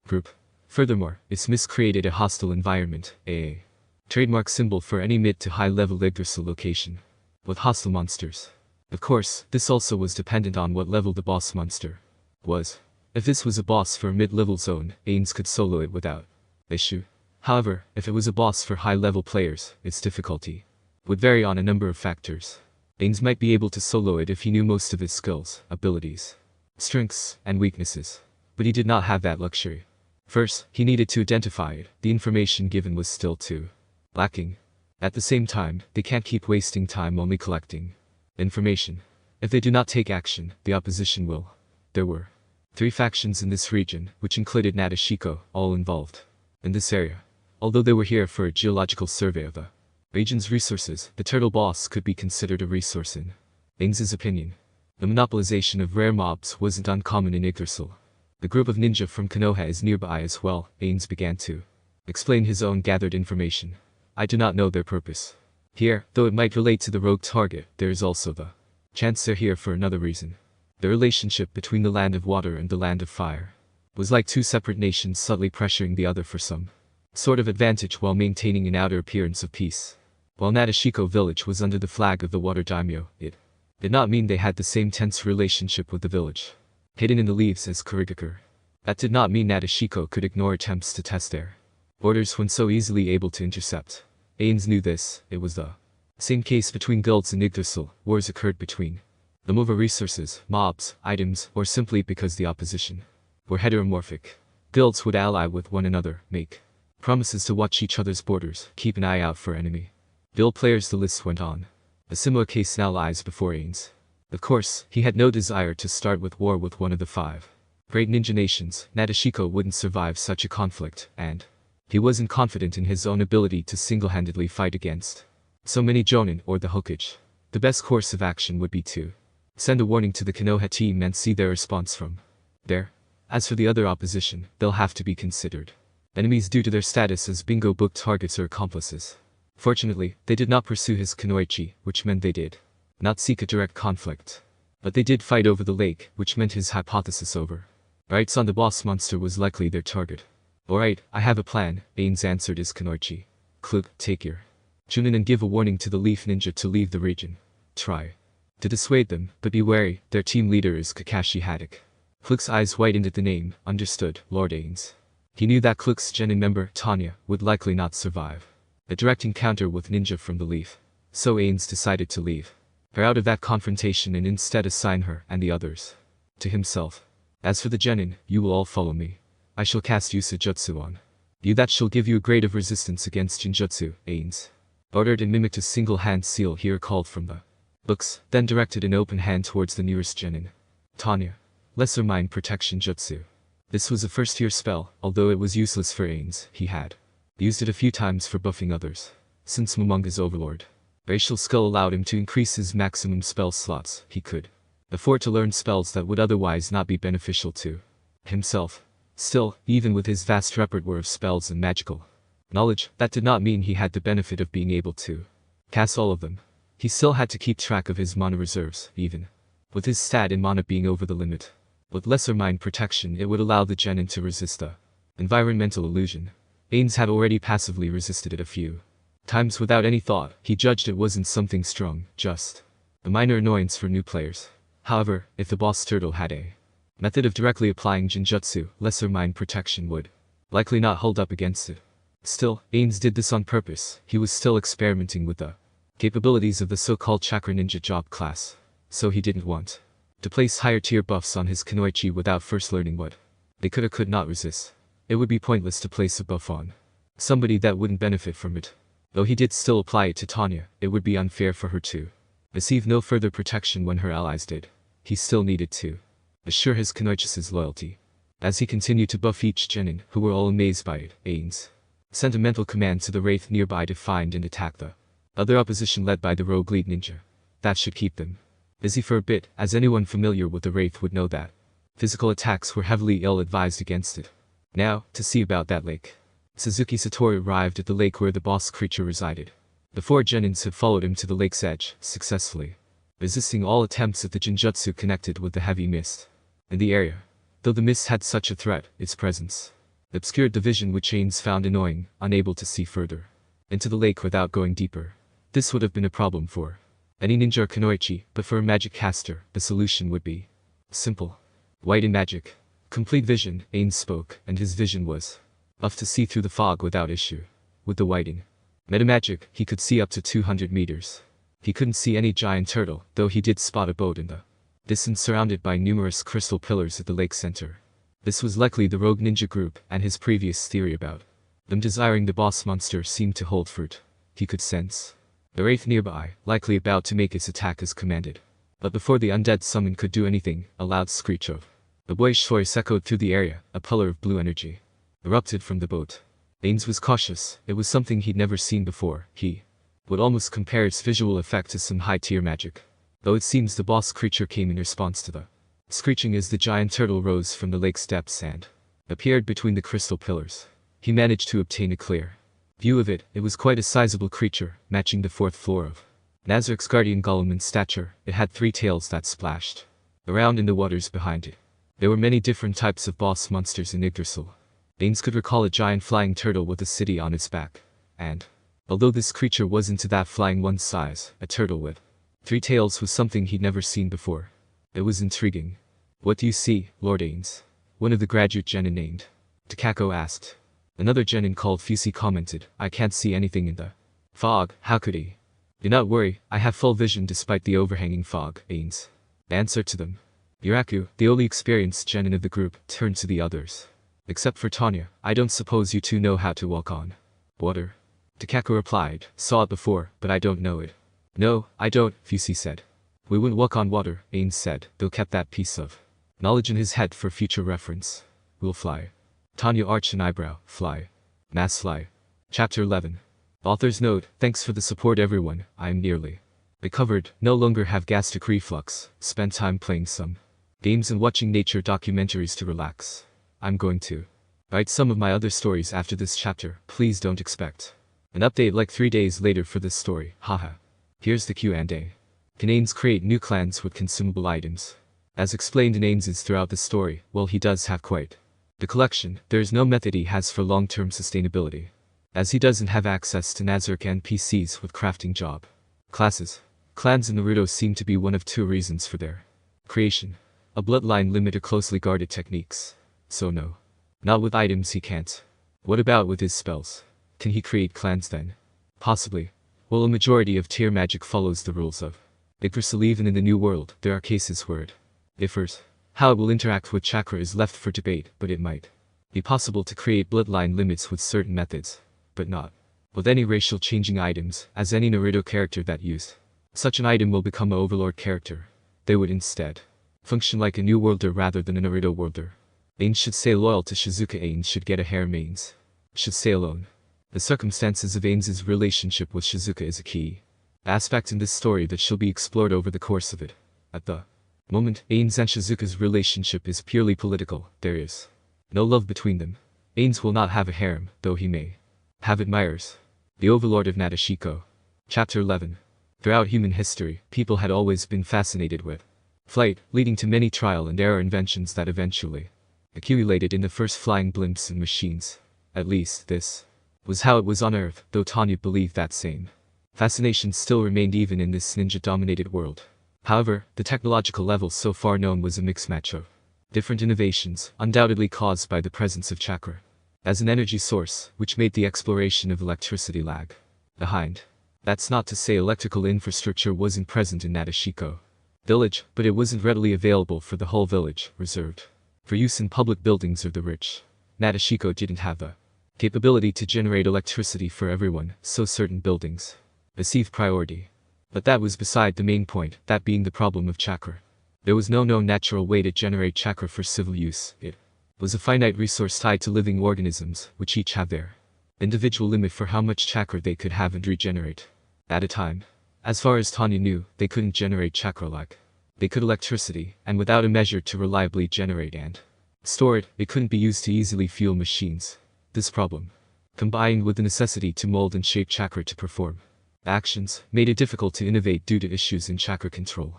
group. Furthermore, its mist created a hostile environment, a trademark symbol for any mid to high level Yggdrasil location with hostile monsters. Of course, this also was dependent on what level the boss monster was. If this was a boss for a mid-level zone, Ainz could solo it without issue. However, if it was a boss for high-level players, its difficulty would vary on a number of factors. Ainz might be able to solo it if he knew most of his skills, abilities, strengths, and weaknesses. But he did not have that luxury. First, he needed to identify it. The information given was still too lacking. At the same time, they can't keep wasting time only collecting information. If they do not take action, the opposition will. There were 3 factions in this region, which included Nashiko, all involved in this area. Although they were here for a geological survey of the region's resources, the turtle boss could be considered a resource in Ainz's opinion. The monopolization of rare mobs wasn't uncommon in Yggdrasil. The group of ninja from Konoha is nearby as well. Ainz began to explain his own gathered information. I do not know their purpose here, though it might relate to the rogue target. There is also the chance they're here for another reason. The relationship between the land of water and the land of fire. was like two separate nations subtly pressuring the other for some sort of advantage while maintaining an outer appearance of peace. While Nashiko village was under the flag of the water daimyo, it did not mean they had the same tense relationship with the village, hidden in the leaves as Kurigakure. That did not mean Nashiko could ignore attempts to test their borders when so easily able to intercept. Ainz knew this. It was the same case between guilds in Yggdrasil. Wars occurred between them over resources, mobs, items, or simply because the opposition were heteromorphic. Guilds would ally with one another, make promises to watch each other's borders, keep an eye out for enemy guild players. The list went on. A similar case now lies before Ainz. Of course, he had no desire to start with war with one of the 5 great ninja nations. Nashiko wouldn't survive such a conflict, and he wasn't confident in his own ability to single-handedly fight against so many Jonin or the Hokage. The best course of action would be to send a warning to the Konoha team and see their response from there. As for the other opposition, they'll have to be considered enemies due to their status as bingo book targets or accomplices. Fortunately, they did not pursue his kunoichi, which meant they did not seek a direct conflict. But they did fight over the lake, which meant his hypothesis over rights on the boss monster was likely their target. Alright, I have a plan, Ainz answered his kunoichi. Klug, take your Chunin and give a warning to the Leaf Ninja to leave the region. Try to dissuade them, but be wary, their team leader is Kakashi Haddock. Klug's eyes widened at the name. Understood, Lord Ainz. He knew that Klug's genin member, Tanya, would likely not survive a direct encounter with ninja from the Leaf. So Ainz decided to leave her out of that confrontation and instead assign her and the others to himself. As for the genin, you will all follow me. I shall cast Jutsu on you that shall give you a grade of resistance against Jinjutsu, Ainz ordered and mimicked a single-hand seal he recalled from the books, then directed an open hand towards the nearest genin. Tanya. Lesser Mind Protection Jutsu. This was a first-tier spell, although it was useless for Ainz. He had used it a few times for buffing others. Since Momonga's overlord racial skill allowed him to increase his maximum spell slots, he could afford to learn spells that would otherwise not be beneficial to himself. Still, even with his vast repertoire of spells and magical knowledge, that did not mean he had the benefit of being able to cast all of them. He still had to keep track of his mana reserves, even with his stat in mana being over the limit. With lesser mind protection, it would allow the genin to resist the environmental illusion. Ainz had already passively resisted it a few times without any thought. He judged it wasn't something strong, just a minor annoyance for new players. However, if the boss turtle had a method of directly applying Jinjutsu, lesser mind protection would likely not hold up against it. Still, Ainz did this on purpose. He was still experimenting with the capabilities of the so-called Chakra Ninja job class, so he didn't want to place higher tier buffs on his kunoichi without first learning what they could or could not resist. It would be pointless to place a buff on somebody that wouldn't benefit from it. Though he did still apply it to Tanya, it would be unfair for her to receive no further protection when her allies did. He still needed to assure his kunoichi's loyalty. As he continued to buff each genin, who were all amazed by it, Ainz sent a mental command to the wraith nearby to find and attack the other opposition led by the rogue lead ninja. That should keep them busy for a bit, as anyone familiar with the wraith would know that physical attacks were heavily ill-advised against it. Now, to see about that lake. Suzuki Satori arrived at the lake where the boss creature resided. The 4 genins had followed him to the lake's edge, successfully resisting all attempts at the Jinjutsu connected with the heavy mist in the area. Though the mist had such a threat, its presence obscured the vision, which Ainz found annoying, unable to see further into the lake without going deeper. This would have been a problem for any ninja or kunoichi, but for a magic caster, the solution would be simple. Whiten magic. Complete vision, Ainz spoke, and his vision was enough to see through the fog without issue. With the whiten metamagic, he could see up to 200 meters. He couldn't see any giant turtle, though he did spot a boat in the distance surrounded by numerous crystal pillars at the lake center. This was likely the rogue ninja group, and his previous theory about them desiring the boss monster seemed to hold fruit. He could sense the wraith nearby, likely about to make its attack as commanded. But before the undead summon could do anything, a loud screech of a boyish voice echoed through the area. A pillar of blue energy erupted from the boat. Ainz was cautious. It was something he'd never seen before. He would almost compare its visual effect to some high-tier magic. Though it seems the boss creature came in response to the screeching as the giant turtle rose from the lake's depths and appeared between the crystal pillars. He managed to obtain a clear view of it. It was quite a sizable creature, matching the 4th floor of Nazarik's guardian golem in stature. It had 3 tails that splashed around in the waters behind it. There were many different types of boss monsters in Yggdrasil. Ainz could recall a giant flying turtle with a city on its back, and, although this creature wasn't to that flying one's size, a turtle with 3 tails was something he'd never seen before. It was intriguing. "What do you see, Lord Ainz?" one of the graduate genin named Takako asked. Another genin called Fusi commented, "I can't see anything in the fog, how could he?" "Do not worry, I have full vision despite the overhanging fog," Ainz answered to them. Yuraku, the only experienced genin of the group, turned to the others. "Except for Tanya, I don't suppose you two know how to walk on water?" Takako replied, "Saw it before, but I don't know it." "No, I don't," Fusi said. "We wouldn't walk on water," Ainz said, though kept that piece of knowledge in his head for future reference. "We'll fly." Tanya arched an eyebrow. "Fly. Mass fly." Chapter 11. Author's note, thanks for the support everyone, I am nearly recovered, no longer have gastric reflux, spend time playing some games and watching nature documentaries to relax. I'm going to write some of my other stories after this chapter, please don't expect an update like 3 days later for this story, haha. Here's the Q&A. Can Ainz create new clans with consumable items? As explained in Ainz's throughout the story, well he does have quite the collection, there is no method he has for long-term sustainability, as he doesn't have access to Nazaric NPCs with crafting job classes. Clans in Naruto seem to be one of 2 reasons for their creation: a bloodline limit or closely guarded techniques. So no. Not with items he can't. What about with his spells? Can he create clans then? Possibly. Well, a majority of tier magic follows the rules of Yggdrasil. Even in the New World, there are cases where it differs. How it will interact with chakra is left for debate, but it might be possible to create bloodline limits with certain methods, but not with any racial changing items, as any Naruto character that used such an item will become an overlord character. They would instead function like a New Worlder rather than a Naruto Worlder. Ainz should stay loyal to Shizuka. Ainz should get a harem. Ainz should stay alone. The circumstances of Ainz's relationship with Shizuka is a key aspect in this story that shall be explored over the course of it. At the moment, Ainz and Shizuka's relationship is purely political, there is no love between them. Ainz will not have a harem, though he may have admirers. The Overlord of Nashiko. Chapter 11. Throughout human history, people had always been fascinated with flight, leading to many trial and error inventions that eventually accumulated in the first flying blimps and machines. At least, this was how it was on Earth, though Tanya believed that same fascination still remained even in this ninja-dominated world. However, the technological level so far known was a mixed match of different innovations, undoubtedly caused by the presence of chakra as an energy source, which made the exploration of electricity lag behind. That's not to say electrical infrastructure wasn't present in Nashiko village, but it wasn't readily available for the whole village, reserved for use in public buildings or the rich. Nashiko didn't have the capability to generate electricity for everyone, so certain buildings received priority. But that was beside the main point, that being the problem of chakra. There was no known natural way to generate chakra for civil use. It was a finite resource tied to living organisms, which each have their individual limit for how much chakra they could have and regenerate at a time. As far as Tanya knew, they couldn't generate chakra like they could electricity, and without a measure to reliably generate and store it, it couldn't be used to easily fuel machines. This problem, combined with the necessity to mold and shape chakra to perform actions, made it difficult to innovate due to issues in chakra control.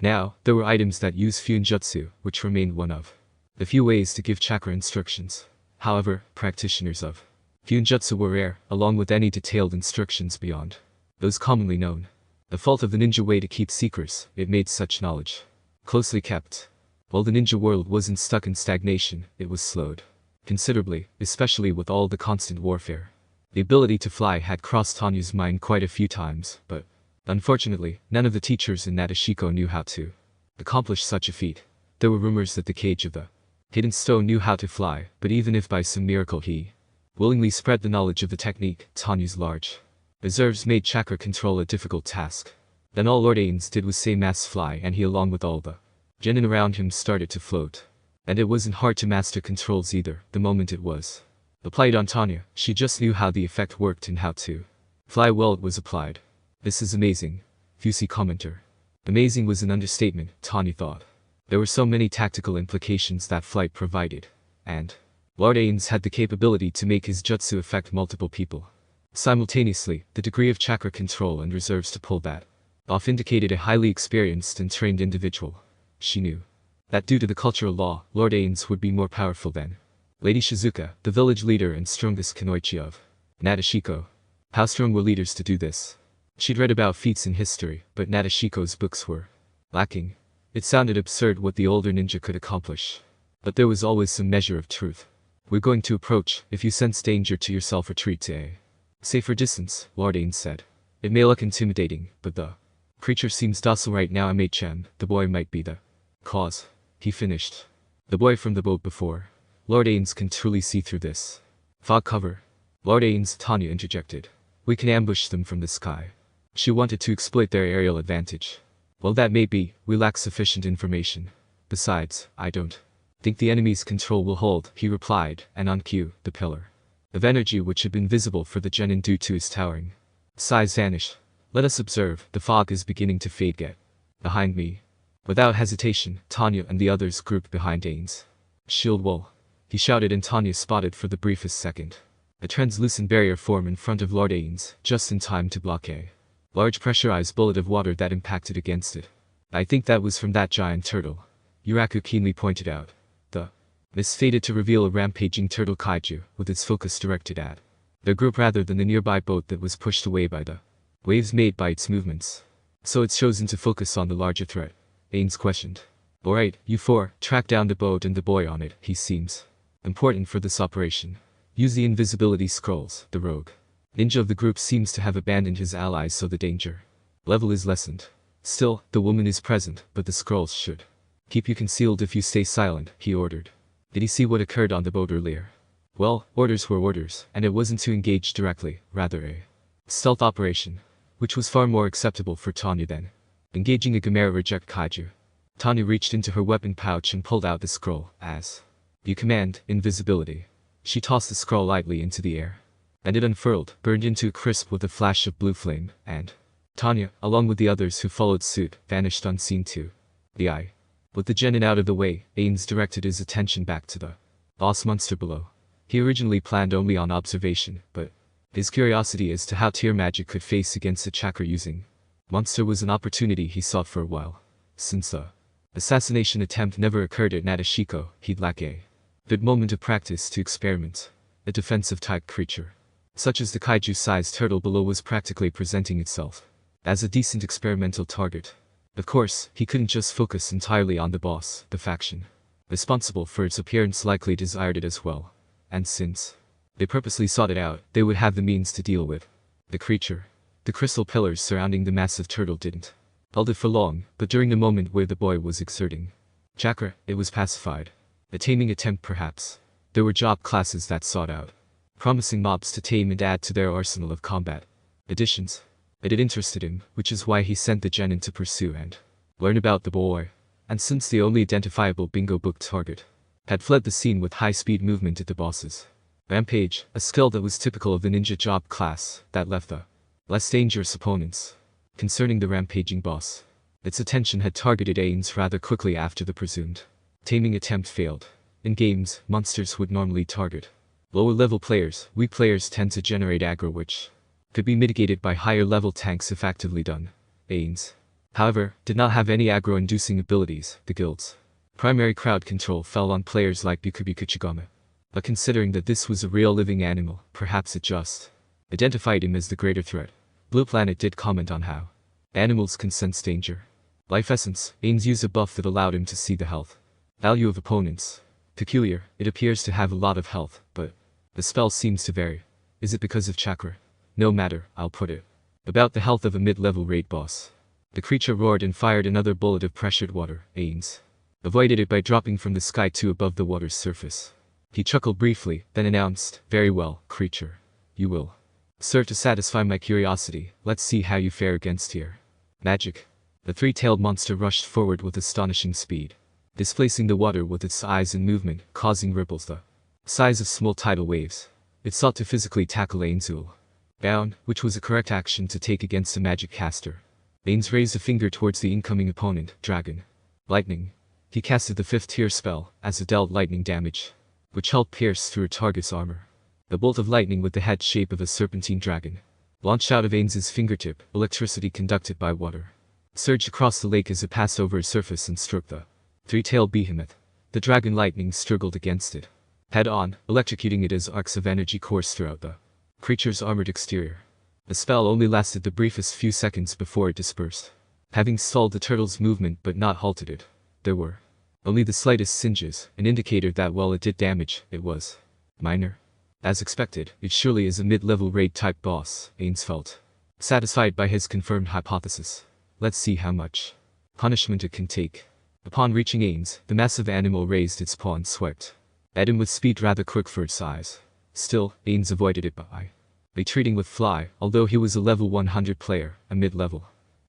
Now, there were items that use Fuinjutsu, which remained one of the few ways to give chakra instructions. However, practitioners of Fuinjutsu were rare, along with any detailed instructions beyond those commonly known. The fault of the ninja way to keep secrets, it made such knowledge closely kept. While the ninja world wasn't stuck in stagnation, it was slowed considerably, especially with all the constant warfare. The ability to fly had crossed Tanya's mind quite a few times, but unfortunately, none of the teachers in Nashiko knew how to accomplish such a feat. There were rumors that the cage of the hidden stone knew how to fly, but even if by some miracle he willingly spread the knowledge of the technique, Tanya's large reserves made chakra control a difficult task. Then all Lord Ainz did was say mass fly, and he along with all the genin around him started to float. And it wasn't hard to master controls either, the moment it was applied on Tanya. She just knew how the effect worked and how to fly well it was applied. This is amazing. Fusi commenter. Amazing was an understatement, Tanya thought. There were so many tactical implications that flight provided. And Lord Ainz had the capability to make his jutsu affect multiple people simultaneously. The degree of chakra control and reserves to pull that off indicated a highly experienced and trained individual. She knew that due to the cultural law, Lord Ainz would be more powerful than Lady Shizuka, the village leader and strongest kunoichi of Nashiko. How strong were leaders to do this? She'd read about feats in history, but Nashiko's books were lacking. It sounded absurd what the older ninja could accomplish. But there was always some measure of truth. We're going to approach. If you sense danger to yourself, retreat to a safer distance, Lord Ainz said. It may look intimidating, but the creature seems docile right now. MHM, the boy might be the cause. He finished. The boy from the boat before. Lord Ainz can truly see through this fog cover. Lord Ainz, Tanya interjected. We can ambush them from the sky. She wanted to exploit their aerial advantage. Well, that may be. We lack sufficient information. Besides, I don't think the enemy's control will hold, he replied, and on cue, the pillar of energy which had been visible for the genin due to his towering size vanished. Let us observe, the fog is beginning to fade. Get behind me. Without hesitation, Tanya and the others grouped behind Ainz. Shield wall, he shouted, and Tanya spotted for the briefest second a translucent barrier form in front of Lord Ainz, just in time to block a large pressurized bullet of water that impacted against it. I think that was from that giant turtle, Yuraku keenly pointed out. The mist faded to reveal a rampaging turtle kaiju, with its focus directed at the group rather than the nearby boat that was pushed away by the waves made by its movements. So it's chosen to focus on the larger threat? Ainz questioned. Alright, you four, track down the boat and the boy on it. He seems important for this operation. Use the invisibility scrolls. The rogue ninja of the group seems to have abandoned his allies, so the danger level is lessened. Still, the woman is present, but the scrolls should keep you concealed if you stay silent, he ordered. Did he see what occurred on the boat earlier? Well, orders were orders, and it wasn't to engage directly, rather a stealth operation, which was far more acceptable for Tanya than engaging a Gamera reject kaiju. Tanya reached into her weapon pouch and pulled out the scroll. As you command, invisibility. She tossed the scroll lightly into the air, and it unfurled, burned into a crisp with a flash of blue flame, and Tanya, along with the others who followed suit, vanished unseen to the eye. With the genin out of the way, Ainz directed his attention back to the boss monster below. He originally planned only on observation, but his curiosity as to how tier magic could face against a chakra-using monster was an opportunity he sought for a while. Since the assassination attempt never occurred at Nashiko, he'd lack a good moment of practice to experiment. A defensive-type creature, such as the kaiju-sized turtle below, was practically presenting itself as a decent experimental target. Of course, he couldn't just focus entirely on the boss. The faction responsible for its appearance likely desired it as well. And since they purposely sought it out, they would have the means to deal with the creature. The crystal pillars surrounding the massive turtle didn't hold it for long, but during the moment where the boy was exerting chakra, it was pacified. A taming attempt perhaps. There were job classes that sought out promising mobs to tame and add to their arsenal of combat additions. It had interested him, which is why he sent the genin to pursue and learn about the boy. And since the only identifiable bingo book target had fled the scene with high-speed movement at the boss's rampage, a skill that was typical of the ninja job class, that left the less dangerous opponents. Concerning the rampaging boss, its attention had targeted Ainz rather quickly after the presumed taming attempt failed. In games, monsters would normally target lower-level players. Weak players tend to generate aggro, which could be mitigated by higher-level tanks if actively done. Ainz, however, did not have any aggro-inducing abilities. The guild's primary crowd control fell on players like Bikubikuchigame. But considering that this was a real living animal, perhaps it just identified him as the greater threat. Blue Planet did comment on how animals can sense danger. Life Essence, Ainz used a buff that allowed him to see the health value of opponents. Peculiar, it appears to have a lot of health, but the spell seems to vary. Is it because of chakra? No matter, I'll put it about the health of a mid-level raid boss. The creature roared and fired another bullet of pressured water. Ainz avoided it by dropping from the sky to above the water's surface. He chuckled briefly, then announced, "Very well, creature. You will serve to satisfy my curiosity. Let's see how you fare against here." Magic. The three-tailed monster rushed forward with astonishing speed, displacing the water with its eyes and movement, causing ripples the size of small tidal waves. It sought to physically tackle Ainzul bound, which was a correct action to take against a magic caster. Ainz raised a finger towards the incoming opponent, Dragon Lightning. He casted the 5th tier spell, as it dealt lightning damage, which helped pierce through a target's armor. The bolt of lightning with the head shape of a serpentine dragon launched out of Ainz's fingertip. Electricity conducted by water surged across the lake as it passed over its surface and struck the Three-tailed behemoth. The dragon lightning struggled against it, head-on, electrocuting it as arcs of energy coursed throughout the creature's armored exterior. The spell only lasted the briefest few seconds before it dispersed, having stalled the turtle's movement but not halted it. There were only the slightest singes, an indicator that while it did damage, it was minor. As expected, it surely is a mid-level raid-type boss, Ainz felt, satisfied by his confirmed hypothesis. Let's see how much punishment it can take. Upon reaching Ainz, the massive animal raised its paw and swept at him with speed rather quick for its size. Still, Ainz avoided it by retreating with Fly, although he was a level 100 player, a mid-level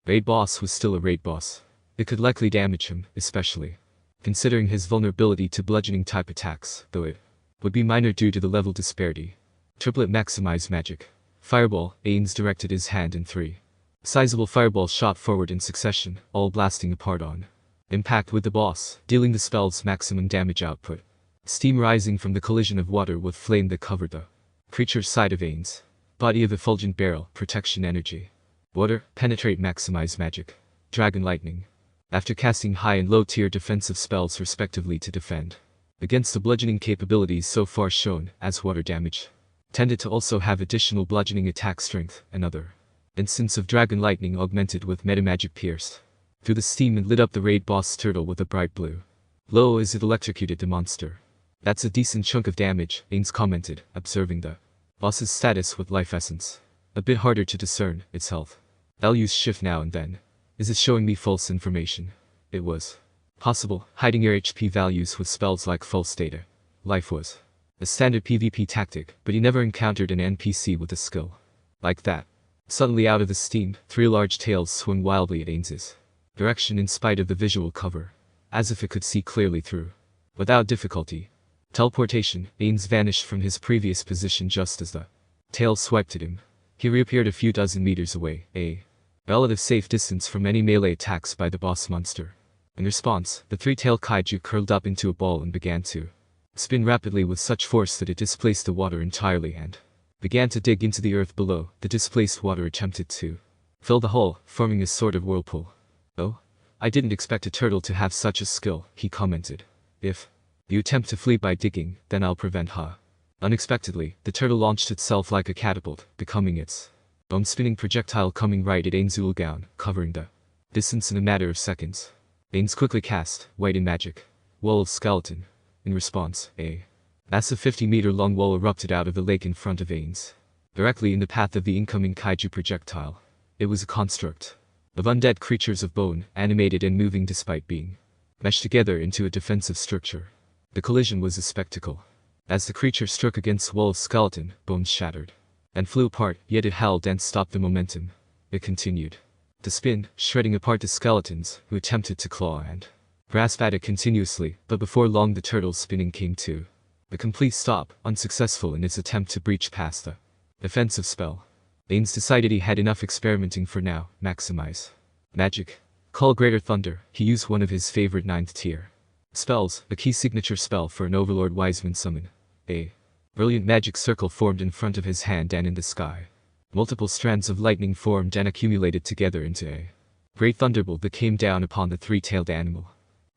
raid boss was still a raid boss. It could likely damage him, especially considering his vulnerability to bludgeoning-type attacks, though it would be minor due to the level disparity. Triplet maximized magic. Fireball, Ainz directed his hand and 3 sizable fireballs shot forward in succession, all blasting apart on impact with the boss, dealing the spell's maximum damage output. Steam rising from the collision of water with flame that covered the creature's side of Ainz. Body of effulgent barrel, protection energy. Water, penetrate maximize magic. Dragon lightning. After casting high and low tier defensive spells respectively to defend against the bludgeoning capabilities so far shown, as water damage tended to also have additional bludgeoning attack strength, another instance of dragon lightning augmented with metamagic pierced through the steam and lit up the raid boss turtle with a bright blue glow as it electrocuted the monster. That's a decent chunk of damage, Ainz commented, observing the boss's status with life essence. A bit harder to discern, its health values shift now and then. Is it showing me false information? It was possible, hiding your HP values with spells like false data. Life was a standard PvP tactic, but he never encountered an NPC with a skill like that. Suddenly out of the steam, 3 large tails swung wildly at Ainz's direction in spite of the visual cover, as if it could see clearly through. Without difficulty. Teleportation, Ainz vanished from his previous position just as the tail swiped at him. He reappeared a few dozen meters away, a relative safe distance from any melee attacks by the boss monster. In response, the 3-tailed kaiju curled up into a ball and began to spin rapidly with such force that it displaced the water entirely and began to dig into the earth below. The displaced water attempted to fill the hole, forming a sort of whirlpool. Oh? I didn't expect a turtle to have such a skill, he commented. If you attempt to flee by digging, then I'll prevent her. Unexpectedly, the turtle launched itself like a catapult, becoming its own spinning projectile coming right at Ainz's gown, covering the distance in a matter of seconds. Ainz quickly cast White in Magic Wall of Skeleton. In response, a massive 50-meter-long wall erupted out of the lake in front of Ainz, directly in the path of the incoming kaiju projectile. It was a construct of undead creatures of bone, animated and moving despite being meshed together into a defensive structure. The collision was a spectacle. As the creature struck against the wall of skeleton, bones shattered and flew apart, yet it held and stopped the momentum. It continued to spin, shredding apart the skeletons, who attempted to claw and grasp at it continuously, but before long the turtle's spinning came to a complete stop, unsuccessful in its attempt to breach past the defensive spell. Ainz decided he had enough experimenting for now. Maximize magic. Call Greater Thunder. He used one of his favorite 9th tier spells, a key signature spell for an Overlord Wiseman summon. A brilliant magic circle formed in front of his hand and in the sky. Multiple strands of lightning formed and accumulated together into a great thunderbolt that came down upon the 3-tailed animal.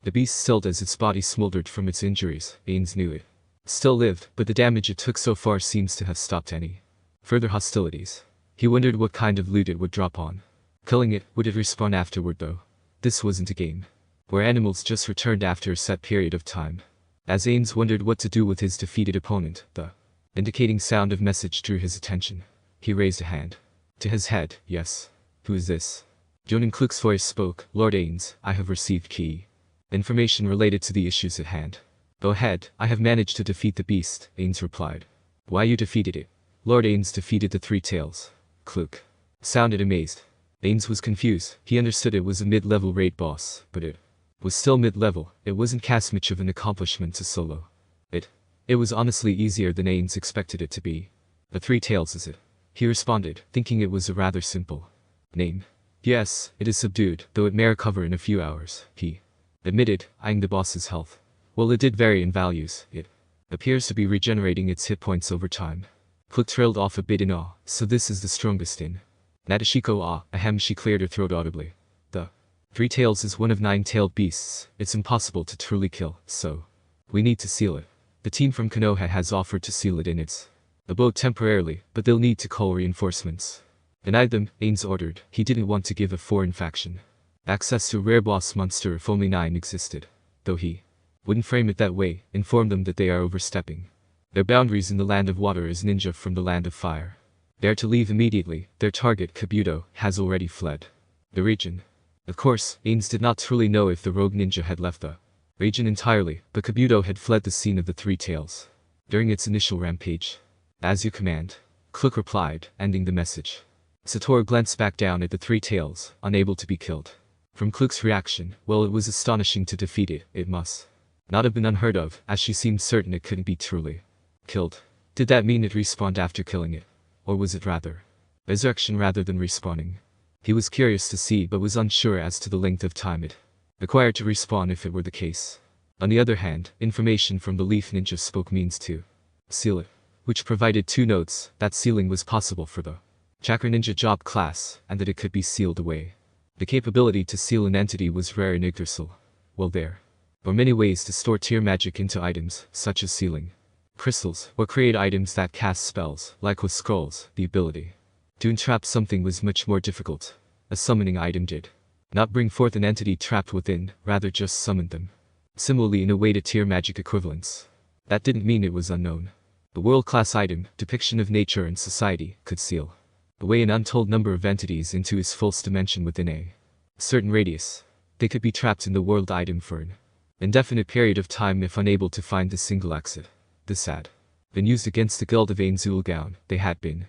The beast stilled as its body smoldered from its injuries. Ainz knew it still lived, but the damage it took so far seems to have stopped any further hostilities. He wondered what kind of loot it would drop on. Killing it, would it respawn afterward though? This wasn't a game where animals just returned after a set period of time. As Ainz wondered what to do with his defeated opponent, the indicating sound of message drew his attention. He raised a hand to his head. Yes. Who is this? Jonan Kluck's voice spoke. Lord Ainz, I have received key information related to the issues at hand. Go ahead, I have managed to defeat the beast, Ainz replied. Why you defeated it? Lord Ainz defeated the 3 tails. Kluck sounded amazed. Ainz was confused. He understood it was a mid-level raid boss, but it was still mid-level. It wasn't cast much of an accomplishment to solo it was honestly easier than Ainz expected it to be. The 3 tails is it? He responded, thinking it was a rather simple name. Yes, it is subdued, though it may recover in a few hours, he admitted, eyeing the boss's health. Well, it did vary in values. It appears to be regenerating its hit points over time. Kluck trailed off a bit in awe. So this is the strongest in Nashiko. Ah, ahem, she cleared her throat audibly. The Three Tails is one of 9-tailed beasts, it's impossible to truly kill, so we need to seal it. The team from Konoha has offered to seal it in its abode temporarily, but they'll need to call reinforcements. Denied them, Ainz ordered. He didn't want to give a foreign faction access to a rare boss monster if only 9 existed. Though he wouldn't frame it that way, inform them that they are overstepping their boundaries in the land of water as ninja from the land of fire. They are to leave immediately. Their target, Kabuto, has already fled the region. Of course, Ainz did not truly know if the rogue ninja had left the region entirely, but Kabuto had fled the scene of the Three Tails during its initial rampage. As you command, Cluck replied, ending the message. Satoru glanced back down at the Three Tails, unable to be killed. From Cluck's reaction, well, it was astonishing to defeat it, it must not have been unheard of, as she seemed certain it couldn't be truly killed. Did that mean it respawned after killing it? Or was it rather resurrection rather than respawning? He was curious to see but was unsure as to the length of time it required to respawn if it were the case. On the other hand, information from the Leaf Ninja spoke means to seal it, which provided 2 notes, that sealing was possible for the Chakra Ninja job class, and that it could be sealed away. The capability to seal an entity was rare in Yggdrasil. Well, there were many ways to store tier magic into items, such as sealing crystals, or create items that cast spells. Like with scrolls, the ability to entrap something was much more difficult. A summoning item did not bring forth an entity trapped within, rather just summoned them. Similarly, in a way to tier magic equivalents. That didn't mean it was unknown. The world-class item, depiction of nature and society, could seal away an untold number of entities into its false dimension within a certain radius. They could be trapped in the world item for an indefinite period of time if unable to find the single exit. This had been used against the guild of Ainz. They had been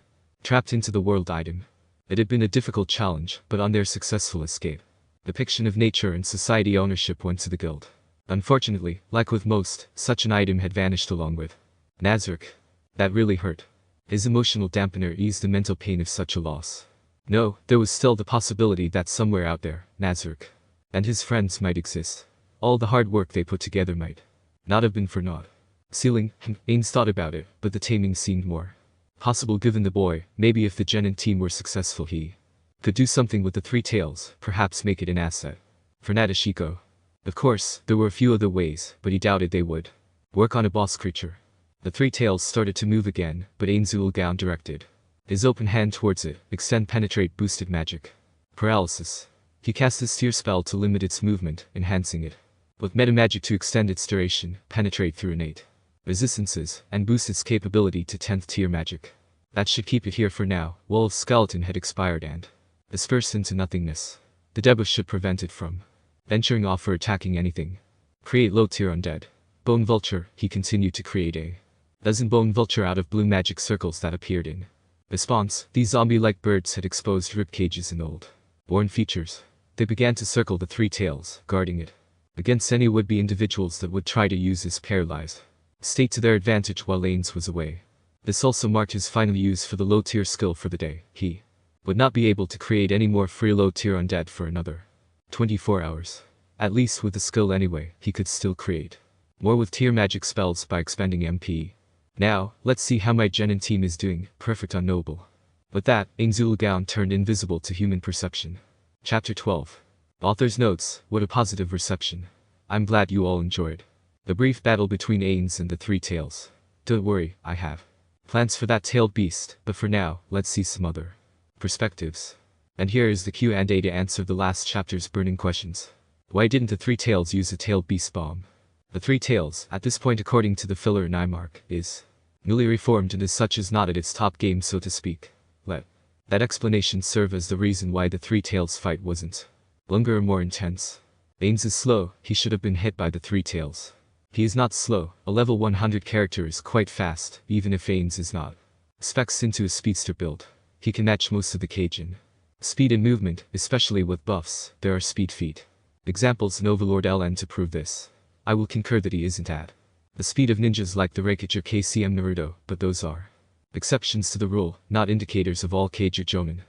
trapped into the world item. It had been a difficult challenge, but on their successful escape, depiction of nature and society ownership went to the guild. Unfortunately, like with most, such an item had vanished along with Nazarick. That really hurt. His emotional dampener eased the mental pain of such a loss. No, there was still the possibility that somewhere out there, Nazarick and his friends might exist. All the hard work they put together might not have been for naught. Sealing, Ainz thought about it, but the taming seemed more possible given the boy. Maybe if the Genin team were successful, he could do something with the Three Tails, perhaps make it an asset for Nashiko. Of course, there were a few other ways, but he doubted they would work on a boss creature. The Three Tails started to move again, but Ainz directed his open hand towards it. Extend penetrate boosted magic. Paralysis. He cast his steer spell to limit its movement, enhancing it with meta magic to extend its duration, penetrate through innate resistances, and boost its capability to 10th tier magic. That should keep it here for now. Wolf's skeleton had expired and dispersed into nothingness. The debuff should prevent it from venturing off or attacking anything. Create low tier undead. Bone Vulture. He continued to create a dozen Bone Vulture out of blue magic circles that appeared in response. These zombie-like birds had exposed rib cages and old worn features. They began to circle the Three Tails, guarding it against any would-be individuals that would try to use this paralyzed state to their advantage while Ainz was away. This also marked his final use for the low-tier skill for the day. He would not be able to create any more free low-tier undead for another 24 hours. At least with the skill anyway, he could still create more with tier magic spells by expending MP. Now, let's see how my Genin team is doing. Perfect unknowable. With that, Ainz turned invisible to human perception. Chapter 12. Author's notes. What a positive reception. I'm glad you all enjoyed the brief battle between Ainz and the Three Tails. Don't worry, I have plans for that tailed beast, but for now, let's see some other perspectives. And here is the Q&A to answer the last chapter's burning questions. Why didn't the Three Tails use a tailed beast bomb? The Three Tails, at this point according to the filler Nymark, is newly reformed and as such is not at its top game, so to speak. Let that explanation serve as the reason why the Three Tails fight wasn't longer or more intense. Ainz is slow. He should have been hit by the Three Tails. He is not slow. A level 100 character is quite fast, even if Ainz is not specs into a speedster build. He can match most of the Cajun speed and movement, especially with buffs. There are speed feat examples in Overlord LN to prove this. I will concur that he isn't at the speed of ninjas like the Reikage or KCM Naruto, but those are exceptions to the rule, not indicators of all Kage or Jonin.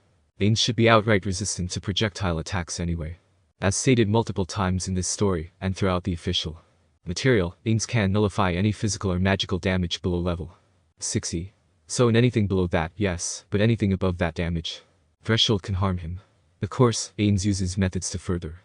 Ainz should be outright resistant to projectile attacks anyway. As stated multiple times in this story, and throughout the official material, Ainz can nullify any physical or magical damage below level 60. So in anything below that, yes, but anything above that damage threshold can harm him. Of course, Ainz uses methods to further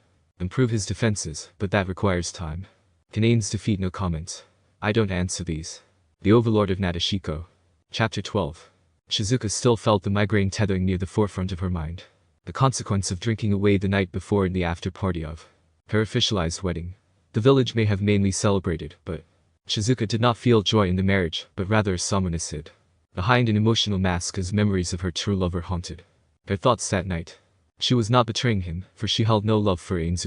Improve his defenses, but that requires time. Can Ainz defeat? No comment. I don't answer these. The Overlord of Nashiko. Chapter 12. Shizuka still felt the migraine tethering near the forefront of her mind. The consequence of drinking away the night before in the after-party of her officialized wedding. The village may have mainly celebrated, but Shizuka did not feel joy in the marriage, but rather a somberness hid behind an emotional mask as memories of her true lover haunted her thoughts that night. She was not betraying him, for she held no love for Ainz.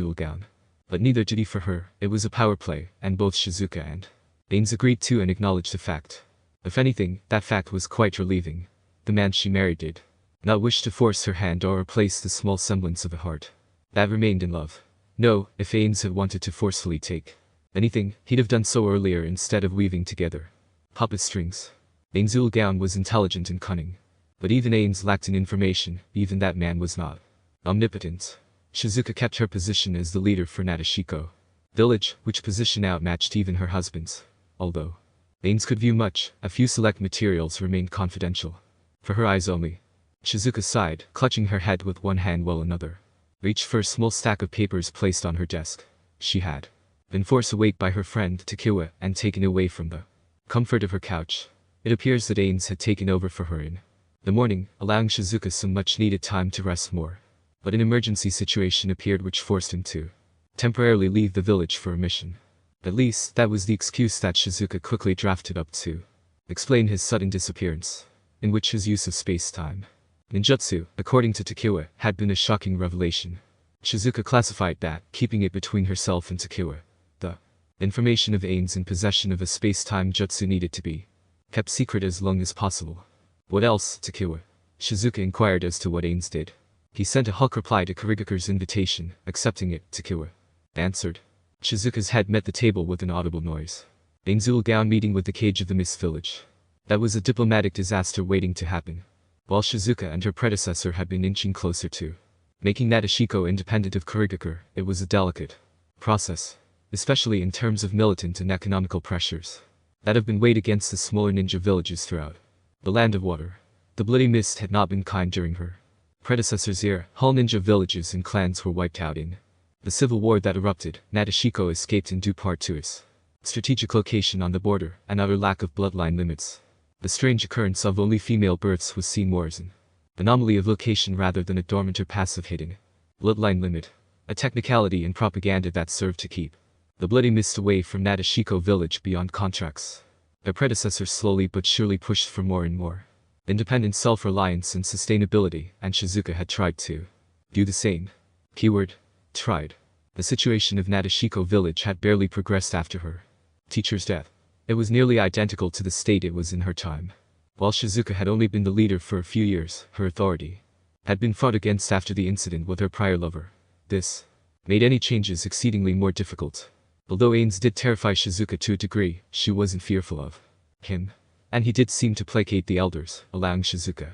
But neither did he for her. It was a power play, and both Shizuka and Ainz agreed to and acknowledged the fact. If anything, that fact was quite relieving. The man she married did not wish to force her hand or replace the small semblance of a heart that remained in love. No, if Ainz had wanted to forcefully take anything, he'd have done so earlier instead of weaving together puppet strings. Ainz was intelligent and cunning. But even Ainz lacked in information, even that man was not omnipotent. Shizuka kept her position as the leader for Nashiko village, which position outmatched even her husband's. Although Ainz could view much, a few select materials remained confidential. For her eyes only. Shizuka sighed, clutching her head with one hand while another reached for a small stack of papers placed on her desk. She had been forced awake by her friend Takiwa and taken away from the comfort of her couch. It appears that Ainz had taken over for her in the morning, allowing Shizuka some much-needed time to rest more. But an emergency situation appeared which forced him to temporarily leave the village for a mission. At least, that was the excuse that Shizuka quickly drafted up to explain his sudden disappearance, in which his use of space-time ninjutsu, according to Takiwa, had been a shocking revelation. Shizuka classified that, keeping it between herself and Takiwa, the information of Ainz in possession of a space-time jutsu needed to be kept secret as long as possible. What else, Takiwa? Shizuka inquired as to what Ainz did. He sent a Hulk reply to Kurigaku's invitation, accepting it, Takiwa answered. Shizuka's head met the table with an audible noise. Ainz meeting with the Cage of the Mist village. That was a diplomatic disaster waiting to happen. While Shizuka and her predecessor had been inching closer to making Nashiko independent of Kurigaku, it was a delicate process, especially in terms of militant and economical pressures that have been weighed against the smaller ninja villages throughout the Land of Water. The Bloody Mist had not been kind during her predecessor's era. Whole ninja villages and clans were wiped out in the civil war that erupted. Nashiko escaped in due part to its strategic location on the border and utter lack of bloodline limits. The strange occurrence of only female births was seen more as an anomaly of location rather than a dormant or passive hidden bloodline limit, a technicality and propaganda that served to keep the Bloody Mist away from Nashiko village beyond contracts. Their predecessors slowly but surely pushed for more and more independent self-reliance and sustainability, and Shizuka had tried to do the same. Keyword: tried. The situation of Nashiko village had barely progressed after her teacher's death. It was nearly identical to the state it was in her time. While Shizuka had only been the leader for a few years, her authority had been fought against after the incident with her prior lover. This made any changes exceedingly more difficult. Although Ainz did terrify Shizuka to a degree, she wasn't fearful of him. And he did seem to placate the elders, allowing Shizuka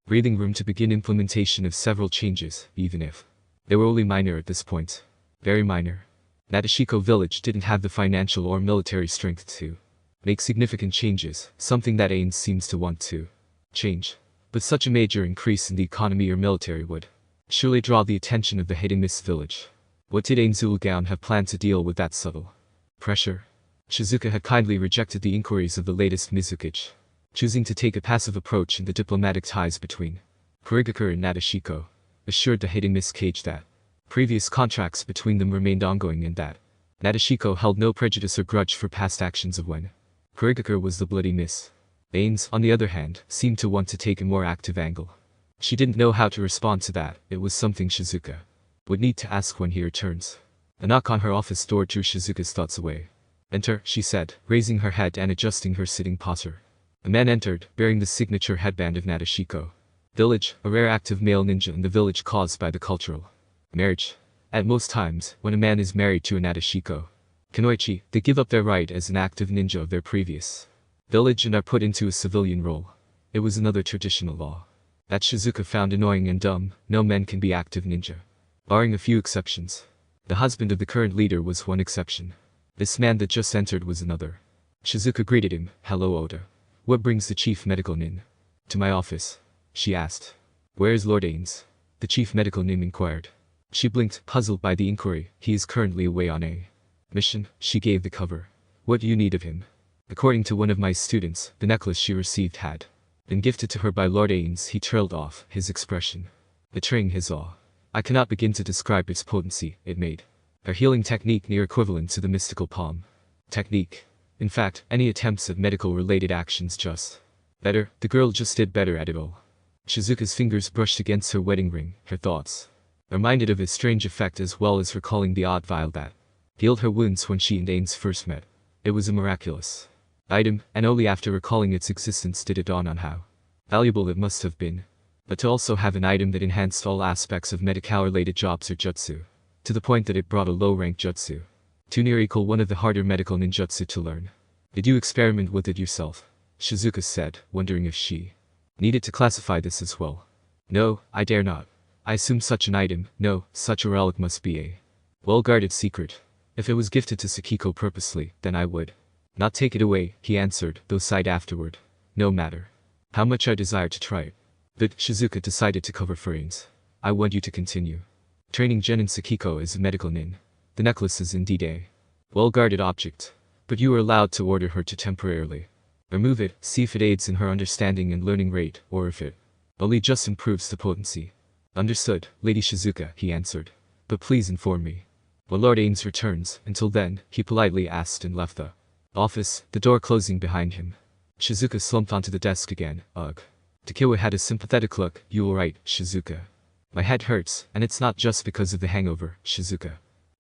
breathing room to begin implementation of several changes, even if they were only minor at this point. Very minor. Nashiko village didn't have the financial or military strength to make significant changes, something that Ainz seems to want to change. But such a major increase in the economy or military would surely draw the attention of the Hidden Mist village. What did Ainz have planned to deal with that subtle pressure? Shizuka had kindly rejected the inquiries of the latest Mizukage, choosing to take a passive approach in the diplomatic ties between Kurigaku and Nashiko, assured the Hidden Mist Cage that previous contracts between them remained ongoing and that Nashiko held no prejudice or grudge for past actions of when Kurigaku was the Bloody Mist. Ainz, on the other hand, seemed to want to take a more active angle. She didn't know how to respond to that. It was something Shizuka would need to ask when he returns. A knock on her office door drew Shizuka's thoughts away. "Enter," she said, raising her head and adjusting her sitting posture. A man entered, bearing the signature headband of Nashiko village, a rare active male ninja in the village caused by the cultural marriage. At most times, when a man is married to a Nashiko Kunoichi, they give up their right as an active ninja of their previous village and are put into a civilian role. It was another traditional law that Shizuka found annoying and dumb. No men can be active ninja, barring a few exceptions. The husband of the current leader was one exception. This man that just entered was another. Shizuka greeted him. "Hello, Oda. What brings the chief medical nin to my office?" she asked. "Where is Lord Ainz?" the chief medical nin inquired. She blinked, puzzled by the inquiry. He is currently away on a mission. She gave the cover. What do you need of him? According to one of my students, the necklace she received had been gifted to her by Lord Ainz. He trailed off, his expression betraying his awe. I cannot begin to describe its potency. It made her healing technique near equivalent to the mystical palm technique. In fact, any attempts at medical-related actions just better. The girl just did better at it all. Shizuka's fingers brushed against her wedding ring, her thoughts reminded of its strange effect as well as recalling the odd vial that healed her wounds when she and Ainz first met. It was a miraculous item, and only after recalling its existence did it dawn on how valuable it must have been. But to also have an item that enhanced all aspects of medical-related jobs or jutsu, to the point that it brought a low-rank jutsu to near equal one of the harder medical ninjutsu to learn. Did you experiment with it yourself? Shizuka said, wondering if she needed to classify this as well. No, I dare not. I assume such an item, no, such a relic must be a well-guarded secret. If it was gifted to Sakiko purposely, then I would not take it away, he answered, though sighed afterward. No matter how much I desire to try it. But Shizuka decided to cover for Ainz. I want you to continue training Jen and Sakiko as a medical nin. The necklace is indeed a well-guarded object, but you are allowed to order her to temporarily remove it, see if it aids in her understanding and learning rate, or if it only just improves the potency. Understood, Lady Shizuka, he answered. But please inform me when Lord Ainz returns. Until then, he politely asked and left the office, the door closing behind him. Shizuka slumped onto the desk again. Ugh. Takewa had a sympathetic look. You all right, Shizuka? My head hurts, and it's not just because of the hangover, Shizuka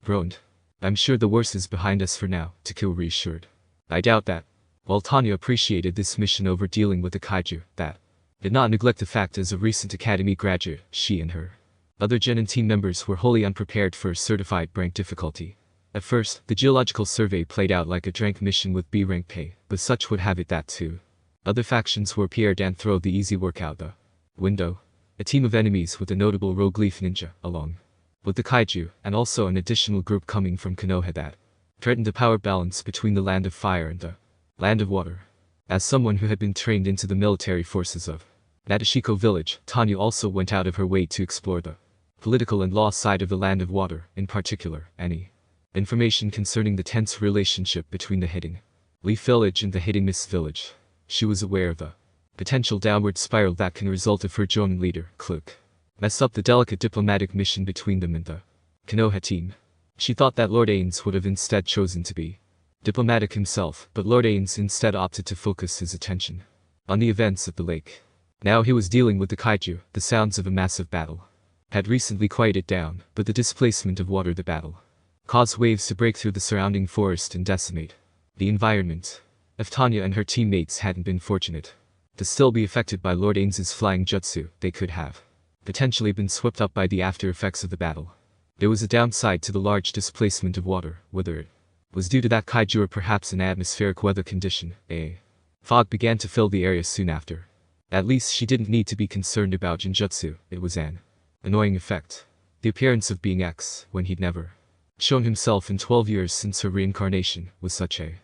groaned. I'm sure the worst is behind us for now, Takewa reassured. I doubt that. While Tanya appreciated this mission over dealing with the kaiju, that did not neglect the fact as a recent academy graduate, she and her other Genin team members were wholly unprepared for a certified rank difficulty. At first, the geological survey played out like a rank mission with B rank pay, but such would have it that too other factions were appeared and throw the easy work out the window. A team of enemies with a notable rogue leaf ninja, along with the kaiju, and also an additional group coming from Konoha that threatened the power balance between the land of fire and the land of water. As someone who had been trained into the military forces of Nashiko village, Tanya also went out of her way to explore the political and law side of the land of water, in particular, any information concerning the tense relationship between the Hidden Leaf village and the Hidden Mist village. She was aware of the potential downward spiral that can result if her Jonin leader, Kluk, mess up the delicate diplomatic mission between them and the Konoha team. She thought that Lord Ainz would have instead chosen to be diplomatic himself, but Lord Ainz instead opted to focus his attention on the events at the lake. Now he was dealing with the kaiju. The sounds of a massive battle had recently quieted down, but the displacement of water the battle caused waves to break through the surrounding forest and decimate the environment. If Tanya and her teammates hadn't been fortunate to still be affected by Lord Ainz's flying jutsu, they could have potentially been swept up by the after effects of the battle. There was a downside to the large displacement of water, whether it was due to that kaiju or perhaps an atmospheric weather condition. A fog began to fill the area soon after. At least she didn't need to be concerned about Jinjutsu. It was an annoying effect. The appearance of being X, when he'd never shown himself in 12 years since her reincarnation, was such a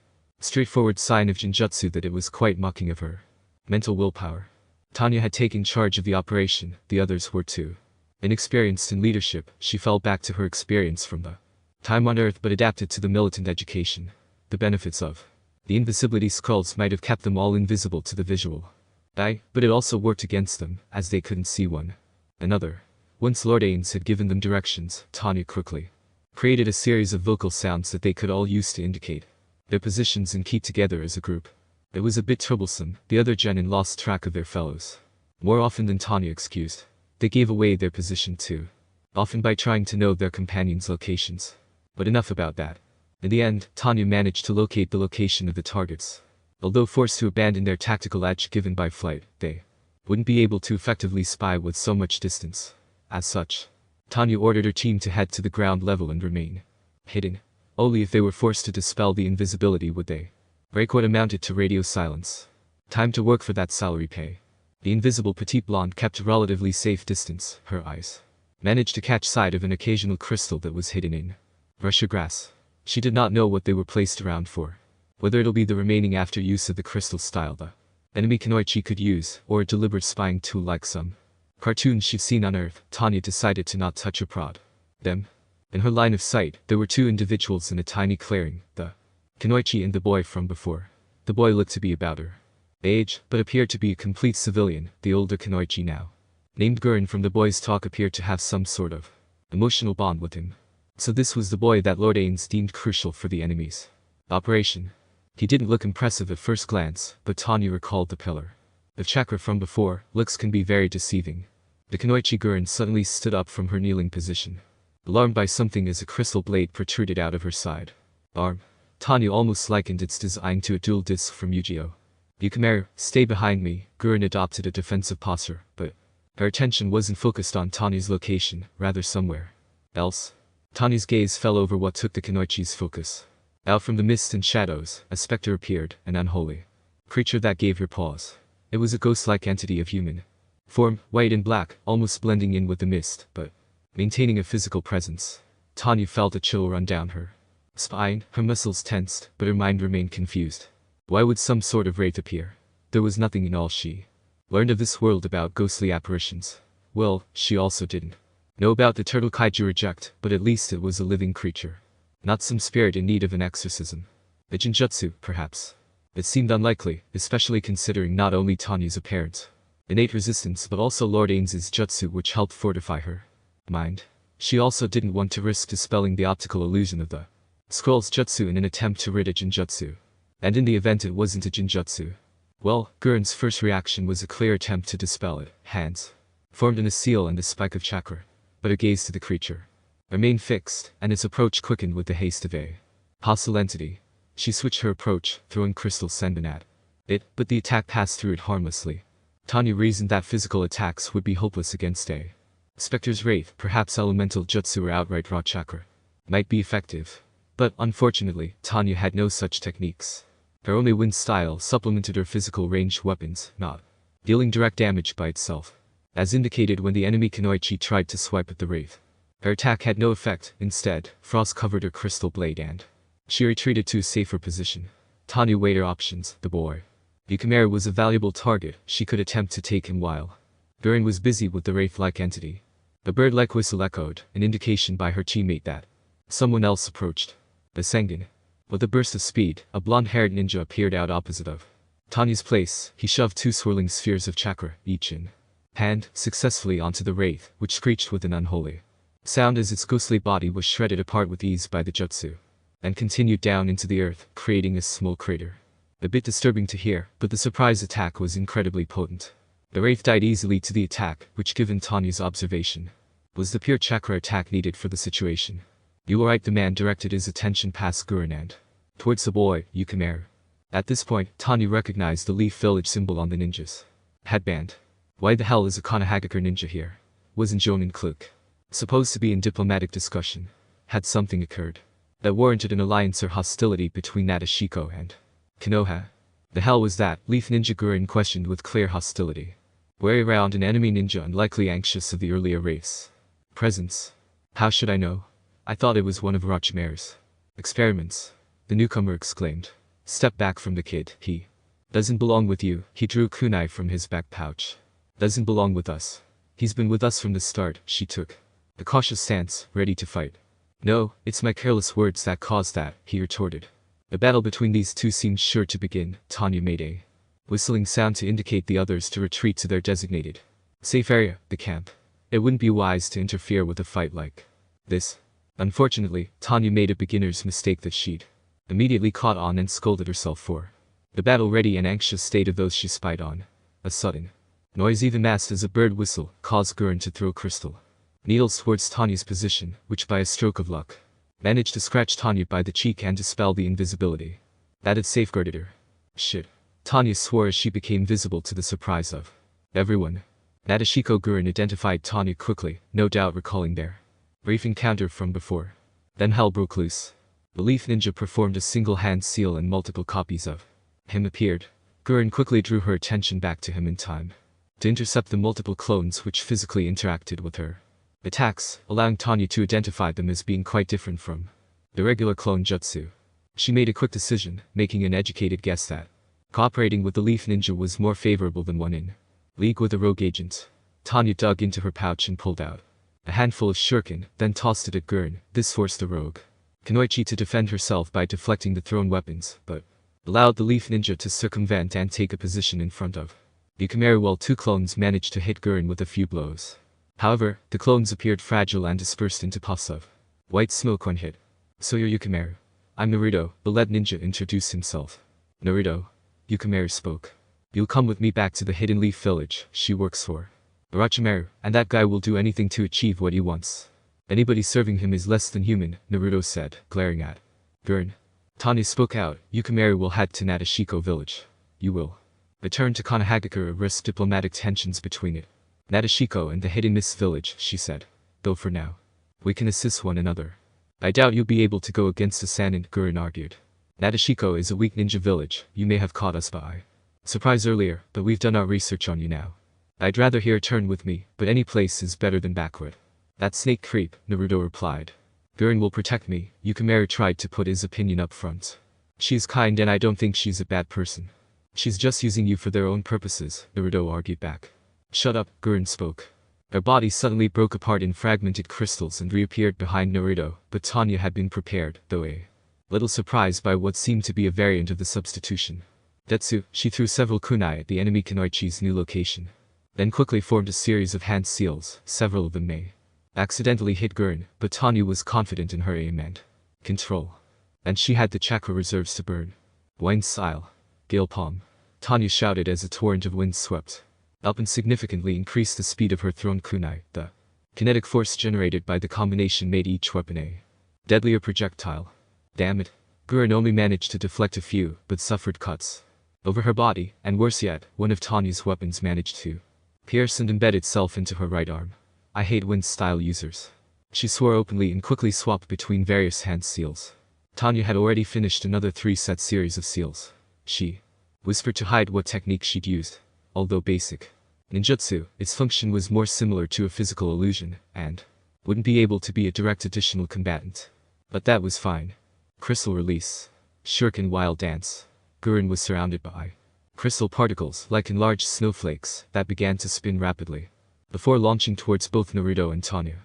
straightforward sign of Jinjutsu that it was quite mocking of her mental willpower. Tanya had taken charge of the operation, the others were too inexperienced in leadership. She fell back to her experience from the time on Earth but adapted to the militant education. The benefits of the invisibility scrolls might have kept them all invisible to the visual eye, but it also worked against them, as they couldn't see one another. Once Lord Ainz had given them directions, Tanya quickly created a series of vocal sounds that they could all use to indicate their positions and keep together as a group. It was a bit troublesome. The other genin lost track of their fellows more often than Tanya excused. They gave away their position too, often by trying to know their companions' locations. But enough about that. In the end, Tanya managed to locate the location of the targets. Although forced to abandon their tactical edge given by flight, they wouldn't be able to effectively spy with so much distance. As such, Tanya ordered her team to head to the ground level and remain hidden. Only if they were forced to dispel the invisibility would they break what amounted to radio silence. Time to work for that salary pay. The invisible petite blonde kept a relatively safe distance. Her eyes managed to catch sight of an occasional crystal that was hidden in Russia grass. She did not know what they were placed around for. Whether it'll be the remaining after use of the crystal style the enemy Kanoichi could use, or a deliberate spying tool like some cartoons she'd seen on Earth, Tanya decided to not touch or prod Them. In her line of sight, there were two individuals in a tiny clearing, the Kunoichi and the boy from before. The boy looked to be about her age, but appeared to be a complete civilian, the older Kunoichi now. Named Gurren from the boy's talk appeared to have some sort of emotional bond with him. So this was the boy that Lord Ainz deemed crucial for the enemy's operation. He didn't look impressive at first glance, but Tanya recalled the pillar of chakra from before. Looks can be very deceiving. The Kunoichi Gurren suddenly stood up from her kneeling position, alarmed by something as a crystal blade protruded out of her side arm. Tanya almost likened its design to a dual disc from Yu-Gi-Oh! Yukimaru, stay behind me. Gurren adopted a defensive posture, but her attention wasn't focused on Tanya's location, rather somewhere else. Tanya's gaze fell over what took the Kunoichi's focus. Out from the mist and shadows, a specter appeared, an unholy creature that gave her pause. It was a ghost-like entity of human form, white and black, almost blending in with the mist, but maintaining a physical presence. Tanya felt a chill run down her spine, her muscles tensed, but her mind remained confused. Why would some sort of wraith appear? There was nothing in all she learned of this world about ghostly apparitions. Well, she also didn't know about the turtle kaiju reject, but at least it was a living creature. Not some spirit in need of an exorcism. A jinjutsu, perhaps. It seemed unlikely, especially considering not only Tanya's apparent innate resistance but also Lord Ainz's jutsu, which helped fortify her mind. She also didn't want to risk dispelling the optical illusion of the scroll's jutsu in an attempt to rid a jinjutsu. And in the event it wasn't a jinjutsu, well, Gurren's first reaction was a clear attempt to dispel it. Hands formed in a seal and a spike of chakra, but her gaze to the creature remained fixed, and its approach quickened with the haste of a hostile entity. She switched her approach, throwing crystal sending at it, but the attack passed through it harmlessly. Tanya reasoned that physical attacks would be hopeless against a specter's wraith. Perhaps elemental jutsu or outright raw chakra might be effective. But, unfortunately, Tanya had no such techniques. Her only wind style supplemented her physical ranged weapons, not dealing direct damage by itself, as indicated when the enemy Kunoichi tried to swipe at the wraith. Her attack had no effect. Instead, frost covered her crystal blade and she retreated to a safer position. Tanya weighed her options. The boy Yukimaru was a valuable target. She could attempt to take him while Gurren was busy with the wraith-like entity. A bird-like whistle echoed, an indication by her teammate that someone else approached. The Sengen. With a burst of speed, a blonde-haired ninja appeared out opposite of Tanya's place. He shoved two swirling spheres of chakra, each in hand, successfully onto the wraith, which screeched with an unholy sound as its ghostly body was shredded apart with ease by the jutsu, and continued down into the earth, creating a small crater. A bit disturbing to hear, but the surprise attack was incredibly potent. The wraith died easily to the attack, which, given Tanya's observation, was the pure chakra attack needed for the situation. You alright? The man directed his attention past Gurren and towards the boy, Yukimaru. At this point, Tanya recognized the Leaf Village symbol on the ninja's headband. Why the hell is a Konohagakure ninja here? Wasn't Jonin Kluk supposed to be in diplomatic discussion? Had something occurred that warranted an alliance or hostility between Nashiko and Konoha? The hell was that? Leaf Ninja Gurren questioned with clear hostility. Wary around an enemy ninja and likely anxious of the earlier race presence. How should I know? I thought it was one of Orochimaru's experiments. The newcomer exclaimed. Step back from the kid. He doesn't belong with you. He drew a kunai from his back pouch. Doesn't belong with us. He's been with us from the start. She took a cautious stance, ready to fight. No, it's my careless words that caused that, he retorted. A battle between these two seemed sure to begin. Tanya made a whistling sound to indicate the others to retreat to their designated safe area, the camp. It wouldn't be wise to interfere with a fight like this. Unfortunately, Tanya made a beginner's mistake that she'd immediately caught on and scolded herself for. The battle-ready and anxious state of those she spied on. A sudden noise, even masked as a bird whistle, caused Gurren to throw crystal needles towards Tanya's position, which by a stroke of luck managed to scratch Tanya by the cheek and dispel the invisibility that had safeguarded her. Shit. Tanya swore as she became visible to the surprise of everyone. Nashiko. Gurren identified Tanya quickly, no doubt recalling their brief encounter from before. Then hell broke loose. The Leaf Ninja performed a single-hand seal and multiple copies of him appeared. Gurren quickly drew her attention back to him in time to intercept the multiple clones which physically interacted with her attacks, allowing Tanya to identify them as being quite different from the regular clone jutsu. She made a quick decision, making an educated guess that cooperating with the Leaf Ninja was more favorable than one in league with a rogue agent. Tanya dug into her pouch and pulled out A handful of shuriken, then tossed it at Gurren. This forced the rogue Kunoichi to defend herself by deflecting the thrown weapons, but allowed the leaf ninja to circumvent and take a position in front of Yukimaru while two clones managed to hit Gurren with a few blows. However, the clones appeared fragile and dispersed into puffs of white smoke when hit. So you're Yukimaru. I'm Naruto, the lead ninja introduced himself. Naruto. Yukimaru spoke. You'll come with me back to the hidden leaf village she works for Orochimaru, and that guy will do anything to achieve what he wants. Anybody serving him is less than human, Naruto said, glaring at Gurren. Tanya spoke out. Yukimaru will head to Nashiko village. You will return to Konohagakure, risk diplomatic tensions between it. Nashiko and the hidden mist village, she said. Though for now, we can assist one another. I doubt you'll be able to go against the Sannin, Gurren argued. Nashiko is a weak ninja village. You may have caught us by surprise earlier, but we've done our research on you now. I'd rather hear turn with me, but any place is better than backward. That snake creep, Naruto replied. Gurren will protect me. Yukimaru tried to put his opinion up front. She's kind and I don't think she's a bad person. She's just using you for their own purposes, Naruto argued back. Shut up, Gurren spoke. Her body suddenly broke apart in fragmented crystals and reappeared behind Naruto, but Tanya had been prepared, though a little surprised by what seemed to be a variant of the substitution. Detsu, she threw several kunai at the enemy Kunoichi's new location. Then quickly formed a series of hand seals, several of them may accidentally hit Gurren, but Tanya was confident in her aim and control. And she had the chakra reserves to burn. Wind style. Gale palm. Tanya shouted as a torrent of wind swept up and significantly increased the speed of her thrown kunai. The kinetic force generated by the combination made each weapon a deadlier projectile. Damn it. Gurren only managed to deflect a few, but suffered cuts over her body, and worse yet, one of Tanya's weapons managed to pierce and embed itself into her right arm. I hate wind-style users. She swore openly and quickly swapped between various hand seals. Tanya had already finished another 3-set series of seals. She whispered to hide what technique she'd used. Although basic ninjutsu, its function was more similar to a physical illusion, and wouldn't be able to be a direct additional combatant. But that was fine. Crystal release. Shuriken wild dance. Gurren was surrounded by crystal particles like enlarged snowflakes that began to spin rapidly before launching towards both Naruto and Tanya.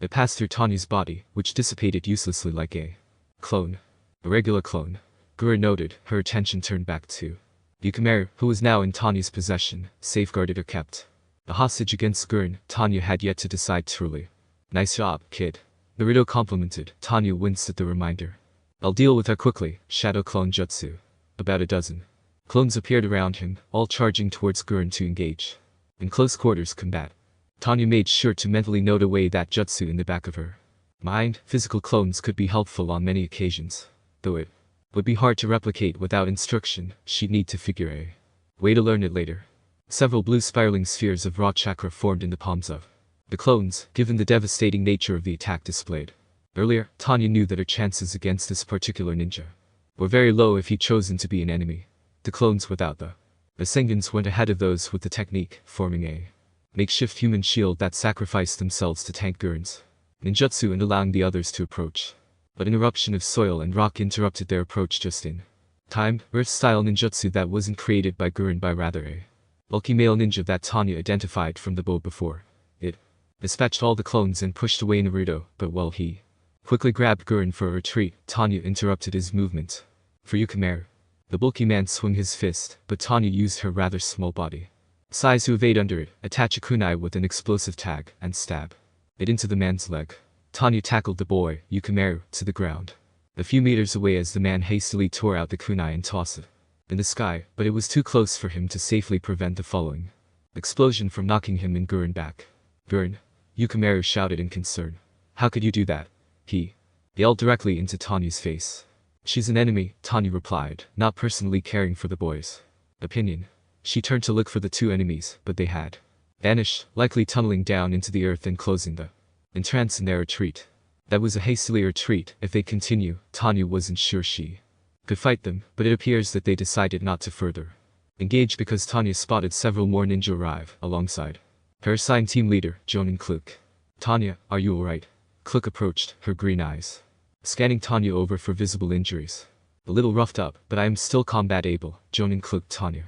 It passed through Tanya's body, which dissipated uselessly like a clone. A regular clone. Gurren noted, her attention turned back to Yukimaru, who was now in Tanya's possession, safeguarded or kept a hostage against Gurren. Tanya had yet to decide truly. Nice job, kid. Naruto complimented. Tanya winced at the reminder. I'll deal with her quickly. Shadow clone jutsu. About a dozen clones appeared around him, all charging towards Gurren to engage in close quarters combat. Tanya made sure to mentally note away that jutsu in the back of her mind. Physical clones could be helpful on many occasions, though it would be hard to replicate without instruction. She'd need to figure a way to learn it later. Several blue spiraling spheres of raw chakra formed in the palms of the clones, given the devastating nature of the attack displayed earlier. Tanya knew that her chances against this particular ninja were very low if he'd chosen to be an enemy. The clones without the Rasengan's went ahead of those with the technique, forming a makeshift human shield that sacrificed themselves to tank Gurren's ninjutsu and allowing the others to approach. But an eruption of soil and rock interrupted their approach just in time. Earth-style ninjutsu that wasn't created by Gurren by rather a bulky male ninja that Tanya identified from the bow before. It dispatched all the clones and pushed away Naruto, but while he quickly grabbed Gurren for a retreat, Tanya interrupted his movement. For Yukimaru, the bulky man swung his fist, but Tanya used her rather small body size to evade under it, attach a kunai with an explosive tag, and stab it into the man's leg. Tanya tackled the boy, Yukimaru, to the ground a few meters away as the man hastily tore out the kunai and tossed it in the sky, but it was too close for him to safely prevent the following explosion from knocking him and Gurren back. Gurren, Yukimaru shouted in concern. How could you do that? He yelled directly into Tanya's face. She's an enemy, Tanya replied, not personally caring for the boy's opinion. She turned to look for the two enemies, but they had vanished, likely tunneling down into the earth and closing the entrance in their retreat. That was a hastily retreat. If they continue, Tanya wasn't sure she could fight them, but it appears that they decided not to further engage because Tanya spotted several more ninja arrive, alongside her assigned team leader, Jonin Kluk. Tanya, are you alright? Kluk approached, her green eyes scanning Tanya over for visible injuries. A little roughed up, but I am still combat able, Jonin Kluk Tanya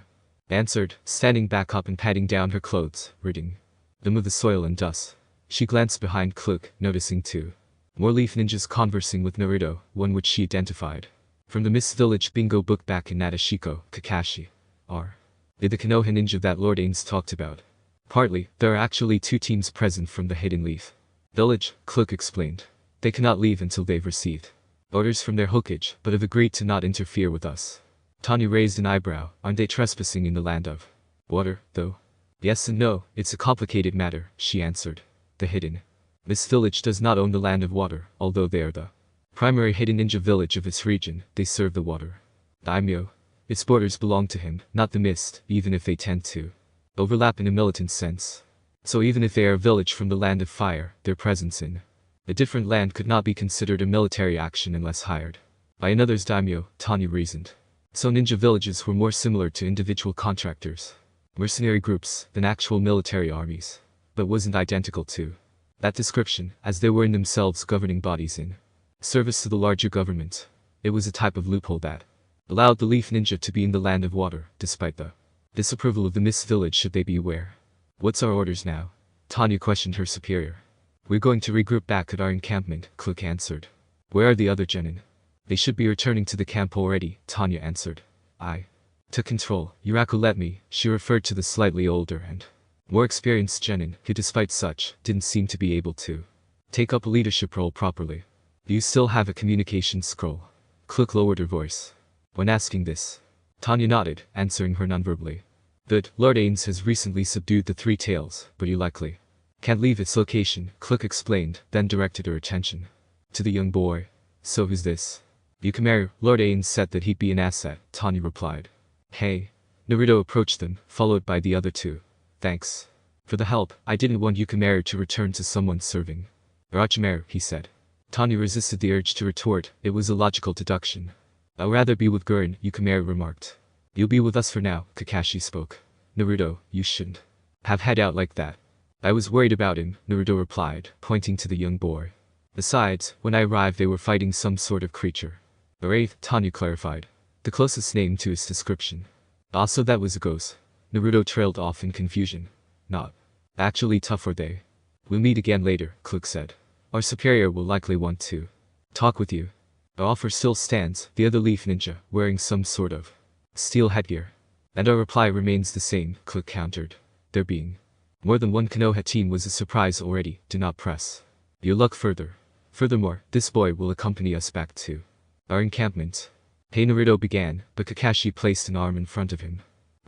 answered, standing back up and patting down her clothes, ridding them of the soil and dust. She glanced behind Klook, noticing two more leaf ninjas conversing with Naruto, one which she identified from the Mist Village bingo book back in Nashiko. Kakashi. Are they the Konoha ninja that Lord Ainz talked about? Partly, there are actually two teams present from the Hidden Leaf Village, Klook explained. They cannot leave until they've received orders from their Hokage, but have agreed to not interfere with us. Tanya raised an eyebrow. Aren't they trespassing in the land of water, though? Yes and no, it's a complicated matter, she answered. The Hidden Mist Village does not own the land of water, although they are the primary hidden ninja village of its region. They serve the water daimyo. Its borders belong to him, not the mist, even if they tend to overlap in a militant sense. So even if they are a village from the land of fire, their presence in a different land could not be considered a military action unless hired by another's daimyo, Tanya reasoned. So ninja villages were more similar to individual contractors, mercenary groups, than actual military armies, but wasn't identical to that description, as they were in themselves governing bodies in service to the larger government. It was a type of loophole that allowed the Leaf Ninja to be in the land of water, despite the disapproval of the Mist Village should they be aware. What's our orders now? Tanya questioned her superior. We're going to regroup back at our encampment, Klook answered. Where are the other genin? They should be returning to the camp already, Tanya answered. I took control. Yurako let me. She referred to the slightly older and more experienced genin, who despite such, didn't seem to be able to take up a leadership role properly. Do you still have a communication scroll? Klook lowered her voice when asking this. Tanya nodded, answering her nonverbally. Good, Lord Ainz has recently subdued the three tails, but you likely can't leave its location, Klook explained, then directed her attention to the young boy. So who's this? Yukamaru. Lord Ainz said that he'd be an asset, Tanya replied. Hey. Naruto approached them, followed by the other two. Thanks for the help. I didn't want Yukamaru to return to someone serving Orochimaru, he said. Tanya resisted the urge to retort. It was a logical deduction. I'd rather be with Gurren, Yukamaru remarked. You'll be with us for now, Kakashi spoke. Naruto, you shouldn't have head out like that. I was worried about him, Naruto replied, pointing to the young boy. Besides, when I arrived they were fighting some sort of creature. A wraith, Tanya clarified. The closest name to its description. Also that was a ghost. Naruto trailed off in confusion. Not actually tough are they? We'll meet again later, Klook said. Our superior will likely want to talk with you. Our offer still stands, the other Leaf Ninja, wearing some sort of steel headgear. And our reply remains the same, Klook countered. There being more than one Konoha team was a surprise already. Do not press your luck further. Furthermore, this boy will accompany us back to our encampment. Hey, Naruto began, but Kakashi placed an arm in front of him.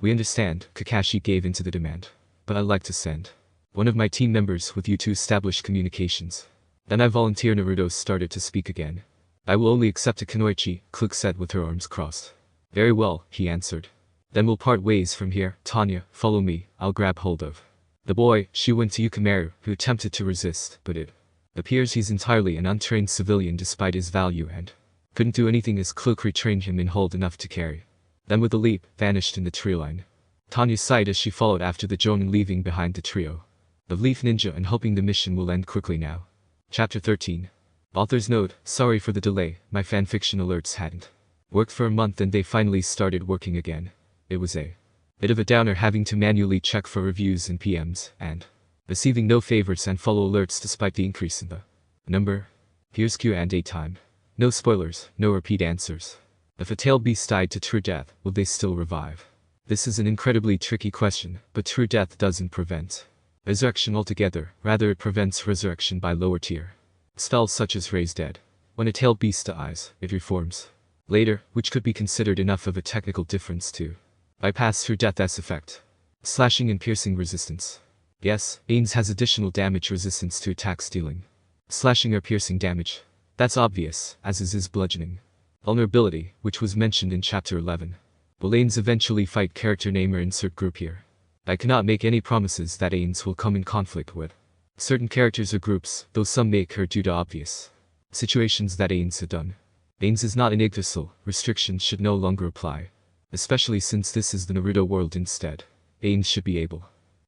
We understand, Kakashi gave in to the demand. But I'd like to send one of my team members with you to establish communications. Then I volunteer. Naruto started to speak again. I will only accept a kunoichi, Klook said with her arms crossed. Very well, he answered. Then we'll part ways from here. Tanya, follow me, I'll grab hold of the boy. She went to Yukamaru, who attempted to resist, but it appears he's entirely an untrained civilian despite his value and couldn't do anything as Klook retrained him in hold enough to carry. Then with a leap, vanished in the tree line. Tanya sighed as she followed after the Jonin, leaving behind the trio of Leaf Ninja and hoping the mission will end quickly now. Chapter 13. Author's note, sorry for the delay, my fanfiction alerts hadn't worked for a month and they finally started working again. It was a bit of a downer having to manually check for reviews and PMs, and receiving no favorites and follow alerts despite the increase in the number. Here's Q&A time. No spoilers, no repeat answers. If a tail beast died to true death, will they still revive? This is an incredibly tricky question, but true death doesn't prevent resurrection altogether, rather it prevents resurrection by lower tier spells such as raise dead. When a tail beast dies, it reforms later, which could be considered enough of a technical difference to bypass true death's effect. Slashing and piercing resistance. Yes, Ainz has additional damage resistance to attacks dealing slashing or piercing damage. That's obvious, as is his bludgeoning vulnerability, which was mentioned in chapter 11. Will Ainz eventually fight? Character name or insert group here. I cannot make any promises that Ainz will come in conflict with certain characters or groups, though some may occur due to obvious situations that Ainz had done. Ainz is not an Yggdrasil, restrictions should no longer apply. Especially since this is the Naruto world instead. Ainz should be able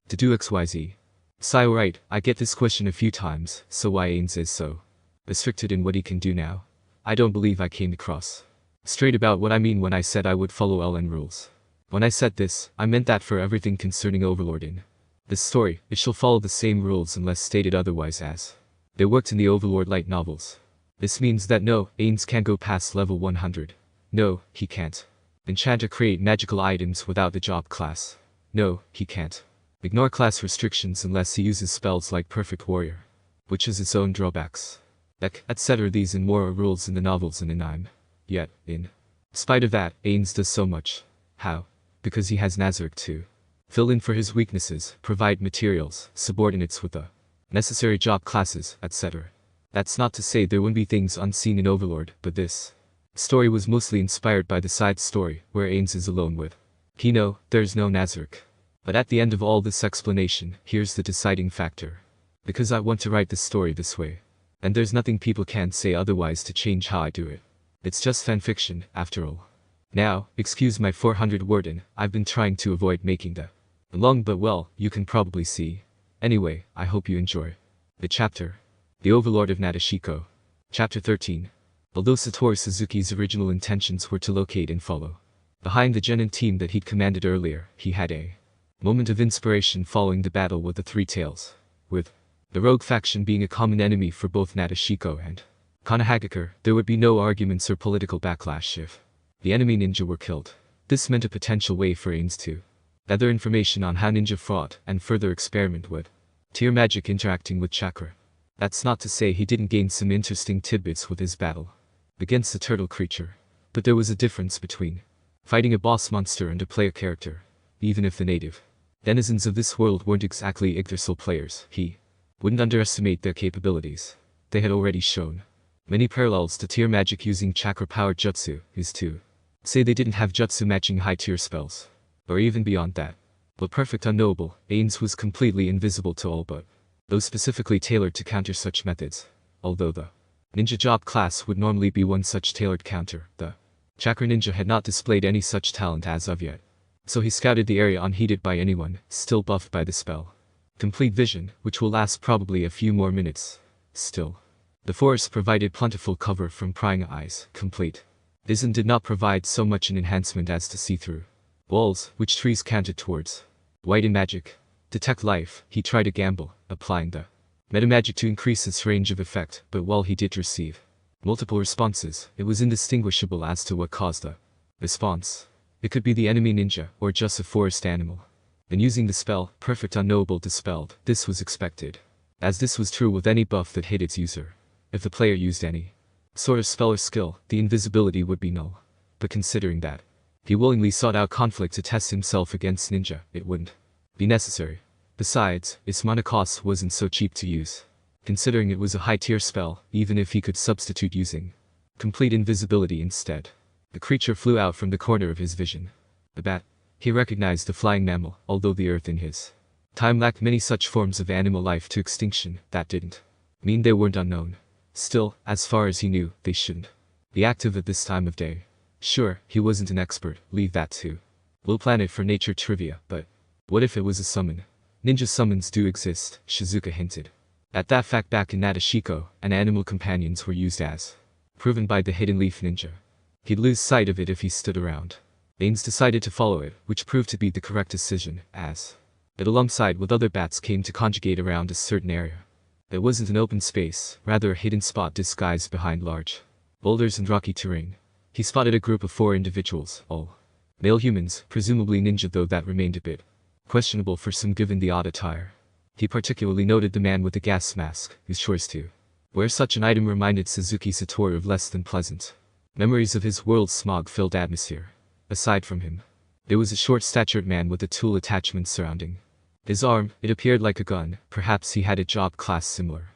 to do XYZ. Sigh, right, I get this question a few times, so why Ainz is so restricted in what he can do now? I don't believe I came across straight about what I mean when I said I would follow LN rules. When I said this, I meant that for everything concerning Overlord in This story, it shall follow the same rules unless stated otherwise as they worked in the Overlord light novels. This means that no, Ainz can't go past level 100. No, he can't enchant or create magical items without the job class. No, he can't ignore class restrictions unless he uses spells like Perfect Warrior, which has its own drawbacks. Etc. These and more are rules in the novels and in Ainz. Yet, in spite of that, Ainz does so much. How? Because he has Nazarick to fill in for his weaknesses, provide materials, subordinates with the necessary job classes, etc. That's not to say there wouldn't be things unseen in Overlord, but this story was mostly inspired by the side story, where Ainz is alone with Kino. There's no Nazarick. But at the end of all this explanation, here's the deciding factor. Because I want to write the story this way. And there's nothing people can say otherwise to change how I do it. It's just fanfiction, after all. Now, excuse my 400 wording, I've been trying to avoid making the long but well, you can probably see. Anyway, I hope you enjoy the chapter. The Overlord of Nashiko. Chapter 13. Although Satoru Suzuki's original intentions were to locate and follow behind the genin team that he'd commanded earlier, he had a moment of inspiration following the battle with the Three Tails, with the rogue faction being a common enemy for both Nashiko and Konohagakure. There would be no arguments or political backlash if the enemy ninja were killed. This meant a potential way for Ainz to gather information on how ninja fought and further experiment with tier magic interacting with chakra. That's not to say he didn't gain some interesting tidbits with his battle against the turtle creature, but there was a difference between fighting a boss monster and a player character. Even if the native denizens of this world weren't exactly Yggdrasil players, he wouldn't underestimate their capabilities. They had already shown many parallels to tier magic using chakra-powered jutsu, is to say they didn't have jutsu matching high-tier spells. Or even beyond that. But perfect unknowable, Ainz was completely invisible to all but those specifically tailored to counter such methods. Although the ninja job class would normally be one such tailored counter, the chakra ninja had not displayed any such talent as of yet. So he scouted the area unheeded by anyone, still buffed by the spell. Complete vision, which will last probably a few more minutes. Still, the forest provided plentiful cover from prying eyes. Complete vision did not provide so much an enhancement as to see through walls, which trees counted towards. White in magic. Detect life, he tried a gamble, applying the metamagic to increase its range of effect, but while he did receive multiple responses, it was indistinguishable as to what caused the response. It could be the enemy ninja, or just a forest animal. And using the spell, Perfect Unknowable dispelled, this was expected, as this was true with any buff that hit its user. If the player used any sort of spell or skill, the invisibility would be null. But considering that he willingly sought out conflict to test himself against ninja, it wouldn't be necessary. Besides, its mana cost wasn't so cheap to use. Considering it was a high-tier spell, even if he could substitute using complete invisibility instead. The creature flew out from the corner of his vision. The bat. He recognized the flying mammal, although the earth in his time lacked many such forms of animal life to extinction, that didn't mean they weren't unknown. Still, as far as he knew, they shouldn't be active at this time of day. Sure, he wasn't an expert, leave that to Will Planet for nature trivia, but what if it was a summon? Ninja summons do exist, Shizuka hinted. At that fact back in Nashiko, and animal companions were used as proven by the Hidden Leaf Ninja. He'd lose sight of it if he stood around. Ainz decided to follow it, which proved to be the correct decision, as it alongside with other bats came to conjugate around a certain area. It wasn't an open space, rather a hidden spot disguised behind large boulders and rocky terrain. He spotted a group of 4 individuals, all male humans, presumably ninja, though that remained a bit questionable for some given the odd attire. He particularly noted the man with the gas mask, whose choice to wear such an item reminded Suzuki Satoru of less than pleasant memories of his world's smog-filled atmosphere. Aside from him, there was a short-statured man with a tool attachment surrounding his arm. It appeared like a gun. Perhaps he had a job class similar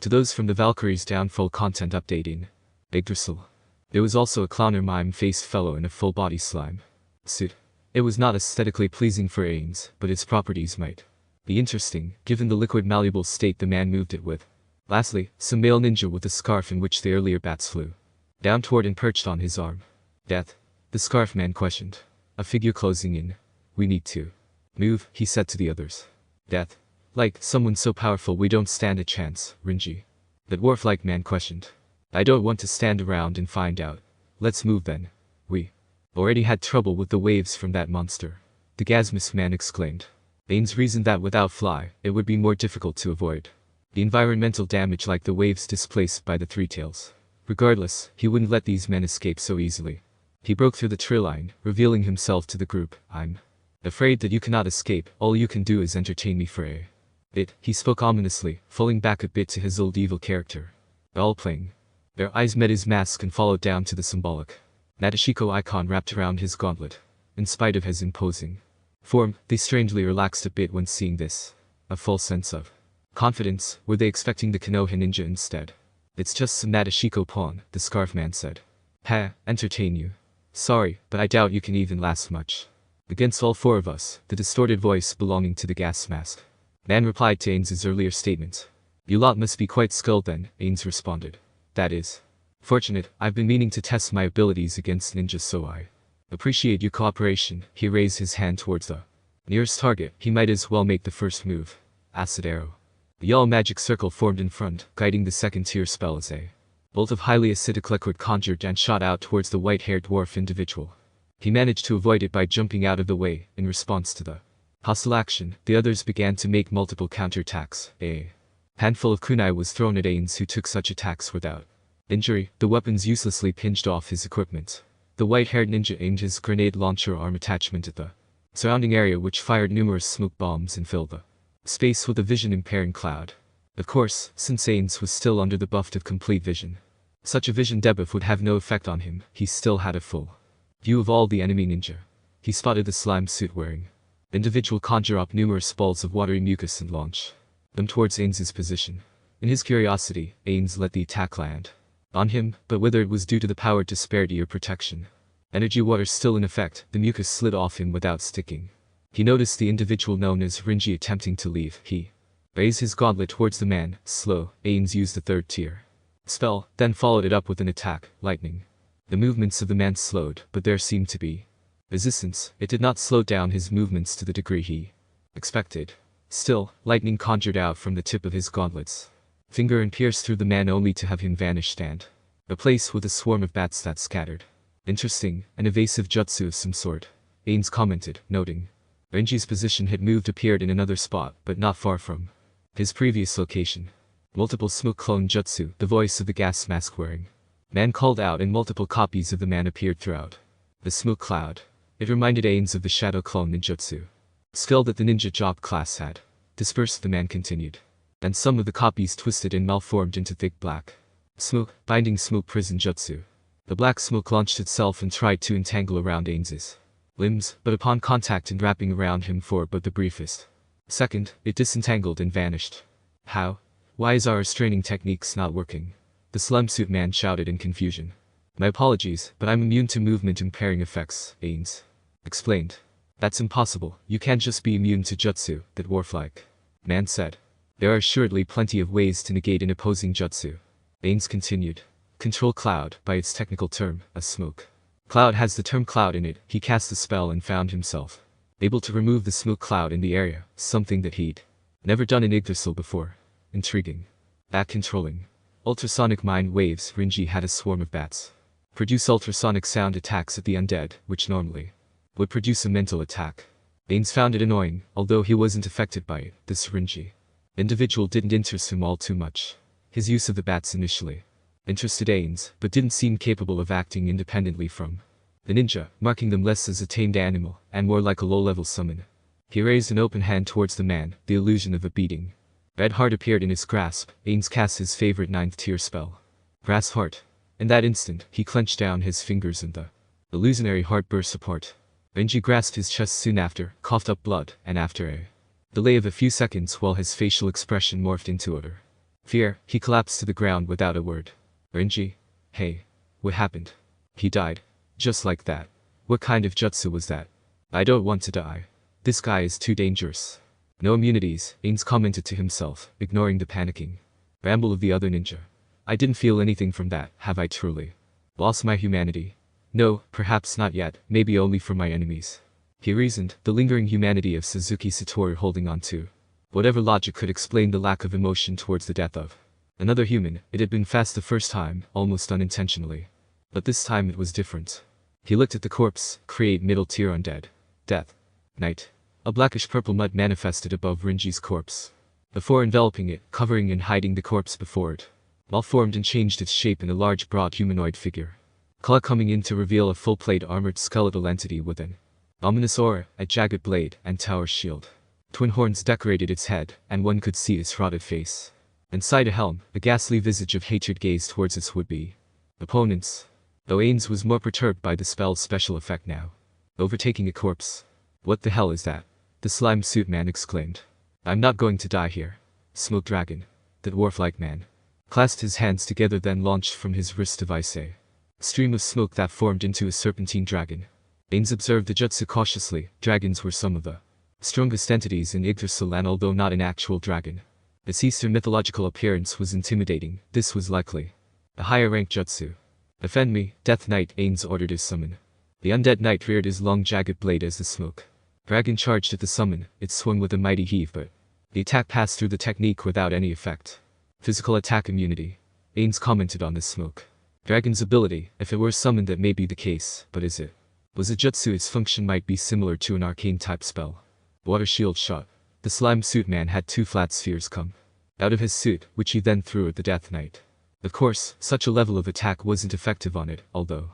to those from the Valkyrie's Downfall content update in Yggdrasil. There was also a clowner mime-faced fellow in a full-body slime suit. It was not aesthetically pleasing for Ainz, but its properties might be interesting, given the liquid malleable state the man moved it with. Lastly, some male ninja with a scarf in which the earlier bats flew down toward and perched on his arm. Death? The scarf man questioned. A figure closing in. We need to move, he said to the others. Death? Like, someone so powerful we don't stand a chance, Rinji. The dwarf-like man questioned. I don't want to stand around and find out. Let's move then. We already had trouble with the waves from that monster. The Gasmus man exclaimed. Ainz reasoned that without fly, it would be more difficult to avoid the environmental damage like the waves displaced by the three tails. Regardless, he wouldn't let these men escape so easily. He broke through the tree line, revealing himself to the group. I'm afraid that you cannot escape, all you can do is entertain me for a bit. He spoke ominously, falling back a bit to his old evil character. All playing. Their eyes met his mask and followed down to the symbolic Nashiko icon wrapped around his gauntlet. In spite of his imposing form, they strangely relaxed a bit when seeing this. A full sense of confidence. Were they expecting the Konoha ninja instead? It's just some Nashiko pawn, the scarf man said. Ha, entertain you. Sorry, but I doubt you can even last much against all four of us, the distorted voice belonging to the gas mask man replied to Ainz's earlier statement. You lot must be quite skilled then, Ainz responded. That is fortunate. I've been meaning to test my abilities against ninjas, so I appreciate your cooperation. He raised his hand towards the nearest target. He might as well make the first move. Acid arrow. The yellow magic circle formed in front, guiding the second tier spell as a bolt of highly acidic liquid conjured and shot out towards the white-haired dwarf individual. He managed to avoid it by jumping out of the way. In response to the hostile action, the others began to make multiple counterattacks. A handful of kunai was thrown at Ainz, who took such attacks without injury. The weapons uselessly pinged off his equipment. The white-haired ninja aimed his grenade launcher arm attachment at the surrounding area, which fired numerous smoke bombs and filled the space with a vision-impairing cloud. Of course, since Ainz was still under the buff of complete vision, such a vision debuff would have no effect on him. He still had a full view of all the enemy ninja. He spotted the slime suit wearing individual conjure up numerous balls of watery mucus and launch them towards Ainz's position. In his curiosity, Ainz let the attack land on him, but whether it was due to the power disparity or protection energy water still in effect, the mucus slid off him without sticking. He noticed the individual known as Rinji attempting to leave. He raised his gauntlet towards the man. Slow. Ainz used the third tier spell, then followed it up with an attack, lightning. The movements of the man slowed, but there seemed to be resistance. It did not slow down his movements to the degree he expected. Still, lightning conjured out from the tip of his gauntlets finger and pierced through the man only to have him vanish and a place with a swarm of bats that scattered. Interesting, an evasive jutsu of some sort, Ainz commented, noting Renji's position had moved appeared in another spot, but not far from his previous location. Multiple smoke clone jutsu, the voice of the gas mask wearing man called out, and multiple copies of the man appeared throughout the smoke cloud. It reminded Ainz of the shadow clone ninjutsu skill that the ninja job class had. Dispersed, the man continued. And some of the copies twisted and malformed into thick black smoke, binding smoke prison jutsu. The black smoke launched itself and tried to entangle around Ainz's limbs, but upon contact and wrapping around him for but the briefest second, it disentangled and vanished. How? Why is our restraining techniques not working? The slumsuit man shouted in confusion. My apologies, but I'm immune to movement impairing effects, Ainz explained. That's impossible. You can't just be immune to jutsu, the dwarf-like man said. There are assuredly plenty of ways to negate an opposing jutsu. Ainz continued. Control cloud, by its technical term, a smoke cloud has the term cloud in it. He cast the spell and found himself able to remove the smoke cloud in the area, something that he'd never done in Yggdrasil before. Intriguing. Bat controlling. Ultrasonic mind waves. Rinji had a swarm of bats produce ultrasonic sound attacks at the undead, which normally would produce a mental attack. Ainz found it annoying, although he wasn't affected by it. This Rinji individual didn't interest him all too much. His use of the bats initially interested Ainz, but didn't seem capable of acting independently from the ninja, marking them less as a tamed animal, and more like a low-level summon. He raised an open hand towards the man, the illusion of a beating red heart appeared in his grasp. Ainz cast his favorite 9th tier spell, Brass Heart. In that instant, he clenched down his fingers and the illusionary heart burst apart. Rinji grasped his chest soon after, coughed up blood, and after a delay of a few seconds while his facial expression morphed into utter fear, he collapsed to the ground without a word. Rinji? Hey. What happened? He died. Just like that. What kind of jutsu was that? I don't want to die. This guy is too dangerous. No immunities, Ainz commented to himself, ignoring the panicking ramble of the other ninja. I didn't feel anything from that. Have I truly lost my humanity? No, perhaps not yet, maybe only for my enemies. He reasoned, the lingering humanity of Suzuki Satori holding on to whatever logic could explain the lack of emotion towards the death of another human. It had been fast the first time, almost unintentionally. But this time it was different. He looked at the corpse, create middle tier undead. Death. Night. A blackish-purple mud manifested above Rinji's corpse, before enveloping it, covering and hiding the corpse before it. Malformed and changed its shape in a large broad humanoid figure. Claw coming in to reveal a full-plate armored skeletal entity with an ominous aura, a jagged blade, and tower shield. Twin horns decorated its head, and one could see its rotted face. Inside a helm, a ghastly visage of hatred gazed towards its would-be opponents. Though Ainz was more perturbed by the spell's special effect now. Overtaking a corpse. What the hell is that? The slime suit man exclaimed. I'm not going to die here. Smoke dragon. The dwarf-like man clasped his hands together, then launched from his wrist device a stream of smoke that formed into a serpentine dragon. Ainz observed the jutsu cautiously. Dragons were some of the strongest entities in Yggdrasil, and although not an actual dragon, its Eastern mythological appearance was intimidating. This was likely a higher rank jutsu. Defend me, Death Knight, Ainz ordered his summon. The undead knight reared his long jagged blade as the smoke dragon charged at the summon. It swung with a mighty heave, but the attack passed through the technique without any effect. Physical attack immunity. Ainz commented on this smoke dragon's ability. If it were summoned, that may be the case, but is it? Was a jutsu? Its function might be similar to an arcane type spell. Water shield shot. The slime suit man had 2 flat spheres come out of his suit, which he then threw at the Death Knight. Of course, such a level of attack wasn't effective on it, although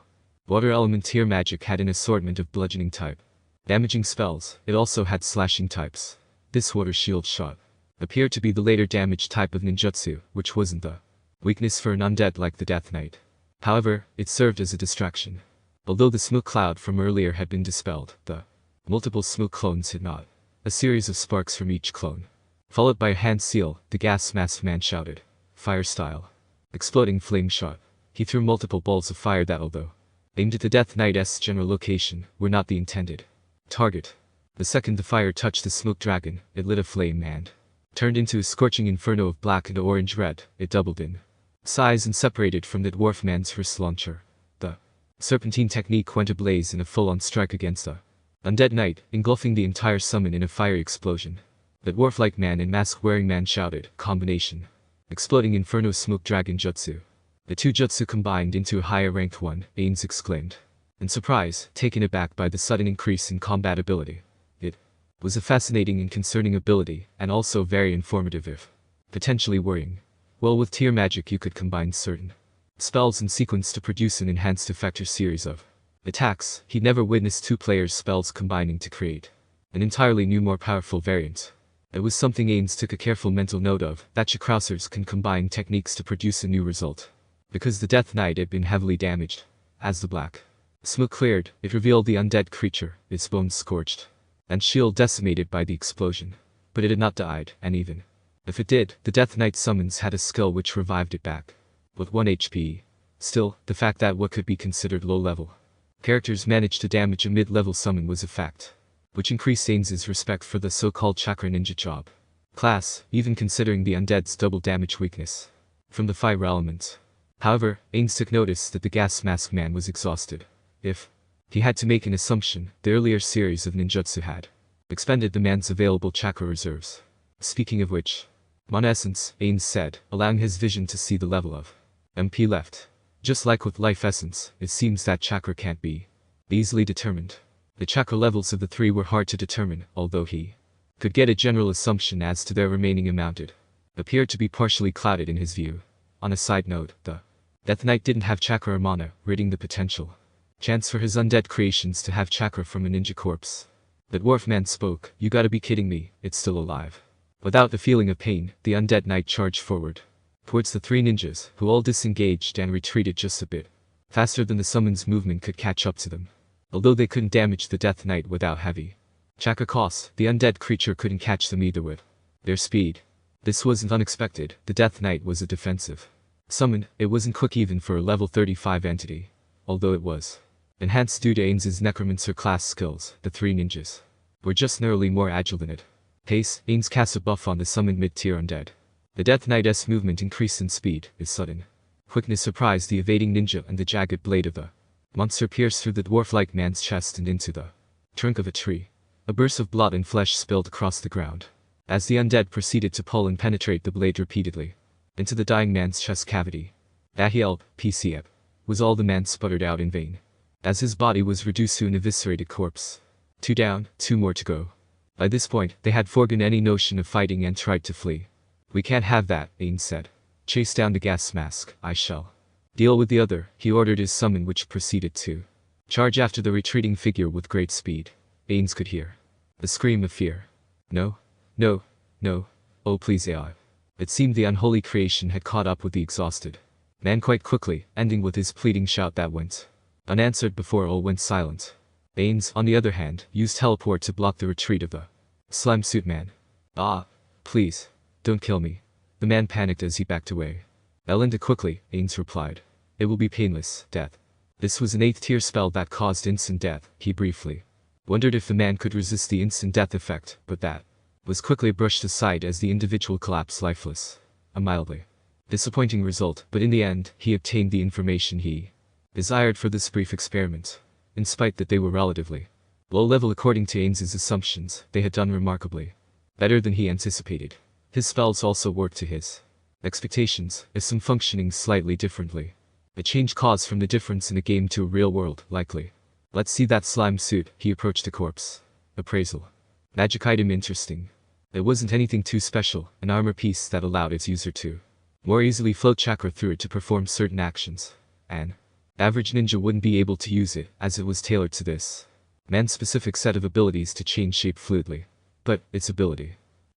water elementeer magic had an assortment of bludgeoning type damaging spells. It also had slashing types. This water shield shot appeared to be the later damage type of ninjutsu, which wasn't the weakness for an undead like the Death Knight. However, it served as a distraction. Although the smoke cloud from earlier had been dispelled, the multiple smoke clones had not. A series of sparks from each clone, followed by a hand seal. The gas masked man shouted, "Fire style." Exploding flame shot. He threw multiple balls of fire that, although aimed at the Death Knight's general location, were not the intended target. The second the fire touched the smoke dragon, it lit a flame and turned into a scorching inferno of black and orange-red. It doubled in size and separated from the dwarf man's wrist launcher. The serpentine technique went ablaze in a full-on strike against the undead knight, engulfing the entire summon in a fiery explosion. The dwarf-like man and mask-wearing man shouted, "Combination." Exploding inferno smoke dragon jutsu. The 2 jutsu combined into a higher-ranked one, Ainz exclaimed, in surprise, taken aback by the sudden increase in combat ability. It was a fascinating and concerning ability, and also very informative if potentially worrying. Well, with tier magic you could combine certain spells in sequence to produce an enhanced effect or series of attacks. He'd never witnessed 2 players' spells combining to create an entirely new, more powerful variant. It was something Ainz took a careful mental note of, that Chakrousers can combine techniques to produce a new result. Because the Death Knight had been heavily damaged. As the black smoke cleared, it revealed the undead creature, its bones scorched and shield decimated by the explosion. But it had not died, and even if it did, the Death Knight summons had a skill which revived it back with 1 HP. Still, the fact that what could be considered low-level characters managed to damage a mid-level summon was a fact which increased Ainz's respect for the so-called chakra ninja job class, even considering the undead's double damage weakness from the fire element. However, Ainz took notice that the gas mask man was exhausted. If he had to make an assumption, the earlier series of ninjutsu had expended the man's available chakra reserves. Speaking of which, Mana Essence, Ainz said, allowing his vision to see the level of MP left. Just like with Life Essence, it seems that chakra can't be easily determined. The chakra levels of the 3 were hard to determine, although he could get a general assumption as to their remaining amount. It appeared to be partially clouded in his view. On a side note, the Death Knight didn't have chakra or mana, ridding the potential chance for his undead creations to have chakra from a ninja corpse. The dwarf man spoke, "You gotta be kidding me, it's still alive." Without the feeling of pain, the undead knight charged forward towards the 3 ninjas, who all disengaged and retreated just a bit faster than the summon's movement could catch up to them. Although they couldn't damage the Death Knight without heavy chakra costs, the undead creature couldn't catch them either with their speed. This wasn't unexpected. The Death Knight was a defensive summon. It wasn't quick even for a level 35 entity, although it was enhanced due to Ainz's necromancer class skills. The 3 ninjas were just narrowly more agile than it. Pace, Ainz cast a buff on the summoned mid-tier undead. The Death Knight's movement increased in speed. His sudden quickness surprised the evading ninja, and the jagged blade of the monster pierced through the dwarf-like man's chest and into the trunk of a tree. A burst of blood and flesh spilled across the ground as the undead proceeded to pull and penetrate the blade repeatedly into the dying man's chest cavity. "Ahielp, PCF," was all the man sputtered out in vain, as his body was reduced to an eviscerated corpse. 2 down, 2 more to go. By this point, they had forgotten any notion of fighting and tried to flee. We can't have that, Ainz said. Chase down the gas mask, I shall deal with the other. He ordered his summon, which proceeded to charge after the retreating figure with great speed. Ainz could hear the scream of fear. No, no, no, oh please AI. It seemed the unholy creation had caught up with the exhausted man quite quickly, ending with his pleading shout that went unanswered before all went silent. Ainz, on the other hand, used teleport to block the retreat of the slime suit man. Ah, please, don't kill me. The man panicked as he backed away. Elinda quickly, Ainz replied. It will be painless, death. This was an 8th tier spell that caused instant death. He briefly wondered if the man could resist the instant death effect, but that was quickly brushed aside as the individual collapsed lifeless. A mildly disappointing result, but in the end, he obtained the information he desired for this brief experiment. In spite that they were relatively low level according to Ainz's assumptions, they had done remarkably better than he anticipated. His spells also worked to his expectations, if some functioning slightly differently. A change caused from the difference in a game to a real world, likely. Let's see that slime suit. He approached the corpse. Appraisal. Magic item interesting. It wasn't anything too special, an armor piece that allowed its user to more easily float chakra through it to perform certain actions. An average ninja wouldn't be able to use it, as it was tailored to this man's specific set of abilities to change shape fluidly. But its ability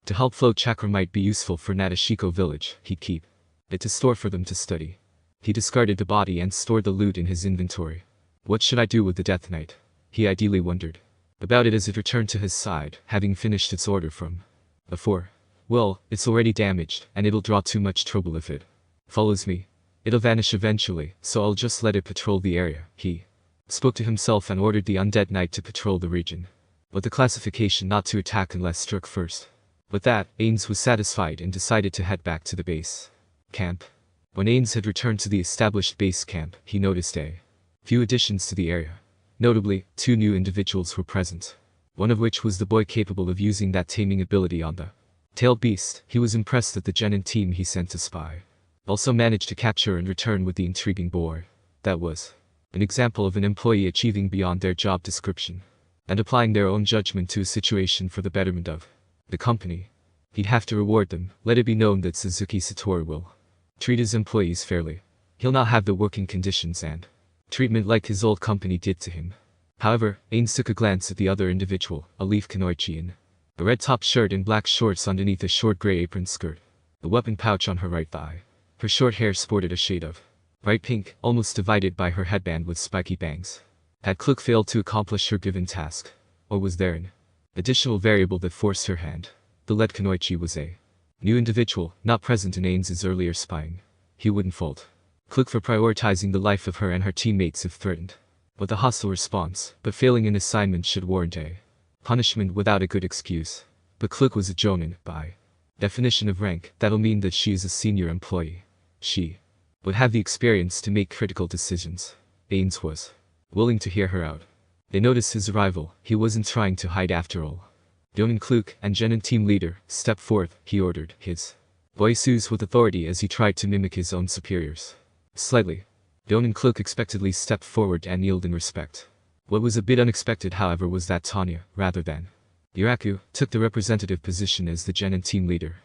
to help float chakra might be useful for Nashiko village. He'd keep it to store for them to study. He discarded the body and stored the loot in his inventory. What should I do with the Death Knight? He ideally wondered about it as it returned to his side, having finished its order from before. Well, it's already damaged, and it'll draw too much trouble if it follows me. It'll vanish eventually, so I'll just let it patrol the area. He spoke to himself and ordered the undead knight to patrol the region, with the classification not to attack unless struck first. With that, Ainz was satisfied and decided to head back to the base camp. When Ainz had returned to the established base camp, he noticed a few additions to the area. Notably, 2 new individuals were present, one of which was the boy capable of using that taming ability on the tailed beast. He was impressed that the genin team he sent to spy also managed to capture and return with the intriguing boy. That was an example of an employee achieving beyond their job description and applying their own judgment to a situation for the betterment of the company. He'd have to reward them. Let it be known that Suzuki Satori will treat his employees fairly. He'll not have the working conditions and treatment like his old company did to him. However, Ainz took a glance at the other individual, a leaf Kanoichi in a red top shirt and black shorts underneath a short gray apron skirt, a weapon pouch on her right thigh. Her short hair sported a shade of bright pink, almost divided by her headband with spiky bangs. Had Klook failed to accomplish her given task? Or was there an additional variable that forced her hand? The lead Kanoichi was a new individual, not present in Ainz's earlier spying. He wouldn't fault Klook for prioritizing the life of her and her teammates if threatened with a hostile response, but failing an assignment should warrant a punishment without a good excuse. But Klook was a jonin, by definition of rank. That'll mean that she is a senior employee. She would have the experience to make critical decisions. Ainz was willing to hear her out. They noticed his arrival. He wasn't trying to hide after all. Jonin Klook, and genin team leader, step forth, he ordered, his voice oozed with authority as he tried to mimic his own superiors. Slightly, Jonin Klook expectedly stepped forward and kneeled in respect. What was a bit unexpected, however, was that Tanya, rather than Yuraku, took the representative position as the genin team leader.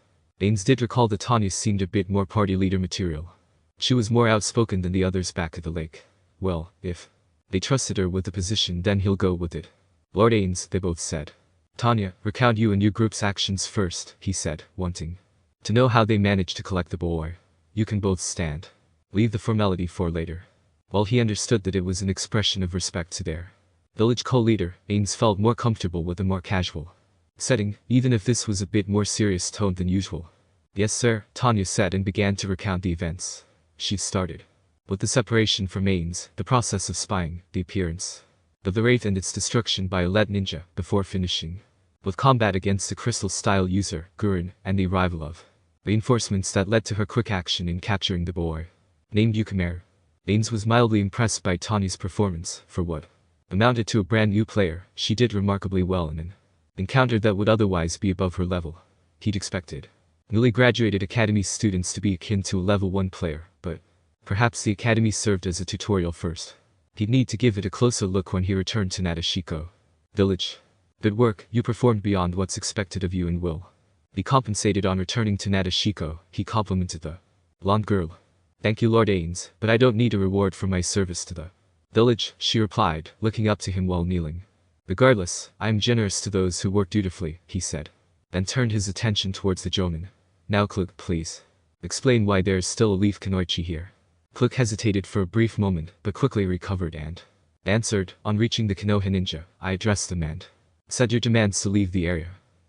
Ainz did recall that Tanya seemed a bit more party leader material. She was more outspoken than the others back at the lake. Well, if they trusted her with the position, then he'll go with it. Lord Ainz, they both said. Tanya, recount you and your group's actions first, he said, wanting to know how they managed to collect the boy. You can both stand. Leave the formality for later. While he understood that it was an expression of respect to their village co-leader, Ainz felt more comfortable with a more casual setting, even if this was a bit more serious toned than usual. Yes sir, Tanya said and began to recount the events. She started with the separation from Ainz, the process of spying, the appearance of the Wraith and its destruction by a lead ninja, before finishing with combat against the crystal-style user, Gurren, and the arrival of reinforcements that led to her quick action in capturing the boy named Yukimaru. Ainz was mildly impressed by Tanya's performance. For what amounted to a brand new player, she did remarkably well in an encounter that would otherwise be above her level. He'd expected newly graduated academy students to be akin to a level 1 player, but perhaps the academy served as a tutorial first. He'd need to give it a closer look when he returned to Nashiko village. Good work, you performed beyond what's expected of you and will be compensated on returning to Nashiko, he complimented the blonde girl. Thank you Lord Ainz, but I don't need a reward for my service to the village, she replied, looking up to him while kneeling. Regardless, I am generous to those who work dutifully, he said, then turned his attention towards the Jonin. Now Cluck, please. Explain why there is still a leaf Kunoichi here. Cluck hesitated for a brief moment, but quickly recovered and answered, on reaching the Konoha ninja, I addressed them and said your demands to leave the area.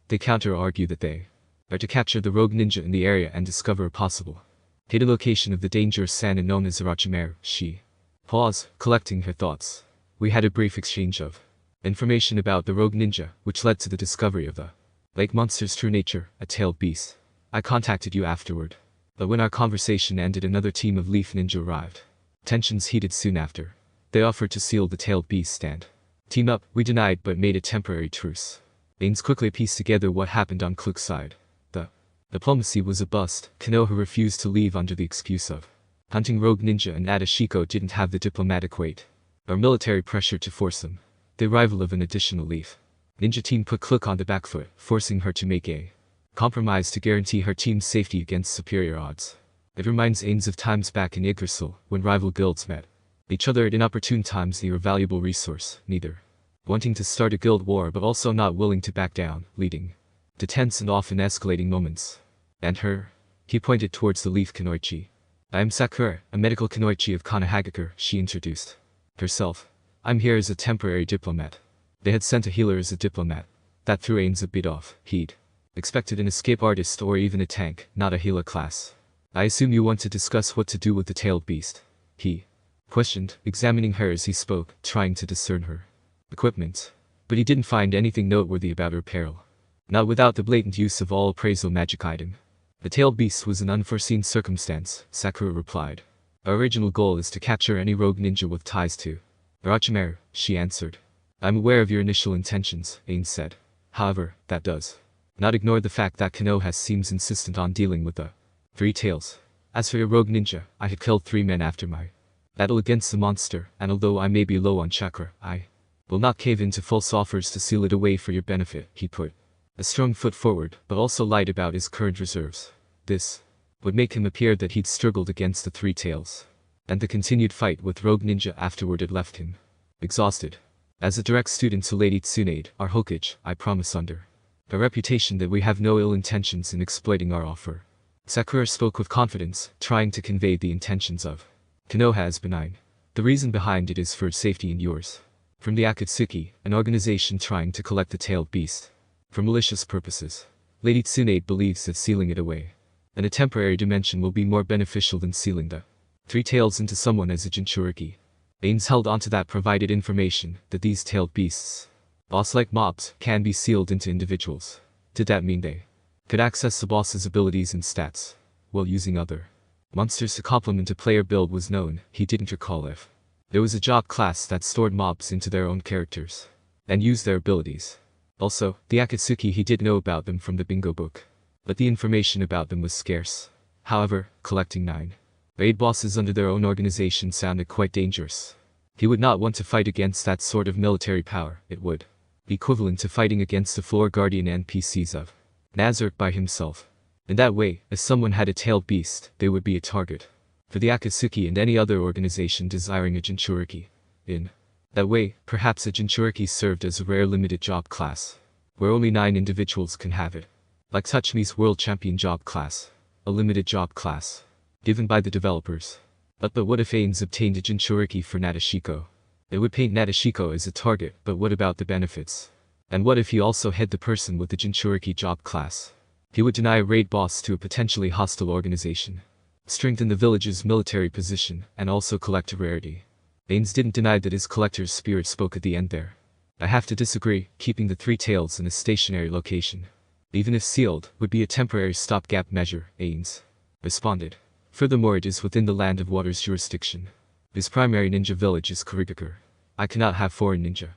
They counter-argue that they are to capture the rogue ninja in the area and discover a possible hidden location of the dangerous Sanin known as Orochimaru. She paused, collecting her thoughts. We had a brief exchange of information about the rogue ninja, which led to the discovery of the lake monster's true nature, a tailed beast. I contacted you afterward. But when our conversation ended, another team of leaf ninja arrived. Tensions heated soon after. They offered to seal the tailed beast and team up. We denied but made a temporary truce. Ainz quickly pieced together what happened on Cluck's side. The diplomacy was a bust. Konoha refused to leave under the excuse of hunting rogue ninja, and Nashiko didn't have the diplomatic weight or military pressure to force them. The arrival of an additional leaf ninja team put Cluck on the back foot, forcing her to make a compromise to guarantee her team's safety against superior odds. It reminds Ainz of times back in Yggdrasil, when rival guilds met each other at inopportune times, near a valuable resource, neither wanting to start a guild war but also not willing to back down, leading to tense and often escalating moments. And her? He pointed towards the leaf Kunoichi. I am Sakura, a medical Kunoichi of Konohagakure, she introduced herself. I'm here as a temporary diplomat. They had sent a healer as a diplomat. That threw Ainz a bit off. He'd expected an escape artist or even a tank, not a healer class. I assume you want to discuss what to do with the tailed beast? He questioned, examining her as he spoke, trying to discern her equipment. But he didn't find anything noteworthy about her apparel. Not without the blatant use of all appraisal magic item. The tailed beast was an unforeseen circumstance, Sakura replied. Our original goal is to capture any rogue ninja with ties to Orochimaru, she answered. I'm aware of your initial intentions, Ainz said. However, that does not ignore the fact that Konoha seems insistent on dealing with the three tails. As for your rogue ninja, I had killed 3 men after my battle against the monster, and although I may be low on chakra, I will not cave in to false offers to seal it away for your benefit, he put a strong foot forward, but also lied about his current reserves. This would make him appear that he'd struggled against the 3 tails. And the continued fight with rogue ninja afterward had left him exhausted. As a direct student to Lady Tsunade, our Hokage, I promise under a reputation that we have no ill intentions in exploiting our offer. Sakura spoke with confidence, trying to convey the intentions of Konoha as benign. The reason behind it is for safety and yours. From the Akatsuki, an organization trying to collect the tailed beast for malicious purposes. Lady Tsunade believes that sealing it away in a temporary dimension will be more beneficial than sealing the 3 tails into someone as a Jinchuriki. Ainz held onto that provided information that these tailed beasts, boss-like mobs, can be sealed into individuals. Did that mean they could access the boss's abilities and stats while using other monsters to complement a player build was known? He didn't recall if there was a job class that stored mobs into their own characters and used their abilities. Also, the Akatsuki, he did know about them from the bingo book, but the information about them was scarce. However, collecting 9 raid bosses under their own organization sounded quite dangerous. He would not want to fight against that sort of military power. It would be equivalent to fighting against the floor guardian NPCs of Nazareth by himself. In that way, if someone had a tailed beast, they would be a target for the Akatsuki and any other organization desiring a Jinchuriki. In that way, perhaps a Jinchuriki served as a rare limited job class, where only 9 individuals can have it. Like Touch Me's World Champion job class, a limited job class given by the developers. But what if Ainz obtained a Jinchuriki for Nashiko? It would paint Nashiko as a target, but what about the benefits? And what if he also had the person with the Jinchuriki job class? He would deny a raid boss to a potentially hostile organization, strengthen the village's military position, and also collect a rarity. Ainz didn't deny that his collector's spirit spoke at the end there. I have to disagree. Keeping the 3 tails in a stationary location, even if sealed, would be a temporary stopgap measure, Ainz responded. Furthermore, it is within the Land of Water's jurisdiction. His primary ninja village is Kurigakure. I cannot have foreign ninja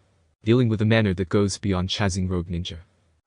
dealing with a manner that goes beyond chasing rogue ninja.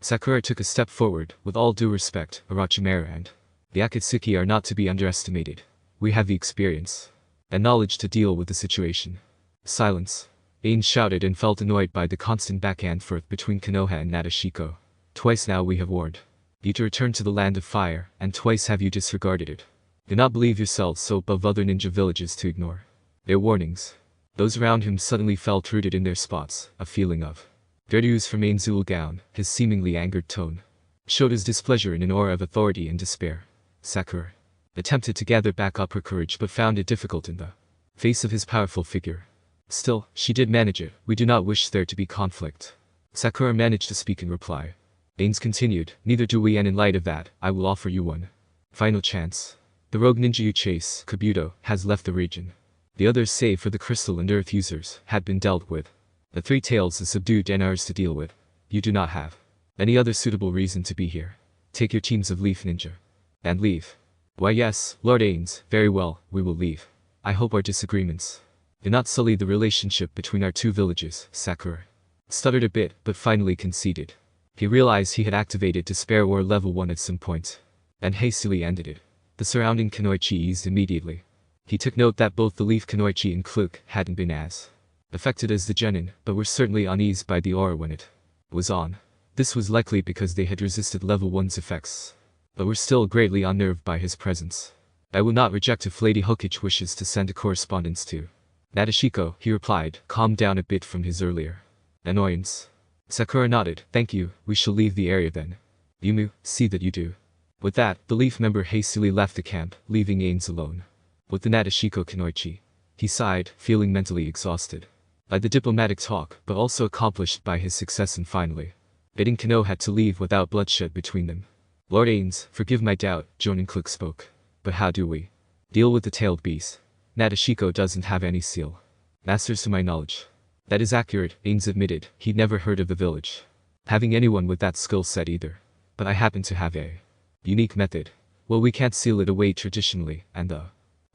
Sakura took a step forward. With all due respect, Orochimaru and the Akatsuki are not to be underestimated. We have the experience and knowledge to deal with the situation. Silence. Ainz shouted and felt annoyed by the constant back and forth between Konoha and Nashiko. Twice now we have warned you to return to the land of fire, and twice have you disregarded it. Do not believe yourselves so above other ninja villages to ignore their warnings. Those around him suddenly felt rooted in their spots, a feeling of dirty ooze from Ainz's gown. His seemingly angered tone showed his displeasure in an aura of authority and despair. Sakura attempted to gather back up her courage but found it difficult in the face of his powerful figure. Still, she did manage it. We do not wish there to be conflict. Sakura managed to speak in reply. Ainz continued, neither do we, and in light of that, I will offer you one final chance. The rogue ninja you chase, Kabuto, has left the region. The others, save for the crystal and earth users, had been dealt with. The three tails is subdued and ours to deal with. You do not have any other suitable reason to be here. Take your teams of Leaf Ninja and leave. Why yes, Lord Ainz, very well, we will leave. I hope our disagreements do not sully the relationship between our two villages. Sakura stuttered a bit, but finally conceded. He realized he had activated Despair War level 1 at some point, and hastily ended it. The surrounding Kunoichi eased immediately. He took note that both the Leaf Kunoichi and Kluk hadn't been as affected as the Genin, but were certainly uneased by the aura when it was on. This was likely because they had resisted level 1's effects, but were still greatly unnerved by his presence. I will not reject if Lady Hokage wishes to send a correspondence to Nashiko, he replied, calmed down a bit from his earlier annoyance. Sakura nodded. Thank you, we shall leave the area then. Yumu, see that you do. With that, the Leaf member hastily left the camp, leaving Ainz alone with the Nashiko Kunoichi. He sighed, feeling mentally exhausted by the diplomatic talk, but also accomplished by his success in finally getting Konoha to leave without bloodshed between them. Lord Ainz, forgive my doubt, Jonin Kluk spoke. But how do we deal with the tailed beast? Nashiko doesn't have any seal masters to my knowledge. That is accurate, Ainz admitted. He'd never heard of the village having anyone with that skill set either. But I happen to have a unique method. Well, we can't seal it away traditionally, and the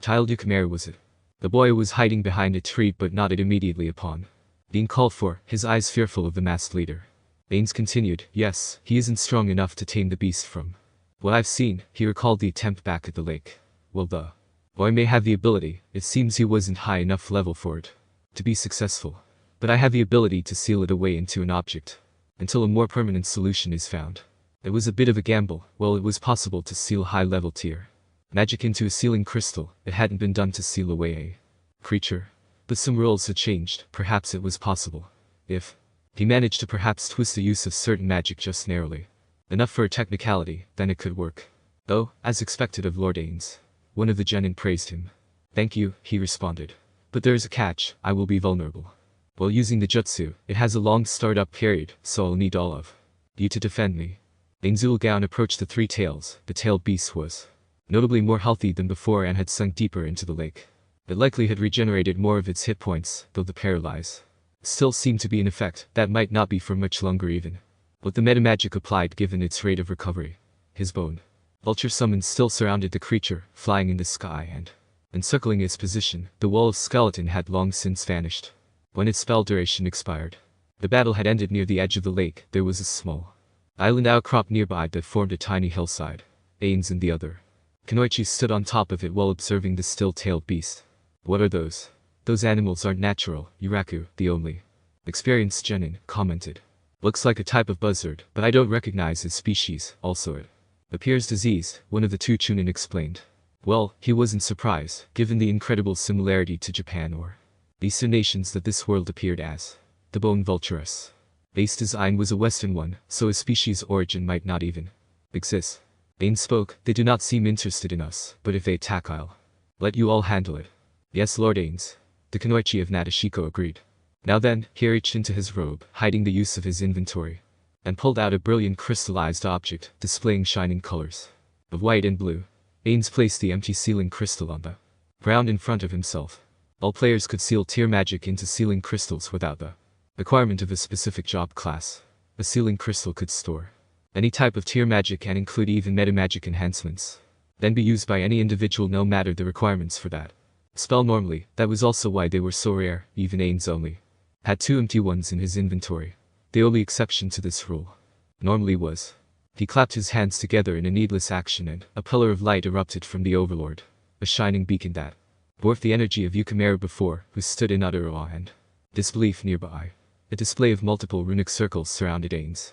child Yukimura was it. The boy was hiding behind a tree but nodded immediately upon being called for, his eyes fearful of the masked leader. Ainz continued, yes, he isn't strong enough to tame the beast from what I've seen. He recalled the attempt back at the lake. Well, the boy may have the ability, it seems he wasn't high enough level for it to be successful. But I have the ability to seal it away into an object until a more permanent solution is found. It was a bit of a gamble. Well, it was possible to seal high-level tier magic into a sealing crystal. It hadn't been done to seal away a creature. But some rules had changed. Perhaps it was possible. If he managed to perhaps twist the use of certain magic just narrowly enough for a technicality, then it could work. Oh, as expected of Lord Ainz. One of the genin praised him. Thank you, he responded. But there is a catch, I will be vulnerable. While using the jutsu, it has a long startup period, so I'll need all of you to defend me. Ainz's gown approached the three tails. The tailed beast was notably more healthy than before and had sunk deeper into the lake. It likely had regenerated more of its hit points, though the paralyze still seemed to be in effect. That might not be for much longer even. With the metamagic applied given its rate of recovery, his bone vulture summons still surrounded the creature, flying in the sky and encircling its position. The wall of skeleton had long since vanished when its spell duration expired. The battle had ended near the edge of the lake. There was a small island outcrop nearby that formed a tiny hillside. Ainz and the other Kunoichi stood on top of it while observing the still-tailed beast. What are those? Those animals aren't natural, Yuraku, the only experienced genin, commented. Looks like a type of buzzard, but I don't recognize its species. Also it appears diseased, one of the two chunin explained. Well, he wasn't surprised, given the incredible similarity to Japan or Eastern nations that this world appeared as. The bone vulturous based design was a Western one, so a species origin might not even exist. Ainz spoke, they do not seem interested in us, but if they attack I'll let you all handle it. Yes, Lord Ainz. The Kunoichi of Nashiko agreed. Now then, he reached into his robe, hiding the use of his inventory, and pulled out a brilliant crystallized object, displaying shining colors of white and blue. Ainz placed the empty sealing crystal on the ground in front of himself. All players could seal tier magic into sealing crystals without the requirement of a specific job class. A sealing crystal could store any type of tier magic and include even metamagic enhancements, then be used by any individual no matter the requirements for that spell normally. That was also why they were so rare. Even Ainz only had 2 empty ones in his inventory. The only exception to this rule normally was he clapped his hands together in a needless action and a pillar of light erupted from the overlord, a shining beacon that dwarfed the energy of Yukimura before, who stood in utter awe and Disbelief nearby. A display of multiple runic circles surrounded Ainz.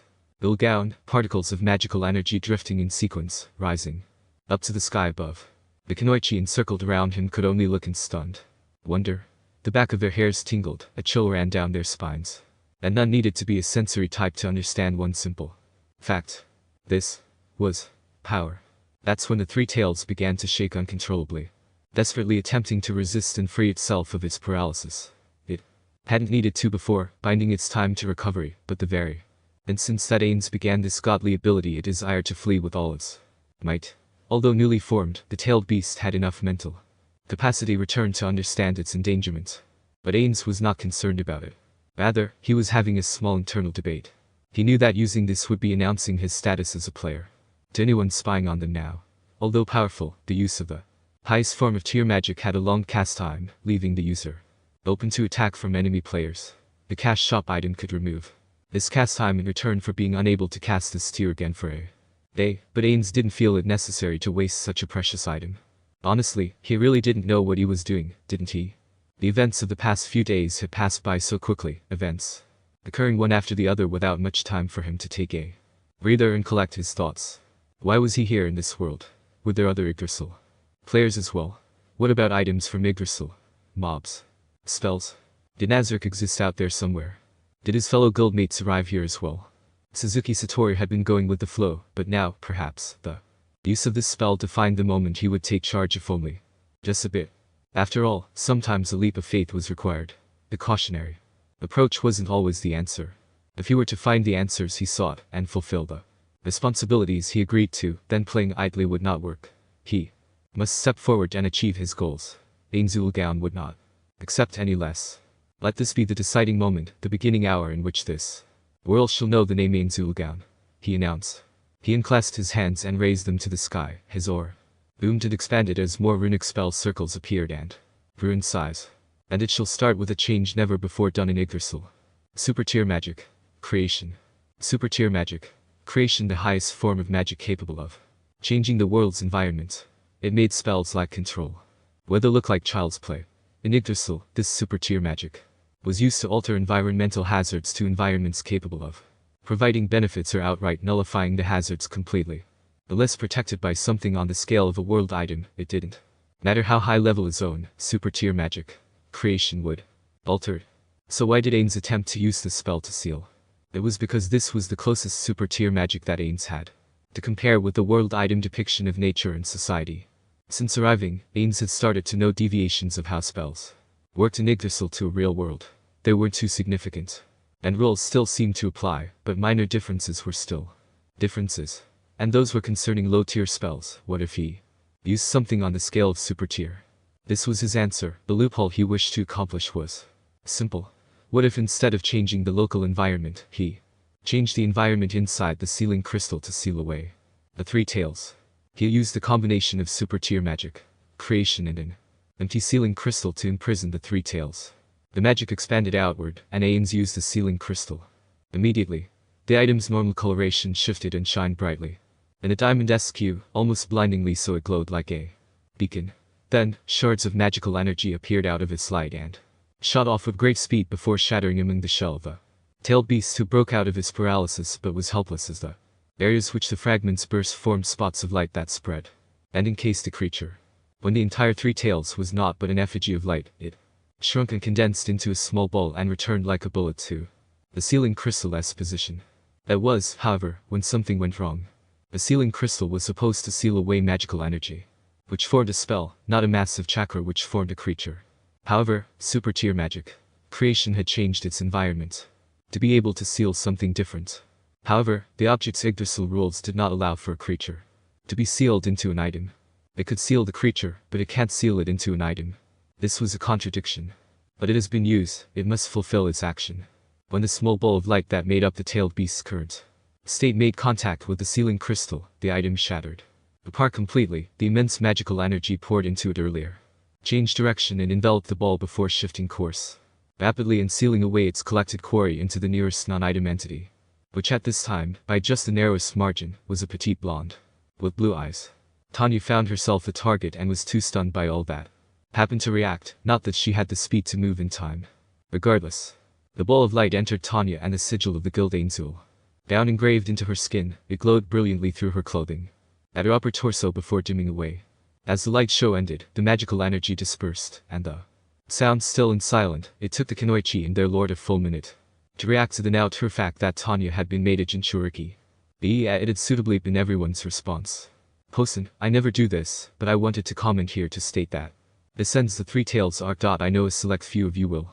Gown, particles of magical energy drifting in sequence, rising up to the sky above. The Kanoichi encircled around him could only look in stunned wonder. The back of their hairs tingled, a chill ran down their spines. And none needed to be a sensory type to understand one simple fact. This was power. That's when the three tails began to shake uncontrollably, desperately attempting to resist and free itself of its paralysis. It hadn't needed to before, binding its time to recovery, but the very instant that Ainz began this godly ability it desired to flee with all its might. Although newly formed, the tailed beast had enough mental capacity returned to understand its endangerment. But Ainz was not concerned about it. Rather, he was having a small internal debate. He knew that using this would be announcing his status as a player to anyone spying on them now. Although powerful, the use of the highest form of tier magic had a long cast time, leaving the user open to attack from enemy players. The cast shop item could remove this cast time in return for being unable to cast this tier again for a day, but Ainz didn't feel it necessary to waste such a precious item. Honestly, he really didn't know what he was doing, didn't he? The events of the past few days had passed by so quickly, events occurring one after the other without much time for him to take a breather and collect his thoughts. Why was he here in this world? Were there other Yggdrasil players as well? What about items from Yggdrasil? Mobs? Spells? Did Nazarick exist out there somewhere? Did his fellow guildmates arrive here as well? Suzuki Satori had been going with the flow, but now, perhaps, the use of this spell defined the moment he would take charge if only just a bit. After all, sometimes a leap of faith was required. The cautionary approach wasn't always the answer. If he were to find the answers he sought and fulfill the responsibilities he agreed to, then playing idly would not work. He must step forward and achieve his goals. Ainz would not accept any less. Let this be the deciding moment, the beginning hour in which this world shall know the name Ainz, he announced. He unclasped his hands and raised them to the sky. His aura boomed and expanded as more runic spell circles appeared and grew in size. And it shall start with a change never before done in Yggdrasil. Super tier magic. Creation. Super tier magic. Creation, the highest form of magic capable of changing the world's environment. It made spells lack control. Whether look like child's play. In Yggdrasil, this super tier magic was used to alter environmental hazards to environments capable of providing benefits or outright nullifying the hazards completely. Unless protected by something on the scale of a world item, it didn't matter how high level its own super tier magic creation would alter it. So why did Ainz attempt to use this spell to seal? It was because this was the closest super tier magic that Ainz had to compare with the world item depiction of nature and society. Since arriving, Ainz had started to know deviations of how spells worked in Yggdrasil to a real world. They weren't too significant, and rules still seemed to apply, but minor differences were still differences. And those were concerning low-tier spells. What if he used something on the scale of super tier? This was his answer. The loophole he wished to accomplish was simple. What if instead of changing the local environment, he changed the environment inside the sealing crystal to seal away the three tails? He used a combination of super tier magic, creation and an empty sealing crystal to imprison the three tails. The magic expanded outward, and Ainz used the sealing crystal. Immediately, the item's normal coloration shifted and shined brightly. In a diamond-esque hue, almost blindingly so it glowed like a beacon. Then, shards of magical energy appeared out of its light and shot off with great speed before shattering among the shell of a tailed beast who broke out of his paralysis but was helpless as the areas which the fragments burst formed spots of light that spread and encased the creature. When the entire three tails was naught but an effigy of light, it shrunk and condensed into a small ball and returned like a bullet to the sealing crystal-esque position. That was, however, when something went wrong. The sealing crystal was supposed to seal away magical energy, which formed a spell, not a massive chakra which formed a creature. However, super tier magic creation had changed its environment to be able to seal something different. However, the object's Yggdrasil rules did not allow for a creature to be sealed into an item. It could seal the creature, but it can't seal it into an item. This was a contradiction. But it has been used, it must fulfill its action. When the small ball of light that made up the tailed beast's current state made contact with the sealing crystal, the item shattered apart completely. The immense magical energy poured into it earlier changed direction and enveloped the ball before shifting course rapidly and sealing away its collected quarry into the nearest non-item entity, which at this time, by just the narrowest margin, was a petite blonde with blue eyes. Tanya found herself a target and was too stunned by all that happened to react. Not that she had the speed to move in time, Regardless, the ball of light entered Tanya and the sigil of the guild Ainzul. Down engraved into her skin, it glowed brilliantly through her clothing. At her upper torso before dimming away. As the light show ended, the magical energy dispersed, and the sound still and silent, it took the Kunoichi and their lord a full minute to react to the now true fact that Tanya had been made a Jinchuriki. It had suitably been everyone's response. Hosen, I never do this, but I wanted to comment here to state that. This ends the Three Tails arc. I know a select few of you will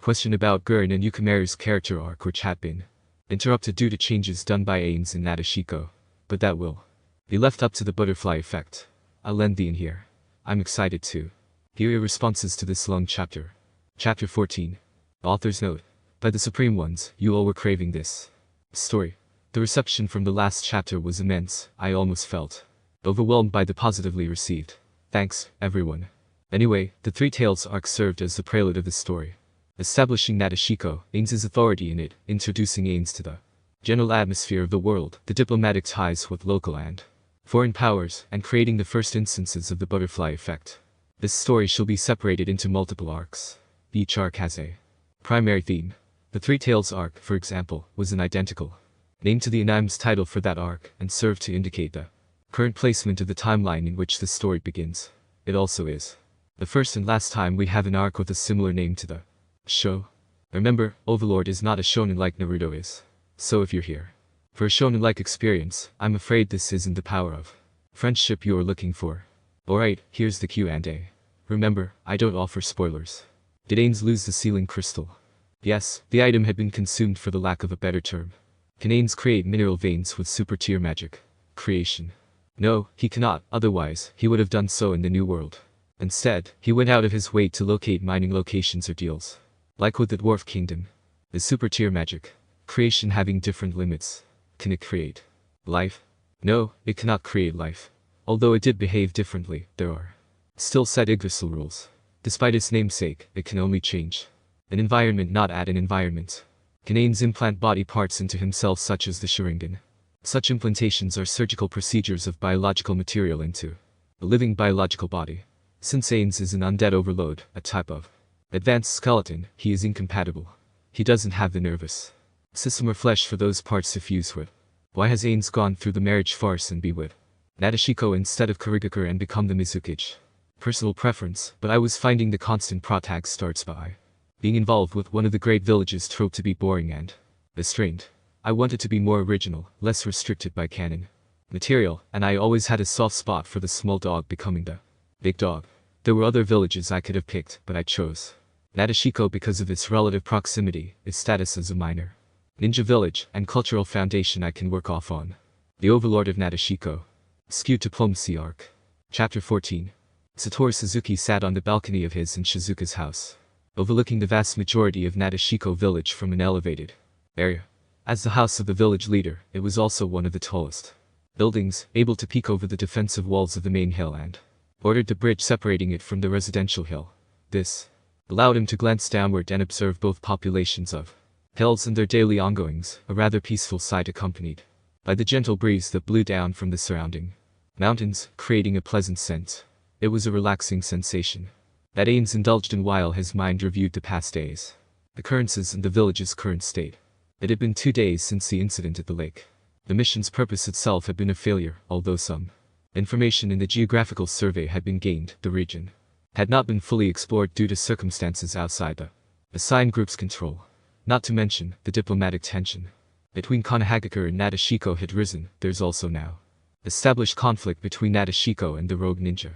question about Gurren and Yukimaru's character arc, which had been interrupted due to changes done by Ainz and Nashiko. But that will be left up to the butterfly effect. I'll end the in here. I'm excited to hear your responses to this long chapter. Chapter 14. Author's note. By the Supreme Ones, you all were craving this story. The reception from the last chapter was immense. I almost felt overwhelmed by the positively received. Thanks, everyone. Anyway, the Three Tails arc served as the prelude of the story, establishing Nashiko, Ainz's authority in it, introducing Ainz to the general atmosphere of the world, the diplomatic ties with local and foreign powers, and creating the first instances of the butterfly effect. This story shall be separated into multiple arcs. Each arc has a primary theme. The Three Tails arc, for example, was an identical name to the Anim's title for that arc, and served to indicate the current placement of the timeline in which the story begins. It also is the first and last time we have an arc with a similar name to the show. Remember, Overlord is not a shonen like Naruto is. So if you're here for a shonen-like experience, I'm afraid this isn't the power of friendship you're looking for. Alright, here's the Q&A. Remember, I don't offer spoilers. Did Ainz lose the sealing crystal? Yes, the item had been consumed for the lack of a better term. Can Ainz create mineral veins with super tier magic creation? No, he cannot, otherwise, he would have done so in the New World. Instead, he went out of his way to locate mining locations or deals. Like with the Dwarf Kingdom. The super tier magic creation having different limits. Can it create life? No, it cannot create life. Although it did behave differently, there are still set Yggdrasil rules. Despite its namesake, it can only change an environment, not add an environment. Can Ainz implant body parts into himself such as the Sharingan? Such implantations are surgical procedures of biological material into a living biological body. Since Ainz is an undead overload, a type of advanced skeleton, he is incompatible. He doesn't have the nervous system or flesh for those parts to fuse with. Why has Ainz gone through the marriage farce and be with Nashiko instead of Kurigakure and become the Mizukage? Personal preference, but I was finding the constant protag starts by being involved with one of the great villages trope to be boring and restrained. I wanted to be more original, less restricted by canon material, and I always had a soft spot for the small dog becoming the big dog. There were other villages I could have picked, but I chose Nashiko because of its relative proximity, its status as a minor ninja village, and cultural foundation I can work off on. The Overlord of Nashiko. Skewed Diplomacy Arc. Chapter 14. Satoru Suzuki sat on the balcony of his and Shizuka's house, overlooking the vast majority of Nashiko village from an elevated area. As the house of the village leader, it was also one of the tallest buildings, able to peek over the defensive walls of the main hill and bordered the bridge separating it from the residential hill. This allowed him to glance downward and observe both populations of hills and their daily ongoings, a rather peaceful sight accompanied by the gentle breeze that blew down from the surrounding mountains, creating a pleasant scent. It was a relaxing sensation that Ainz indulged in while his mind reviewed the past days, occurrences and the village's current state. It had been 2 days since the incident at the lake. The mission's purpose itself had been a failure, although some information in the geographical survey had been gained. The region had not been fully explored due to circumstances outside the assigned group's control. Not to mention, the diplomatic tension between Konohagakure and Nashiko had risen. There's also now established conflict between Nashiko and the rogue ninja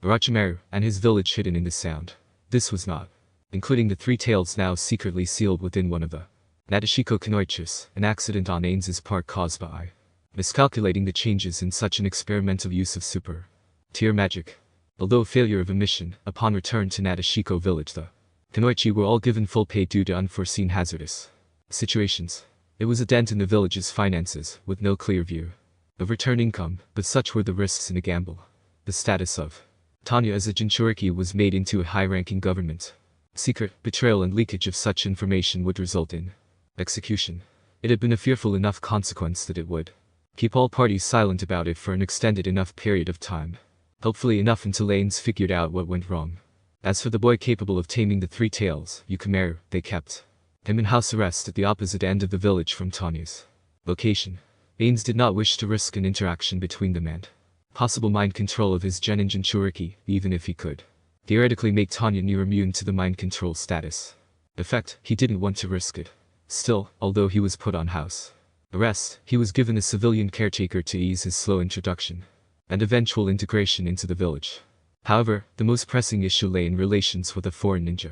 Orochimaru, and his village hidden in the sound. This was not including the Three Tails now secretly sealed within one of the Nashiko Kunoichis, an accident on Ainz's part caused by miscalculating the changes in such an experimental use of super tier magic. Although failure of a mission, upon return to Nashiko village the Kunoichi were all given full pay due to unforeseen hazardous situations. It was a dent in the village's finances, with no clear view of return income, but such were the risks in a gamble. The status of Tanya as a Jinchuriki was made into a high-ranking government secret. Betrayal and leakage of such information would result in execution. It had been a fearful enough consequence that it would keep all parties silent about it for an extended enough period of time. Hopefully enough until Ainz figured out what went wrong. As for the boy capable of taming the three tails, Yukimaru, they kept him in house arrest at the opposite end of the village from Tanya's location. Ainz did not wish to risk an interaction between them and possible mind control of his Genin Jinchuriki, even if he could theoretically make Tanya near immune to the mind control status. In fact, he didn't want to risk it. Still, although he was put on house arrest, he was given a civilian caretaker to ease his slow introduction and eventual integration into the village. However, the most pressing issue lay in relations with a foreign ninja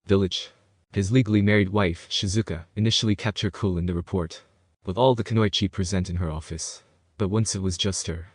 village. His legally married wife, Shizuka, initially kept her cool in the report, with all the kunoichi present in her office. But once it was just her,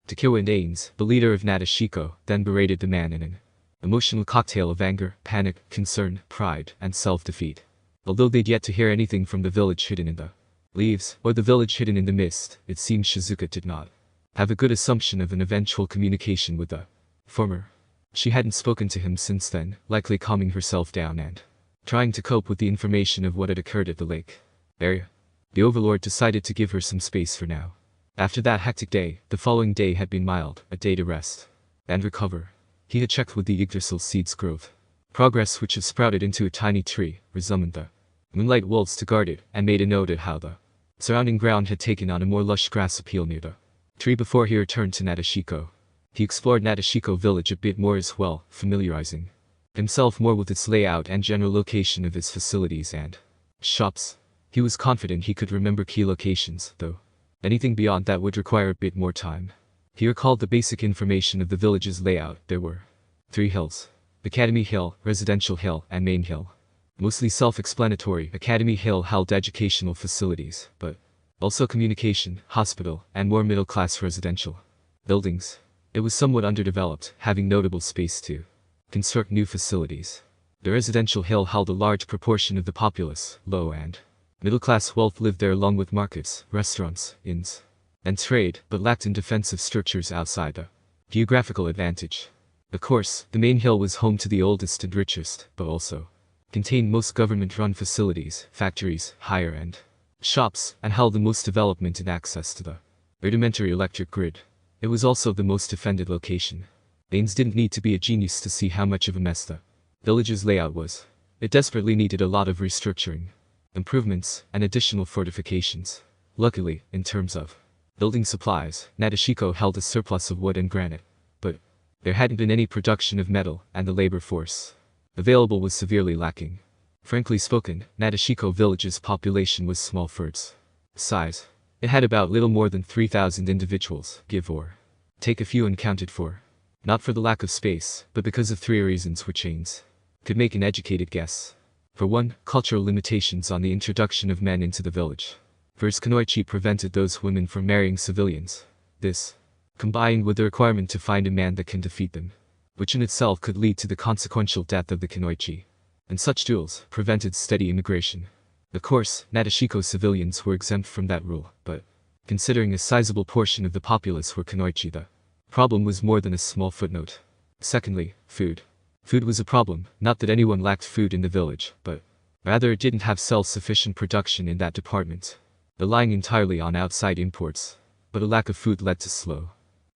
Takeo and Ainz, the leader of Nashiko, then berated the man in an emotional cocktail of anger, panic, concern, pride, and self-defeat. Although they'd yet to hear anything from the village hidden in the leaves, or the village hidden in the mist, it seemed Shizuka did not have a good assumption of an eventual communication with the former. She hadn't spoken to him since then, likely calming herself down and trying to cope with the information of what had occurred at the lake area. The overlord decided to give her some space for now. After that hectic day, the following day had been mild, a day to rest and recover. He had checked with the Yggdrasil seed's growth progress, which had sprouted into a tiny tree, resummoned the moonlight wolves to guard it, and made a note of how the surrounding ground had taken on a more lush grass appeal near the tree before he returned to Nashiko. He explored Nashiko village a bit more as well, familiarizing himself more with its layout and general location of its facilities and shops. He was confident he could remember key locations, though anything beyond that would require a bit more time. He recalled the basic information of the village's layout. There were 3 hills: Academy Hill, Residential Hill, and Main Hill. Mostly self-explanatory. Academy Hill held educational facilities, but also communication, hospital, and more middle-class residential buildings. It was somewhat underdeveloped, having notable space to construct new facilities. The Residential Hill held a large proportion of the populace. Low and middle-class wealth lived there, along with markets, restaurants, inns, and trade, but lacked in defensive structures outside the geographical advantage. Of course, the main hill was home to the oldest and richest, but also contained most government-run facilities, factories, higher-end shops, and held the most development and access to the rudimentary electric grid. It was also the most defended location. Ainz didn't need to be a genius to see how much of a mess the village's layout was. It desperately needed a lot of restructuring, improvements, and additional fortifications. Luckily, in terms of building supplies, Nashiko held a surplus of wood and granite, but there hadn't been any production of metal, and the labor force available was severely lacking. Frankly spoken, Nashiko village's population was small for its size. It had about little more than 3,000 individuals, give or take a few unaccounted for. Not for the lack of space, but because of 3 reasons which Ainz could make an educated guess. For one, cultural limitations on the introduction of men into the village. First, kunoichi prevented those women from marrying civilians. This, combined with the requirement to find a man that can defeat them, which in itself could lead to the consequential death of the kunoichi, and such duels, prevented steady immigration. Of course, Nashiko civilians were exempt from that rule, but considering a sizable portion of the populace were kunoichi, the problem was more than a small footnote. Secondly, food. Food was a problem, not that anyone lacked food in the village, but rather it didn't have self-sufficient production in that department, relying entirely on outside imports. But a lack of food led to slow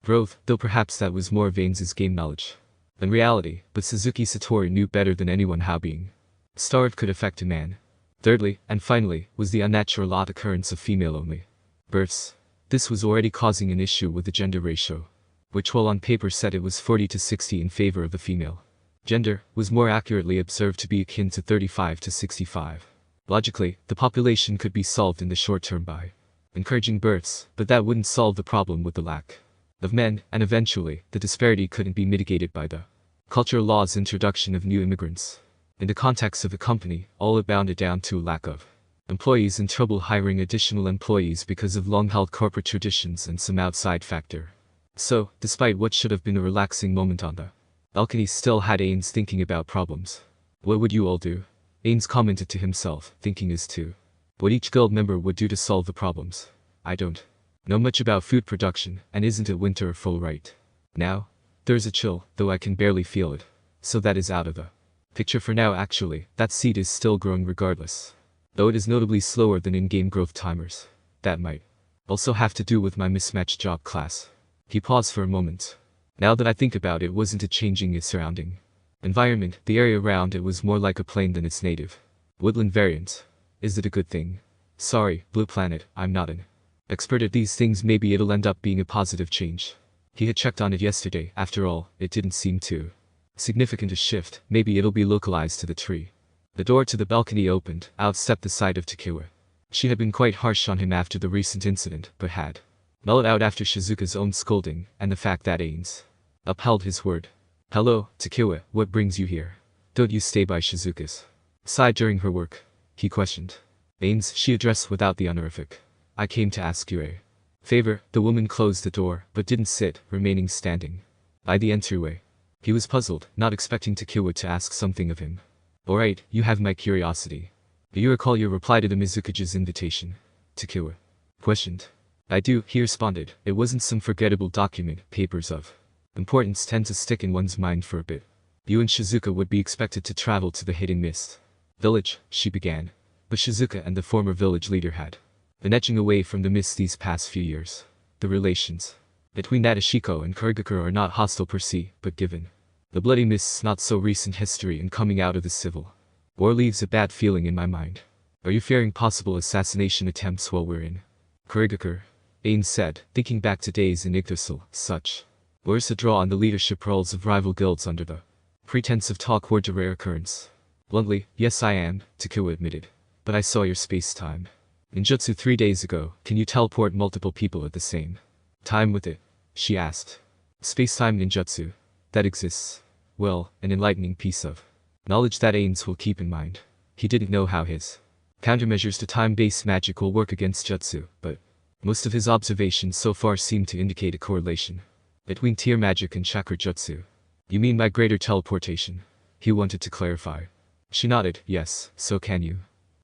growth, though perhaps that was more of Ainz's game knowledge than reality, but Suzuki Satori knew better than anyone how being starved could affect a man. Thirdly, and finally, was the unnatural odd occurrence of female-only births. This was already causing an issue with the gender ratio, which while on paper said it was 40 to 60 in favor of the female gender, was more accurately observed to be akin to 35 to 65. Logically, the population could be solved in the short term by encouraging births, but that wouldn't solve the problem with the lack of men, and eventually, the disparity couldn't be mitigated by the cultural law's introduction of new immigrants. In the context of a company, all it bounded down to a lack of employees and trouble hiring additional employees because of long-held corporate traditions and some outside factor. So, despite what should have been a relaxing moment on the balcony, still had Ainz thinking about problems. What would you all do? Ainz commented to himself, thinking as to what each guild member would do to solve the problems. I don't know much about food production, and isn't it winter full right now? There's a chill, though I can barely feel it. So that is out of the picture for now. Actually, that seed is still growing regardless, though it is notably slower than in-game growth timers. That might also have to do with my mismatched job class. He paused for a moment. Now that I think about it, wasn't it changing its surrounding Environment, the area around it was more like a plain than its native. Woodland variant. Is it a good thing? Sorry, Blue Planet, I'm not an expert at these things. Maybe it'll end up being a positive change. He had checked on it yesterday. After all, it didn't seem too significant a shift. Maybe it'll be localized to the tree. The door to the balcony opened. Out stepped the side of Takiwa. She had been quite harsh on him after the recent incident, but had mellowed out after Shizuka's own scolding, and the fact that Ainz upheld his word. Hello, Takiwa, what brings you here? Don't you stay by Shizuka's side during her work? He questioned. Ainz, she addressed without the honorific. I came to ask you a favor. The woman closed the door, but didn't sit, remaining standing by the entryway. He was puzzled, not expecting Takiwa to ask something of him. Alright, you have my curiosity. Do you recall your reply to the Mizukage's invitation? Takiwa questioned. I do, he responded. It wasn't some forgettable document. Papers of importance tend to stick in one's mind for a bit. You and Shizuka would be expected to travel to the Hidden Mist village, she began. But Shizuka and the former village leader had been edging away from the mist these past few years. The relations between Nashiko and Kurigakura are not hostile per se, but given the Bloody Mist's not so recent history and coming out of the civil war leaves a bad feeling in my mind. Are you fearing possible assassination attempts while we're in Kurigakura? Ainz said, thinking back to days in Yggdrasil. Such wars a draw on the leadership roles of rival guilds under the pretense of talk were a rare occurrence. Bluntly, yes I am, Takiwa admitted. But I saw your space-time ninjutsu 3 days ago. Can you teleport multiple people at the same time with it? She asked. Space-time ninjutsu? That exists. Well, an enlightening piece of knowledge that Ainz will keep in mind. He didn't know how his countermeasures to time-based magic will work against jutsu, but most of his observations so far seem to indicate a correlation between tier magic and chakra jutsu. You mean by greater teleportation? He wanted to clarify. She nodded. Yes, so can you.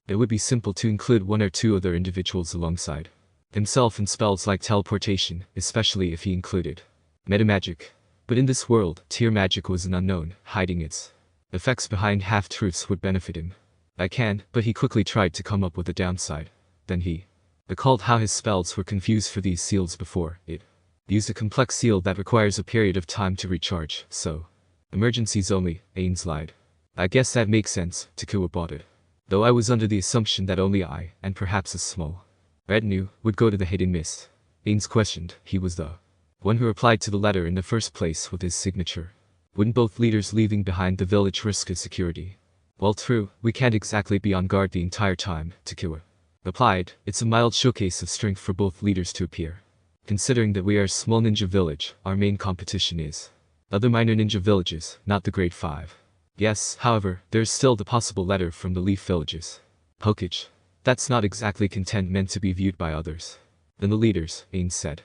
It would be simple to include 1 or 2 other individuals alongside himself in spells like teleportation, especially if he included metamagic. But in this world, tier magic was an unknown. Hiding its effects behind half-truths would benefit him. I can, but he quickly tried to come up with a downside. Then he recalled how his spells were confused for these seals before. It used a complex seal that requires a period of time to recharge, so emergencies only. Ainz lied. I guess that makes sense. Takiwa bought it. Though I was under the assumption that only I, and perhaps a small retinue, would go to the Hidden Mist. Ainz questioned. He was the one who replied to the letter in the first place with his signature. Wouldn't both leaders leaving behind the village risk his security? Well, true, we can't exactly be on guard the entire time, Takiwa replied. It's a mild showcase of strength for both leaders to appear. Considering that we are a small ninja village, our main competition is other minor ninja villages, not the Grade 5. Yes, however, there is still the possible letter from the Leaf villages. Hokage. That's not exactly content meant to be viewed by others than the leaders, Ainz said.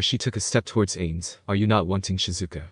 She took a step towards Ainz. Are you not wanting Shizuka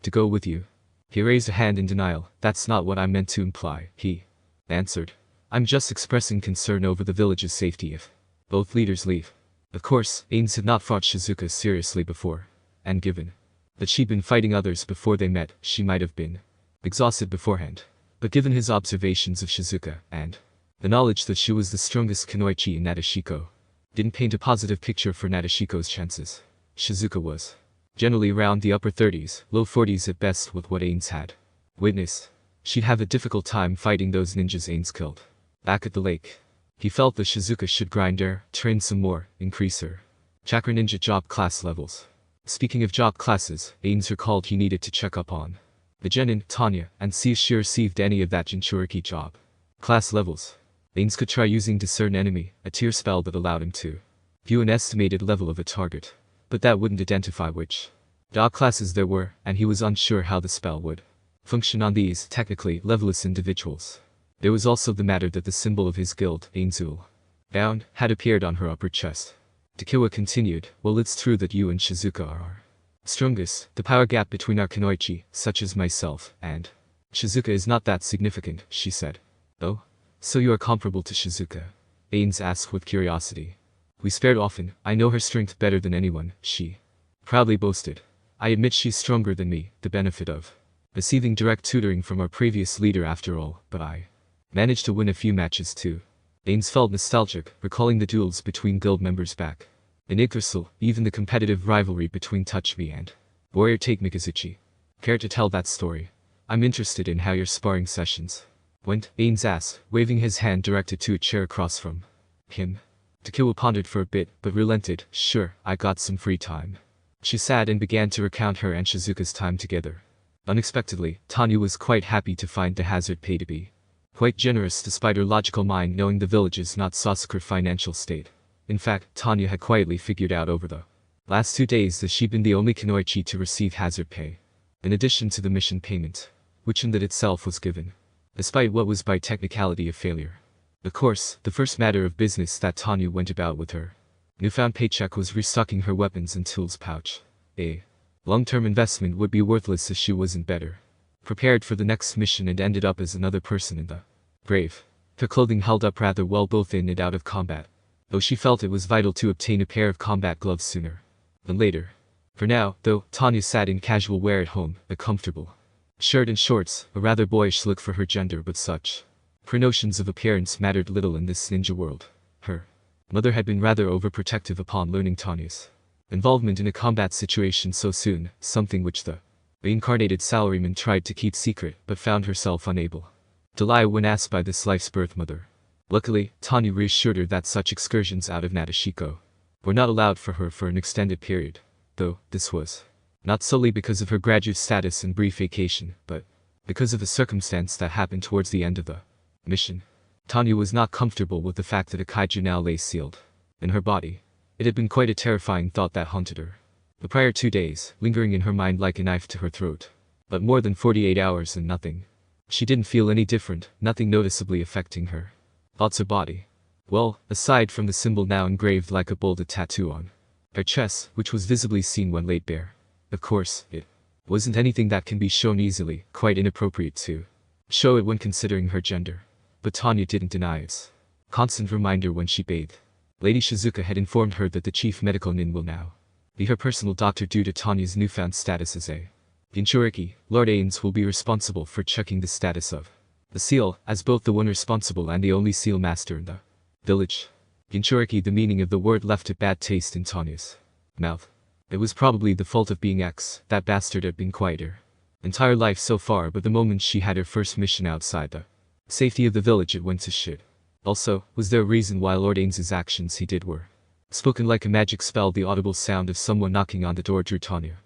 to go with you? He raised a hand in denial. That's not what I meant to imply, he answered. I'm just expressing concern over the village's safety if both leaders leave. Of course, Ainz had not fought Shizuka seriously before, and given that she'd been fighting others before they met, she might have been exhausted beforehand. But given his observations of Shizuka, and the knowledge that she was the strongest kunoichi in Nashiko, didn't paint a positive picture for Nashiko's chances. Shizuka was generally around the upper 30s, low 40s at best with what Ainz had witnessed. She'd have a difficult time fighting those ninjas Ainz killed back at the lake. He felt that Shizuka should grind her, train some more, increase her chakra ninja job class levels. Speaking of job classes, Ainz recalled he needed to check up on the genin, Tanya, and see if she received any of that Jinchuriki job class levels. Ainz could try using Discern Enemy, a tier spell that allowed him to view an estimated level of a target, but that wouldn't identify which job classes there were, and he was unsure how the spell would function on these, technically, levelless individuals. There was also the matter that the symbol of his guild, Ainzul bound, had appeared on her upper chest. Takiwa continued, well, it's true that you and Shizuka are our strongest. The power gap between our kunoichi, such as myself, and Shizuka is not that significant, she said. Oh? So you are comparable to Shizuka? Ainz asked with curiosity. We spared often. I know her strength better than anyone, she proudly boasted. I admit she's stronger than me, the benefit of receiving direct tutoring from our previous leader after all, but I managed to win a few matches too. Ainz felt nostalgic, recalling the duels between guild members back in Yggdrasil, even the competitive rivalry between Touch Me and Warrior Take Mikazuchi. Care to tell that story? I'm interested in how your sparring sessions went, Ainz asked, waving his hand directed to a chair across from him. Takewa pondered for a bit, but relented. Sure, I got some free time. She sat and began to recount her and Shizuka's time together. Unexpectedly, Tanya was quite happy to find the hazard pay to be quite generous despite her logical mind knowing the village's not so secure financial state. In fact, Tanya had quietly figured out over the last 2 days that she'd been the only kunoichi to receive hazard pay, in addition to the mission payment, which in that itself was given, despite what was by technicality a failure. Of course, the first matter of business that Tanya went about with her newfound paycheck was restocking her weapons and tools pouch. A long-term investment would be worthless if she wasn't better prepared for the next mission and ended up as another person in the grave. Her clothing held up rather well both in and out of combat, though she felt it was vital to obtain a pair of combat gloves sooner than later. For now, though, Tanya sat in casual wear at home, a comfortable shirt and shorts, a rather boyish look for her gender, but such notions of appearance mattered little in this ninja world. Her mother had been rather overprotective upon learning Tanya's involvement in a combat situation so soon, something which the reincarnated salaryman tried to keep secret but found herself unable to lie when asked by this life's birth mother. Luckily, Tanya reassured her that such excursions out of Nashiko were not allowed for her for an extended period, though this was not solely because of her graduate status and brief vacation, but because of the circumstance that happened towards the end of the mission. Tanya was not comfortable with the fact that a kaiju now lay sealed in her body. It had been quite a terrifying thought that haunted her the prior 2 days, lingering in her mind like a knife to her throat. But more than 48 hours and nothing. She didn't feel any different, nothing noticeably affecting her thoughts or body. Well, aside from the symbol now engraved like a bolded tattoo on her chest, which was visibly seen when laid bare. Of course, it wasn't anything that can be shown easily, quite inappropriate to show it when considering her gender. But Tanya didn't deny its constant reminder when she bathed. Lady Shizuka had informed her that the chief medical nin will now be her personal doctor due to Tanya's newfound status as a Jinchuriki. Lord Ainz will be responsible for checking the status of the seal, as both the one responsible and the only seal master in the village. Jinchuriki, the meaning of the word left a bad taste in Tanya's mouth. It was probably the fault of being X, that bastard had been quiet her entire life so far, but the moment she had her first mission outside the safety of the village it went to shit. Also, was there a reason why Lord Ainz's actions he did were spoken like a magic spell? The audible sound of someone knocking on the door drew Tanya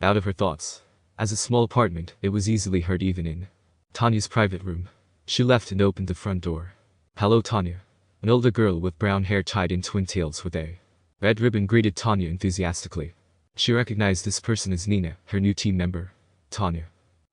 out of her thoughts. As a small apartment, it was easily heard even in Tanya's private room. She left and opened the front door. Hello, Tanya. An older girl with brown hair tied in twin tails with a red ribbon greeted Tanya enthusiastically. She recognized this person as Nina, her new team member. Tanya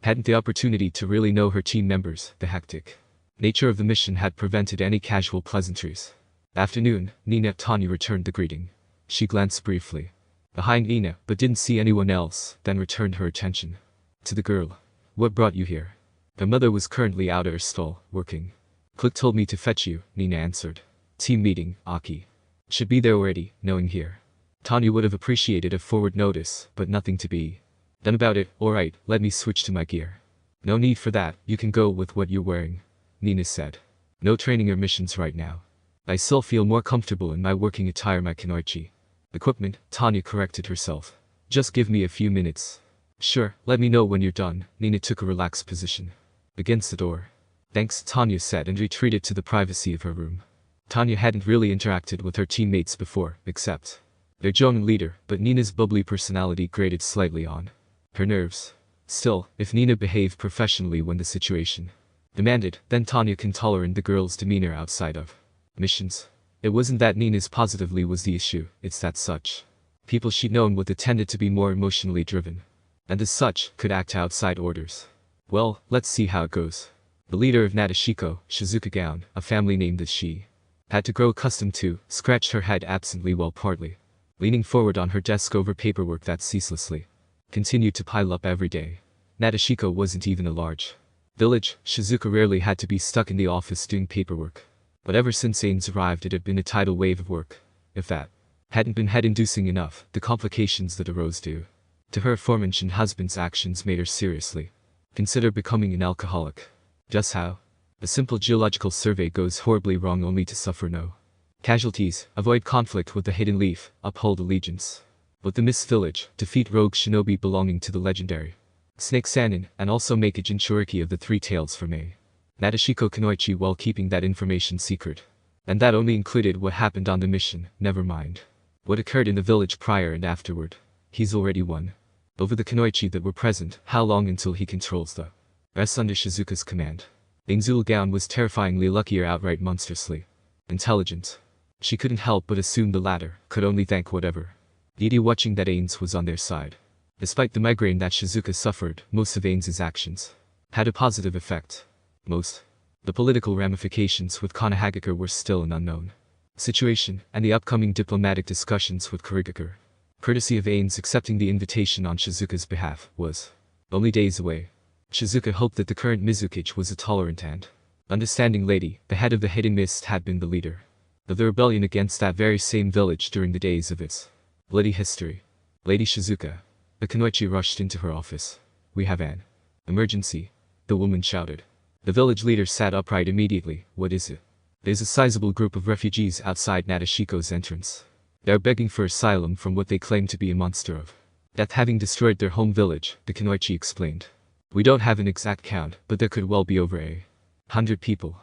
hadn't the opportunity to really know her team members. The hectic nature of the mission had prevented any casual pleasantries. Afternoon, Tanya returned the greeting. She glanced briefly behind Nina, but didn't see anyone else, then returned her attention to the girl. What brought you here? Her mother was currently out at her stall, working. Click told me to fetch you, Nina answered. Team meeting, Aki. Should be there already, knowing here. Tanya would have appreciated a forward notice, but nothing to be done about it. Alright, let me switch to my gear. No need for that, you can go with what you're wearing, Nina said. No training or missions right now. I still feel more comfortable in my working attire, my kunoichi equipment, Tanya corrected herself. Just give me a few minutes. Sure, let me know when you're done. Nina took a relaxed position against the door. Thanks, Tanya said and retreated to the privacy of her room. Tanya hadn't really interacted with her teammates before, except their Jonin leader, but Nina's bubbly personality grated slightly on her nerves. Still, if Nina behaved professionally when the situation demanded, then Tanya can tolerate the girl's demeanor outside of missions. It wasn't that Nina's positively was the issue, it's that such people she'd known with it tended to be more emotionally driven, and as such, could act outside orders. Well, let's see how it goes. The leader of Nashiko, Shizuka Gown, a family name that she had to grow accustomed to, scratched her head absently while partly leaning forward on her desk over paperwork that ceaselessly continued to pile up every day. Nashiko wasn't even a large village. Shizuka rarely had to be stuck in the office doing paperwork. But ever since Ainz arrived it had been a tidal wave of work. If that hadn't been head-inducing enough, the complications that arose due to her aforementioned husband's actions made her seriously consider becoming an alcoholic. Just how a simple geological survey goes horribly wrong only to suffer no casualties, avoid conflict with the Hidden Leaf, uphold allegiance with the Mist Village, defeat rogue shinobi belonging to the legendary Snake Sanin, and also make a Jinchuriki of the three tails for Mei Nadeshiko Kunoichi while keeping that information secret. And that only included what happened on the mission, never mind what occurred in the village prior and afterward. He's already won over the Kunoichi that were present. How long until he controls the rest under Shizuka's command? Ainz was terrifyingly lucky or outright monstrously intelligent. She couldn't help but assume the latter, could only thank whatever deity watching that Ainz was on their side. Despite the migraine that Shizuka suffered, most of Ainz's actions had a positive effect. The political ramifications with Konohagakure were still an unknown situation, and the upcoming diplomatic discussions with Kurigakure, courtesy of Ainz accepting the invitation on Shizuka's behalf, was only days away. Shizuka hoped that the current Mizukage was a tolerant and understanding lady. The head of the Hidden Mist had been the leader of the rebellion against that very same village during the days of its bloody history. Lady Shizuka. The Kunoichi rushed into her office. We have an emergency, the woman shouted. The village leader sat upright immediately. What is it? There's a sizable group of refugees outside Nadeshiko's entrance. They're begging for asylum from what they claim to be a monster of death having destroyed their home village, the Kunoichi explained. We don't have an exact count, but there could well be over 100 people.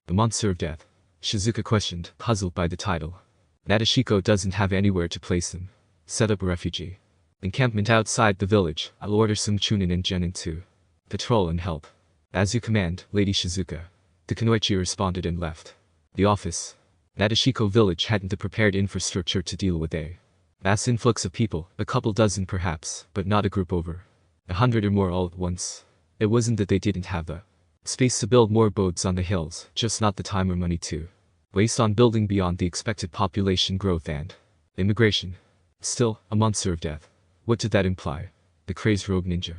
The monster of death? Shizuka questioned, puzzled by the title. Nadeshiko doesn't have anywhere to place them. Set up a refugee encampment outside the village. I'll order some Chunin and Genin to patrol and help. As you command, Lady Shizuka. The Kunoichi responded and left the office. Nadeshiko village hadn't the prepared infrastructure to deal with a mass influx of people, a couple dozen perhaps, but not a group over 100 or more all at once. It wasn't that they didn't have the space to build more boats on the hills, just not the time or money to waste on building beyond the expected population growth and immigration. Still, a monster of death. What did that imply? The crazed rogue ninja.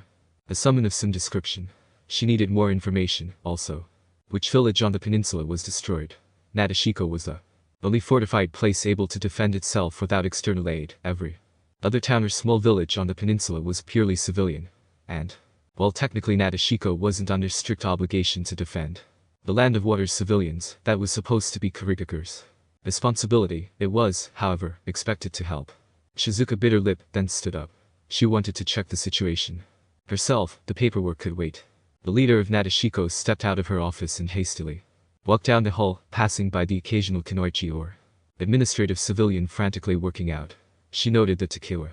A summon of some description. She needed more information, also. Which village on the peninsula was destroyed? Nadeshiko was the only fortified place able to defend itself without external aid. Every other town or small village on the peninsula was purely civilian. And, while technically Nadeshiko wasn't under strict obligation to defend the land of water's civilians, that was supposed to be Kurigakure's responsibility. It was, however, expected to help. Shizuka bit her lip, then stood up. She wanted to check the situation herself. The paperwork could wait. The leader of Nadeshiko stepped out of her office and hastily walked down the hall, passing by the occasional Kunoichi or administrative civilian frantically working out. She noted that Takewa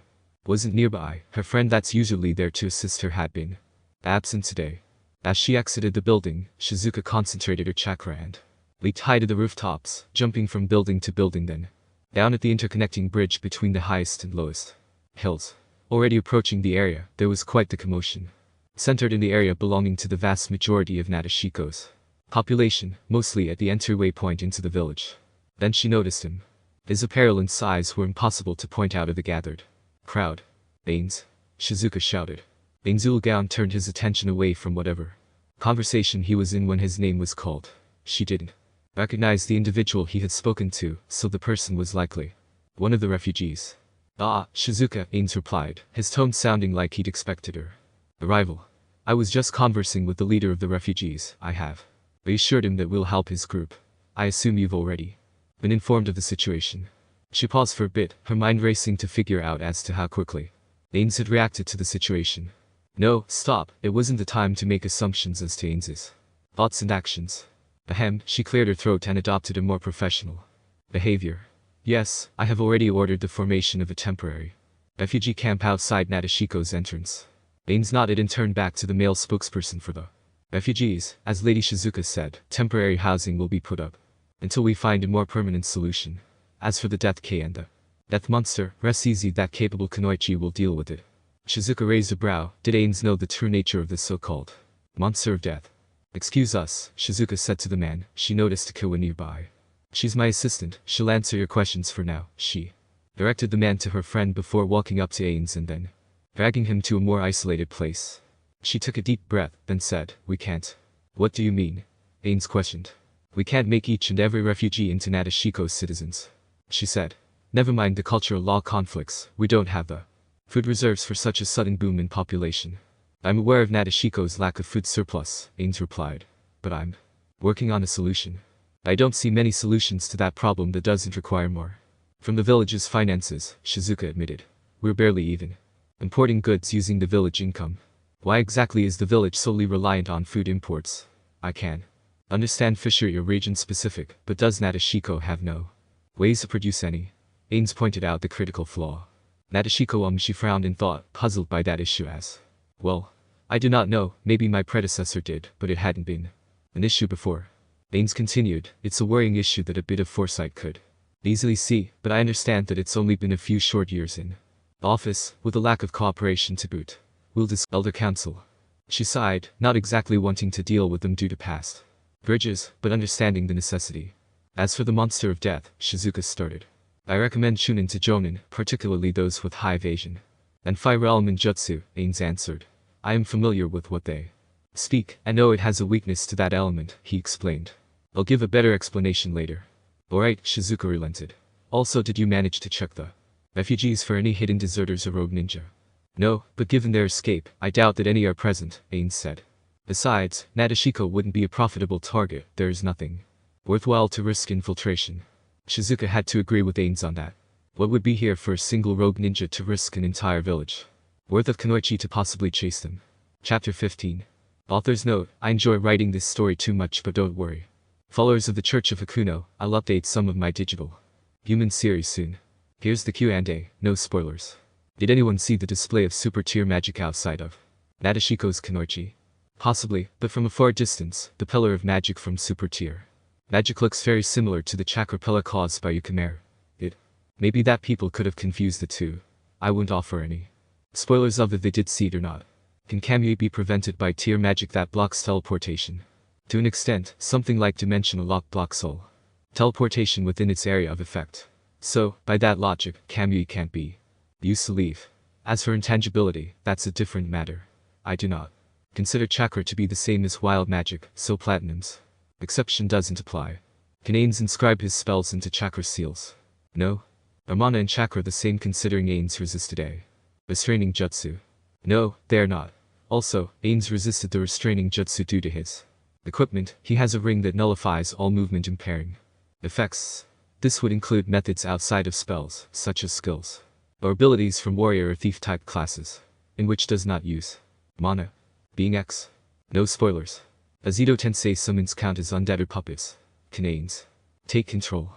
wasn't nearby. Her friend that's usually there to assist her had been absent today. As she exited the building, Shizuka concentrated her chakra and leaped high to the rooftops, jumping from building to building, then down at the interconnecting bridge between the highest and lowest hills. Already approaching the area, there was quite the commotion, centered in the area belonging to the vast majority of Nadeshiko's population, mostly at the entryway point into the village. Then she noticed him. His apparel and size were impossible to point out of the gathered crowd. Ainz, Shizuka shouted. Ainz turned his attention away from whatever conversation he was in when his name was called. She didn't recognize the individual he had spoken to, so the person was likely one of the refugees. Ah, Shizuka, Ainz replied, his tone sounding like he'd expected her arrival. I was just conversing with the leader of the refugees. I have reassured him that we'll help his group. I assume you've already been informed of the situation. She paused for a bit, her mind racing to figure out as to how quickly Ainz had reacted to the situation. No, stop, it wasn't the time to make assumptions as to Ainz's thoughts and actions. Ahem, she cleared her throat and adopted a more professional behavior. Yes, I have already ordered the formation of a temporary refugee camp outside Nadeshiko's entrance. Ainz nodded and turned back to the male spokesperson for the refugees. As Lady Shizuka said, temporary housing will be put up until we find a more permanent solution. As for the Death K and the Death Monster, rest easy, that capable Kunoichi will deal with it. Shizuka raised a brow. Did Ainz know the true nature of this so-called monster of death? Excuse us, Shizuka said to the man. She noticed Takewa nearby. She's my assistant, she'll answer your questions for now. She directed the man to her friend before walking up to Ainz and then dragging him to a more isolated place. She took a deep breath, then said, we can't. What do you mean? Ainz questioned. We can't make each and every refugee into Nadeshiko's citizens, she said. Never mind the cultural law conflicts, we don't have the food reserves for such a sudden boom in population. I'm aware of Nadeshiko's lack of food surplus, Ainz replied. But I'm working on a solution. I don't see many solutions to that problem that doesn't require more from the village's finances, Shizuka admitted. We're barely even importing goods using the village income. Why exactly is the village solely reliant on food imports? I can understand fishery or region-specific, but does Nashiko have no ways to produce any? Ainz pointed out the critical flaw. Nashiko she frowned in thought, puzzled by that issue as well. I do not know, maybe my predecessor did, but it hadn't been an issue before. Ainz continued, it's a worrying issue that a bit of foresight could easily see, but I understand that it's only been a few short years in office, with a lack of cooperation to boot. Will this elder council? She sighed, not exactly wanting to deal with them due to past grudges, but understanding the necessity. As for the monster of death, Shizuka started. I recommend Chunin to Jonin, particularly those with high evasion and fire element jutsu, Ainz answered. I am familiar with what they speak, and know it has a weakness to that element, he explained. I'll give a better explanation later. Alright, Shizuka relented. Also, did you manage to check the refugees for any hidden deserters or rogue ninja? No, but given their escape, I doubt that any are present, Ainz said. Besides, Nashiko wouldn't be a profitable target, there is nothing worthwhile to risk infiltration. Shizuka had to agree with Ainz on that. What would be here for a single rogue ninja to risk an entire village worth of kunoichi to possibly chase them? Chapter 15. Author's note, I enjoy writing this story too much, but don't worry. Followers of the Church of Hakuno, I'll update some of my digital human series soon. Here's the Q&A, no spoilers. Did anyone see the display of super tier magic outside of Nashiko's kunoichi? Possibly, but from a far distance, the pillar of magic from super tier magic looks very similar to the chakra pillar caused by Yukimaru. Maybe that people could have confused the two. I won't offer any spoilers of if they did see it or not. Can Kamui be prevented by tier magic that blocks teleportation? To an extent, something like dimensional lock blocks soul teleportation within its area of effect. So, by that logic, Kamui can't be used to leave. As for intangibility, that's a different matter. I do not consider chakra to be the same as wild magic, so platinum's exception doesn't apply. Can Ainz inscribe his spells into chakra seals? No. Are mana and chakra the same considering Ainz resisted a restraining jutsu? No, they are not. Also, Ainz resisted the restraining jutsu due to his equipment. He has a ring that nullifies all movement impairing effects. This would include methods outside of spells, such as skills or abilities from warrior or thief type classes, in which does not use mana. Being X. No spoilers. Azido Tensei summons count as undead or puppets. Can Ainz take control?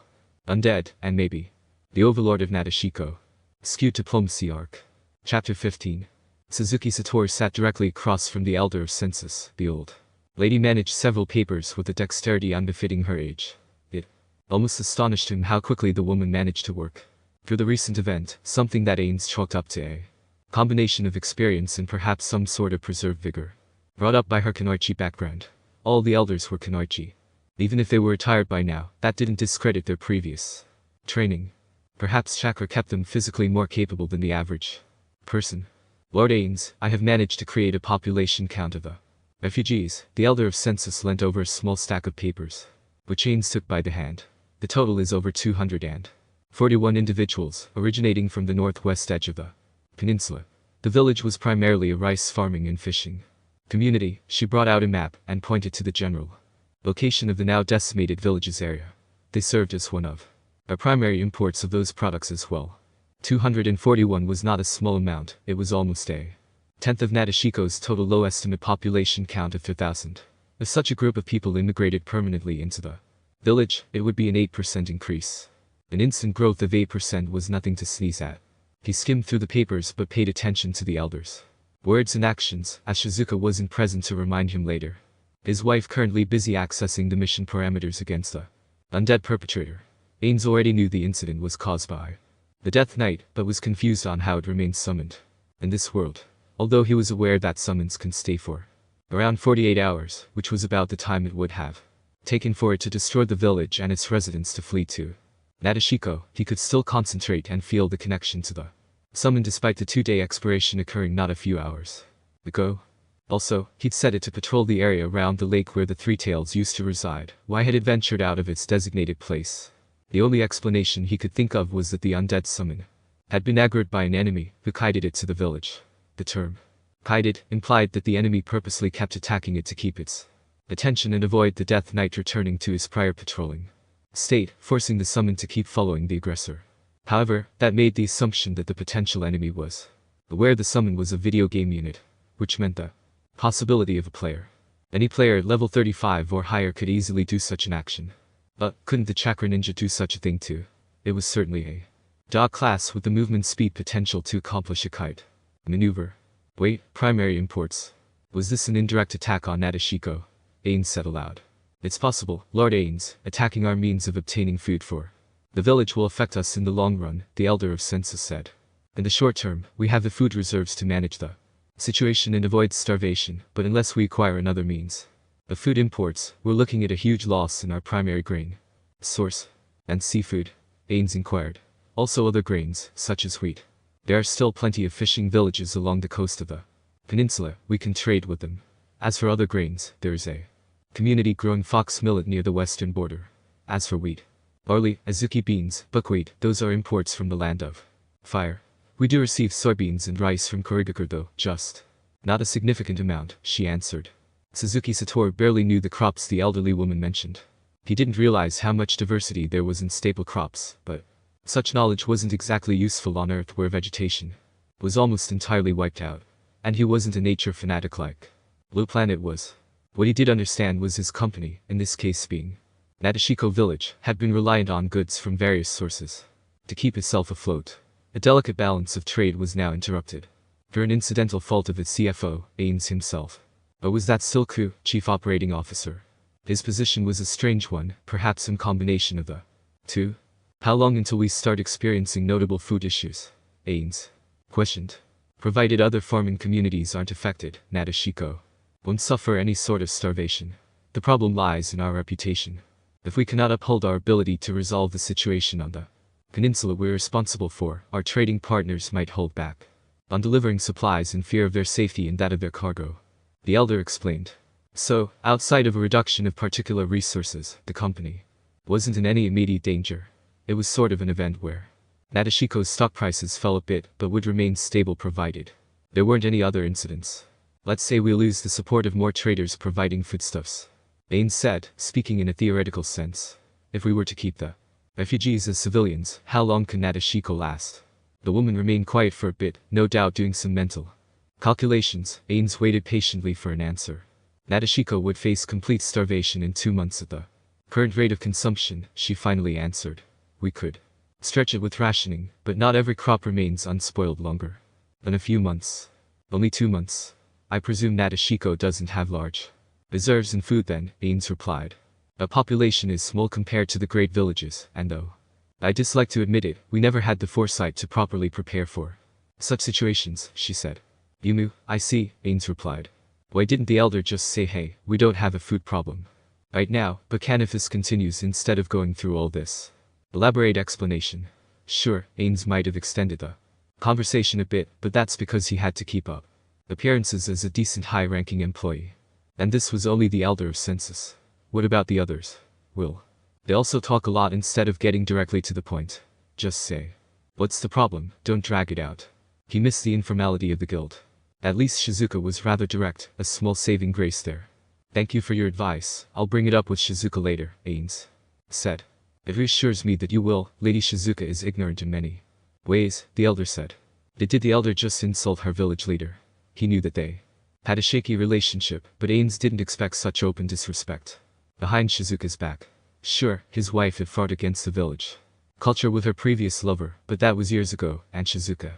Undead, and maybe the overlord of Nashiko. Skewed diplomacy arc. Chapter 15. Suzuki Satoru sat directly across from the elder of Census. The old lady managed several papers with a dexterity unbefitting her age. It almost astonished him how quickly the woman managed to work through the recent event, something that Ainz chalked up to a combination of experience and perhaps some sort of preserved vigor. Brought up by her kunoichi background. All the elders were kunoichi. Even if they were retired by now, that didn't discredit their previous training. Perhaps chakra kept them physically more capable than the average person. Lord Ainz, I have managed to create a population count of the refugees. The elder of Census leant over a small stack of papers, which Ainz took by the hand. The total is over 241 individuals, originating from the northwest edge of the peninsula. The village was primarily a rice farming and fishing community. She brought out a map and pointed to the general location of the now decimated village's area. They served as one of our primary imports of those products as well. 241 was not a small amount, it was almost a tenth of Nashiko's total low estimate population count of 3,000. If such a group of people immigrated permanently into the village, it would be an 8% increase. An instant growth of 8% was nothing to sneeze at. He skimmed through the papers but paid attention to the elders' words and actions, as Shizuka wasn't present to remind him later. His wife currently busy accessing the mission parameters against the undead perpetrator. Ainz already knew the incident was caused by the Death Knight, but was confused on how it remained summoned in this world, although he was aware that summons can stay for around 48 hours, which was about the time it would have taken for it to destroy the village and its residents to flee to Nashiko. He could still concentrate and feel the connection to the summon despite the 2-day expiration occurring not a few hours ago. Also, he'd set it to patrol the area around the lake where the Three Tails used to reside. Why had it ventured out of its designated place? The only explanation he could think of was that the undead summon had been aggroed by an enemy who guided it to the village. The term guided implied that the enemy purposely kept attacking it to keep its attention and avoid the Death Knight returning to his prior patrolling state, forcing the summon to keep following the aggressor. However, that made the assumption that the potential enemy was aware the summon was a video game unit, which meant the Possibility of a player. Any player level 35 or higher could easily do such an action. But couldn't the Chakra Ninja do such a thing too? It was certainly a dog class with the movement speed potential to accomplish a kite maneuver. Wait, primary imports. Was this an indirect attack on Nashiko? Ainz said aloud. It's possible, Lord Ainz. Attacking our means of obtaining food for the village will affect us in the long run, the Elder of Senses said. In the short term, we have the food reserves to manage the situation and avoid starvation, but unless we acquire another means of food imports, we're looking at a huge loss in our primary grain source. And seafood? Ainz inquired. Also other grains, such as wheat. There are still plenty of fishing villages along the coast of the peninsula, we can trade with them. As for other grains, there is a community growing fox millet near the western border. As for wheat, barley, azuki beans, buckwheat, those are imports from the land of fire. We do receive soybeans and rice from Kurigakure though, just not a significant amount, she answered. Suzuki Satoru barely knew the crops the elderly woman mentioned. He didn't realize how much diversity there was in staple crops, but such knowledge wasn't exactly useful on Earth where vegetation was almost entirely wiped out. And he wasn't a nature fanatic like Blue Planet was. What he did understand was his company, in this case being Nashiko village, had been reliant on goods from various sources to keep itself afloat. A delicate balance of trade was now interrupted for an incidental fault of its CFO, Ainz himself. But was that still Ku, chief operating officer? His position was a strange one, perhaps some combination of the two. How long until we start experiencing notable food issues? Ainz questioned. Provided other farming communities aren't affected, Nashiko won't suffer any sort of starvation. The problem lies in our reputation. If we cannot uphold our ability to resolve the situation on the peninsula we're responsible for, our trading partners might hold back on delivering supplies in fear of their safety and that of their cargo. The elder explained. So, outside of a reduction of particular resources, the company wasn't in any immediate danger. It was sort of an event where Nashiko's stock prices fell a bit but would remain stable provided there weren't any other incidents. Let's say we lose the support of more traders providing foodstuffs. Ainz said, speaking in a theoretical sense. If we were to keep the refugees as civilians, how long can Nashiko last? The woman remained quiet for a bit, no doubt doing some mental calculations. Ainz waited patiently for an answer. Nashiko would face complete starvation in 2 months at the current rate of consumption, she finally answered. We could stretch it with rationing, but not every crop remains unspoiled longer than a few months. Only 2 months. I presume Nashiko doesn't have large reserves in food then, Ainz replied. Our population is small compared to the great villages, and though I dislike to admit it, we never had the foresight to properly prepare for such situations, she said. Yumu, I see, Ainz replied. Why didn't the elder just say hey, we don't have a food problem right now, but can if this continues instead of going through all this? Elaborate explanation. Sure, Ainz might have extended the conversation a bit, but that's because he had to keep up appearances as a decent high-ranking employee. And this was only the elder of Sensus. What about the others? Will they also talk a lot instead of getting directly to the point? Just say, what's the problem, don't drag it out. He missed the informality of the guild. At least Shizuka was rather direct, a small saving grace there. Thank you for your advice, I'll bring it up with Shizuka later, Ainz said. It reassures me that you will. Lady Shizuka is ignorant in many ways, the elder said. Did the elder just insult her village leader? He knew that they had a shaky relationship, but Ainz didn't expect such open disrespect. Behind Shizuka's back. Sure, his wife had fought against the village culture with her previous lover, but that was years ago, and Shizuka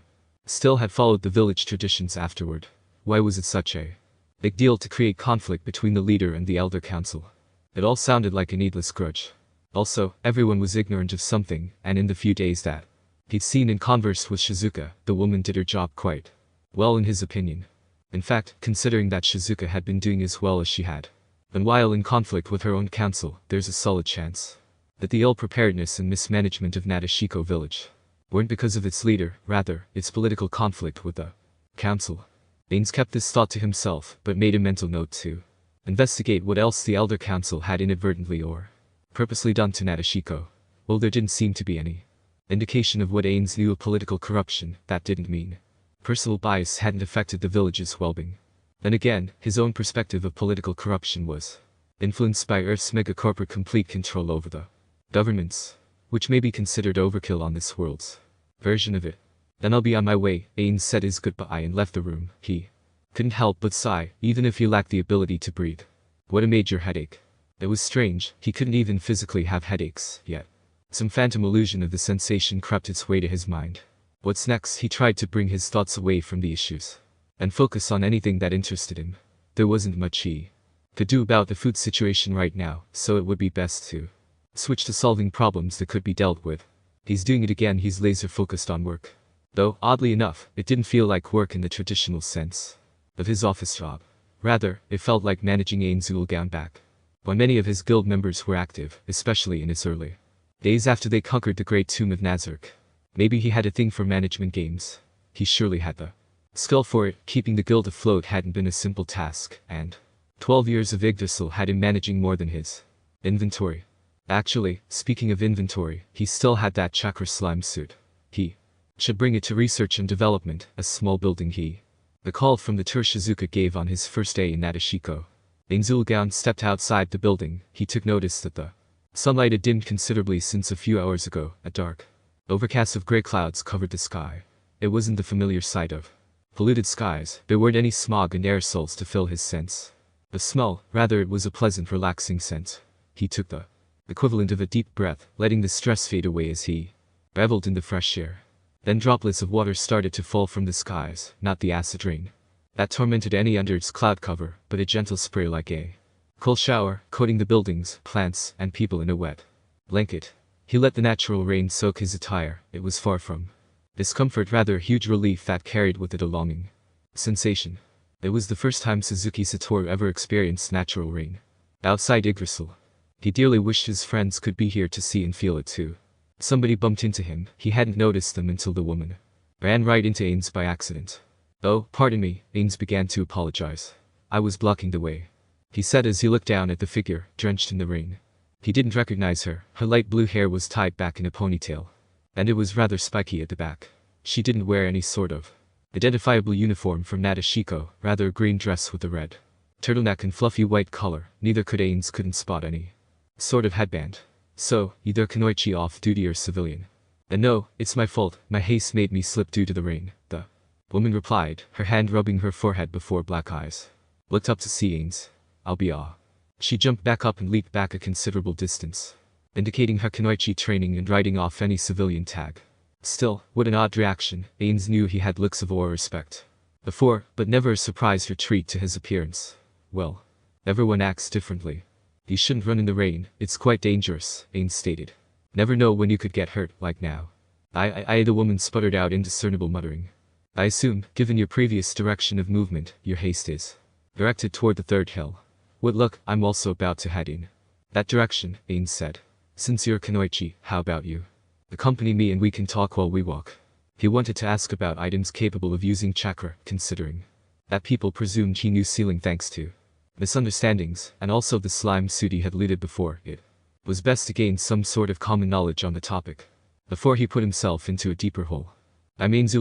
still had followed the village traditions afterward. Why was it such a big deal to create conflict between the leader and the elder council? It all sounded like a needless grudge. Also, everyone was ignorant of something, and in the few days that he'd seen and conversed with Shizuka, the woman did her job quite well in his opinion. In fact, considering that Shizuka had been doing as well as she had, and while in conflict with her own council, there's a solid chance that the ill-preparedness and mismanagement of Nashiko village weren't because of its leader, rather, its political conflict with the council. Ainz kept this thought to himself, but made a mental note to investigate what else the elder council had inadvertently or purposely done to Nashiko. Well, there didn't seem to be any indication of what Ainz knew of political corruption. That didn't mean personal bias hadn't affected the village's well-being. Then again, his own perspective of political corruption was influenced by Earth's mega-corporate complete control over the governments, which may be considered overkill on this world's version of it. Then I'll be on my way, Ainz said his goodbye and left the room. He Couldn't help but sigh, even if he lacked the ability to breathe. What a major headache. It was strange, he couldn't even physically have headaches, yet. Some phantom illusion of the sensation crept its way to his mind. What's next? He tried to bring his thoughts away from the issues and focus on anything that interested him. There wasn't much he could do about the food situation right now, so it would be best to switch to solving problems that could be dealt with. He's doing it again. He's laser focused on work. Though, oddly enough, it didn't feel like work in the traditional sense of his office job. Rather, it felt like managing Ainz back when many of his guild members were active, especially in its early days after they conquered the Great Tomb of Nazark. Maybe he had a thing for management games. He surely had the skill for it. Keeping the guild afloat hadn't been a simple task, and 12 years of Yggdrasil had him managing more than his inventory. Actually, speaking of inventory, he still had that chakra slime suit. He should bring it to research and development, a small building he recalled from the tour Shizuka gave on his first day in Nashiko. Ainz stepped outside the building. He took notice that the sunlight had dimmed considerably since a few hours ago. A dark overcast of gray clouds covered the sky. It wasn't the familiar sight of polluted skies. There weren't any smog and aerosols to fill his sense of smell. Rather, it was a pleasant, relaxing scent. He took the equivalent of a deep breath, letting the stress fade away as he reveled in the fresh air. Then droplets of water started to fall from the skies, not the acid rain that tormented any under its cloud cover, but a gentle spray like a cold shower, coating the buildings, plants, and people in a wet blanket. He let the natural rain soak his attire. It was far from discomfort, rather a huge relief that carried with it a longing sensation. It was the first time Suzuki Satoru ever experienced natural rain outside Yggdrasil. He dearly wished his friends could be here to see and feel it too. Somebody bumped into him. He hadn't noticed them until the woman ran right into Ainz by accident. "Oh, pardon me," Ainz began to apologize. "I was blocking the way," he said as he looked down at the figure, drenched in the rain. He didn't recognize her. Her light blue hair was tied back in a ponytail, and it was rather spiky at the back. She didn't wear any sort of identifiable uniform from Nashiko, rather a green dress with a red turtleneck and fluffy white collar. Neither could Ainz couldn't spot any sort of headband. So, either Kunoichi off-duty or civilian. "And no, it's my fault. My haste made me slip due to the rain," the woman replied, her hand rubbing her forehead before black eyes looked up to see Ainz. "I'll be ah." She jumped back up and leaped back a considerable distance, indicating her Kunoichi training and writing off any civilian tag. Still, what an odd reaction. Ainz knew he had looks of awe or respect before, but never a surprised retreat to his appearance. Well, everyone acts differently. "You shouldn't run in the rain, it's quite dangerous," Ainz stated. "Never know when you could get hurt, like now." The woman sputtered out indiscernible muttering. "I assume, given your previous direction of movement, your haste is directed toward the third hill." "What luck, I'm also about to head in that direction," Ainz said. "Since you're Kunoichi, how about you accompany me and we can talk while we walk?" He wanted to ask about items capable of using chakra, considering that people presumed he knew sealing thanks to misunderstandings, and also the slime suit he had looted before. It was best to gain some sort of common knowledge on the topic before he put himself into a deeper hole. "I'm Ainz,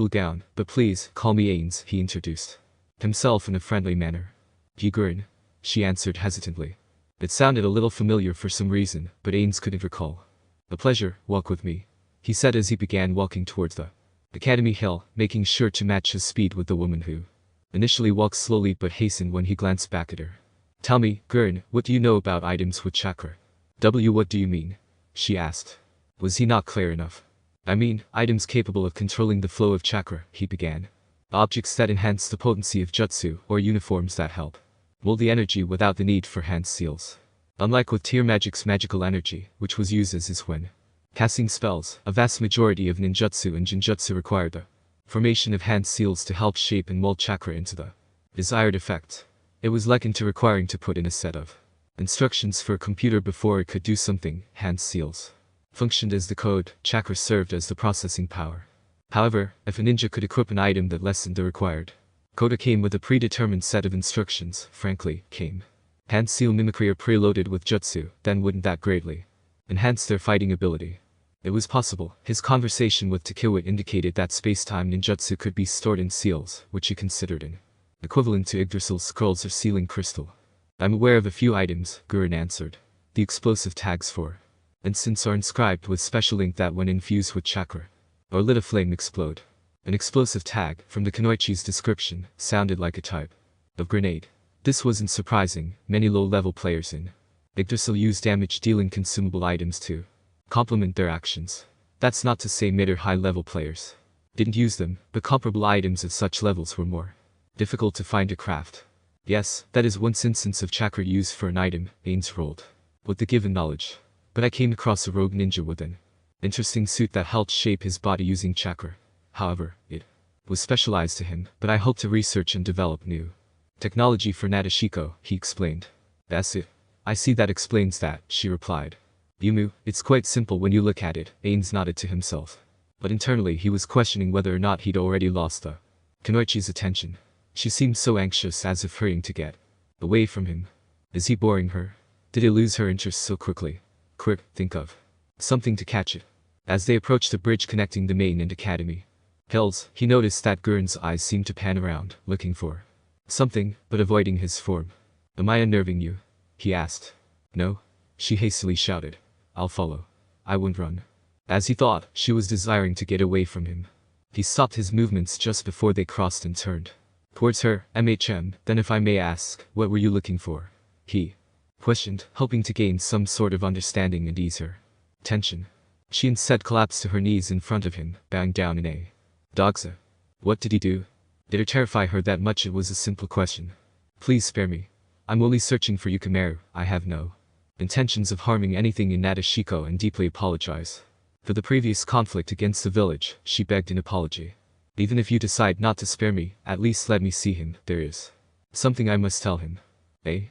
but please, call me Ainz," he introduced himself in a friendly manner. "Gigurin," she answered hesitantly. It sounded a little familiar for some reason, but Ainz couldn't recall. "A pleasure, walk with me," he said as he began walking towards the Academy Hill, making sure to match his speed with the woman who initially walked slowly but hastened when he glanced back at her. "Tell me, Gurn, what do you know about items with chakra?" What do you mean?" she asked. Was he not clear enough? "I mean, items capable of controlling the flow of chakra," he began. "Objects that enhance the potency of jutsu, or uniforms that help mold the energy without the need for hand seals. Unlike with tier magic's magical energy, which was used as is when casting spells, a vast majority of ninjutsu and jinjutsu required the formation of hand seals to help shape and mold chakra into the desired effect. It was likened to requiring to put in a set of instructions for a computer before it could do something. Hand seals functioned as the code, chakra served as the processing power. However, if a ninja could equip an item that lessened the required code or came with a predetermined set of instructions, frankly, came hand seal mimicry or preloaded with jutsu, then wouldn't that greatly enhance their fighting ability? It was possible. His conversation with Takiwa indicated that space-time ninjutsu could be stored in seals, which he considered an equivalent to Yggdrasil's scrolls or sealing crystal. "I'm aware of a few items," Gurren answered. "The explosive tags for instance are inscribed with special ink that when infused with chakra or lit a flame explode." An explosive tag, from the Kunoichi's description, sounded like a type of grenade. This wasn't surprising, many low-level players in Yggdrasil use damage-dealing consumable items to complement their actions. That's not to say mid or high-level players didn't use them, but comparable items at such levels were more difficult to find to craft. Yes, that is one instance of chakra used for an item, Ainz rolled with the given knowledge. But I came across a rogue ninja with an interesting suit that helped shape his body using chakra. However, it was specialized to him, but I hope to research and develop new technology for Nashiko, he explained. That's it. I see that explains that, she replied. Yumu, it's quite simple when you look at it, Ainz nodded to himself. But internally he was questioning whether or not he'd already lost the Kunoichi's attention. She seemed so anxious, as if hurrying to get away from him. Is he boring her? Did he lose her interest so quickly? Quick, think of something to catch it. As they approached the bridge connecting the main and academy hills, he noticed that Gurn's eyes seemed to pan around, looking for something, but avoiding his form. Am I unnerving you? He asked. No. She hastily shouted. I'll follow. I won't run. As he thought, she was desiring to get away from him. He stopped his movements just before they crossed and turned towards her. Then if I may ask, what were you looking for? He questioned, hoping to gain some sort of understanding and ease her tension. She instead collapsed to her knees in front of him, bowing down in a dogza. What did he do? Did it terrify her that much? It was a simple question. Please spare me. I'm only searching for Yukimaru. I have no intentions of harming anything in Nashiko and deeply apologize for the previous conflict against the village. She begged an apology. Even if you decide not to spare me, at least let me see him. There is something I must tell him. Eh?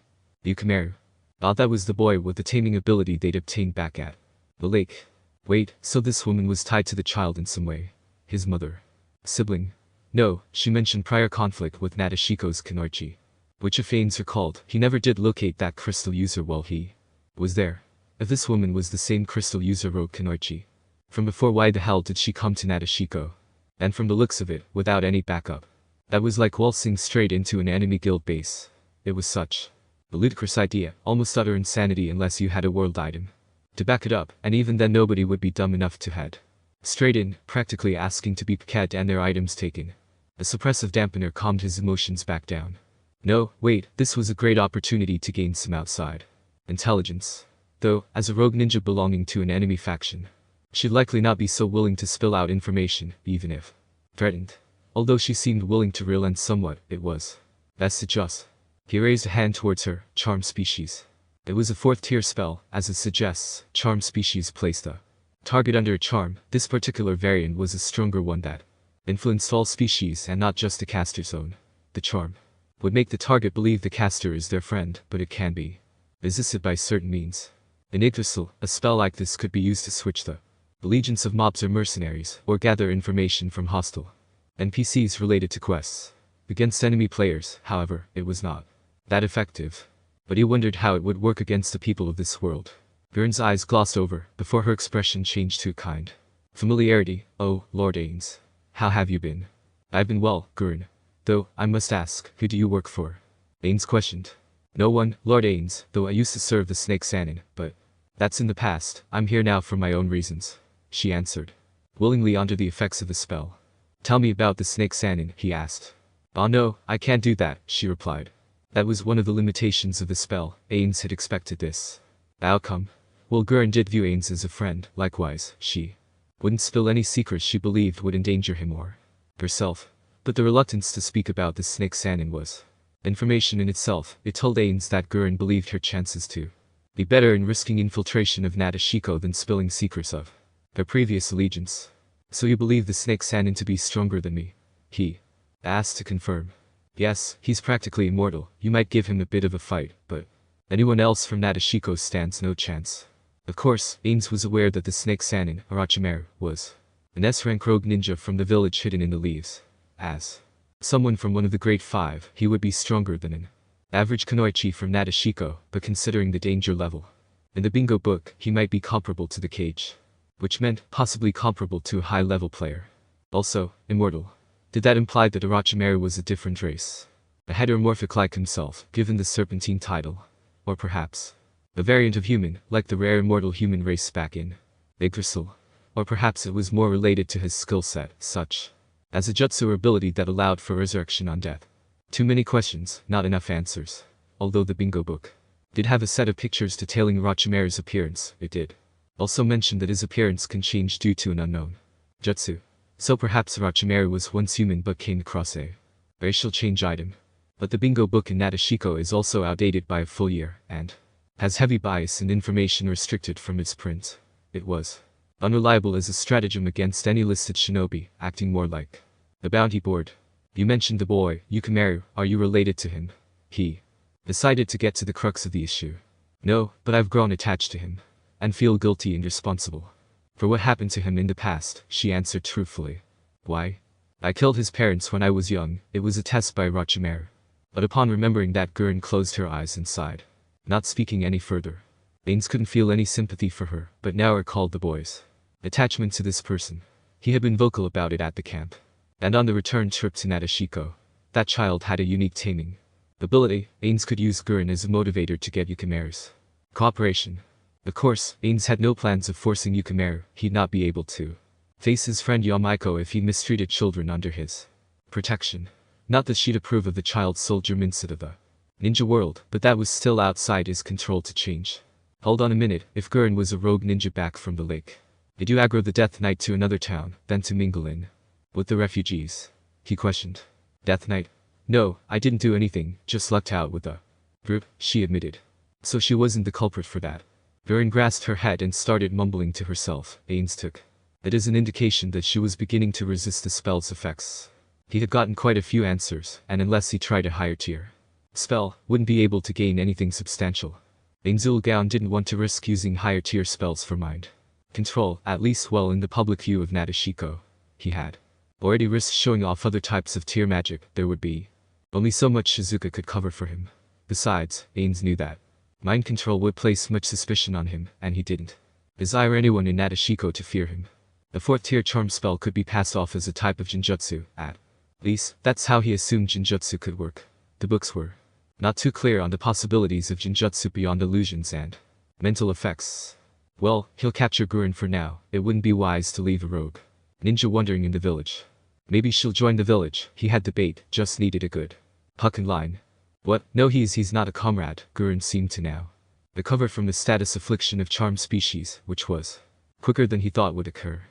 Yukimaru. Ah, that was the boy with the taming ability they'd obtained back at the lake. Wait, so this woman was tied to the child in some way? His mother? Sibling? No, she mentioned prior conflict with Nashiko's Kunoichi, which if Ainz recalled, he never did locate that crystal user while he was there. If this woman was the same crystal user rogue Kunoichi from before, why the hell did she come to Nashiko? And from the looks of it, without any backup. That was like waltzing straight into an enemy guild base. It was such a ludicrous idea, almost utter insanity unless you had a world item to back it up, and even then nobody would be dumb enough to head straight in, practically asking to be picketed and their items taken. A suppressive dampener calmed his emotions back down. No, wait, this was a great opportunity to gain some outside intelligence. Though, as a rogue ninja belonging to an enemy faction, she'd likely not be so willing to spill out information, even if threatened. Although she seemed willing to relent somewhat, it was best to just. He raised a hand towards her. Charm species. It was a 4th tier spell, as it suggests. Charm species placed a target under a charm. This particular variant was a stronger one that influenced all species and not just the caster's own. The charm would make the target believe the caster is their friend, but it can be resisted by certain means. In Yggdrasil, a spell like this could be used to switch the allegiance of mobs or mercenaries, or gather information from hostile NPCs related to quests. Against enemy players, however, it was not that effective. But he wondered how it would work against the people of this world. Gurn's eyes glossed over, before her expression changed to kind familiarity. Oh, Lord Ainz. How have you been? I've been well, Gurn. Though, I must ask, who do you work for? Ainz questioned. No one, Lord Ainz, though I used to serve the Snake Sanin, but that's in the past. I'm here now for my own reasons, she answered, willingly under the effects of the spell. Tell me about the Snake Sanin, he asked. Oh no, I can't do that, she replied. That was one of the limitations of the spell. Ainz had expected this outcome. Well, Gurn did view Ainz as a friend. Likewise, she wouldn't spill any secrets she believed would endanger him or herself. But the reluctance to speak about the Snake Sanin was information in itself. It told Ainz that Gurn believed her chances to be better in risking infiltration of Nashiko than spilling secrets of their previous allegiance. So you believe the Snake Sanin to be stronger than me? He asked to confirm. Yes, he's practically immortal. You might give him a bit of a fight, but anyone else from Nashiko stands no chance. Of course, Ainz was aware that the Snake Sanin, Orochimaru, was an S-rank rogue ninja from the village hidden in the leaves. As someone from one of the Great Five, he would be stronger than an average Kunoichi from Nashiko, but considering the danger level in the bingo book, he might be comparable to the cage, which meant possibly comparable to a high-level player. Also, immortal. Did that imply that Orochimaru was a different race? A heteromorphic like himself, given the Serpentine title? Or perhaps a variant of human, like the rare immortal human race back in Yggdrasil? Or perhaps it was more related to his skill set, such as a jutsu or ability that allowed for resurrection on death. Too many questions, not enough answers. Although the bingo book did have a set of pictures detailing Orochimaru's appearance, it did also mention that his appearance can change due to an unknown jutsu. So perhaps Orochimaru was once human but came across a racial change item. But the bingo book in Nashiko is also outdated by a full year, and has heavy bias and information restricted from its print. It was unreliable as a stratagem against any listed shinobi, acting more like the bounty board. You mentioned the boy, Yukimaru, are you related to him? He decided to get to the crux of the issue. No, but I've grown attached to him, and feel guilty and responsible for what happened to him in the past, she answered truthfully. Why? I killed his parents when I was young, it was a test by Orochimaru. But upon remembering that, Gurren closed her eyes and sighed, not speaking any further. Ainz couldn't feel any sympathy for her, but now recalled the boy's attachment to this person. He had been vocal about it at the camp, and on the return trip to Nashiko. That child had a unique taming ability. Ainz could use Gurren as a motivator to get Yukimaru's cooperation. Of course, Ainz had no plans of forcing Yukimaru. He'd not be able to face his friend Yamaiko if he mistreated children under his protection. Not that she'd approve of the child soldier mindset of the ninja world, but that was still outside his control to change. Hold on a minute, if Gurren was a rogue ninja back from the lake, did you aggro the Death Knight to another town, then to mingle in with the refugees? He questioned. Death Knight? No, I didn't do anything, just lucked out with the group, she admitted. So she wasn't the culprit for that. Gurren grasped her head and started mumbling to herself. Ainz took it as an indication that she was beginning to resist the spell's effects. He had gotten quite a few answers, and unless he tried a higher tier spell, wouldn't be able to gain anything substantial. Ainz didn't want to risk using higher tier spells for mind control, at least well in the public view of Nashiko. He had already risked showing off other types of tier magic. There would be only so much Shizuka could cover for him. Besides, Ainz knew that mind control would place much suspicion on him, and he didn't desire anyone in Nashiko to fear him. The 4th tier charm spell could be passed off as a type of Jinjutsu, at least, that's how he assumed Jinjutsu could work. The books were not too clear on the possibilities of Jinjutsu beyond illusions and mental effects. Well, he'll capture Gurren for now. It wouldn't be wise to leave a rogue ninja wandering in the village. Maybe she'll join the village. He had the bait, just needed a good hook and line. What? No, he's not a comrade, Gurren seemed to now recover from the status affliction of charm species, which was quicker than he thought would occur.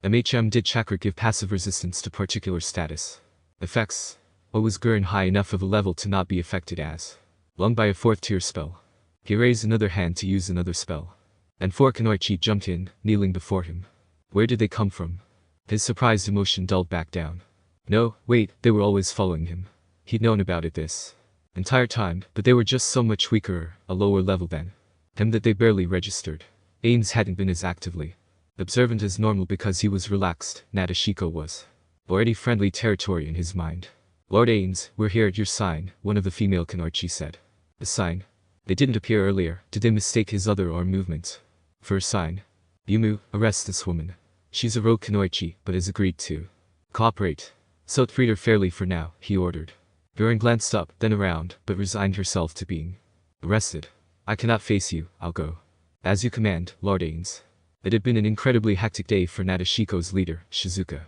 Did chakra give passive resistance to particular status effects? Or was Gurren high enough of a level to not be affected as long by a 4th tier spell? He raised another hand to use another spell, and 4 Kunoichi jumped in, kneeling before him. Where did they come from? His surprised emotion dulled back down. No, wait, they were always following him. He'd known about it this entire time, but they were just so much weaker, a lower level than him, that they barely registered. Ainz hadn't been as actively observant as normal because he was relaxed. Nashiko was already friendly territory in his mind. Lord Ainz, we're here at your sign, one of the female Kunoichi said. A sign? They didn't appear earlier. Did they mistake his other arm movements for a sign? Yumu, arrest this woman. She's a rogue Kunoichi, but has agreed to cooperate. So treat her fairly for now, he ordered. Gurren glanced up, then around, but resigned herself to being arrested. I cannot face you, I'll go. As you command, Lord Ainz. It had been an incredibly hectic day for Nashiko's leader, Shizuka.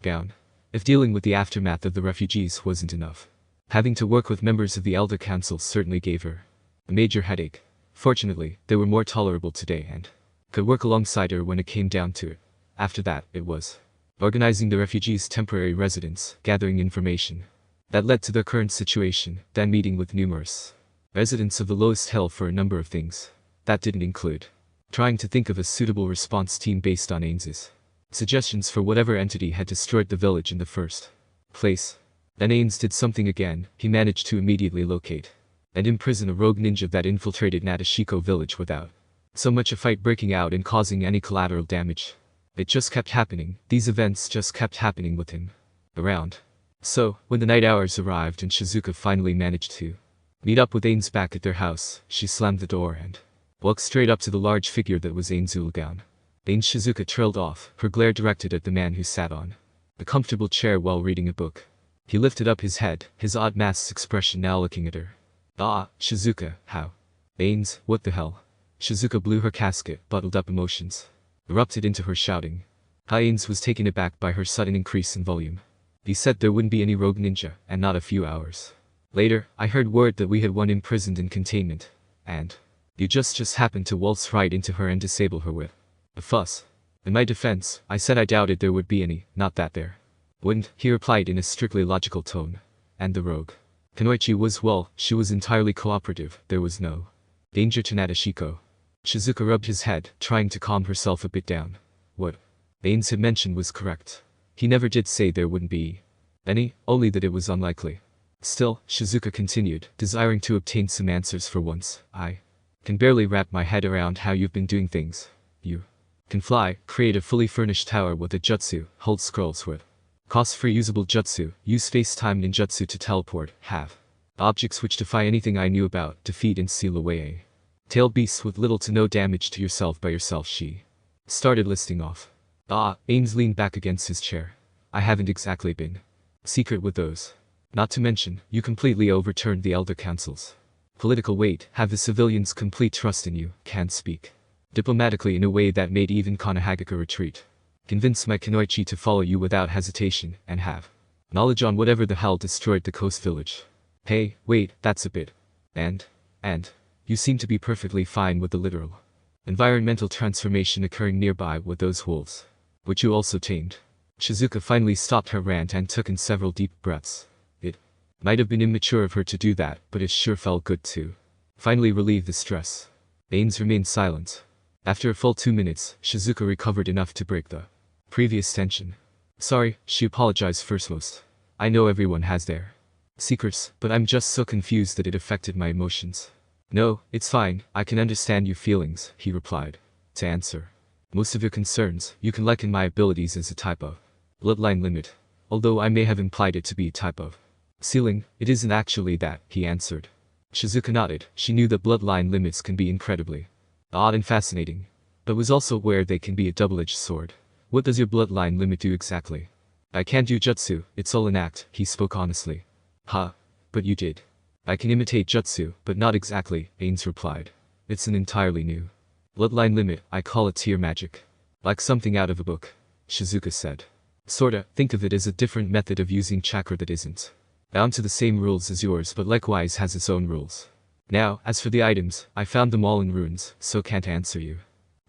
Gown. If dealing with the aftermath of the refugees wasn't enough, having to work with members of the Elder Council certainly gave her a major headache. Fortunately, they were more tolerable today and could work alongside her when it came down to it. After that, it was organizing the refugees' temporary residence, gathering information that led to their current situation, then meeting with numerous residents of the lowest hell for a number of things. That didn't include trying to think of a suitable response team based on Ainz's suggestions for whatever entity had destroyed the village in the first place. Then Ainz did something again. He managed to immediately locate and imprison a rogue ninja that infiltrated Nashiko village without so much a fight breaking out and causing any collateral damage. It just kept happening. These events just kept happening with him around. So, when the night hours arrived and Shizuka finally managed to meet up with Ainz back at their house, she slammed the door and walked straight up to the large figure that was Ainz Ulgaon. Ainz Shizuka trailed off, her glare directed at the man who sat on a comfortable chair while reading a book. He lifted up his head, his odd masked expression now looking at her. Ah, Shizuka, how? Ainz, what the hell? Shizuka blew her casket, bottled up emotions erupted into her shouting. Ainz was taken aback by her sudden increase in volume. He said there wouldn't be any rogue ninja, and not a few hours Later, I heard word that we had one imprisoned in containment. And you just happened to waltz right into her and disable her with a fuss. In my defense, I said I doubted there would be any, not that there wouldn't, he replied in a strictly logical tone. And the rogue Kunoichi was, well, she was entirely cooperative, there was no danger to Nashiko. Shizuka rubbed his head, trying to calm herself a bit down. What Ainz had mentioned was correct. He never did say there wouldn't be any, only that it was unlikely. Still, Shizuka continued, desiring to obtain some answers for once. I can barely wrap my head around how you've been doing things. You can fly, create a fully furnished tower with a jutsu, hold scrolls with cost-free usable jutsu, use face-time ninjutsu to teleport, have objects which defy anything I knew about, defeat and seal away a tailed beasts with little to no damage to yourself by yourself. She started listing off. Ainz leaned back against his chair. I haven't exactly been secret with those. Not to mention, you completely overturned the Elder Council's political weight, have the civilians' complete trust in you, can speak diplomatically in a way that made even Konohagaka retreat. Convince my Kunoichi to follow you without hesitation, and have knowledge on whatever the hell destroyed the coast village. Hey, wait, that's a bit. And you seem to be perfectly fine with the literal environmental transformation occurring nearby with those wolves, which you also tamed. Shizuka finally stopped her rant and took in several deep breaths. It might have been immature of her to do that, but it sure felt good to finally relieve the stress. Ainz remained silent. After a full 2 minutes, Shizuka recovered enough to break the previous tension. Sorry, she apologized firstmost. I know everyone has their secrets, but I'm just so confused that it affected my emotions. No, it's fine, I can understand your feelings, he replied. To answer most of your concerns, you can liken my abilities as a type of bloodline limit. Although I may have implied it to be a type of ceiling, it isn't actually that, he answered. Shizuka nodded. She knew that bloodline limits can be incredibly odd and fascinating, but was also aware they can be a double-edged sword. What does your bloodline limit do exactly? I can't do jutsu, it's all an act, he spoke honestly. Huh? But you did. I can imitate jutsu, but not exactly, Ainz replied. It's an entirely new bloodline limit, I call it tier magic. Like something out of a book, Shizuka said. Sorta, think of it as a different method of using chakra that isn't bound to the same rules as yours but likewise has its own rules. Now, as for the items, I found them all in ruins, so can't answer you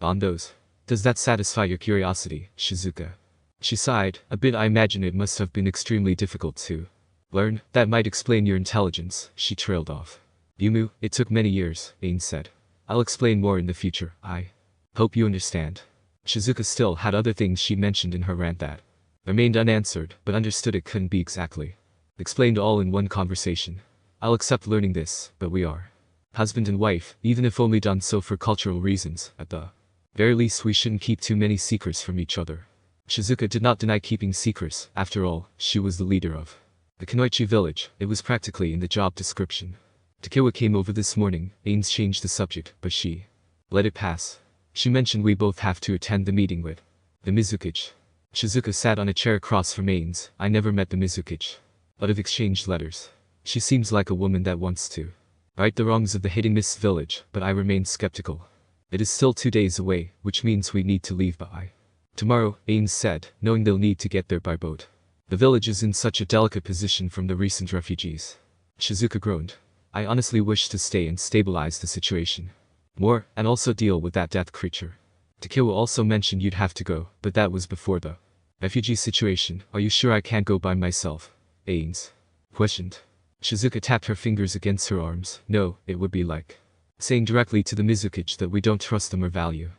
on those. Does that satisfy your curiosity, Shizuka? She sighed, a bit. I imagine it must have been extremely difficult to learn. That might explain your intelligence, she trailed off. Yumu, it took many years, Ainz said. I'll explain more in the future, I hope you understand. Shizuka still had other things she mentioned in her rant that remained unanswered, but understood it couldn't be exactly explained all in one conversation. I'll accept learning this, but we are husband and wife, even if only done so for cultural reasons. At the very least we shouldn't keep too many secrets from each other. Shizuka did not deny keeping secrets, after all, she was the leader of the Kunoichi village, it was practically in the job description. Takewa came over this morning, Ainz changed the subject, but she let it pass. She mentioned we both have to attend the meeting with the Mizukage. Shizuka sat on a chair across from Ainz. I never met the Mizukage, but have exchanged letters. She seems like a woman that wants to right the wrongs of the Hidden Mist village, but I remain skeptical. It is still 2 days away, which means we need to leave by tomorrow, Ainz said, knowing they'll need to get there by boat. The village is in such a delicate position from the recent refugees. Shizuka groaned. I honestly wish to stay and stabilize the situation more, and also deal with that death creature. Takewa also mentioned you'd have to go, but that was before the refugee situation. Are you sure I can't go by myself? Ainz questioned. Shizuka tapped her fingers against her arms. No, it would be like saying directly to the Mizukage that we don't trust them or value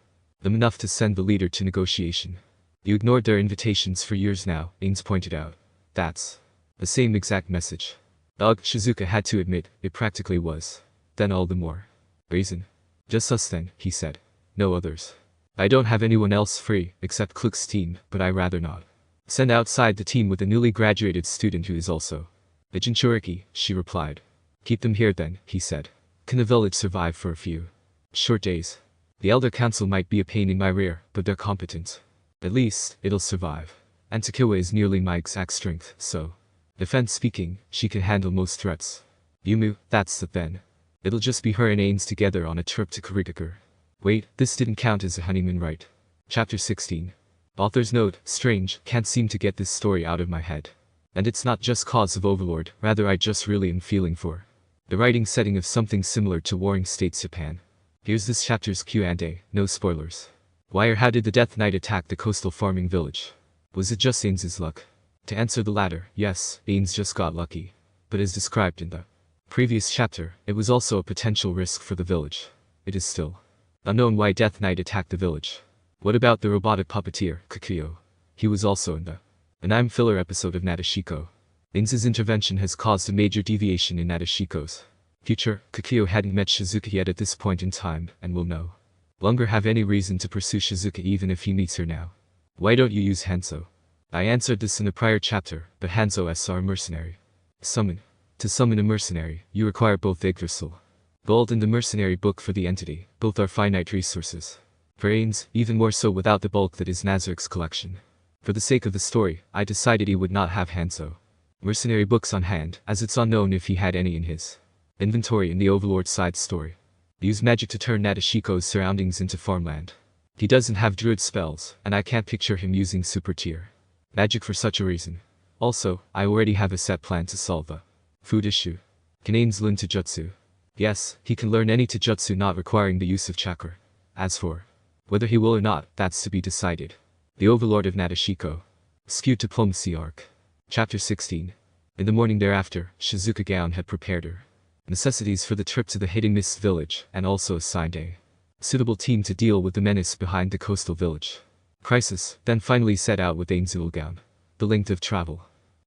them enough to send the leader to negotiation. You ignored their invitations for years now, Ainz pointed out. That's the same exact message. Ugh, Shizuka had to admit, it practically was. Then all the more reason. Just us then, he said. No others. I don't have anyone else free, except Klook's team, but I rather not send outside the team with a newly graduated student who is also a Jinchuriki, she replied. Keep them here then, he said. Can the village survive for a few short days? The Elder Council might be a pain in my rear, but they're competent. At least, it'll survive. And Takewa is nearly my exact strength, so defense speaking, she can handle most threats. Yumu, that's the then. It'll just be her and Ainz together on a trip to Kurigakure. Wait, this didn't count as a honeymoon, right? Chapter 16. Author's note, strange, can't seem to get this story out of my head. And it's not just cause of overlord, rather I just really am feeling for the writing setting of something similar to Warring States Japan. Here's this chapter's Q&A, no spoilers. Why or how did the Death Knight attack the coastal farming village? Was it just Ainz's luck? To answer the latter, yes, Ainz just got lucky. But as described in the previous chapter, it was also a potential risk for the village. It is still unknown why Death Knight attacked the village. What about the robotic puppeteer, Kikuyo? He was also in the anime filler episode of Nashiko. Ainz's intervention has caused a major deviation in Nashiko's future. Kikuyo hadn't met Shizuka yet at this point in time, and will no longer have any reason to pursue Shizuka even if he meets her now. Why don't you use Hanzo? I answered this in a prior chapter, but Hanzo's are a mercenary. Summon. To summon a mercenary, you require both Yggdrasil, gold and the mercenary book for the entity. Both are finite resources. For Ainz, even more so without the bulk that is Nazarik's collection. For the sake of the story, I decided he would not have Hanzo mercenary books on hand, as it's unknown if he had any in his inventory in the Overlord side story. Use magic to turn Nashiko's surroundings into farmland. He doesn't have druid spells, and I can't picture him using super tier magic for such a reason. Also, I already have a set plan to solve the food issue. Can Ainz learn Taijutsu? Yes, he can learn any Taijutsu not requiring the use of chakra. As for whether he will or not, that's to be decided. The Overlord of Nashiko. Skewed Diplomacy Arc. Chapter 16. In the morning thereafter, Shizuka Gaon had prepared her necessities for the trip to the Hidden Mist village, and also assigned a suitable team to deal with the menace behind the coastal village. Crisis then finally set out with Ainz Gaon. The length of travel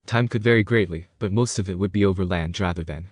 time could vary greatly, but most of it would be over land rather than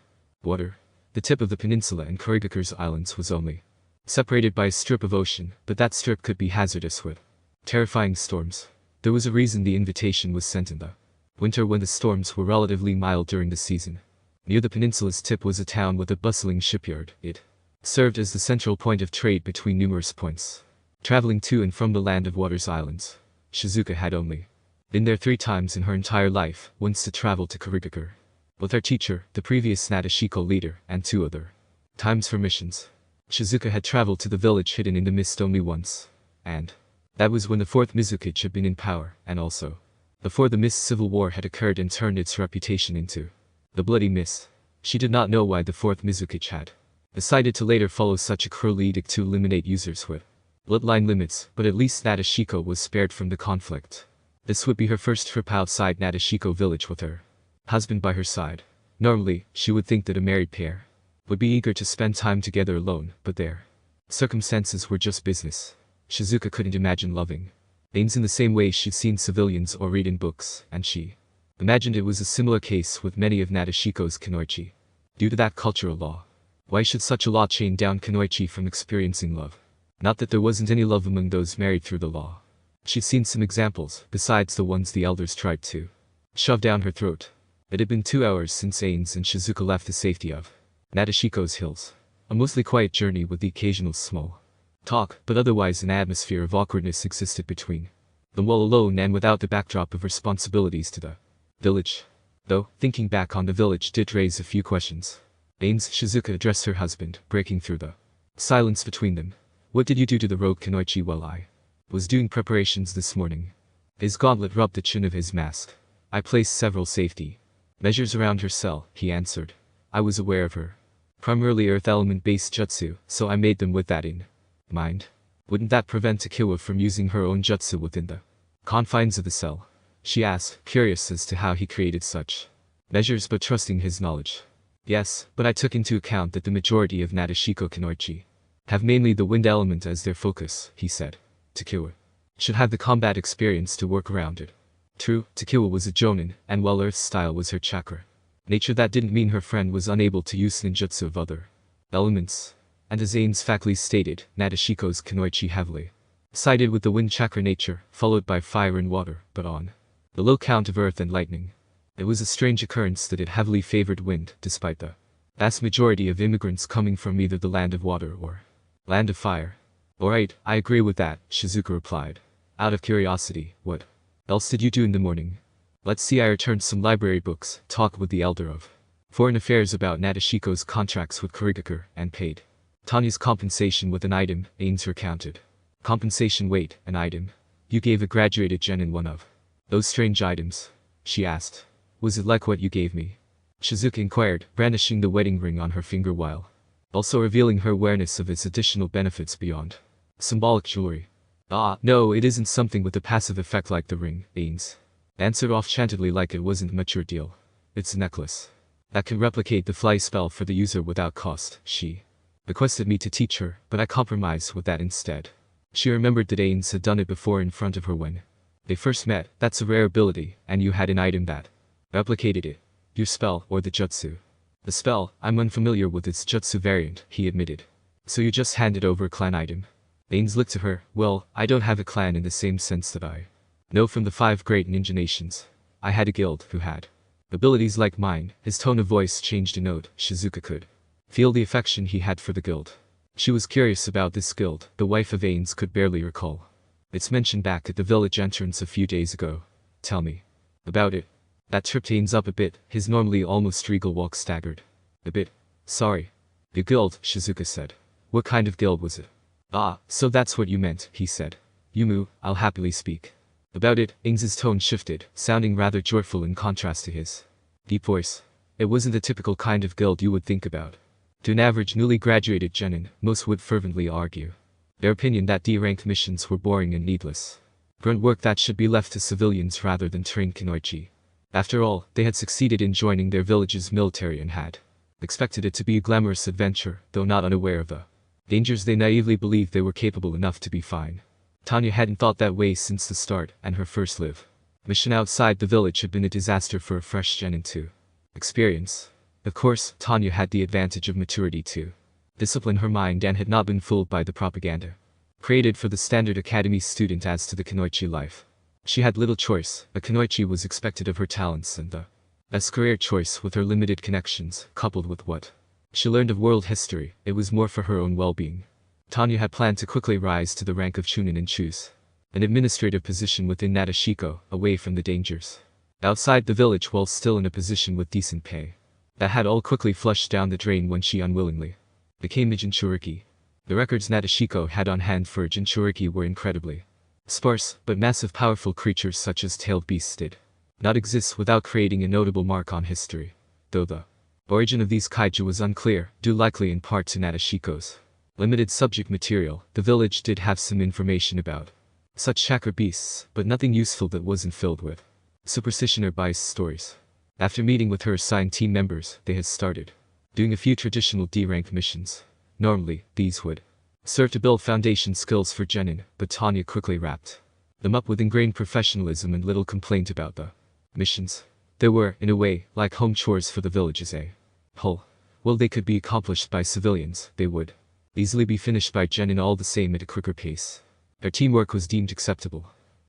water. The tip of the peninsula and Kurigakure's islands was only separated by a strip of ocean, but that strip could be hazardous with terrifying storms. There was a reason the invitation was sent in the winter when the storms were relatively mild during the season. Near the peninsula's tip was a town with a bustling shipyard. It served as the central point of trade between numerous points. Traveling to and from the land of water's islands, Shizuka had only been there 3 times in her entire life, once to travel to Kurigakure with her teacher, the previous Nashiko leader, and 2 other times for missions. Shizuka had traveled to the village hidden in the mist only once, and that was when the 4th Mizukage had been in power, and also before the Mist Civil War had occurred and turned its reputation into the Bloody Mist. She did not know why the 4th Mizukage had decided to later follow such a cruel edict to eliminate users with bloodline limits, but at least Nashiko was spared from the conflict. This would be her first trip outside Nashiko village with her husband by her side. Normally, she would think that a married pair would be eager to spend time together alone, but their circumstances were just business. Shizuka couldn't imagine loving Ainz in the same way she'd seen civilians or read in books, and she imagined it was a similar case with many of Nashiko's Kunoichi. Due to that cultural law, why should such a law chain down Kunoichi from experiencing love? Not that there wasn't any love among those married through the law. She'd seen some examples, besides the ones the elders tried to shove down her throat. It had been 2 hours since Ainz and Shizuka left the safety of Nashiko's hills. A mostly quiet journey with the occasional small talk, but otherwise an atmosphere of awkwardness existed between them, while alone and without the backdrop of responsibilities to the village. Though, thinking back on the village did raise a few questions. Ainz, Shizuka addressed her husband, breaking through the silence between them. What did you do to the rogue Kunoichi while I was doing preparations this morning? His gauntlet rubbed the chin of his mask. I placed several safety measures around her cell, he answered. I was aware of her primarily earth element based jutsu, so I made them with that in mind. Wouldn't that prevent Takiwa from using her own jutsu within the confines of the cell? She asked, curious as to how he created such measures but trusting his knowledge. Yes, but I took into account that the majority of Nashiko Kunoichi have mainly the wind element as their focus, he said. Takiwa should have the combat experience to work around it. True, Takiwa was a jonin, and while earth style was her chakra nature, that didn't mean her friend was unable to use ninjutsu of other elements. And as Ainz factly stated, Nashiko's Kunoichi heavily sided with the wind chakra nature, followed by fire and water, but on the low count of earth and lightning. It was a strange occurrence that it heavily favored wind, despite the vast majority of immigrants coming from either the land of water or land of fire. Alright, I agree with that, Shizuka replied. Out of curiosity, what else did you do in the morning? Let's see, I returned some library books, talked with the elder of foreign affairs about Nashiko's contracts with Kurigakure, and paid Tanya's compensation with an item, Ainz recounted. Compensation, wait, an item? You gave a graduated genin one of those strange items? She asked. Was it like what you gave me? Shizuka inquired, brandishing the wedding ring on her finger while also revealing her awareness of its additional benefits beyond symbolic jewelry. Ah, no, it isn't something with a passive effect like the ring, Ainz answered off-chantedly like it wasn't much your deal. It's a necklace that can replicate the fly spell for the user without cost. She requested me to teach her, but I compromised with that instead. She remembered that Ainz had done it before in front of her when they first met. That's a rare ability, and you had an item that replicated it. Your spell, or the jutsu. The spell, I'm unfamiliar with its jutsu variant, he admitted. So you just handed over a clan item? Ainz looked at her. Well, I don't have a clan in the same sense that I know from the 5 great ninja nations. I had a guild who had abilities like mine. His tone of voice changed a note. Shizuka could feel the affection he had for the guild. She was curious about this guild. The wife of Ainz could barely recall. It's mentioned back at the village entrance a few days ago. Tell me about it. That tripped Ainz up a bit. His normally almost regal walk staggered a bit. Sorry. The guild, Shizuka said. What kind of guild was it? Ah, so that's what you meant, he said. Yumu, I'll happily speak about it. Ainz's tone shifted, sounding rather joyful in contrast to his deep voice. It wasn't the typical kind of guild you would think about. To an average newly graduated genin, most would fervently argue their opinion that D-ranked missions were boring and needless grunt work that should be left to civilians rather than trained kunoichi. After all, they had succeeded in joining their village's military and had expected it to be a glamorous adventure, though not unaware of the dangers they naively believed they were capable enough to be fine. Tanya hadn't thought that way since the start, and her first live mission outside the village had been a disaster for a fresh genin to experience. Of course, Tanya had the advantage of maturity to discipline her mind and had not been fooled by the propaganda created for the standard academy student as to the kunoichi life. She had little choice. A kunoichi was expected of her talents and the best career choice with her limited connections, coupled with what she learned of world history. It was more for her own well-being. Tanya had planned to quickly rise to the rank of chunin and choose an administrative position within Nashiko, away from the dangers outside the village while still in a position with decent pay. That had all quickly flushed down the drain when she unwillingly became a Jinchuriki. The records Nashiko had on hand for a Jinchuriki were incredibly sparse, but massive powerful creatures such as tailed beasts did not exist without creating a notable mark on history. Though the origin of these kaiju was unclear, due likely in part to Nashiko's limited subject material, the village did have some information about such chakra beasts, but nothing useful that wasn't filled with superstition or biased stories. After meeting with her assigned team members, they had started doing a few traditional D-rank missions. Normally, these would serve to build foundation skills for genin, but Tanya quickly wrapped them up with ingrained professionalism and little complaint about the missions. They were, in a way, like home chores for the village as a whole. While they could be accomplished by civilians, they would easily be finished by genin all the same at a quicker pace. Their teamwork was deemed acceptable.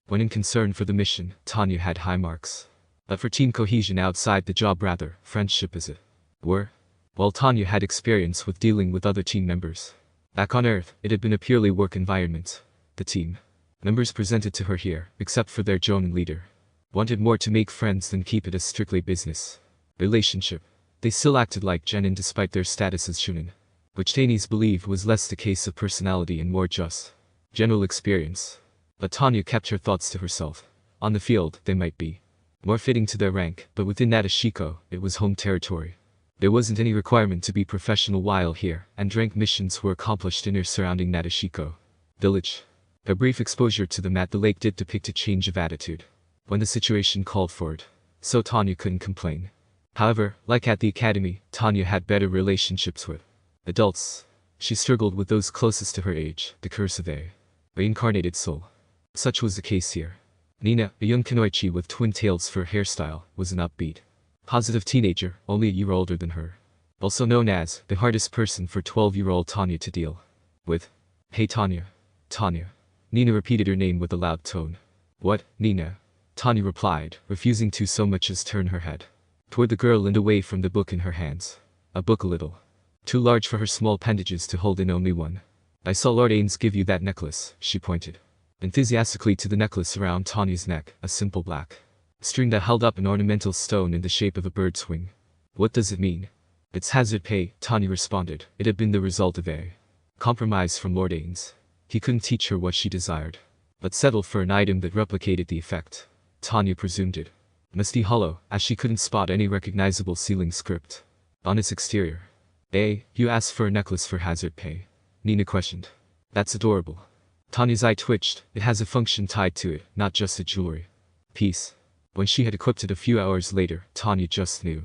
When in concern for the mission, Tanya had high marks. But for team cohesion outside the job, rather, friendship as it were, while Tanya had experience with dealing with other team members back on Earth, it had been a purely work environment. The team members presented to her here, except for their jonin leader, wanted more to make friends than keep it a strictly business relationship. They still acted like genin despite their status as shunin, which Tanys believed was less the case of personality and more just general experience. But Tanya kept her thoughts to herself. On the field, they might be more fitting to their rank, but within Nashiko, it was home territory. There wasn't any requirement to be professional while here, and rank missions were accomplished in or surrounding Nashiko village. A brief exposure to them at the lake did depict a change of attitude when the situation called for it, so Tanya couldn't complain. However, like at the academy, Tanya had better relationships with adults. She struggled with those closest to her age, the curse of a reincarnated soul. Such was the case here. Nina, a young kunoichi with twin tails for her hairstyle, was an upbeat, positive teenager, only a year older than her. Also known as the hardest person for 12-year-old Tanya to deal with. Hey Tanya. Tanya. Nina repeated her name with a loud tone. What, Nina? Tanya replied, refusing to so much as turn her head toward the girl and away from the book in her hands. A book a little too large for her small appendages to hold in only one. I saw Lord Ainz give you that necklace, she pointed enthusiastically to the necklace around Tanya's neck, a simple black string that held up an ornamental stone in the shape of a bird's wing. What does it mean? It's hazard pay, Tanya responded. It had been the result of a compromise from Lord Ainz. He couldn't teach her what she desired, but settled for an item that replicated the effect. Tanya presumed it Misty hollow, as she couldn't spot any recognizable ceiling script on its exterior. You asked for a necklace for hazard pay? Nina questioned. That's adorable. Tanya's eye twitched. It has a function tied to it, not just a jewelry piece. When she had equipped it a few hours later, Tanya just knew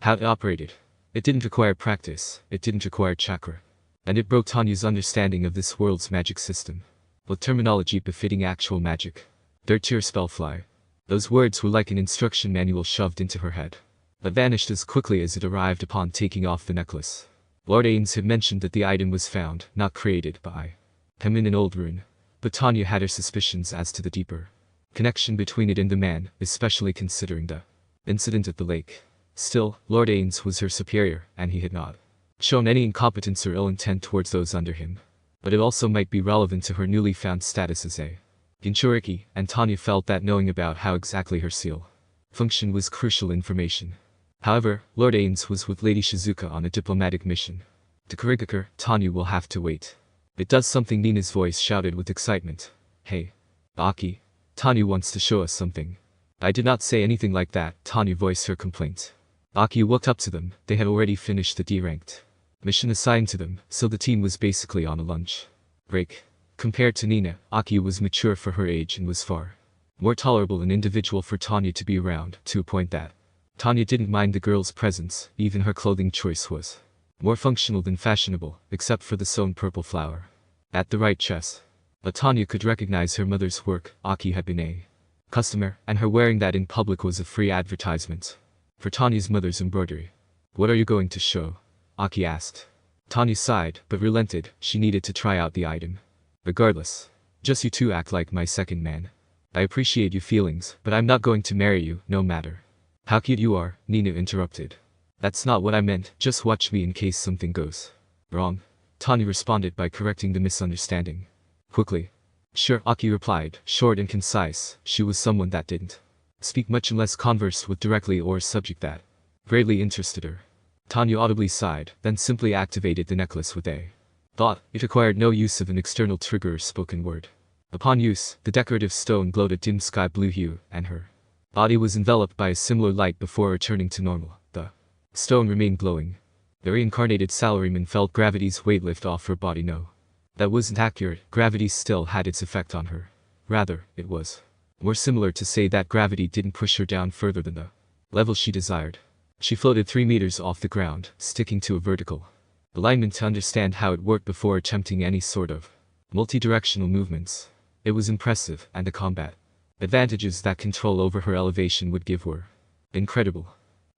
how it operated. It didn't require practice, it didn't require chakra. And it broke Tanya's understanding of this world's magic system. With terminology befitting actual magic. Third-tier spellfly. Those words were like an instruction manual shoved into her head. But vanished as quickly as it arrived upon taking off the necklace. Lord Ainz had mentioned that the item was found, not created, by him in an old ruin. But Tanya had her suspicions as to the deeper connection between it and the man, especially considering the incident at the lake. Still, Lord Ainz was her superior, and he had not shown any incompetence or ill intent towards those under him. But it also might be relevant to her newly found status as a Ginchuriki, and Tanya felt that knowing about how exactly her seal function was crucial information. However, Lord Ainz was with Lady Shizuka on a diplomatic mission. To Kurigakure, Tanya will have to wait. It does something. Nina's voice shouted with excitement. Hey, Aki. Tanya wants to show us something. I did not say anything like that, Tanya voiced her complaint. Aki walked up to them. They had already finished the D-ranked mission assigned to them, so the team was basically on a lunch break. Compared to Nina, Aki was mature for her age and was far more tolerable an individual for Tanya to be around, to a point that Tanya didn't mind the girl's presence. Even her clothing choice was more functional than fashionable, except for the sewn purple flower at the right chest. But Tanya could recognize her mother's work. Aki had been a customer, and her wearing that in public was a free advertisement for Tanya's mother's embroidery. What are you going to show? Aki asked. Tanya sighed, but relented. She needed to try out the item. Regardless, just you two act like my second man. I appreciate your feelings, but I'm not going to marry you, no matter how cute you are, Nina interrupted. That's not what I meant, just watch me in case something goes wrong. Tanya responded by correcting the misunderstanding quickly. Sure, Aki replied, short and concise. She was someone that didn't speak much unless conversed with directly or a subject that greatly interested her. Tanya audibly sighed, then simply activated the necklace with a thought. It required no use of an external trigger or spoken word. Upon use, the decorative stone glowed a dim sky blue hue, and her body was enveloped by a similar light before returning to normal. The stone remained glowing. The reincarnated salaryman felt gravity's weight lift off her body. No, that wasn't accurate. Gravity still had its effect on her. Rather, it was more similar to say that gravity didn't push her down further than the level she desired. She floated 3 meters off the ground, sticking to a vertical alignment to understand how it worked before attempting any sort of multi-directional movements. It was impressive, and the combat advantages that control over her elevation would give were incredible.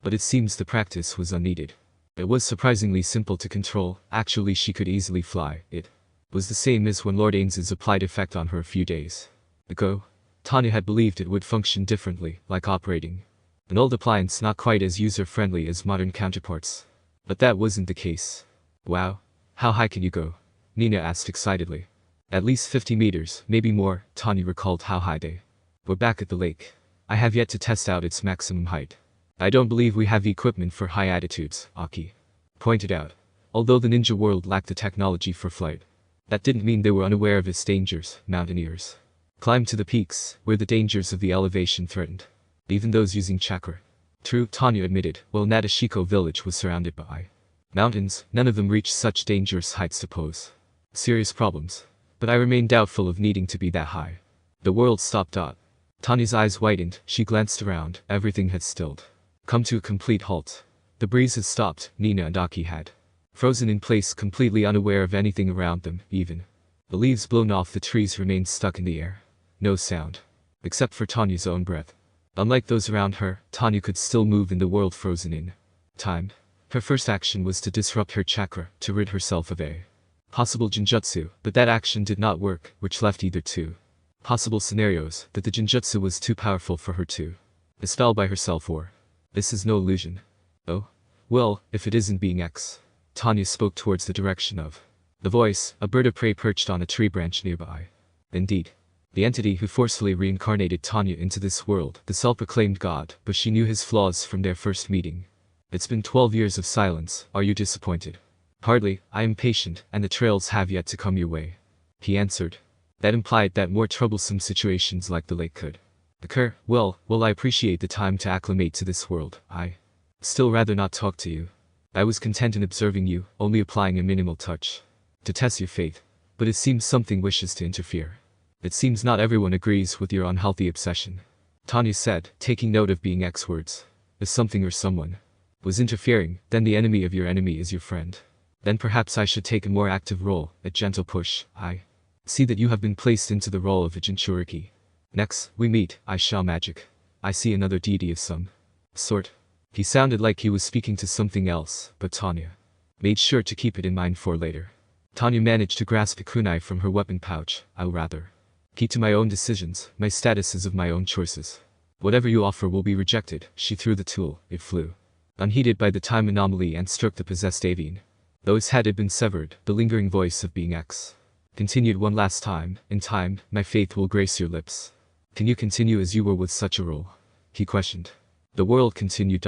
But it seems the practice was unneeded. It was surprisingly simple to control. Actually, she could easily fly. It was the same as when Lord Ainz's applied effect on her a few days ago. Tanya had believed it would function differently, like operating an old appliance not quite as user-friendly as modern counterparts. But that wasn't the case. Wow. How high can you go? Nina asked excitedly. At least 50 meters, maybe more. Tanya recalled how high they were back at the lake. I have yet to test out its maximum height. I don't believe we have equipment for high altitudes, Aki pointed out. Although the ninja world lacked the technology for flight, that didn't mean they were unaware of its dangers. Mountaineers climbed to the peaks, where the dangers of the elevation threatened even those using chakra. True, Tanya admitted. While Nashiko village was surrounded by mountains, none of them reached such dangerous heights to pose serious problems. But I remain doubtful of needing to be that high. The world stopped. Tanya's eyes widened. She glanced around. Everything had stilled, come to a complete halt. The breeze had stopped. Nina and Aki had frozen in place, completely unaware of anything around them. Even the leaves blown off the trees remained stuck in the air. No sound, except for Tanya's own breath. Unlike those around her, Tanya could still move in the world frozen in time. Her first action was to disrupt her chakra, to rid herself of a possible genjutsu, but that action did not work, which left either two possible scenarios: that the genjutsu was too powerful for her to dispel by herself, or this is no illusion. Oh? Well, if it isn't being X. Tanya spoke towards the direction of the voice, a bird of prey perched on a tree branch nearby. Indeed, the entity who forcefully reincarnated Tanya into this world, the self-proclaimed god, but she knew his flaws from their first meeting. It's been 12 years of silence. Are you disappointed? Hardly. I am patient, and the trails have yet to come your way. He answered. That implied that more troublesome situations like the lake could Occur, well, I appreciate the time to acclimate to this world. I still rather not talk to you. I was content in observing you, only applying a minimal touch to test your faith. But it seems something wishes to interfere. It seems not everyone agrees with your unhealthy obsession. Tanya said, taking note of being X words. If something or someone was interfering, then the enemy of your enemy is your friend. Then perhaps I should take a more active role, a gentle push. I see that you have been placed into the role of a Jinchuriki. Next, we meet, I shall magic. I see another deity of some sort. He sounded like he was speaking to something else, but Tanya made sure to keep it in mind for later. Tanya managed to grasp a kunai from her weapon pouch. I'll rather keep to my own decisions, my status is of my own choices. Whatever you offer will be rejected. She threw the tool, it flew unheeded by the time anomaly and struck the possessed avian. Though his head had been severed, the lingering voice of being X continued one last time. In time, my faith will grace your lips. Can you continue as you were with such a role? He questioned. The world continued.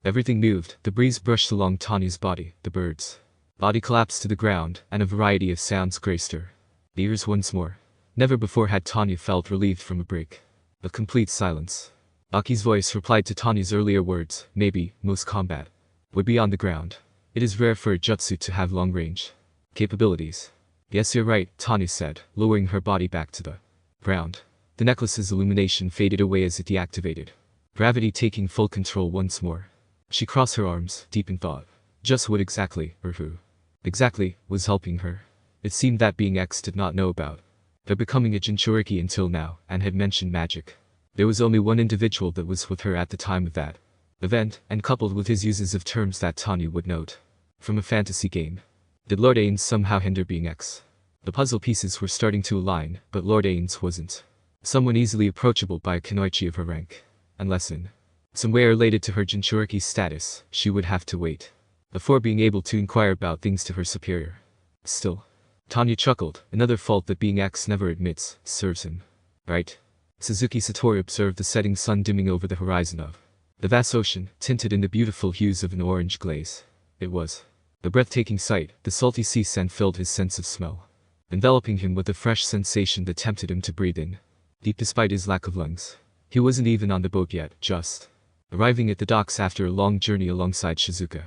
Everything moved, the breeze brushed along Tanya's body, the bird's body collapsed to the ground, and a variety of sounds graced her ears once more. Never before had Tanya felt relieved from a break of complete silence. Aki's voice replied to Tanya's earlier words, maybe, most combat would be on the ground. It is rare for a jutsu to have long-range capabilities. Yes, you're right, Tanya said, lowering her body back to the ground. The necklace's illumination faded away as it deactivated, gravity taking full control once more. She crossed her arms, deep in thought. Just what exactly, or who exactly, was helping her? It seemed that being X did not know about their becoming a Jinchuriki until now, and had mentioned magic. There was only one individual that was with her at the time of that event, and coupled with his uses of terms that Tanya would note from a fantasy game. Did Lord Ainz somehow hinder being X? The puzzle pieces were starting to align, but Lord Ainz wasn't someone easily approachable by a kunoichi of her rank. Unless in some way related to her Jinchuriki status, she would have to wait before being able to inquire about things to her superior. Still, Tanya chuckled, another fault that being X never admits, serves him right. Suzuki Satori observed the setting sun dimming over the horizon of the vast ocean, tinted in the beautiful hues of an orange glaze. It was a breathtaking sight. The salty sea scent filled his sense of smell, enveloping him with a fresh sensation that tempted him to breathe in deep despite his lack of lungs. He wasn't even on the boat yet, just arriving at the docks after a long journey alongside Shizuka.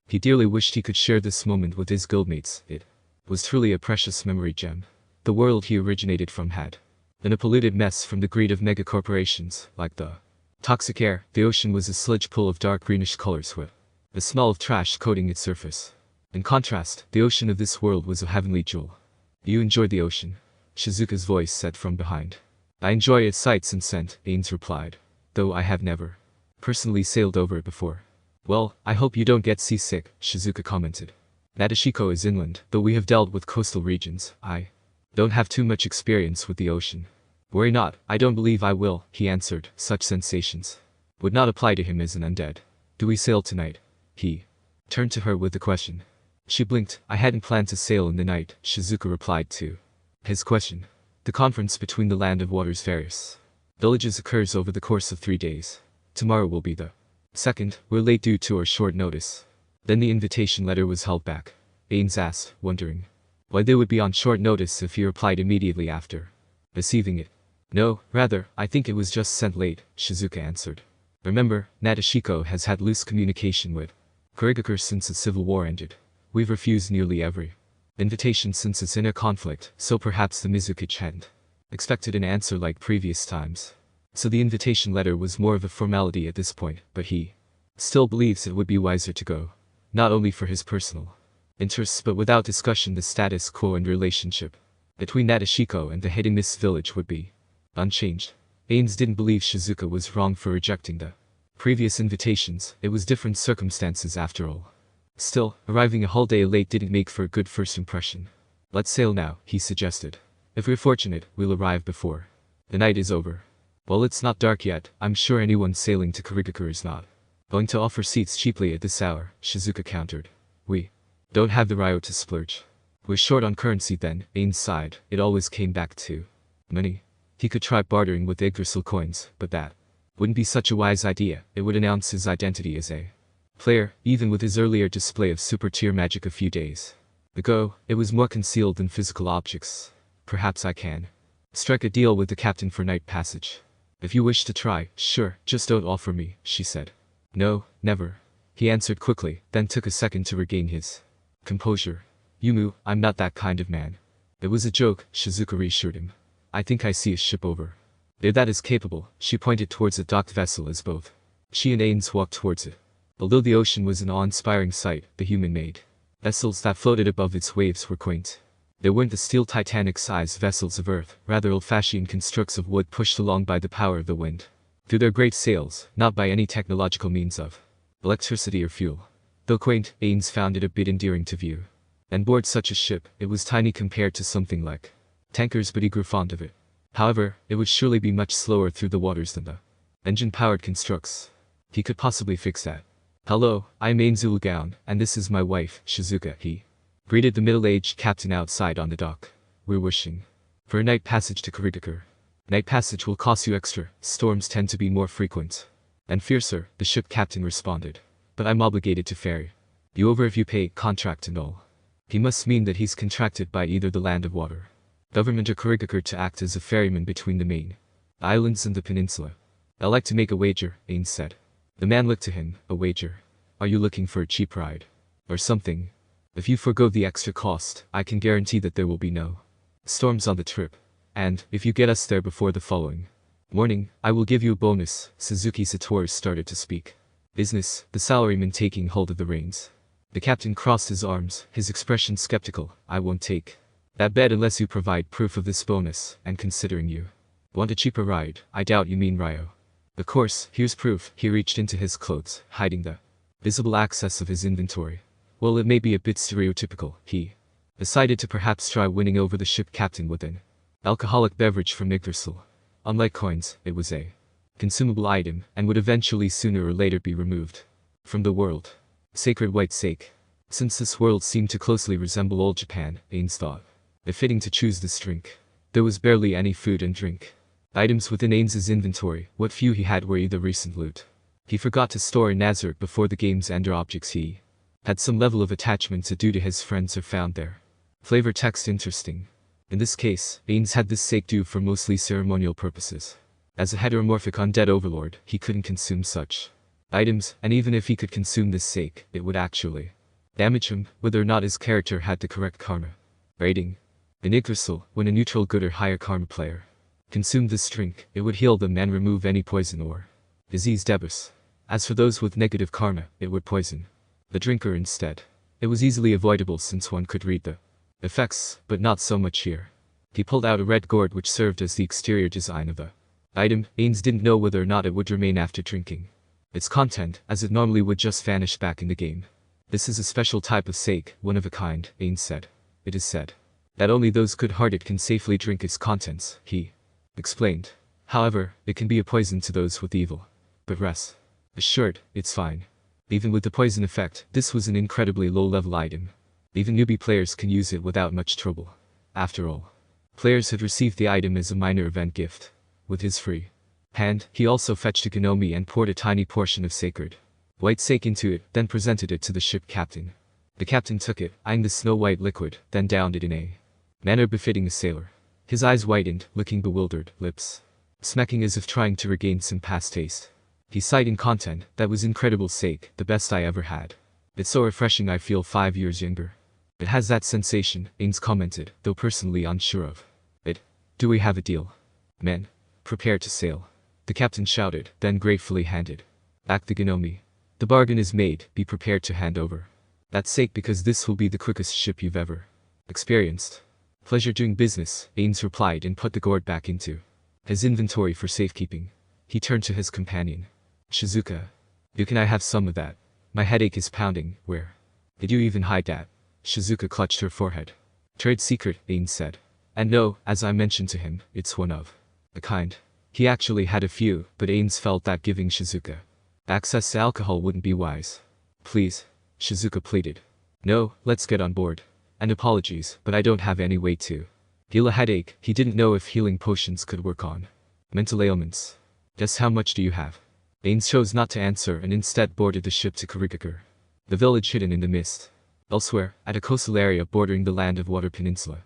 He dearly wished he could share this moment with his guildmates. It was truly a precious memory gem. The world he originated from had been a polluted mess from the greed of megacorporations, like the toxic air. The ocean was a sludge pool of dark greenish colors with the smell of trash coating its surface. In contrast, the ocean of this world was a heavenly jewel. You enjoyed the ocean? Shizuka's voice said from behind. I enjoy its sights and scent, Ainz replied. Though I have never personally sailed over it before. Well, I hope you don't get seasick, Shizuka commented. Nashiko is inland, though we have dealt with coastal regions. I don't have too much experience with the ocean. Worry not, I don't believe I will, he answered. Such sensations would not apply to him as an undead. Do we sail tonight? He turned to her with the question. She blinked. I hadn't planned to sail in the night, Shizuka replied to his question. The conference between the Land of Water's various villages occurs over the course of 3 days. Tomorrow will be the second. We're late due to our short notice. Then the invitation letter was held back. Ainz asked, wondering why they would be on short notice if he replied immediately after receiving it. No, rather, I think it was just sent late, Shizuka answered. Remember, Nashiko has had loose communication with Kurigakure since the civil war ended. We've refused nearly every invitation since its inner conflict, so perhaps the Mizukichi hadn't expected an answer like previous times. So the invitation letter was more of a formality at this point, but he still believes it would be wiser to go. Not only for his personal interests but without discussion the status quo and relationship between Nashiko and the hidden Mist village would be unchanged. Ainz didn't believe Shizuka was wrong for rejecting the previous invitations. It was different circumstances after all. Still, arriving a whole day late didn't make for a good first impression. Let's sail now, he suggested. If we're fortunate, we'll arrive before the night is over. Well, it's not dark yet. I'm sure anyone sailing to Kurigakure is not going to offer seats cheaply at this hour, Shizuka countered. We don't have the ryo to splurge. We're short on currency then, Ainz sighed. It always came back to money. He could try bartering with Yggdrasil coins, but that wouldn't be such a wise idea. It would announce his identity as a player, even with his earlier display of super tier magic a few days ago. It was more concealed than physical objects. Perhaps I can strike a deal with the captain for night passage. If you wish to try, sure, just don't offer me, she said. No, never. He answered quickly, then took a second to regain his composure. Yumu, I'm not that kind of man. It was a joke, Shizuka reassured him. I think I see a ship over there that is capable. She pointed towards a docked vessel as both she and Ainz walked towards it. Although the ocean was an awe-inspiring sight, the human-made vessels that floated above its waves were quaint. They weren't the steel Titanic-sized vessels of Earth, rather old-fashioned constructs of wood pushed along by the power of the wind. Through their great sails, not by any technological means of electricity or fuel. Though quaint, Ainz found it a bit endearing to view. And board such a ship, it was tiny compared to something like tankers, but he grew fond of it. However, it would surely be much slower through the waters than the engine-powered constructs. He could possibly fix that. Hello, I'm Ainz, and this is my wife, Shizuka, he greeted the middle-aged captain outside on the dock. We're wishing for a night passage to Kurigakure. Night passage will cost you extra, storms tend to be more frequent and fiercer, the ship captain responded. But I'm obligated to ferry you over if you pay, contract and all. He must mean that he's contracted by either the land of water government or Kurigakure to act as a ferryman between the main islands and the peninsula. I like to make a wager, Ainz said. The man looked to him. A wager? Are you looking for a cheap ride or something? If you forgo the extra cost, I can guarantee that there will be no storms on the trip. And, if you get us there before the following morning, I will give you a bonus. Suzuki Satoru started to speak business, the salaryman taking hold of the reins. The captain crossed his arms, his expression skeptical. I won't take that bet unless you provide proof of this bonus, and considering you want a cheaper ride, I doubt you mean Ryo. Of course, here's proof. He reached into his clothes, hiding the visible access of his inventory. Well, it may be a bit stereotypical, he decided to perhaps try winning over the ship captain with an alcoholic beverage from Yggdrasil. Unlike coins, it was a consumable item, and would eventually sooner or later be removed from the world. Sacred white sake. Since this world seemed to closely resemble old Japan, Ainz thought it fitting to choose this drink. There was barely any food and drink items within Ainz's inventory. What few he had were either recent loot he forgot to store in Nazareth before the game's end, or objects he had some level of attachment to due to his friends or found their flavor text interesting. In this case, Ainz had this sake due for mostly ceremonial purposes. As a heteromorphic undead overlord, he couldn't consume such items, and even if he could consume this sake, it would actually damage him, whether or not his character had the correct karma rating. In Yggdrasil, when a neutral good or higher karma player consumed this drink, it would heal them and remove any poison or disease debris. As for those with negative karma, it would poison the drinker instead. It was easily avoidable since one could read the effects, but not so much here. He pulled out a red gourd which served as the exterior design of the item. Ainz didn't know whether or not it would remain after drinking its content, as it normally would just vanish back in the game. This is a special type of sake, one of a kind, Ainz said. It is said that only those good-hearted can safely drink its contents, he explained. However, it can be a poison to those with evil. But rest assured, it's fine. Even with the poison effect, this was an incredibly low-level item. Even newbie players can use it without much trouble. After all, players had received the item as a minor event gift. With his free hand, he also fetched a gnome and poured a tiny portion of sacred white sake into it, then presented it to the ship captain. The captain took it, eyeing the snow-white liquid, then downed it in a manner befitting a sailor. His eyes widened, looking bewildered, lips smacking as if trying to regain some past taste. He sighed in content. That was incredible sake, the best I ever had. It's so refreshing, I feel 5 years younger. It has that sensation, Ainz commented, though personally unsure of it. Do we have a deal? Men, prepare to sail. The captain shouted, then gratefully handed back the gnome. The bargain is made, be prepared to hand over that sake, because this will be the quickest ship you've ever experienced. Pleasure doing business, Ainz replied and put the gourd back into his inventory for safekeeping. He turned to his companion. Shizuka, can I have some of that? My headache is pounding. Where did you even hide that? Shizuka clutched her forehead. Trade secret, Ainz said. And no, as I mentioned to him, it's one of a kind. He actually had a few, but Ainz felt that giving Shizuka access to alcohol wouldn't be wise. Please, Shizuka pleaded. No, let's get on board. And apologies, but I don't have any way to heal a headache. He didn't know if healing potions could work on mental ailments. Just how much do you have? Ainz chose not to answer and instead boarded the ship to Kurigakure, the village hidden in the mist. Elsewhere, at a coastal area bordering the Land of Water Peninsula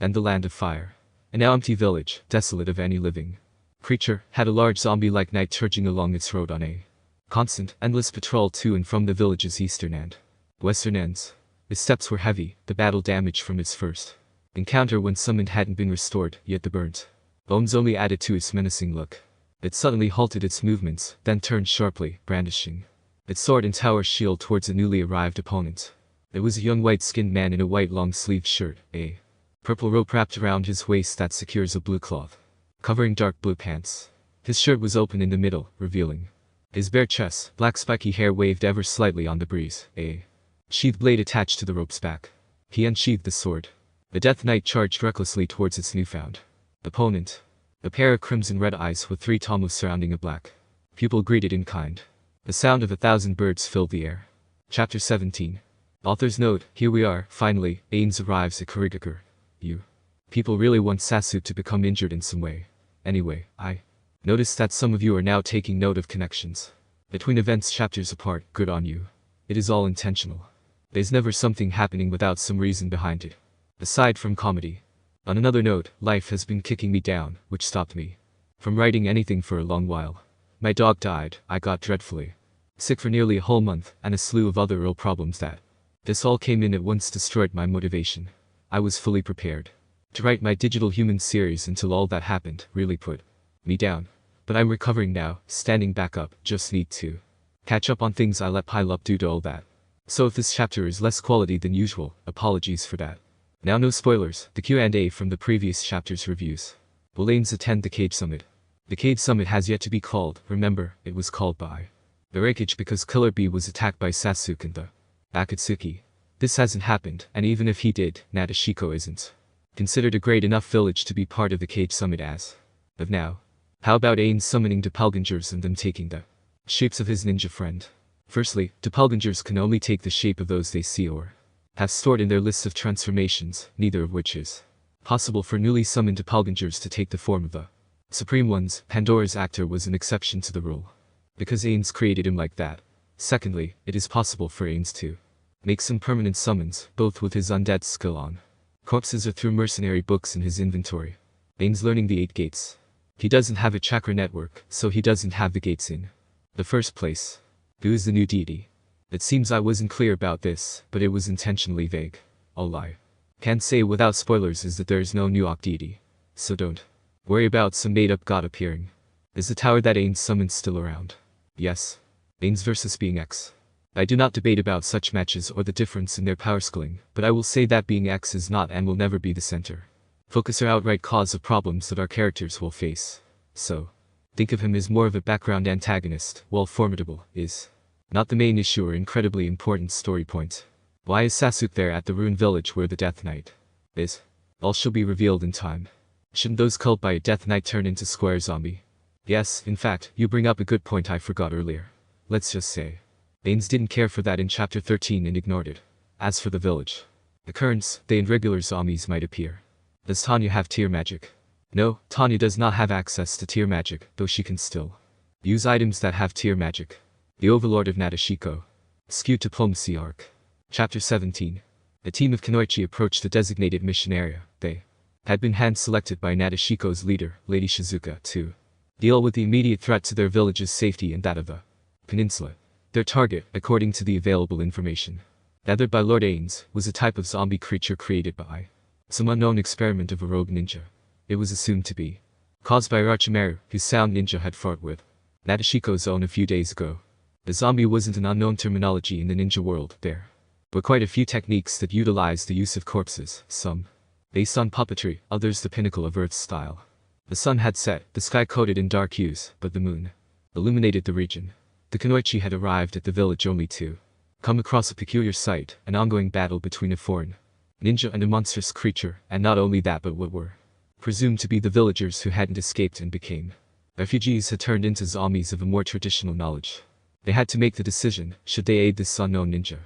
and the Land of Fire, a now empty village, desolate of any living creature had a large zombie-like knight trudging along its road on a constant, endless patrol to and from the village's eastern and western ends. His steps were heavy, the battle damage from its first encounter when summoned hadn't been restored, yet the burnt bones only added to its menacing look. It suddenly halted its movements, then turned sharply, brandishing its sword and tower shield towards a newly arrived opponent. It was a young white-skinned man in a white long-sleeved shirt, a purple rope wrapped around his waist that secures a blue cloth covering dark blue pants. His shirt was open in the middle, revealing his bare chest. Black spiky hair waved ever slightly on the breeze, a sheath blade attached to the rope's back. He unsheathed the sword. The Death Knight charged recklessly towards its newfound opponent. A pair of crimson-red eyes with 3 tomos surrounding a black pupil greeted in kind. The sound of 1,000 birds filled the air. Chapter 17. Author's note: here we are, finally. Ainz arrives at Kurigakure. You people really want Sasuke to become injured in some way. Anyway, I noticed that some of you are now taking note of connections between events chapters apart. Good on you. It is all intentional. There's never something happening without some reason behind it. Aside from comedy. On another note, life has been kicking me down, which stopped me from writing anything for a long while. My dog died, I got dreadfully sick for nearly a whole month, and a slew of other ill problems that this all came in at once destroyed my motivation. I was fully prepared to write my digital human series until all that happened really put me down. But I'm recovering now, standing back up, just need to catch up on things I let pile up due to all that. So if this chapter is less quality than usual, apologies for that. Now no spoilers, the Q&A from the previous chapter's reviews. Will Ainz attend the Cage Summit? The Cage Summit has yet to be called. Remember, it was called by the wreckage because Killer Bee was attacked by Sasuke and the Akatsuki. This hasn't happened, and even if he did, Nashiko isn't considered a great enough village to be part of the Cage Summit as of now. How about Ainz summoning doppelgangers and them taking the shapes of his ninja friend? Firstly, doppelgangers can only take the shape of those they see or have stored in their lists of transformations, neither of which is possible for newly summoned doppelgangers to take the form of the Supreme Ones. Pandora's actor was an exception to the rule, because Ainz created him like that. Secondly, it is possible for Ainz to make some permanent summons, both with his undead skill on corpses or through mercenary books in his inventory. Ainz learning the 8 gates. He doesn't have a chakra network, so he doesn't have the gates in the first place. Who is the new deity? It seems I wasn't clear about this, but it was intentionally vague. All I can say without spoilers is that there is no new deity. So don't worry about some made-up god appearing. Is the tower that Ainz summoned still around? Yes. Ainz versus being X. I do not debate about such matches or the difference in their power scaling, but I will say that being X is not and will never be the center focus or outright cause of problems that our characters will face. So, think of him as more of a background antagonist, while formidable is not the main issue or incredibly important story point. Why is Sasuke there at the ruined village where the Death Knight is? All shall be revealed in time. Shouldn't those killed by a Death Knight turn into square zombie? Yes, in fact, you bring up a good point I forgot earlier. Let's just say Ainz didn't care for that in chapter 13 and ignored it. As for the village occurrence, they and regular zombies might appear. Does Tanya have tear magic? No, Tanya does not have access to tear magic, though she can still use items that have tear magic. The Overlord of Nashiko. Skewed Diplomacy Arc. Chapter 17. A team of Kunoichi approached the designated mission area. They had been hand-selected by Nashiko's leader, Lady Shizuka, to deal with the immediate threat to their village's safety and that of the peninsula. Their target, according to the available information gathered by Lord Ainz, was a type of zombie creature created by some unknown experiment of a rogue ninja. It was assumed to be caused by Orochimaru, whose sound ninja had fought with Nashiko's own a few days ago. The zombie wasn't an unknown terminology in the ninja world. There were quite a few techniques that utilized the use of corpses, some based on puppetry, others the pinnacle of Earth's style. The sun had set, the sky coated in dark hues, but the moon illuminated the region. The Kunoichi had arrived at the village only to come across a peculiar sight, an ongoing battle between a foreign ninja and a monstrous creature, and not only that but what were presumed to be the villagers who hadn't escaped and became refugees had turned into zombies of a more traditional knowledge. They had to make the decision, should they aid this unknown ninja,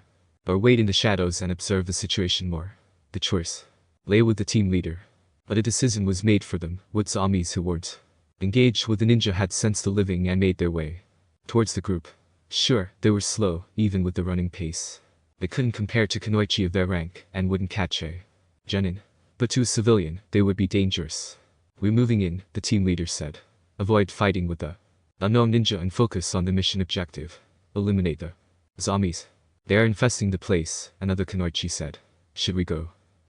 or wait in the shadows and observe the situation more. The choice lay with the team leader. But a decision was made for them. What zombies who weren't engaged with the ninja had sensed the living and made their way towards the group. Sure, they were slow, even with the running pace. They couldn't compare to Kunoichi of their rank, and wouldn't catch a genin. But to a civilian, they would be dangerous. We're moving in, the team leader said. Avoid fighting with the unknown ninja and focus on the mission objective. Eliminate the zombies. They are infesting the place, another Kunoichi said. Should we go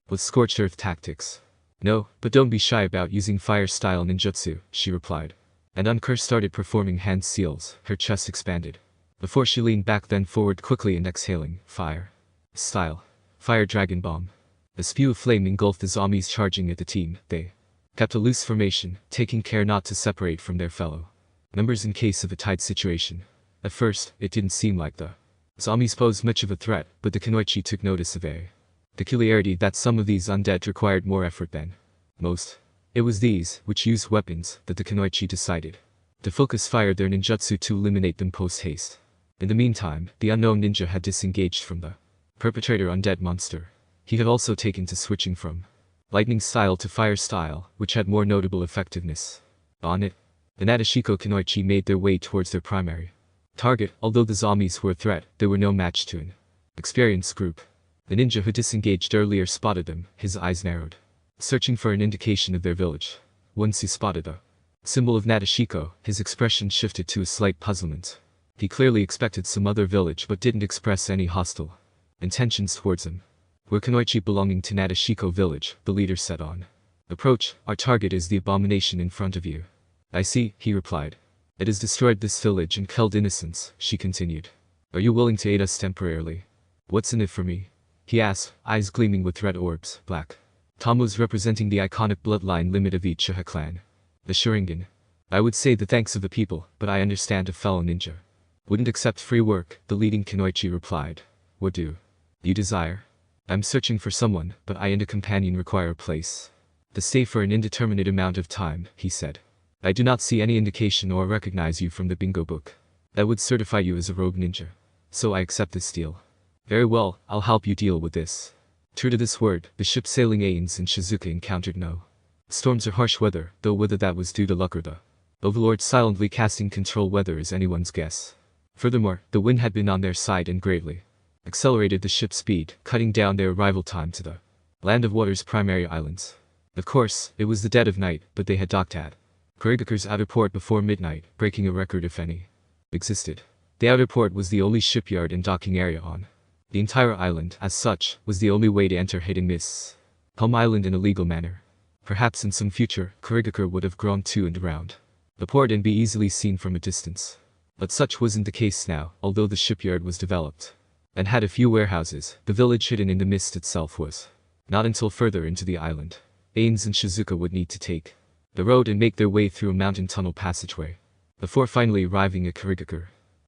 with scorched earth tactics? No, but don't be shy about using fire-style ninjutsu, she replied. And Unker started performing hand seals, her chest expanded. Before she leaned back then forward quickly and exhaling, fire. Style. Fire dragon bomb. A spew of flame engulfed the zombies charging at the team. They kept a loose formation, taking care not to separate from their fellow members in case of a tight situation. At first, it didn't seem like the zombies posed much of a threat, but the Kunoichi took notice of a peculiarity that some of these undead required more effort than most. It was these, which used weapons, that the Kunoichi decided to focus fire their ninjutsu to eliminate them post-haste. In the meantime, the unknown ninja had disengaged from the perpetrator undead monster. He had also taken to switching from lightning style to fire style, which had more notable effectiveness. On it, the Nashiko Kunoichi made their way towards their primary target. Although the zombies were a threat, they were no match to an experienced group. The ninja who disengaged earlier spotted them, his eyes narrowed, searching for an indication of their village. Once he spotted the symbol of Nashiko, his expression shifted to a slight puzzlement. He clearly expected some other village but didn't express any hostile intentions towards them. We're Kunoichi belonging to Nashiko village, the leader said on. Approach, our target is the abomination in front of you. I see, he replied. It has destroyed this village and killed innocents, she continued. Are you willing to aid us temporarily? What's in it for me? He asked, eyes gleaming with red orbs, black. Tom was representing the iconic bloodline limit of the Uchiha clan. The Sharingan. I would say the thanks of the people, but I understand a fellow ninja wouldn't accept free work, the leading Kunoichi replied. What do you desire? I'm searching for someone, but I and a companion require a place to stay for an indeterminate amount of time, he said. I do not see any indication or recognize you from the bingo book that would certify you as a rogue ninja. So I accept this deal. Very well, I'll help you deal with this. True to this word, the ship sailing Ainz and Shizuka encountered no storms or harsh weather, though whether that was due to luck or the overlord silently casting control weather is anyone's guess. Furthermore, the wind had been on their side and greatly accelerated the ship's speed, cutting down their arrival time to the land of water's primary islands. Of course, it was the dead of night, but they had docked at Kurigaku's outer port before midnight, breaking a record if any existed. The outer port was the only shipyard and docking area on the entire island. As such, was the only way to enter Hidden Mist's home island in a legal manner. Perhaps in some future, Kurigaku would have grown to and around the port and be easily seen from a distance. But such wasn't the case now. Although the shipyard was developed and had a few warehouses, the village hidden in the mist itself was not until further into the island. Ainz and Shizuka would need to take the road and make their way through a mountain tunnel passageway before finally arriving at Kurigaku.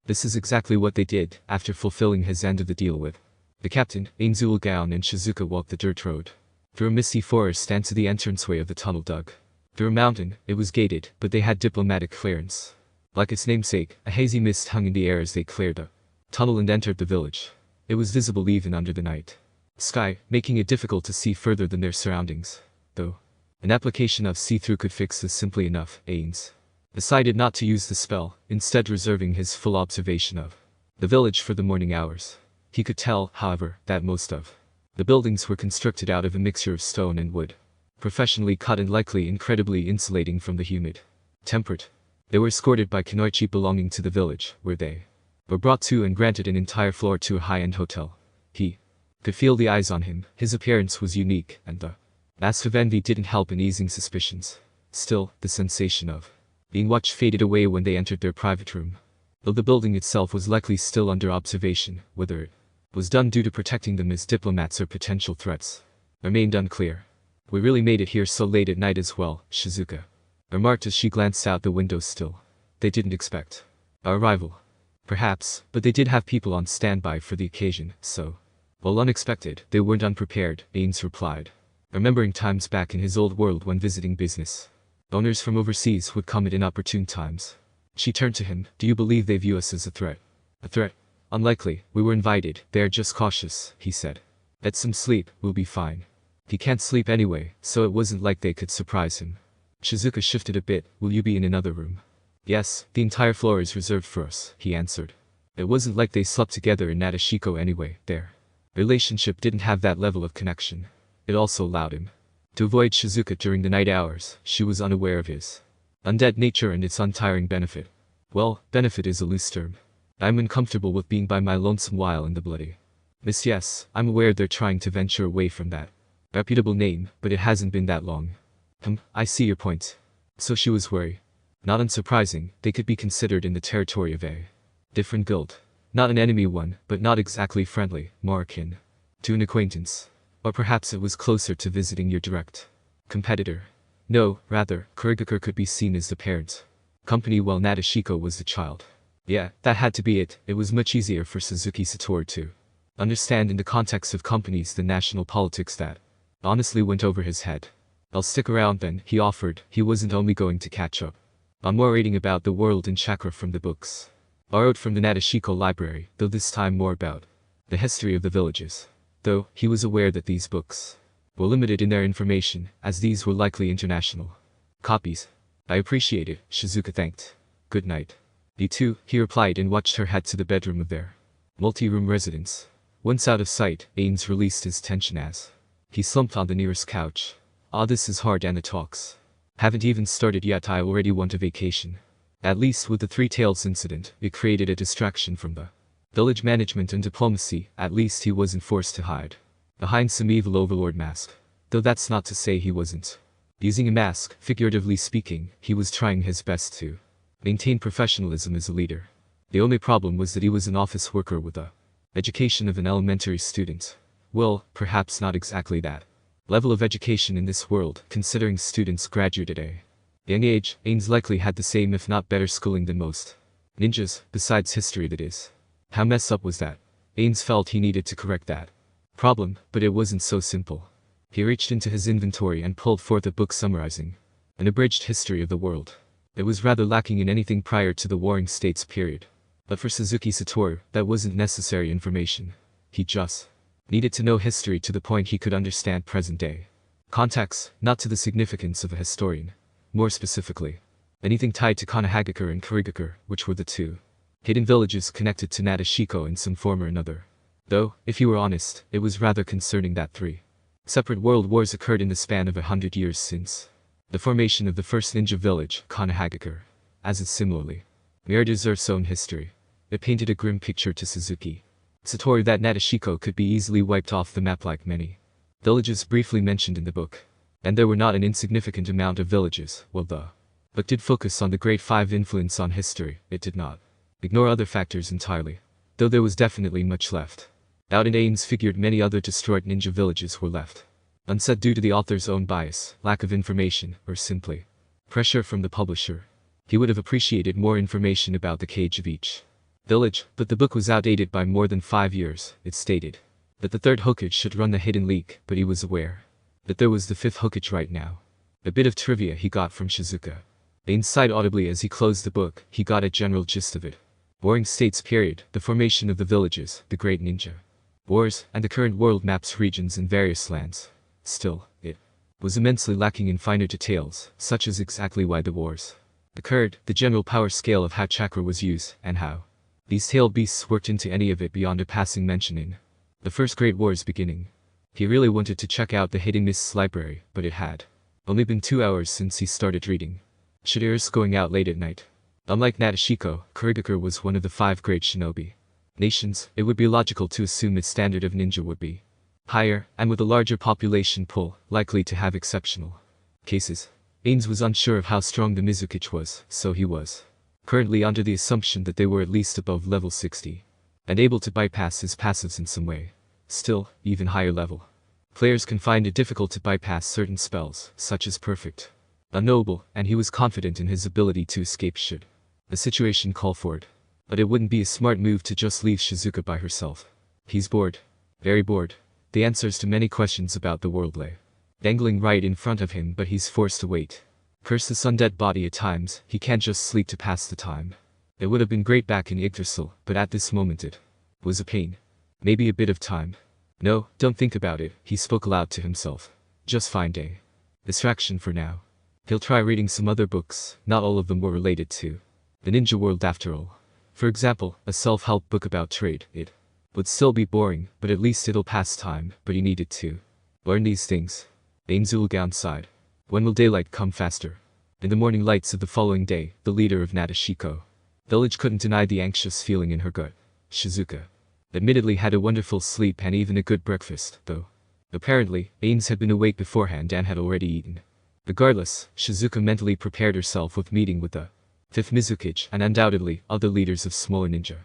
This is exactly what they did. After fulfilling his end of the deal with the captain, Ainz Ulgaon and Shizuka walked the dirt road through a misty forest and to the entranceway of the tunnel dug through a mountain. It was gated, but they had diplomatic clearance. Like its namesake, a hazy mist hung in the air as they cleared the tunnel and entered the village. It was visible even under the night sky, making it difficult to see further than their surroundings. Though an application of see-through could fix this simply enough, Ainz decided not to use the spell, instead reserving his full observation of the village for the morning hours. He could tell, however, that most of the buildings were constructed out of a mixture of stone and wood, professionally cut and likely incredibly insulating from the humid temperate. They were escorted by Kunoichi belonging to the village, where they were brought to and granted an entire floor to a high-end hotel. He could feel the eyes on him. His appearance was unique, and the mask of envy didn't help in easing suspicions. Still, the sensation of being watched faded away when they entered their private room. Though the building itself was likely still under observation, whether it was done due to protecting them as diplomats or potential threats remained unclear. We really made it here so late at night as well, Shizuka remarked as she glanced out the window. Still, they didn't expect our arrival. Perhaps, but they did have people on standby for the occasion, so while unexpected, they weren't unprepared, Ainz replied, remembering times back in his old world when visiting business owners from overseas would come at inopportune times. She turned to him. Do you believe they view us as a threat? A threat? Unlikely. We were invited. They are just cautious, he said. Get some sleep, we'll be fine. He can't sleep anyway, so it wasn't like they could surprise him. Shizuka shifted a bit. Will you be in another room? Yes, the entire floor is reserved for us, he answered. It wasn't like they slept together in Nashiko anyway. Their relationship didn't have that level of connection. It also allowed him to avoid Shizuka during the night hours. She was unaware of his Undead nature and its untiring benefit. Well, benefit is a loose term. I'm uncomfortable with being by my lonesome while in the bloody. Miss, yes, I'm aware they're trying to venture away from that reputable name, but it hasn't been that long. I see your point. So she was wary. Not unsurprising, they could be considered in the territory of a different guild. Not an enemy one, but not exactly friendly, more akin to an acquaintance. Or perhaps it was closer to visiting your direct competitor. No, rather, Kurigakure could be seen as the parent company while Nashiko was the child. Yeah, that had to be it. It was much easier for Suzuki Satoru to understand in the context of companies than national politics that honestly went over his head. I'll stick around then, he offered. He wasn't only going to catch up on more reading about the world and chakra from the books borrowed from the Nashiko library, though this time more about the history of the villages. Though, he was aware that these books were limited in their information, as these were likely international copies. I appreciate it, Shizuka thanked. Good night. You too, he replied and watched her head to the bedroom of their multi-room residence. Once out of sight, Ainz released his tension as he slumped on the nearest couch. Ah, this is hard, Anna talks. Haven't even started yet, I already want a vacation. At least with the Three Tails incident, it created a distraction from the village management and diplomacy. At least he wasn't forced to hide behind some evil overlord mask. Though that's not to say he wasn't using a mask, figuratively speaking. He was trying his best to maintain professionalism as a leader. The only problem was that he was an office worker with the education of an elementary student. Well, perhaps not exactly that level of education in this world, considering students graduate at a young age. Ainz likely had the same if not better schooling than most ninjas, besides history that is. How messed up was that? Ainz felt he needed to correct that problem, but it wasn't so simple. He reached into his inventory and pulled forth a book summarizing an abridged history of the world. It was rather lacking in anything prior to the Warring States period. But for Suzuki Satoru, that wasn't necessary information. He just needed to know history to the point he could understand present-day context, not to the significance of a historian. More specifically, anything tied to Konohagakure and Kurigakure, which were the two hidden villages connected to Nashiko in some form or another. Though, if you were honest, it was rather concerning that 3 separate world wars occurred in the span of 100 years since the formation of the first ninja village, Konohagakure. As it similarly mirrored its own history, it painted a grim picture to Suzuki Satoru that Nashiko could be easily wiped off the map like many villages briefly mentioned in the book. And there were not an insignificant amount of villages. Well, the book did focus on the Great Five influence on history. It did not ignore other factors entirely, though there was definitely much left out, and Ainz figured many other destroyed ninja villages were left unsaid due to the author's own bias, lack of information, or simply pressure from the publisher. He would have appreciated more information about the cage of each village, but the book was outdated by more than 5 years. It stated that the 3rd Hokage should run the Hidden League, but he was aware that there was the 5th Hokage right now. A bit of trivia he got from Shizuka Ainz sighed audibly as he closed the book. He got a general gist of it. Warring States period, the formation of the villages, the Great Ninja Wars, and the current world maps regions in various lands. Still, it was immensely lacking in finer details, such as exactly why the wars occurred, the general power scale of how chakra was used, and how these tailed beasts worked into any of it beyond a passing mention in the first Great War's beginning. He really wanted to check out the Hidden Mists library, but it had only been 2 hours since he started reading. Should he risk going out late at night? Unlike Nashiko, Kurigakure was one of the 5 great shinobi nations. It would be logical to assume its standard of ninja would be higher, and with a larger population pool, likely to have exceptional cases. Ainz was unsure of how strong the Mizukichi was, so he was currently under the assumption that they were at least above level 60, and able to bypass his passives in some way. Still, even higher level players can find it difficult to bypass certain spells, such as Perfect Unknowable, and he was confident in his ability to escape should the situation call for it. But it wouldn't be a smart move to just leave Shizuka by herself. He's bored. Very bored. The answers to many questions about the world lay dangling right in front of him, but he's forced to wait. Curse this undead body at times, he can't just sleep to pass the time. It would have been great back in Yggdrasil, but at this moment it was a pain. Maybe a bit of time. No, don't think about it, he spoke aloud to himself. Just find a distraction for now. He'll try reading some other books, not all of them were related to the ninja world after all. For example, a self-help book about trade. It would still be boring, but at least it'll pass time. But he needed to learn these things. Ainz sighed. When will daylight come faster? In the morning lights of the following day, the leader of Nashiko village couldn't deny the anxious feeling in her gut. Shizuka admittedly had a wonderful sleep and even a good breakfast, though. Apparently, Ainz had been awake beforehand and had already eaten. Regardless, Shizuka mentally prepared herself with meeting with the 5th Mizukage and undoubtedly other leaders of smaller ninja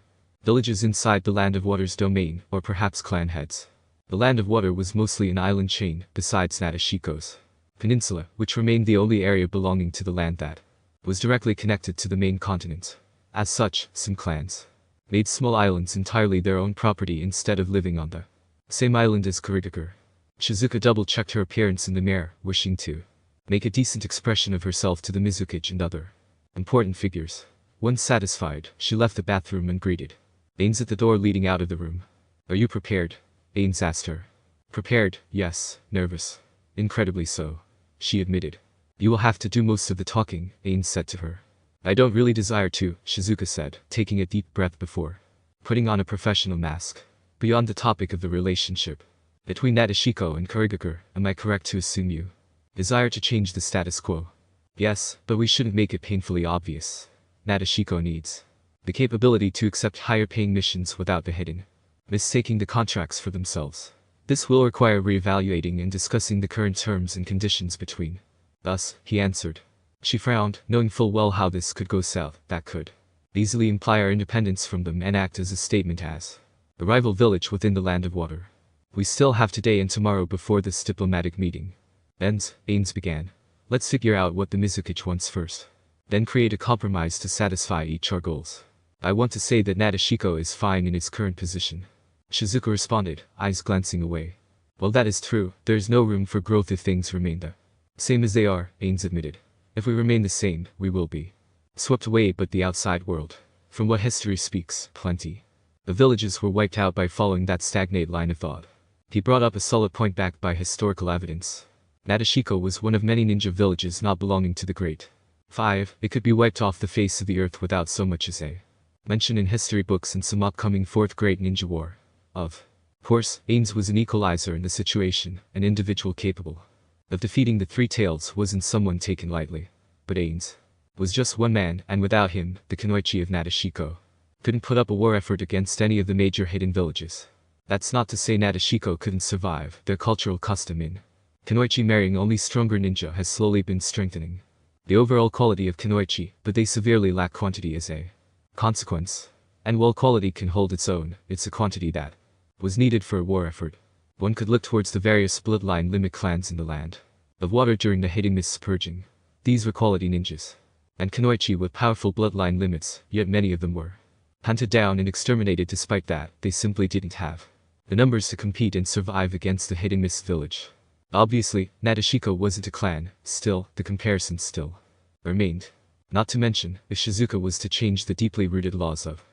villages inside the Land of Water's domain, or perhaps clan heads. The Land of Water was mostly an island chain, besides Nashiko's peninsula, which remained the only area belonging to the land that was directly connected to the main continent. As such, some clans made small islands entirely their own property instead of living on the same island as Kurigakure. Shizuka double-checked her appearance in the mirror, wishing to make a decent expression of herself to the Mizukage and other important figures. Once satisfied, she left the bathroom and greeted Ainz at the door leading out of the room. "Are you prepared?" Ainz asked her. "Prepared, yes. Nervous. Incredibly so," she admitted. "You will have to do most of the talking," Ainz said to her. "I don't really desire to," Shizuka said, taking a deep breath before putting on a professional mask. "Beyond the topic of the relationship between Nashiko and Kurigakure, am I correct to assume you desire to change the status quo?" "Yes, but we shouldn't make it painfully obvious. Nashiko needs the capability to accept higher paying missions without the hidden mistaking the contracts for themselves. This will require reevaluating and discussing the current terms and conditions between us," he answered. She frowned, knowing full well how this could go south. That could easily imply our independence from them and act as a statement as a rival village within the Land of Water. "We still have today and tomorrow before this diplomatic meeting ends," Ainz began. "Let's figure out what the Mizukage wants first. Then create a compromise to satisfy each our goals. I want to say that Nashiko is fine in its current position," Shizuka responded, eyes glancing away. "Well, that is true, there is no room for growth if things remain the same as they are," Ainz admitted. "If we remain the same, we will be swept away, but the outside world, from what history speaks, plenty of villages were wiped out by following that stagnate line of thought." He brought up a solid point backed by historical evidence. Nashiko was one of many ninja villages not belonging to the Great Five. It could be wiped off the face of the earth without so much as a mention in history books and some upcoming Fourth Great Ninja War. Of course, Ainz was an equalizer in the situation, an individual capable of defeating the Three Tails wasn't someone taken lightly. But Ainz was just one man, and without him, the Kunoichi of Nashiko couldn't put up a war effort against any of the major hidden villages. That's not to say Nashiko couldn't survive. Their cultural custom in Kunoichi marrying only stronger ninja has slowly been strengthening the overall quality of Kunoichi, but they severely lack quantity as a consequence. And while quality can hold its own, it's a quantity that was needed for a war effort. One could look towards the various bloodline limit clans in the Land of Water during the Hidden Mist's purging. These were quality ninjas and Kunoichi with powerful bloodline limits, yet many of them were hunted down and exterminated. Despite that, they simply didn't have the numbers to compete and survive against the Hidden Mist village. Obviously, Nashiko wasn't a clan, still, the comparison still remained. Not to mention, if Shizuka was to change the deeply rooted laws of